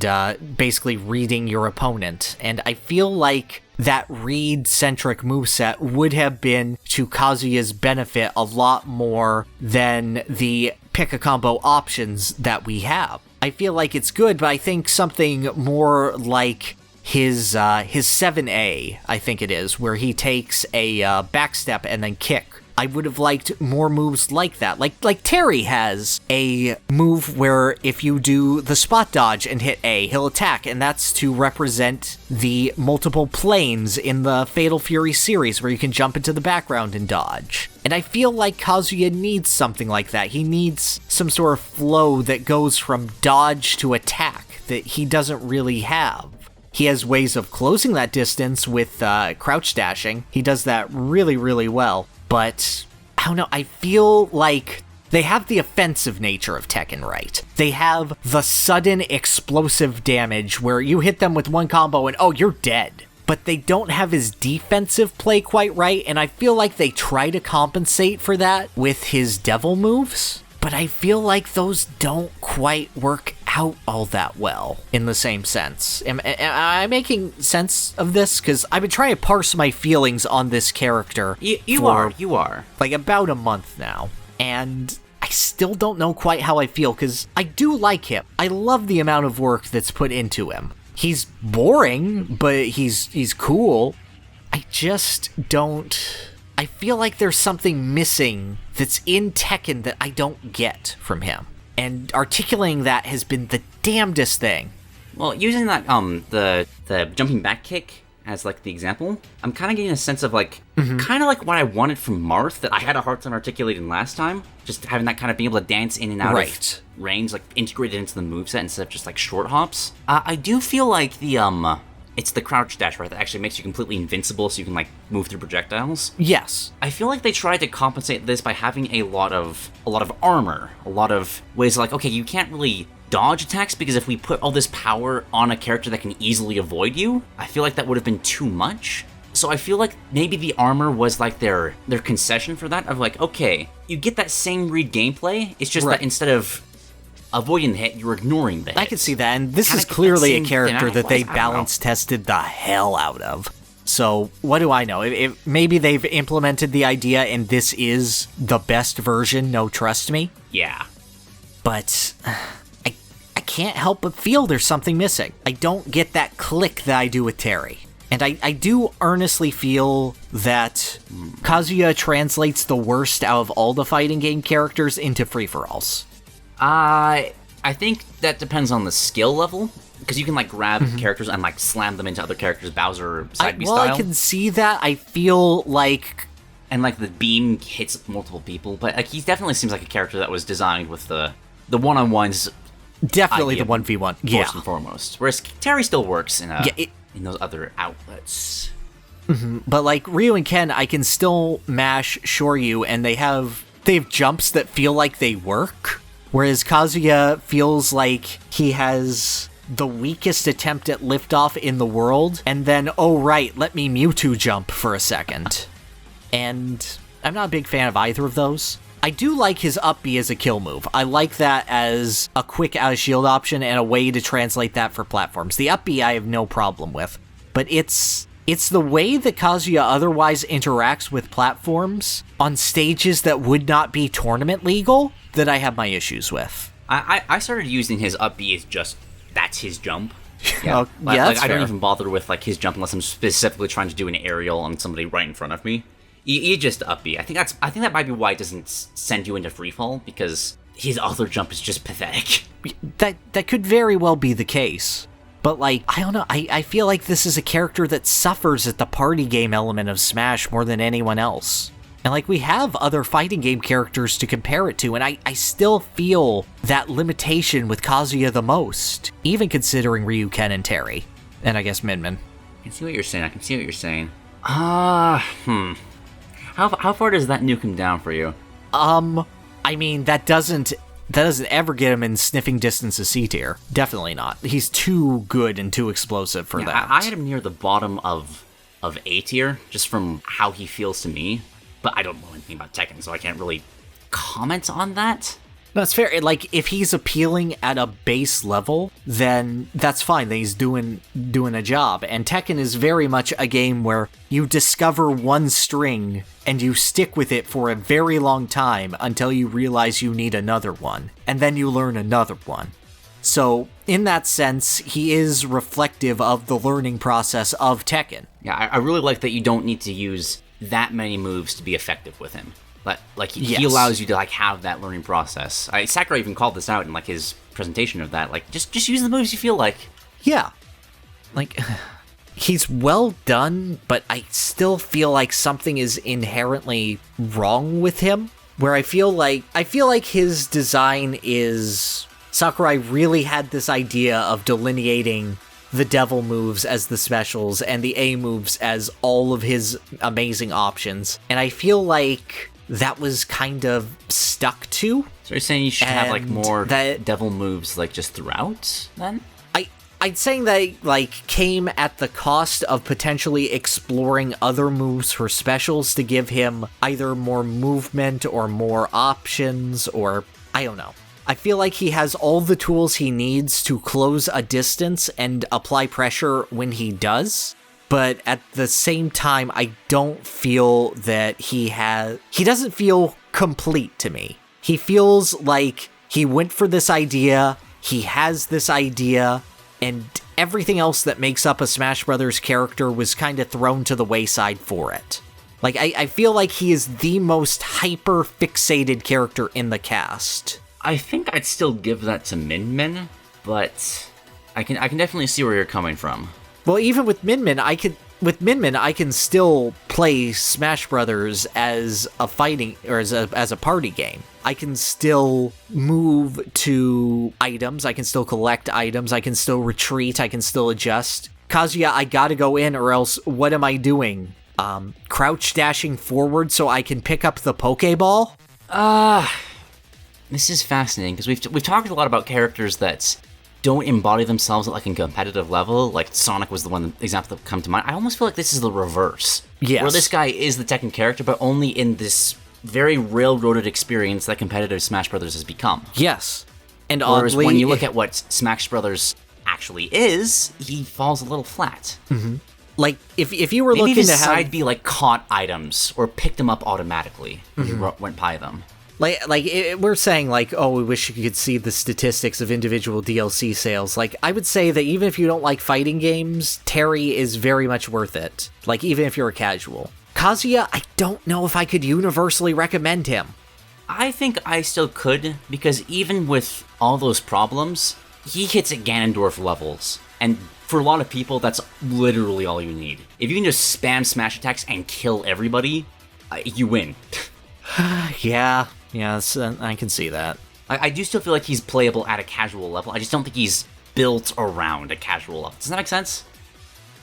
basically reading your opponent. And I feel like that read-centric moveset would have been to Kazuya's benefit a lot more than the pick-a-combo options that we have. I feel like it's good, but I think something more like his 7A, I think it is, where he takes a backstep and then kick. I would have liked more moves like that. Like Terry has a move where if you do the spot dodge and hit A, he'll attack, and that's to represent the multiple planes in the Fatal Fury series where you can jump into the background and dodge. And I feel like Kazuya needs something like that. He needs some sort of flow that goes from dodge to attack that he doesn't really have. He has ways of closing that distance with crouch dashing. He does that really, really well. But, I don't know, I feel like they have the offensive nature of Tekken right. They have the sudden explosive damage where you hit them with one combo and, oh, you're dead. But they don't have his defensive play quite right, and I feel like they try to compensate for that with his devil moves. But I feel like those don't quite work out all that well in the same sense. Am I making sense of this? Because I've been trying to parse my feelings on this character. You are. Like about a month now. And I still don't know quite how I feel, because I do like him. I love the amount of work that's put into him. He's boring, but he's cool. I just don't... I feel like there's something missing that's in Tekken that I don't get from him. And articulating that has been the damnedest thing. Well, using that, the jumping back kick as, like, the example, I'm kind of getting a sense of, like, kind of like what I wanted from Marth that I had a hard time articulating last time. Just having that kind of being able to dance in and out of range, like, integrated into the moveset instead of just, like, short hops. I do feel like the, it's the crouch dash, right, that actually makes you completely invincible so you can, like, move through projectiles. Yes. I feel like they tried to compensate this by having a lot of armor, a lot of ways like, okay, you can't really dodge attacks because if we put all this power on a character that can easily avoid you, I feel like that would have been too much. So I feel like maybe the armor was like their concession for that, of like, okay, you get that same read gameplay, it's just that instead of avoiding the hit, you're ignoring the hit. I can see that, and this is clearly a character that they balance tested the hell out of. So, what do I know? Maybe they've implemented the idea and this is the best version, no, trust me? Yeah. But I can't help but feel there's something missing. I don't get that click that I do with Terry. And I do earnestly feel that Kazuya translates the worst out of all the fighting game characters into free-for-alls. I think that depends on the skill level, because you can, like, grab characters and, like, slam them into other characters, Bowser side B style. Well, I can see that. I feel like... And, like, the beam hits multiple people, but, like, he definitely seems like a character that was designed with the one-on-ones. Definitely the 1v1. First and foremost. Whereas Terry still works in those other outlets. But, like, Ryu and Ken, I can still mash Shoryu, and they have jumps that feel like they work. Whereas Kazuya feels like he has the weakest attempt at liftoff in the world, and then, oh right, let me Mewtwo jump for a second. And I'm not a big fan of either of those. I do like his up B as a kill move. I like that as a quick out of shield option and a way to translate that for platforms. The up B I have no problem with, but it's the way that Kazuya otherwise interacts with platforms on stages that would not be tournament legal that I have my issues with. I started using his up B as just, that's his jump. Yeah, Like, I fair. don't even bother with like his jump unless I'm specifically trying to do an aerial on somebody right in front of me. You just up B. I think that might be why it doesn't send you into freefall, because his other jump is just pathetic. That could very well be the case. But, like, I don't know, I feel like this is a character that suffers at the party game element of Smash more than anyone else. And, like, we have other fighting game characters to compare it to, and I still feel that limitation with Kazuya the most, even considering Ryu, Ken, and Terry. And I guess Min Min. I can see what you're saying. How far does that nuke him down for you? I mean, that doesn't ever get him in sniffing distance of C tier. Definitely not. He's too good and too explosive for that. I had him near the bottom of A tier, just from how he feels to me. But I don't know anything about Tekken, so I can't really comment on that. That's fair. Like, if he's appealing at a base level, then that's fine. Then he's doing a job. And Tekken is very much a game where you discover one string and you stick with it for a very long time until you realize you need another one. And then you learn another one. So, in that sense, he is reflective of the learning process of Tekken. Yeah, I really like that you don't need to use that many moves to be effective with him. He allows you to like have that learning process. Sakurai even called this out in like his presentation of that. Like, just use the moves you feel like. Yeah. Like, he's well done, but I still feel like something is inherently wrong with him. Where I feel like his design is... Sakurai really had this idea of delineating the devil moves as the specials and the A moves as all of his amazing options. And I feel like that was kind of stuck to. So you're saying you should have like more devil moves like just throughout then? I'd saying that like came at the cost of potentially exploring other moves for specials to give him either more movement or more options, or I don't know. I feel like he has all the tools he needs to close a distance and apply pressure when he does. But at the same time, I don't feel that he doesn't feel complete to me. He feels like he went for this idea, he has this idea, and everything else that makes up a Smash Brothers character was kind of thrown to the wayside for it. Like, I feel like he is the most hyper-fixated character in the cast. I think I'd still give that to Min Min, but I can definitely see where you're coming from. Well, even with Min Min, I can still play Smash Brothers as a fighting or as a party game. I can still move to items, I can still collect items, I can still retreat, I can still adjust. Kazuya, I gotta go in or else what am I doing? Crouch dashing forward so I can pick up the Pokeball? This is fascinating because we've talked a lot about characters that don't embody themselves at like a competitive level. Like Sonic was the one example that come to mind. I almost feel like this is the reverse. Yes. Where this guy is the Tekken character, but only in this very railroaded experience that competitive Smash Brothers has become. Yes. And whereas oddly, when you look at what Smash Brothers actually is, he falls a little flat. Mm-hmm. Like, if you were maybe looking to have... side be like caught items or picked them up automatically when you went by them. We're saying, like, oh, we wish you could see the statistics of individual DLC sales. Like, I would say that even if you don't like fighting games, Terry is very much worth it. Like, even if you're a casual. Kazuya, I don't know if I could universally recommend him. I think I still could, because even with all those problems, he hits at Ganondorf levels. And for a lot of people, that's literally all you need. If you can just spam smash attacks and kill everybody, you win. Yeah, I can see that. I do still feel like he's playable at a casual level. I just don't think he's built around a casual level. Does that make sense?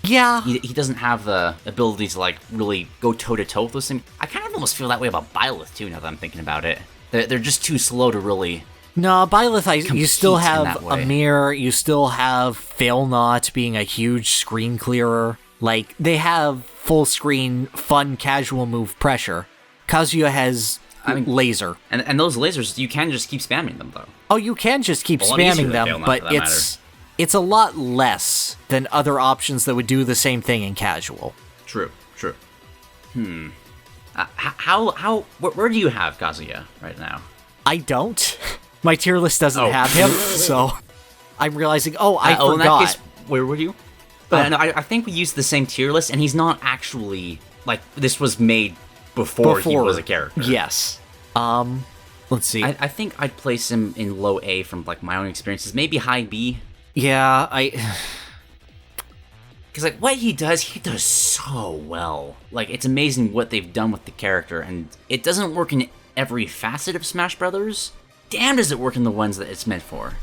Yeah. He doesn't have the ability to, like, really go toe-to-toe with those things. I kind of almost feel that way about Byleth, too, now that I'm thinking about it. They're just too slow to really No, Byleth, you compete still in have that way. Amir, you still have Failnaught being a huge screen clearer. Like, they have full screen, fun, casual move pressure. Kazuya has laser. And those lasers, you can just keep spamming them, though. Oh, you can just keep spamming them, but it's a lot less than other options that would do the same thing in casual. True. Where do you have Kazuya right now? I don't. My tier list doesn't have him, so I'm realizing, I forgot. In that case, where were you? But no, I think we used the same tier list, and he's not actually, like, this was made before he was a character. Yes. Let's see. I think I'd place him in low A from, like, my own experiences. Maybe high B. Yeah, Because, like, what he does so well. Like, it's amazing what they've done with the character, and it doesn't work in every facet of Smash Brothers. Damn, does it work in the ones that it's meant for.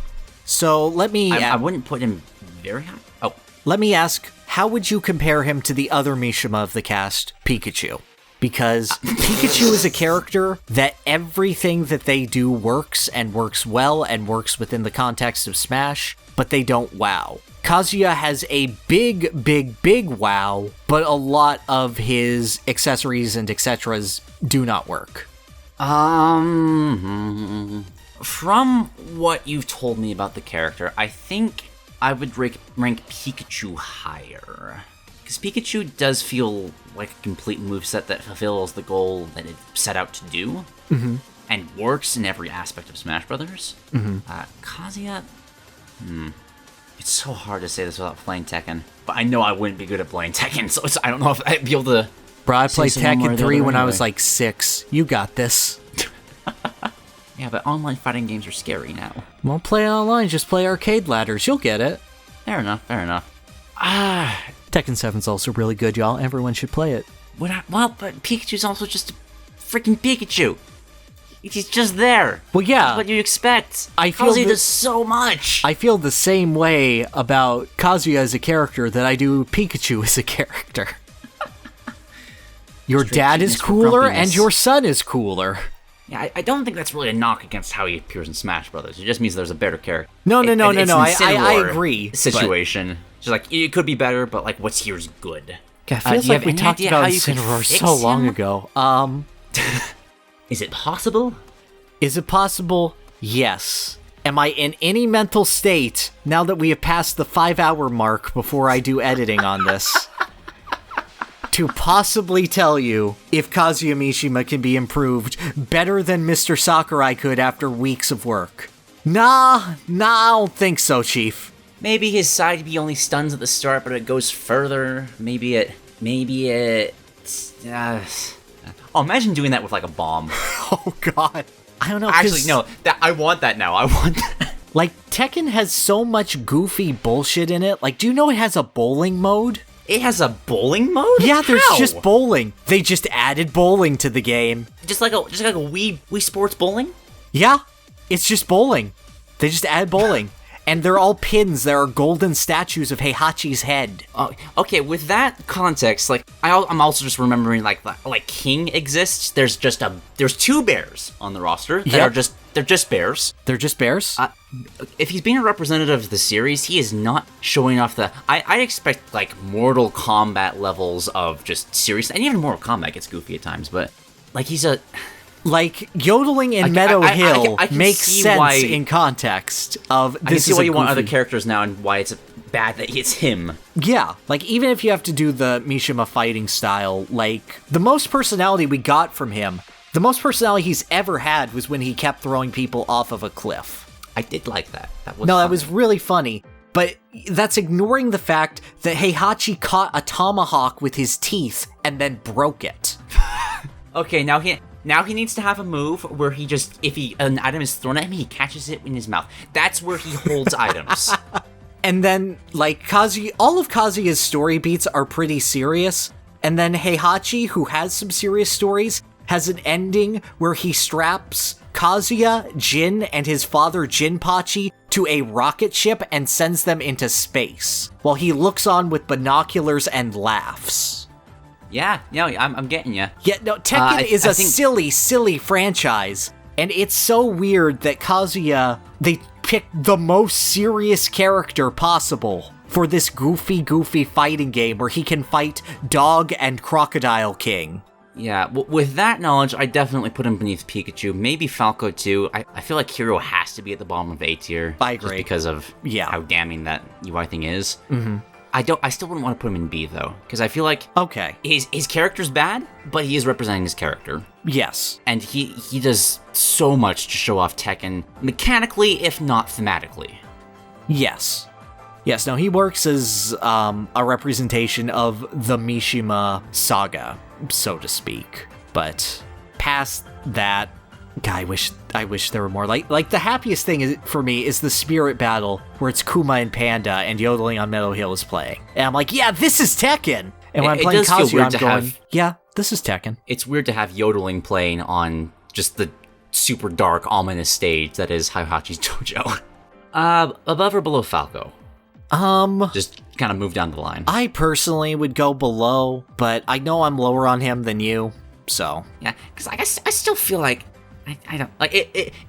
So, let me... I wouldn't put him very high. Oh. Let me ask, how would you compare him to the other Mishima of the cast, Pikachu? Because Pikachu is a character that everything that they do works, and works well, and works within the context of Smash, but they don't wow. Kazuya has a big wow, but a lot of his accessories and etceteras do not work. From what you've told me about the character, I think I would rank Pikachu higher. Because Pikachu does feel like a complete moveset that fulfills the goal that it set out to do, and works in every aspect of Smash Brothers. Kazuya, it's so hard to say this without playing Tekken, but I know I wouldn't be good at playing Tekken, so I don't know if I'd be able to... Bro, I played Tekken 3 when I was like 6. You got this. Yeah, but online fighting games are scary now. Won't play online, just play arcade ladders. You'll get it. Fair enough. Tekken 7's also really good, y'all. Everyone should play it. Well, but Pikachu's also just a freaking Pikachu. He's just there. Well, yeah. That's what you expect. Kazuya does so much. I feel the same way about Kazuya as a character that I do Pikachu as a character. Your dad is cooler, and your son is cooler. Yeah, I don't think that's really a knock against how he appears in Smash Brothers. It just means there's a better character. No. It's I agree. Situation. Just like, it could be better, but like, what's here's good. God, it feels like we talked about Incineroar so long ago. Is it possible? Is it possible? Yes. Am I in any mental state, now that we have passed the 5-hour mark before I do editing on this, to possibly tell you if Kazuya Mishima can be improved better than Mr. Sakurai could after weeks of work? Nah, I don't think so, Chief. Maybe his side B only stuns at the start, but it goes further. Maybe it... Oh, imagine doing that with, like, a bomb. Oh, God. I don't know. Actually, no. I want that now. I want that. Like, Tekken has so much goofy bullshit in it. Like, do you know it has a bowling mode? It has a bowling mode? Yeah, there's How? just bowling. They just added bowling to the game. Just like a Wii Sports bowling? Yeah, it's just bowling. They just add bowling. And they're all pins. There are golden statues of Heihachi's head. Okay, with that context, like, I'm also just remembering, like King exists. There's 2 bears on the roster. They're just bears. They're just bears? If he's being a representative of the series, he is not showing off the... I expect, like, Mortal Kombat levels of just serious... And even Mortal Kombat gets goofy at times, but, like, he's a... Like, yodeling in Meadow Hill makes sense in context of this. I can see why you want other goofy characters now and why it's bad that it's him. Yeah, like, even if you have to do the Mishima fighting style, like, the most personality we got from him, the most personality he's ever had was when he kept throwing people off of a cliff. I did like that. That was really funny. But that's ignoring the fact that Heihachi caught a tomahawk with his teeth and then broke it. Okay, now he needs to have a move where he just, if an item is thrown at him, he catches it in his mouth. That's where he holds items. And then, like, all of Kazuya's story beats are pretty serious. And then Heihachi, who has some serious stories, has an ending where he straps Kazuya, Jin, and his father Jinpachi to a rocket ship and sends them into space, while he looks on with binoculars and laughs. Yeah, I'm getting you. Yeah, no, Tekken is a silly franchise, And it's so weird that Kazuya, they picked the most serious character possible for this goofy fighting game where he can fight Dog and Crocodile King. Yeah, with that knowledge, I definitely put him beneath Pikachu. Maybe Falco too. I feel like Hero has to be at the bottom of A tier. I agree. Just because of how damning that UI thing is. Mm-hmm. I still wouldn't want to put him in B though, because I feel like his character's bad, but he is representing his character. Yes. And he does so much to show off Tekken mechanically, if not thematically. Yes. Yes, no, he works as a representation of the Mishima saga, so to speak. But past that, God, I wish there were more. Like the happiest thing for me is the spirit battle where it's Kuma and Panda and Yodeling on Meadow Hill is playing. And I'm like, yeah, this is Tekken! And when I'm playing Kazuya, I'm going, yeah, this is Tekken. It's weird to have Yodeling playing on just the super dark, ominous stage that is Heihachi's dojo. Above or below Falco? Just kind of move down the line. I personally would go below, but I know I'm lower on him than you, so. Yeah, because I still feel like, I don't, like,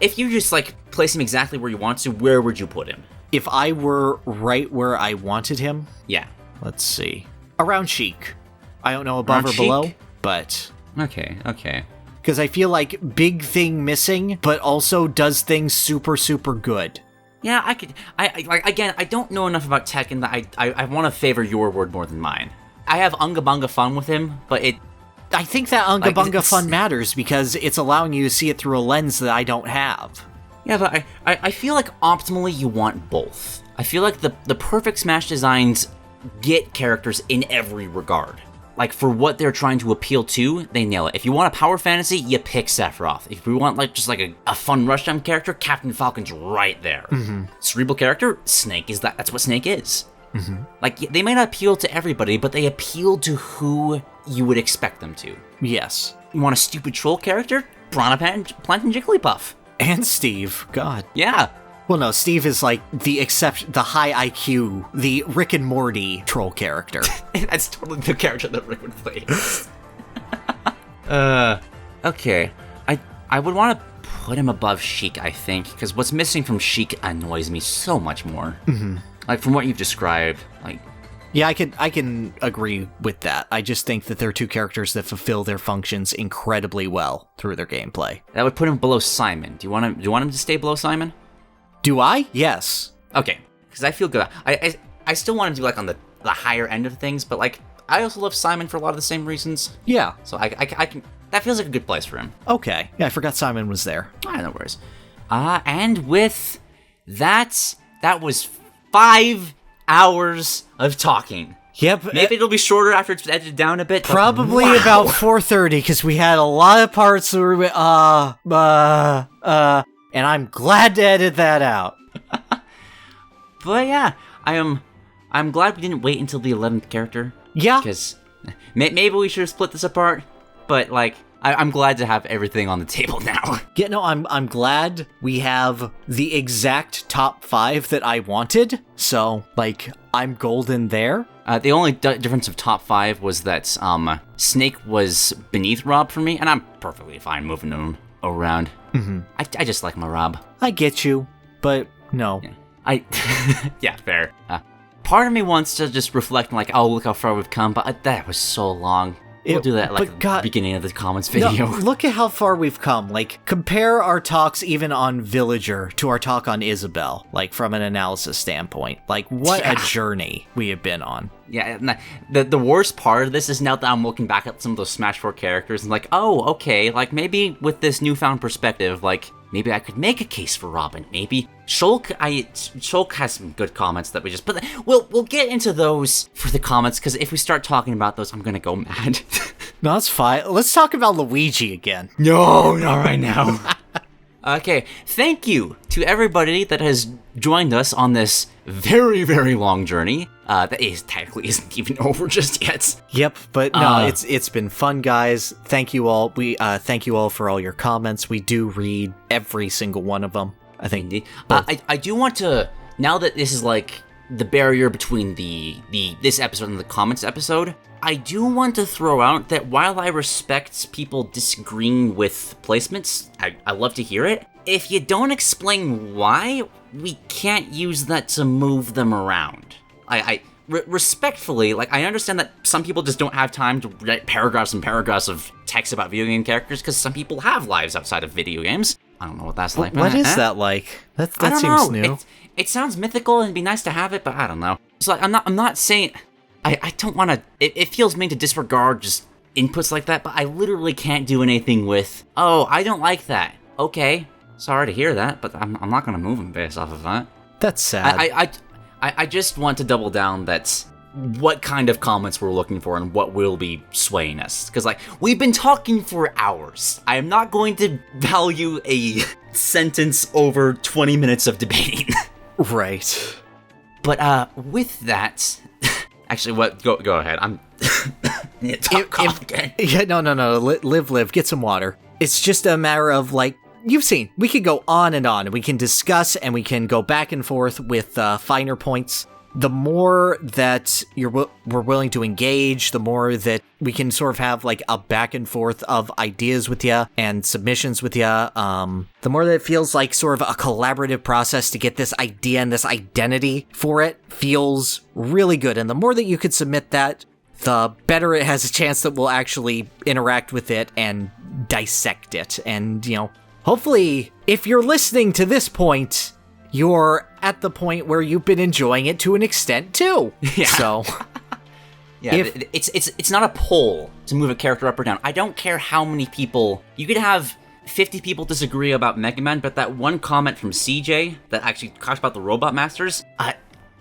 if you just, like, place him exactly where you want to, where would you put him? If I were right where I wanted him? Yeah. Let's see. Around Sheik. I don't know above or below, but... Okay. Because I feel like big thing missing, but also does things super, super good. Yeah, I don't know enough about Tekken that I want to favor your word more than mine. I have Unga Bunga fun with him, but I think that Unga Bunga fun matters because it's allowing you to see it through a lens that I don't have. Yeah, but I feel like optimally you want both. I feel like the perfect Smash designs get characters in every regard. Like, for what they're trying to appeal to, they nail it. If you want a power fantasy, you pick Sephiroth. If you want, like, just like a fun rush time character, Captain Falcon's right there. Mm-hmm. Cerebral character, Snake is that's what Snake is. Mm-hmm. Like, they may not appeal to everybody, but they appeal to who you would expect them to. Yes. You want a stupid troll character? Piranha Plant and Jigglypuff. And Steve, God. Yeah. Well, no, Steve is like the high IQ, the Rick and Morty troll character. That's totally the character that Rick would play. Okay. I would want to put him above Sheik, I think, because what's missing from Sheik annoys me so much more. Mm-hmm. Like, from what you've described, like... Yeah, I can agree with that. I just think that they're two characters that fulfill their functions incredibly well through their gameplay. That would put him below Simon. Do you want him to stay below Simon? Do I? Yes. Okay, because I feel good. I still want him to be, like, on the higher end of things, but, like, I also love Simon for a lot of the same reasons. Yeah. So I can... That feels like a good place for him. Okay. Yeah, I forgot Simon was there. No worries. And with that was 5 hours of talking. Yep. Maybe it'll be shorter after it's edited down a bit. Probably about 4:30, because we had a lot of parts where we and I'm glad to edit that out. But yeah, I'm glad we didn't wait until the 11th character. Yeah. Because maybe we should have split this apart, but like, I'm glad to have everything on the table now. Yeah, no, I'm glad we have the exact top 5 that I wanted, so, like, I'm golden there. The only difference of top 5 was that Snake was beneath Rob for me, and I'm perfectly fine moving him around. Mm-hmm. I just like my Rob. I get you, but no. Yeah, yeah, fair. Part of me wants to just reflect on, like, oh, look how far we've come, but that was so long. We'll do that like the beginning of the comments video. No, look at how far we've come. Like, compare our talks even on Villager to our talk on Isabelle, like, from an analysis standpoint. Like, what a journey we have been on. Yeah, the worst part of this is now that I'm looking back at some of those Smash 4 characters and like, oh, okay, like, maybe with this newfound perspective, like, maybe I could make a case for Robin. Maybe Shulk has some good comments that we just... But we'll get into those for the comments, because if we start talking about those, I'm gonna go mad. No, that's fine. Let's talk about Luigi again. No, not right now. Okay, thank you to everybody that has joined us on this very, very long journey. That technically isn't even over just yet. Yep, but no, it's been fun, guys. Thank you all. We thank you all for all your comments. We do read every single one of them. I think. I do want to, now that this is like the barrier between this episode and the comments episode, I do want to throw out that while I respect people disagreeing with placements, I love to hear it. If you don't explain why, we can't use that to move them around. Respectfully, like, I understand that some people just don't have time to write paragraphs and paragraphs of text about video game characters because some people have lives outside of video games. I don't know what that's like. What is that like? That seems know. new. It sounds mythical and it'd be nice to have it, but I don't know. It's like, I'm not saying... I don't want to... It feels mean to disregard just inputs like that, but I literally can't do anything with, oh, I don't like that. Okay, sorry to hear that, but I'm not going to move them based off of that. That's sad. I just want to double down that what kind of comments we're looking for and what will be swaying us. Because, like, we've been talking for hours. I am not going to value a sentence over 20 minutes of debating. Right. But, with that... Actually, what? Go ahead. I'm... need to cough again. Yeah, no. Live. Get some water. It's just a matter of, like, you've seen, we can go on and on, and we can discuss, and we can go back and forth with finer points. The more that we're willing to engage, the more that we can sort of have, like, a back and forth of ideas with you and submissions with you, the more that it feels like sort of a collaborative process to get this idea and this identity for it feels really good. And the more that you could submit that, the better it has a chance that we'll actually interact with it and dissect it. And, you know, hopefully, if you're listening to this point, you're at the point where you've been enjoying it to an extent too. Yeah. So, yeah, it's not a poll to move a character up or down. I don't care how many people. You could have 50 people disagree about Mega Man, but that one comment from CJ that actually talks about the Robot Masters,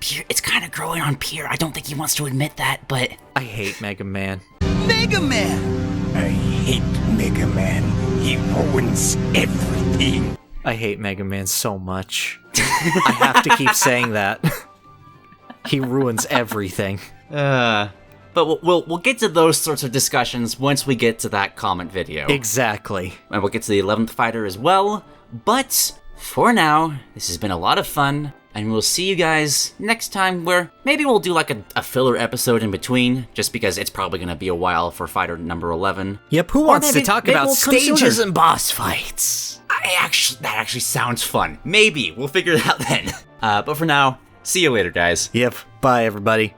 it's kind of growing on Pyra. I don't think he wants to admit that, but I hate Mega Man. Mega Man! I hate Mega Man. He ruins everything. I hate Mega Man so much. I have to keep saying that. He ruins everything. But we'll get to those sorts of discussions once we get to that comment video. Exactly. And we'll get to the 11th fighter as well. But for now, this has been a lot of fun. And we'll see you guys next time, where maybe we'll do like a filler episode in between, just because it's probably going to be a while for fighter number 11. Yep, who wants to talk about we'll stages and boss fights? That actually sounds fun. Maybe. We'll figure it out then. But for now, see you later, guys. Yep, bye everybody.